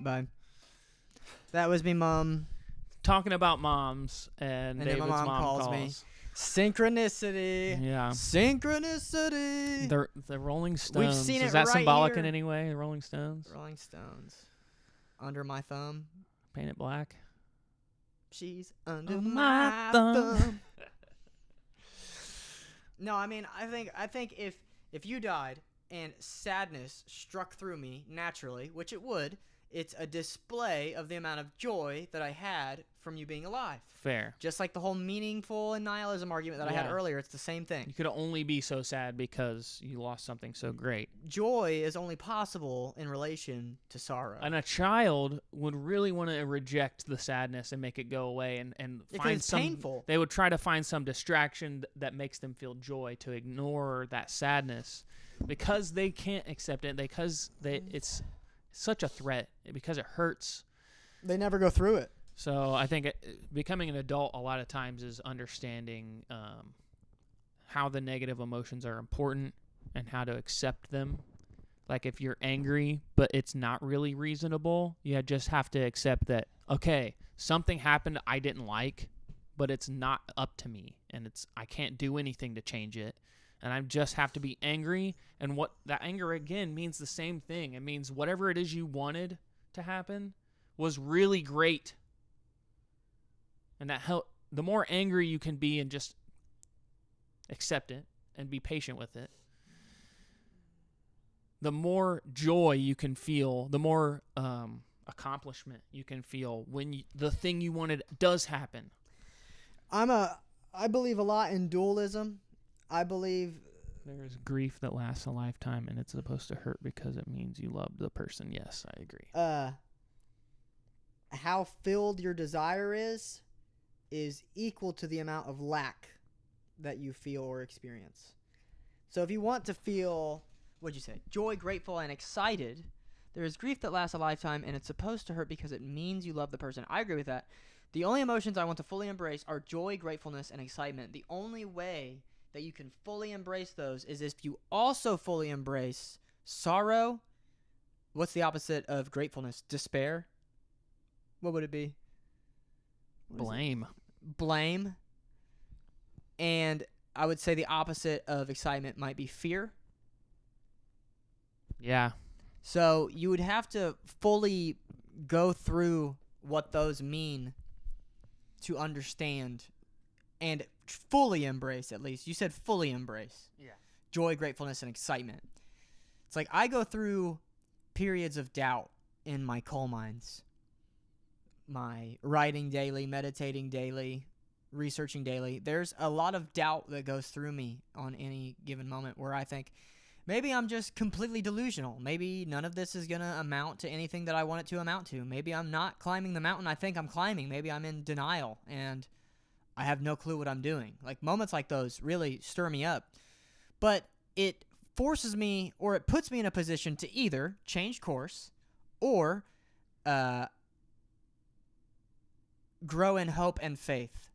Bye. That was me, mom. Talking about moms, and And then David's my mom calls me. Synchronicity. Yeah. Synchronicity. The Rolling Stones. seen Is it that right symbolic here. in any way? The Rolling Stones. Rolling Stones. Under my thumb. Paint it black. She's under On my my thumb. thumb. No, I mean, I think if you died and sadness struck through me naturally, which it would, it's a display of the amount of joy that I had from you being alive. Fair. Just like the whole meaningful and nihilism argument that I had Yeah. earlier, it's the same You thing. could only be so sad because you lost something so great. Joy is only possible in relation to sorrow. And a child would really want to reject the sadness and make it go away and Because find it's some painful. They would try to find some distraction that makes them feel joy to ignore that sadness because they can't accept it because it's such a threat because it hurts. They never go through it. So I think becoming an adult a lot of times is understanding how the negative emotions are important and how to accept them. Like if you're angry, but it's not really reasonable, you just have to accept that, okay, something happened I didn't like, but it's not up to me, and I can't do anything to change it, and I just have to be angry. And what that anger again means the same thing. It means whatever it is you wanted to happen was really great, and that the more angry you can be and just accept it and be patient with it, the more joy you can feel, the more accomplishment you can feel when the thing you wanted does happen. I believe a lot in dualism. I believe There's grief that lasts a lifetime, and it's supposed to hurt because it means you loved the person. Yes, I agree. How filled your desire is equal to the amount of lack that you feel or experience. So if you want to feel, what'd you say, joy, grateful, and excited, there is grief that lasts a lifetime, and it's supposed to hurt because it means you love the person. I agree with that. The only emotions I want to fully embrace are joy, gratefulness, and excitement. The only way that you can fully embrace those is if you also fully embrace sorrow. What's the opposite of gratefulness? Despair? What would it be? Blame. Blame. And I would say the opposite of excitement might be fear. Yeah. So you would have to fully go through what those mean to understand and fully embrace, at least. You said fully embrace. Yeah. Joy, gratefulness, and excitement. It's like I go through periods of doubt in my coal mines. My writing daily, meditating daily, researching daily. There's a lot of doubt that goes through me on any given moment where I think, maybe I'm just completely delusional. Maybe none of this is going to amount to anything that I want it to amount to. Maybe I'm not climbing the mountain I think I'm climbing. Maybe I'm in denial and I have no clue what I'm doing. Like, moments like those really stir me up. But it forces me, or it puts me in a position to either change course or grow in hope and faith.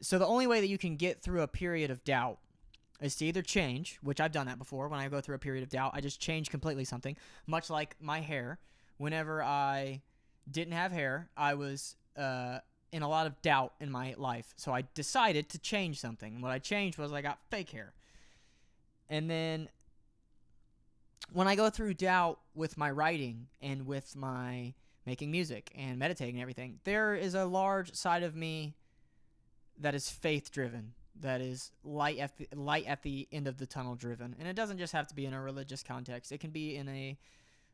So the only way that you can get through a period of doubt is to either change, which I've done that before. When I go through a period of doubt, I just change completely something. Much like my hair. Whenever I didn't have hair, I was in a lot of doubt in my life. So I decided to change something. And what I changed was I got fake hair. And then when I go through doubt with my writing and with my making music and meditating and everything, there is a large side of me that is faith-driven, that is light at the end of the tunnel driven. And it doesn't just have to be in a religious context. It can be in a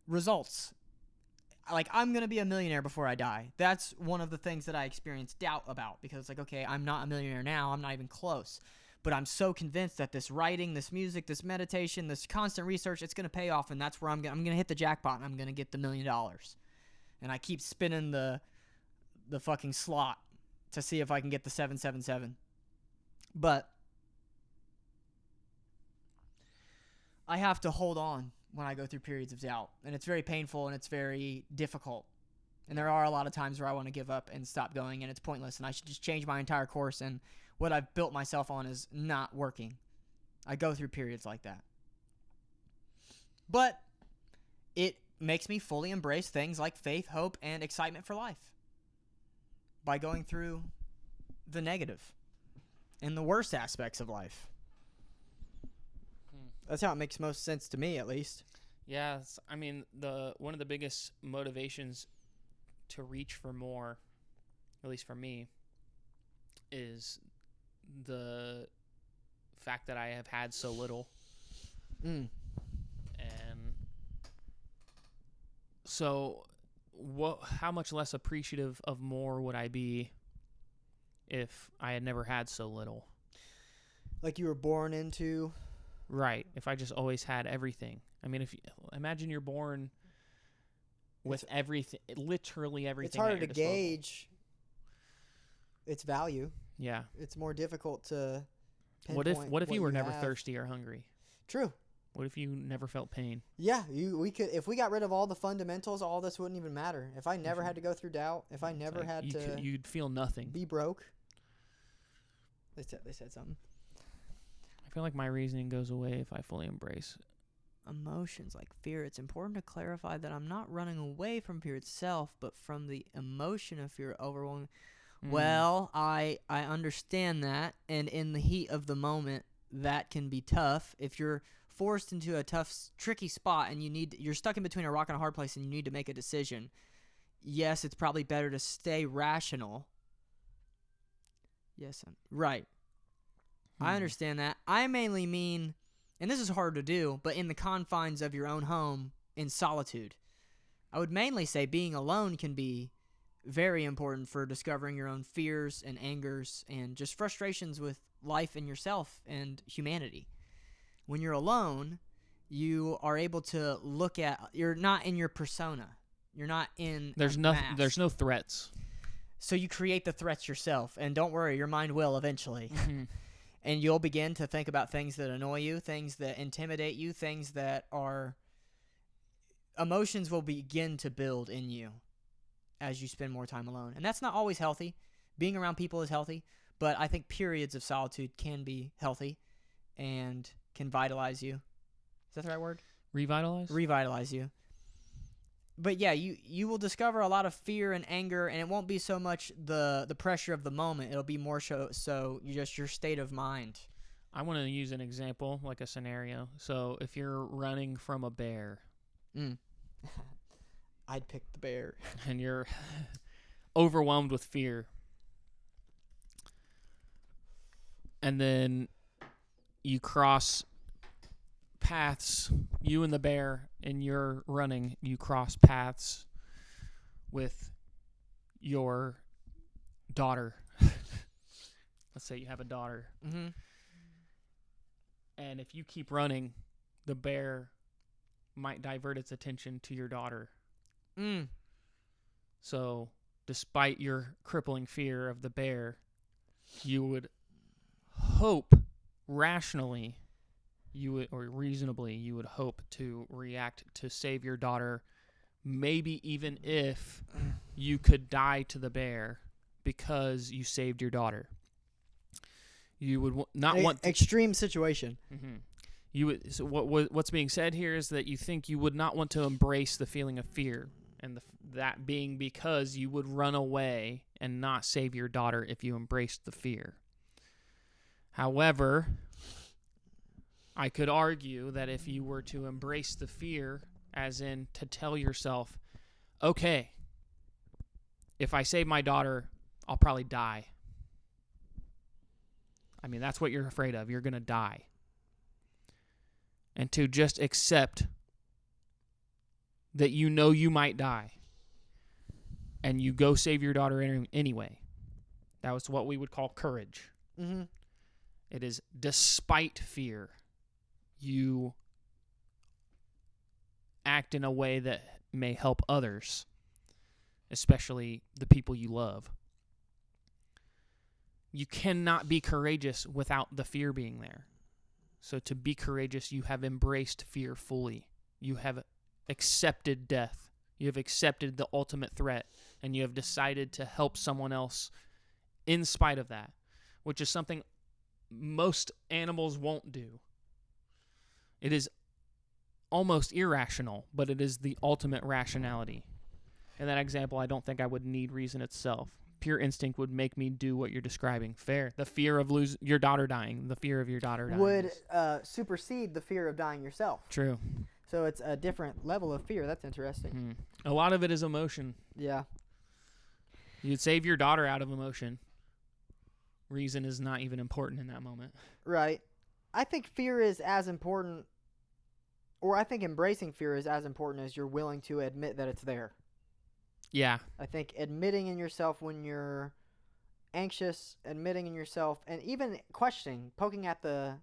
results. Like, I'm going to be a millionaire before I die. That's one of the things that I experience doubt about, because it's like, okay, I'm not a millionaire now. I'm not even close. But I'm so convinced that this writing, this music, this meditation, this constant research, it's going to pay off, and that's where I'm going to hit the jackpot, and I'm going to get the $1 million. And I keep spinning the fucking slot to see if I can get the 777. But I have to hold on when I go through periods of doubt. And it's very painful and it's very difficult. And there are a lot of times where I want to give up and stop going, and it's pointless, and I should just change my entire course, and what I've built myself on is not working. I go through periods like that. But it makes me fully embrace things like faith, hope, and excitement for life by going through the negative and the worst aspects of life. That's how it makes most sense to me, at least. Yeah, I mean, one of the biggest motivations to reach for more, at least for me, is the fact that I have had so little. And so how much less appreciative of more would I be if I had never had so little? Like you were born into? Right. If I just always had everything. I mean, imagine you're born with everything, literally everything. It's harder to gauge its value. Yeah. It's more difficult to pinpoint. What if you were never have. thirsty or hungry? True. What if you never felt pain? Yeah, we could. If we got rid of all the fundamentals, all this wouldn't even matter. If I never had to go through doubt, if I never had to, you'd feel nothing. Be broke. They said something. I feel like my reasoning goes away if I fully embrace emotions like fear. It's important to clarify that I'm not running away from fear itself, but from the emotion of fear overwhelming. Well, I understand that, and in the heat of the moment, that can be tough. If you're forced into a tough, tricky spot, and you're stuck in between a rock and a hard place, and you need to make a decision. Yes, it's probably better to stay rational. Yes, right. I understand that. I mainly mean, and this is hard to do, but in the confines of your own home, in solitude. I would mainly say being alone can be very important for discovering your own fears and angers and just frustrations with life and yourself and humanity. When you're alone, you are able to look at, you're not in your persona. You're not in There's no threats. So you create the threats yourself, and don't worry, your mind will eventually. Mm-hmm. And you'll begin to think about things that annoy you, things that intimidate you, things that are... Emotions will begin to build in you as you spend more time alone. And that's not always healthy. Being around people is healthy, but I think periods of solitude can be healthy and can vitalize you. Is that the right word? Revitalize you. But yeah, you will discover a lot of fear and anger, and it won't be so much the pressure of the moment. It'll be more so just your state of mind. I want to use an example, like a scenario. So if you're running from a bear... I'd pick the bear. And you're overwhelmed with fear. And then you cross paths, you and the bear, and you're running, you cross paths with your daughter. Let's say you have a daughter. Mm-hmm. And if you keep running, the bear might divert its attention to your daughter. So, despite your crippling fear of the bear, you would hope rationally, or reasonably, you would hope to react to save your daughter, maybe even if you could die to the bear because you saved your daughter. You would not want... Extreme situation. Mm-hmm. You would, so what's being said here is that you think you would not want to embrace the feeling of fear, and that being because you would run away and not save your daughter if you embraced the fear. However, I could argue that if you were to embrace the fear, as in to tell yourself, okay, if I save my daughter, I'll probably die. I mean, that's what you're afraid of. You're going to die. And to just accept that you know you might die, and you go save your daughter anyway. That was what we would call courage. Mm-hmm. It is despite fear, you act in a way that may help others, especially the people you love. You cannot be courageous without the fear being there. So to be courageous, you have embraced fear fully. You have accepted death. You have accepted the ultimate threat, and you have decided to help someone else in spite of that, which is something most animals won't do. It is almost irrational, but it is the ultimate rationality. In that example, I don't think I would need reason itself. Pure instinct would make me do what you're describing. Fair. The fear of your daughter dying. The fear of your daughter dying. Would supersede the fear of dying yourself. True. So it's a different level of fear. That's interesting. A lot of it is emotion. Yeah. You'd save your daughter out of emotion. Reason is not even important in that moment. Right. I think fear is as important, or I think embracing fear is as important as you're willing to admit that it's there. Yeah. I think admitting in yourself when you're anxious, admitting in yourself, and even questioning, poking at the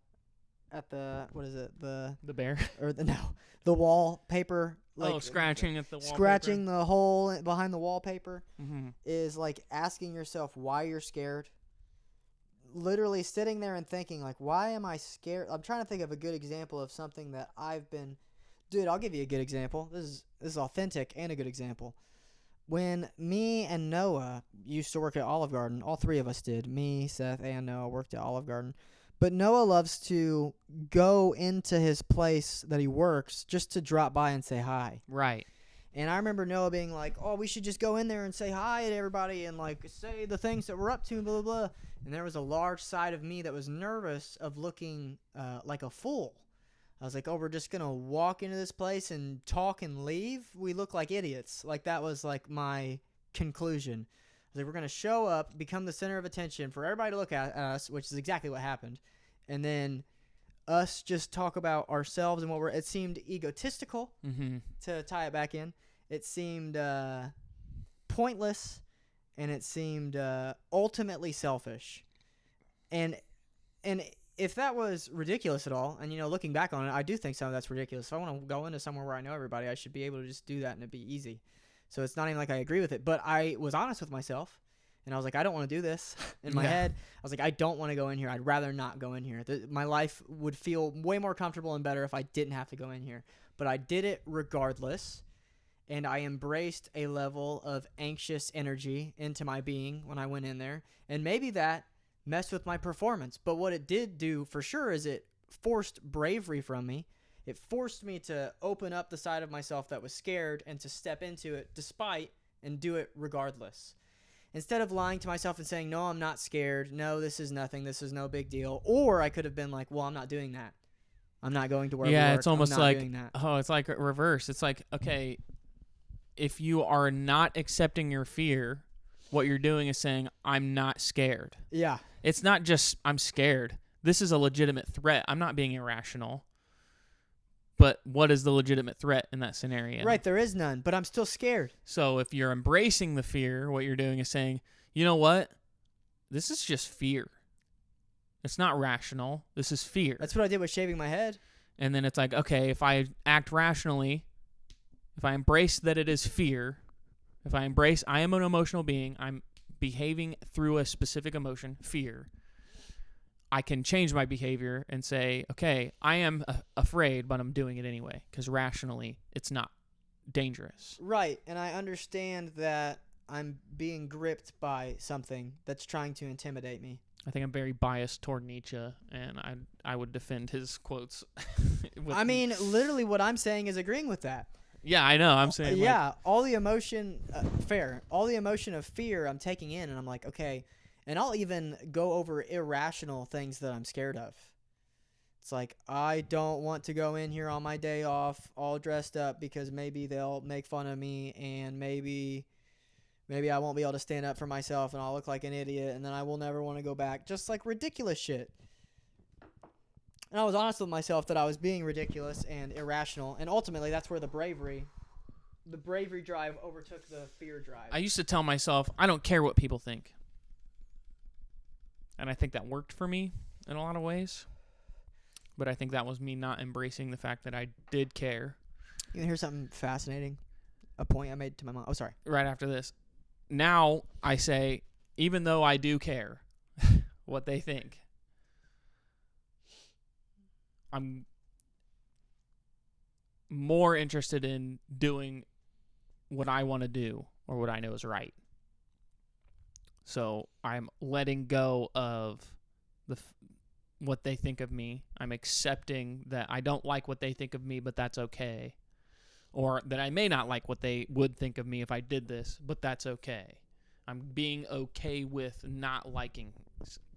what is it, the bear, or the wallpaper, like scratching at the wallpaper. Scratching the hole behind the wallpaper Mm-hmm. is like asking yourself why you're scared. Literally sitting there and thinking, like, why am I scared? I'm trying to think of a good example of something that I've been... Dude, I'll give you a good example. This is authentic and a good example. When me and Noah used to work at Olive Garden, all three of us did. Me, Seth, and Noah worked at Olive Garden. But Noah loves to go into his place that he works just to drop by and say hi. Right. And I remember Noah being like, oh, we should just go in there and say hi to everybody and, like, say the things that we're up to, blah, blah, blah. And there was a large side of me that was nervous of looking like a fool. I was like, oh, we're just going to walk into this place and talk and leave? We look like idiots. Like, that was, like, my conclusion. I was like, we're going to show up, become the center of attention for everybody to look at us, which is exactly what happened. And then us just talk about ourselves and what we're – it seemed egotistical to tie it back in. It seemed pointless, and it seemed ultimately selfish. And if that was ridiculous at all, and, looking back on it, I do think some of that's ridiculous. If I want to go into somewhere where I know everybody, I should be able to just do that and it'd be easy. So it's not even like I agree with it. But I was honest with myself, and I was like, I don't want to do this. In my head, I was like, I don't want to go in here. I'd rather not go in here. My life would feel way more comfortable and better if I didn't have to go in here. But I did it regardless, and I embraced a level of anxious energy into my being when I went in there. And maybe that messed with my performance. But what it did do for sure is it forced bravery from me. It forced me to open up the side of myself that was scared and to step into it despite and do it regardless. Instead of lying to myself and saying, no, I'm not scared. No, this is nothing. This is no big deal. Or I could have been like, well, I'm not doing that. I'm not going to where we work. It's almost I'm not like, doing that. it's like reverse. It's like, okay, if you are not accepting your fear, what you're doing is saying, I'm not scared. Yeah. It's not just, I'm scared. This is a legitimate threat. I'm not being irrational. But what is the legitimate threat in that scenario? Right, there is none, but I'm still scared. So if you're embracing the fear, what you're doing is saying, you know what? This is just fear. It's not rational. This is fear. That's what I did with shaving my head. And then it's like, okay, if I act rationally, if I embrace that it is fear, if I embrace I am an emotional being, I'm behaving through a specific emotion, fear, I can change my behavior and say, okay, I am afraid, but I'm doing it anyway because rationally it's not dangerous. Right, and I understand that I'm being gripped by something that's trying to intimidate me. I think I'm very biased toward Nietzsche, and I would defend his quotes. I mean, literally what I'm saying is agreeing with that. Yeah, I know. I'm saying all the emotion, all the emotion of fear I'm taking in, and I'm like, okay. And I'll even go over irrational things that I'm scared of. It's like, I don't want to go in here on my day off all dressed up because maybe they'll make fun of me and maybe I won't be able to stand up for myself and I'll look like an idiot and then I will never want to go back. Just like ridiculous shit. And I was honest with myself that I was being ridiculous and irrational. And ultimately, that's where the bravery drive overtook the fear drive. I used to tell myself, I don't care what people think. And I think that worked for me in a lot of ways. But I think that was me not embracing the fact that I did care. You hear something fascinating? A point I made to my mom. Oh, sorry. Right after this. Now I say, even though I do care what they think, I'm more interested in doing what I want to do or what I know is right. So I'm letting go of what they think of me. I'm accepting that I don't like what they think of me, but that's okay. Or that I may not like what they would think of me if I did this, but that's okay. I'm being okay with not liking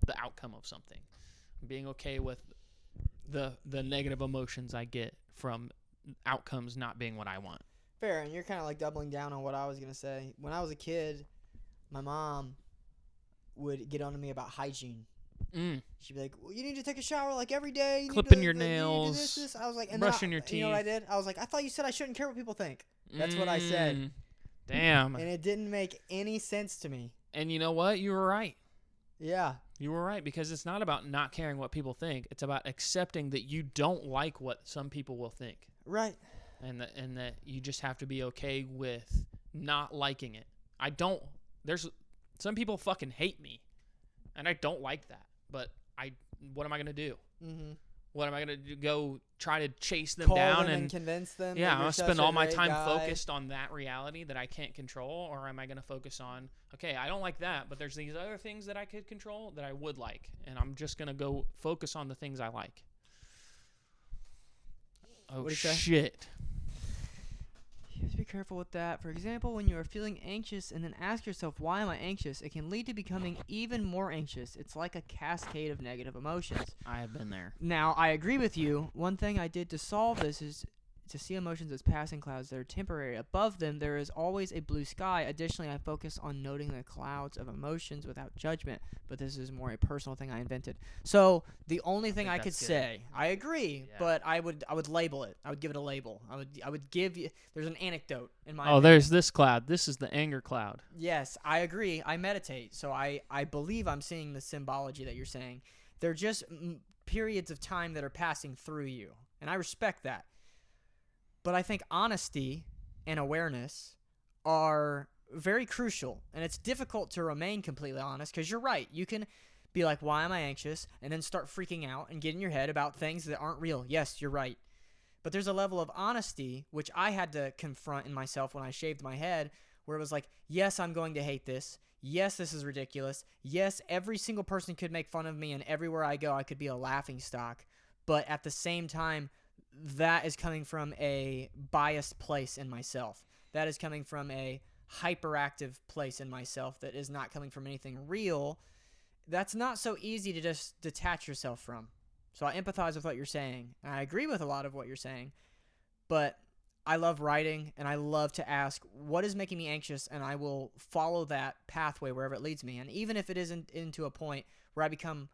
the outcome of something. I'm being okay with the negative emotions I get from outcomes not being what I want. Fair, and you're kind of like doubling down on what I was going to say. When I was a kid, my mom would get on to me about hygiene. She'd be like, well, you need to take a shower like every day. Clipping your nails. This. I was like, brushing your teeth. You know what I did? I was like, I thought you said I shouldn't care what people think. That's what I said. Damn. And it didn't make any sense to me. And you know what? You were right. Yeah. You were right, because it's not about not caring what people think. It's about accepting that you don't like what some people will think. Right. And that you just have to be okay with not liking it. There's some people fucking hate me, and I don't like that. But what am I gonna do? Mm-hmm. What am I gonna do? Go try to chase them down and convince them? Yeah, I'm gonna spend all my time focused on that reality that I can't control, or am I gonna focus on, okay, I don't like that, but there's these other things that I could control that I would like, and I'm just gonna go focus on the things I like. Oh shit! You have to be careful with that. For example, when you are feeling anxious and then ask yourself, why am I anxious? It can lead to becoming even more anxious. It's like a cascade of negative emotions. I have been there. Now, I agree with you. One thing I did to solve this is to see emotions as passing clouds that are temporary. Above them, there is always a blue sky. Additionally, I focus on noting the clouds of emotions without judgment, but this is more a personal thing I invented. So the only thing I could say, I agree, but I would label it. I would give it a label. I would give you. There's an anecdote in my. opinion. There's this cloud. This is the anger cloud. Yes, I agree. I meditate, so I believe I'm seeing the symbology that you're saying. They're just periods of time that are passing through you, and I respect that. But I think honesty and awareness are very crucial, and it's difficult to remain completely honest because you're right. You can be like, why am I anxious? And then start freaking out and get in your head about things that aren't real. Yes, you're right. But there's a level of honesty, which I had to confront in myself when I shaved my head, where it was like, yes, I'm going to hate this. Yes, this is ridiculous. Yes, every single person could make fun of me, and everywhere I go, I could be a laughingstock. But at the same time, that is coming from a biased place in myself. That is coming from a hyperactive place in myself that is not coming from anything real. That's not so easy to just detach yourself from. So I empathize with what you're saying. And I agree with a lot of what you're saying. But I love writing, and I love to ask, what is making me anxious? And I will follow that pathway wherever it leads me. And even if it isn't into a point where I become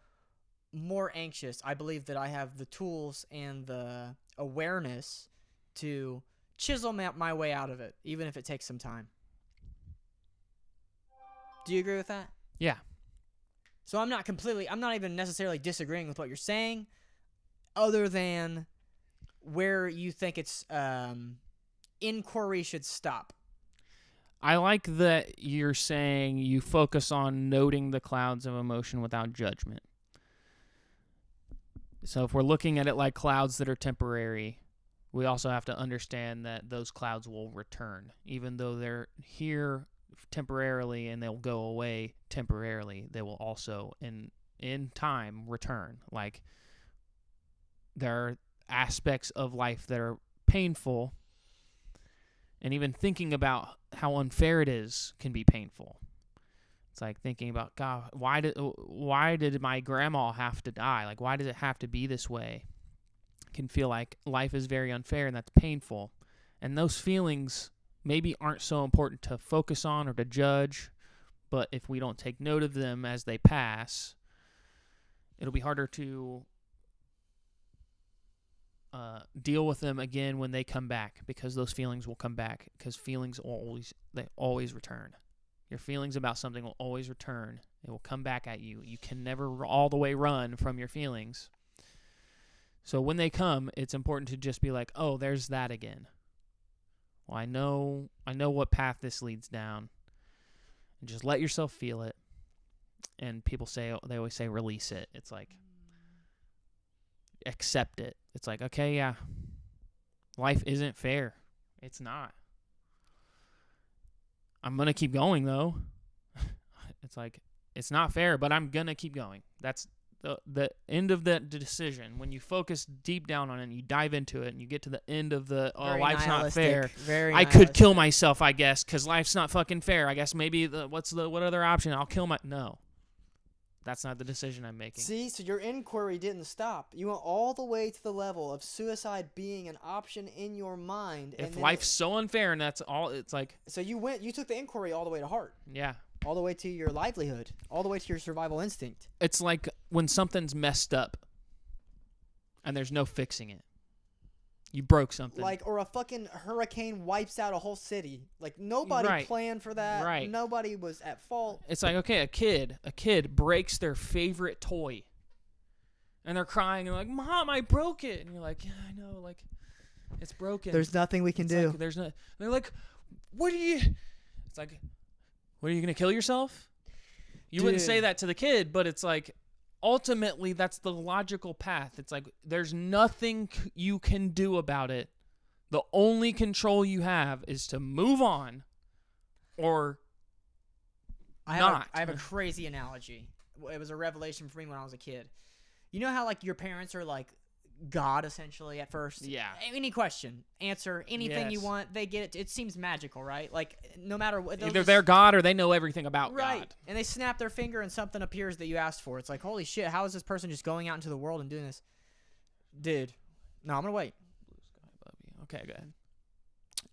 more anxious, I believe that I have the tools and the awareness to chisel my way out of it, even if it takes some time. Do you agree with that? Yeah. So I'm not even necessarily disagreeing with what you're saying, other than where you think it's inquiry should stop. I like that you're saying you focus on noting the clouds of emotion without judgment. So if we're looking at it like clouds that are temporary, we also have to understand that those clouds will return. Even though they're here temporarily and they'll go away temporarily, they will also, in time, return. Like, there are aspects of life that are painful, and even thinking about how unfair it is can be painful. It's like thinking about, God, why did my grandma have to die? Like, why does it have to be this way? It can feel like life is very unfair, and that's painful. And those feelings maybe aren't so important to focus on or to judge, but if we don't take note of them as they pass, it'll be harder to deal with them again when they come back, because those feelings will come back, because feelings always return. Your feelings about something will always return. It will come back at you. You can never all the way run from your feelings. So when they come, it's important to just be like, oh, there's that again. Well, I know what path this leads down. And just let yourself feel it. And they always say, release it. It's like, accept it. It's like, okay, yeah, life isn't fair. It's not. I'm going to keep going, though. It's like, it's not fair, but I'm going to keep going. That's the end of that decision. When you focus deep down on it and you dive into it and you get to the end of the, life's not fair. I could kill myself, I guess, because life's not fucking fair. I guess maybe what other option? I'll kill No. That's not the decision I'm making. See, so your inquiry didn't stop. You went all the way to the level of suicide being an option in your mind. If life's so unfair and that's all, it's like... So you took the inquiry all the way to heart. Yeah. All the way to your livelihood. All the way to your survival instinct. It's like when something's messed up and there's no fixing it. You broke something. Or a fucking hurricane wipes out a whole city. Like, nobody planned for that. Right. Nobody was at fault. It's like, okay, a kid breaks their favorite toy. And they're crying and they're like, Mom, I broke it. And you're like, yeah, I know, like, it's broken. There's nothing we can do. Like, there's no. They're like, it's like, what, are you going to kill yourself? You wouldn't say that to the kid, but it's like, ultimately, that's the logical path. It's like, there's nothing you can do about it. The only control you have is to move on or not. I have a crazy analogy. It was a revelation for me when I was a kid. You know how, like, your parents are, like, God essentially at first. Yeah. Any question, answer anything you Yes. want. They get it. It seems magical, right? Like no matter what. Either they're God or they know everything about right. God. And they snap their finger and something appears that you asked for. It's like, holy shit, how is this person just going out into the world and doing this? Dude, no, I'm gonna wait. Blue sky above you. Okay, go ahead.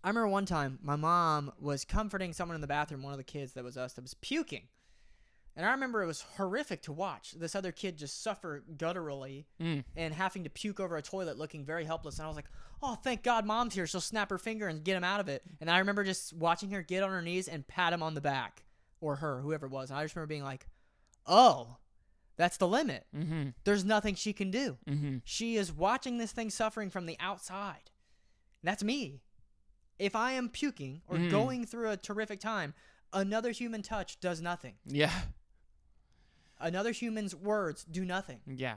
I remember one time my mom was comforting someone in the bathroom, one of the kids that was us, that was puking. And I remember it was horrific to watch this other kid just suffer gutturally and having to puke over a toilet looking very helpless. And I was like, oh, thank God Mom's here. She'll snap her finger and get him out of it. And I remember just watching her get on her knees and pat him on the back, or her, whoever it was. And I just remember being like, oh, that's the limit. Mm-hmm. There's nothing she can do. Mm-hmm. She is watching this thing suffering from the outside. That's me. If I am puking or going through a terrific time, another human touch does nothing. Yeah. Another human's words do nothing. Yeah.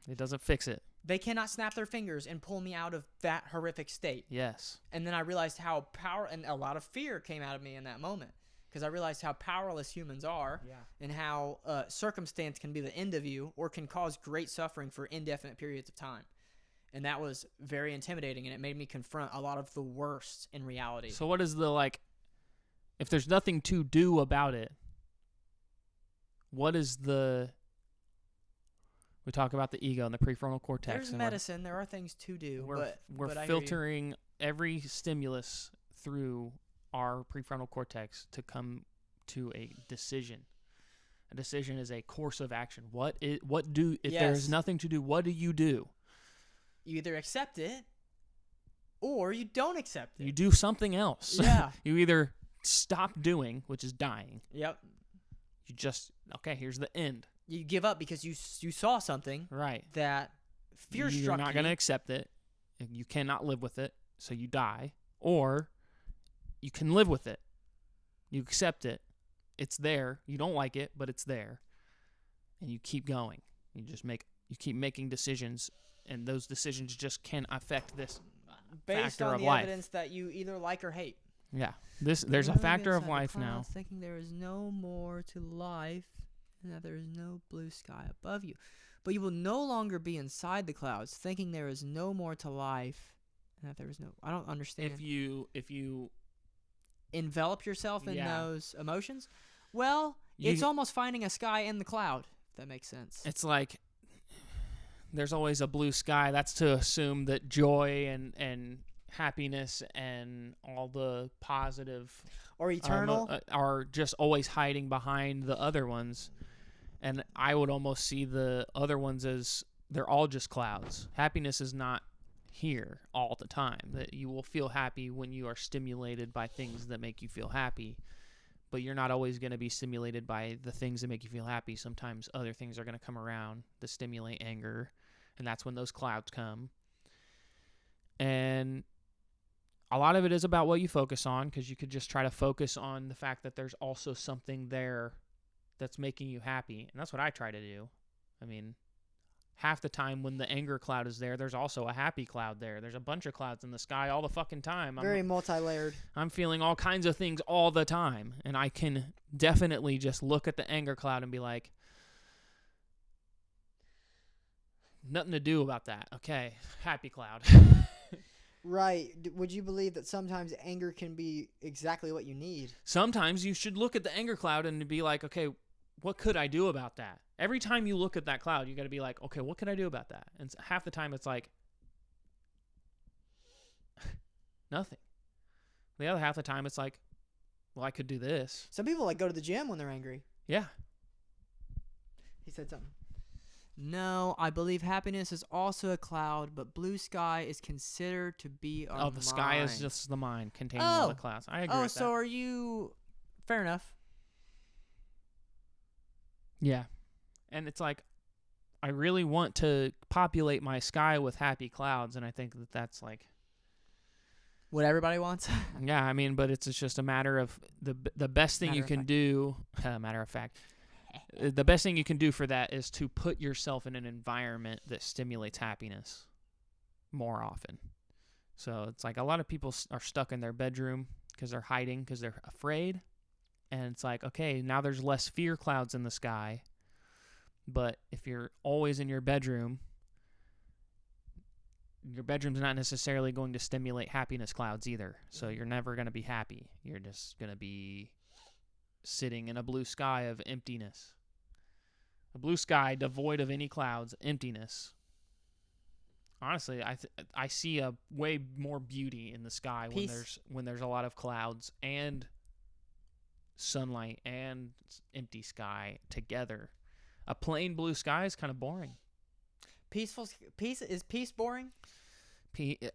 It doesn't fix it. They cannot snap their fingers and pull me out of that horrific state. Yes. And then I realized how and a lot of fear came out of me in that moment, because I realized how powerless humans are and how circumstance can be the end of you or can cause great suffering for indefinite periods of time. And that was very intimidating, and it made me confront a lot of the worst in reality. So what is the, if there's nothing to do about it, what is we talk about the ego and the prefrontal cortex. There's and medicine. There are things to do. We're but I hear you. filtering every stimulus through our prefrontal cortex to come to a decision. A decision is a course of action. If there's nothing to do, what do? You either accept it or you don't accept it. You do something else. Yeah. You either stop doing, which is dying. Yep. You just, okay, here's the end. You give up because you saw something Right. that fear struck you. You're not going to accept it. You cannot live with it, so you die. Or you can live with it. You accept it. It's there. You don't like it, but it's there. And you keep going. You keep making decisions, and those decisions just can affect this based factor on of the life. evidence that you either like or hate. Yeah. There's a factor of life now. Thinking there is no more to life and that there is no blue sky above you. But you will no longer be inside the clouds, thinking there is no more to life and that there is no... I don't understand. If you envelop yourself in those emotions, well, it's almost finding a sky in the cloud, if that makes sense. It's like there's always a blue sky. That's to assume that joy and happiness and all the positive or eternal are just always hiding behind the other ones. And I would almost see the other ones as they're all just clouds. Happiness is not here all the time. That you will feel happy when you are stimulated by things that make you feel happy, but you're not always going to be stimulated by the things that make you feel happy. Sometimes other things are going to come around that stimulate anger, and that's when those clouds come. And a lot of it is about what you focus on, because you could just try to focus on the fact that there's also something there that's making you happy. And that's what I try to do. I mean, half the time when the anger cloud is there, there's also a happy cloud there. There's a bunch of clouds in the sky all the fucking time. Very multi-layered. I'm feeling all kinds of things all the time. And I can definitely just look at the anger cloud and be like, nothing to do about that. Okay, happy cloud. Right. Would you believe that sometimes anger can be exactly what you need? Sometimes you should look at the anger cloud and be like, okay, what could I do about that? Every time you look at that cloud, you got to be like, okay, what could I do about that? And half the time it's like, nothing. The other half the time it's like, well, I could do this. Some people go to the gym when they're angry. Yeah. He said something. No, I believe happiness is also a cloud, but blue sky is considered to be our mind. Oh, the sky is just the mind containing all the clouds. I agree with that. Oh, so are you... Fair enough. Yeah. And it's like, I really want to populate my sky with happy clouds, and I think that that's like... What everybody wants? Yeah, I mean, but it's just a matter of... The best thing you can do... matter of fact... The best thing you can do for that is to put yourself in an environment that stimulates happiness more often. So it's like a lot of people are stuck in their bedroom because they're hiding, because they're afraid. And it's like, okay, now there's less fear clouds in the sky. But if you're always in your bedroom, your bedroom's not necessarily going to stimulate happiness clouds either. So you're never going to be happy. You're just going to be sitting in a blue sky of emptiness. A blue sky devoid of any clouds, emptiness. Honestly, I see a way more beauty in the sky when there's a lot of clouds and sunlight and empty sky together. A plain blue sky is kind of boring. Peace boring?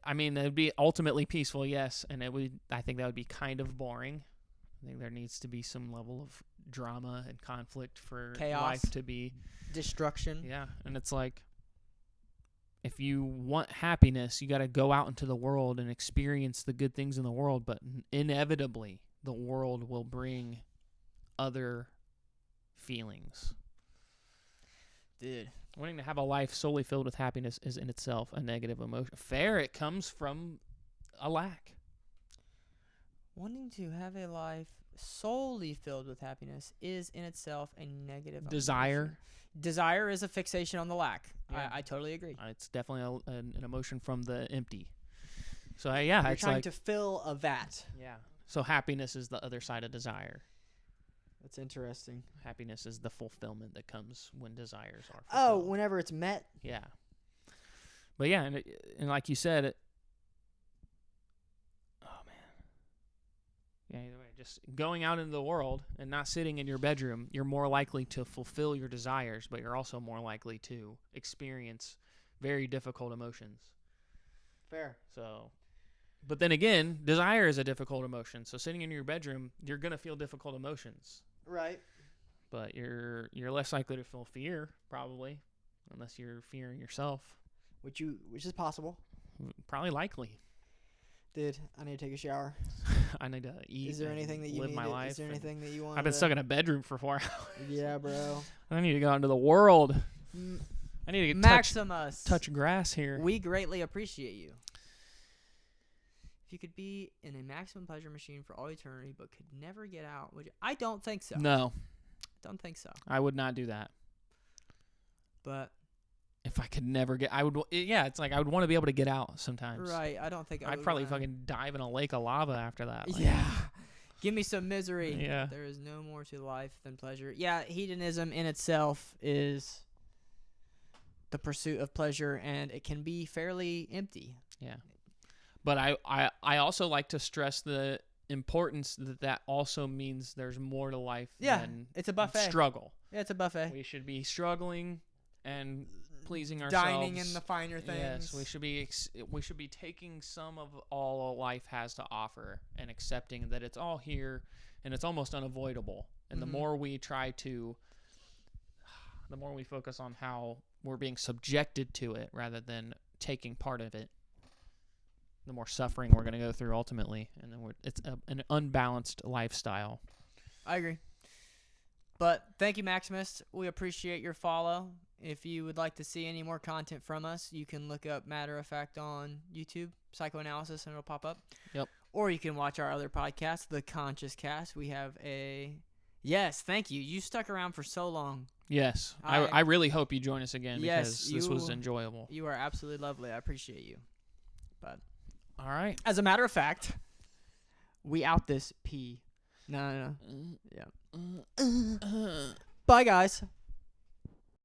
I mean, it would be ultimately peaceful, yes, and I think that would be kind of boring. I think there needs to be some level of drama and conflict for Chaos. life to be Destruction. Yeah, and it's like, if you want happiness, you got to go out into the world and experience the good things in the world, but inevitably the world will bring other feelings. Dude. Wanting to have a life solely filled with happiness is in itself a negative emotion. Fair, it comes from a lack. Wanting to have a life solely filled with happiness is in itself a negative Desire. emotion. Desire is a fixation on the lack. Yeah. I totally agree. It's definitely an emotion from the empty. So, yeah, You're it's trying like, to fill a vat. yeah. So happiness is the other side of desire. That's interesting. Happiness is the fulfillment that comes when desires are Oh, fulfilled. whenever it's met. Yeah. But yeah, and like you said, oh man. Yeah, either way, just going out into the world and not sitting in your bedroom, you're more likely to fulfill your desires, but you're also more likely to experience very difficult emotions. Fair. So, but then again, desire is a difficult emotion. So sitting in your bedroom, you're going to feel difficult emotions. Right. But you're less likely to feel fear, probably, unless you're fearing yourself. Which is possible. Probably likely. Dude, I need to take a shower. I need to eat. Is there anything that you live need? my life. Is there anything that you want? I've been stuck in a bedroom for 4 hours. Yeah, bro. I need to go out into the world. I need to get Maximus. touch grass here. We greatly appreciate you. If you could be in a maximum pleasure machine for all eternity but could never get out, would you? I don't think so. No, Don't think so. I would not do that. But If I could never get, I would. Yeah, it's like I would want to be able to get out sometimes. right, I don't think I I'd would probably wanna- fucking dive in a lake of lava after that. Like, Yeah. Give me some misery. Yeah. There is no more to life than pleasure. Yeah, hedonism in itself is the pursuit of pleasure, and it can be fairly empty. Yeah. But I also like to stress the importance that also means there's more to life than It's a buffet. struggle. Yeah, it's a buffet. We should be struggling and pleasing ourselves. Dining in the finer things. Yes, we should be taking some of all life has to offer and accepting that it's all here and it's almost unavoidable. And the more we focus on how we're being subjected to it rather than taking part of it, the more suffering we're going to go through ultimately, and then it's an unbalanced lifestyle. I agree. But thank you, Maximus. We appreciate your follow. If you would like to see any more content from us, you can look up Matter of Fact on YouTube, Psychoanalysis, and it'll pop up. Yep. Or you can watch our other podcast, The Conscious Cast. We have Yes, thank you. You stuck around for so long. Yes, I really hope you join us again Yes, because this was enjoyable. You are absolutely lovely. I appreciate you. But All right. as a matter of fact, we out this P. No. Yeah. Bye, guys.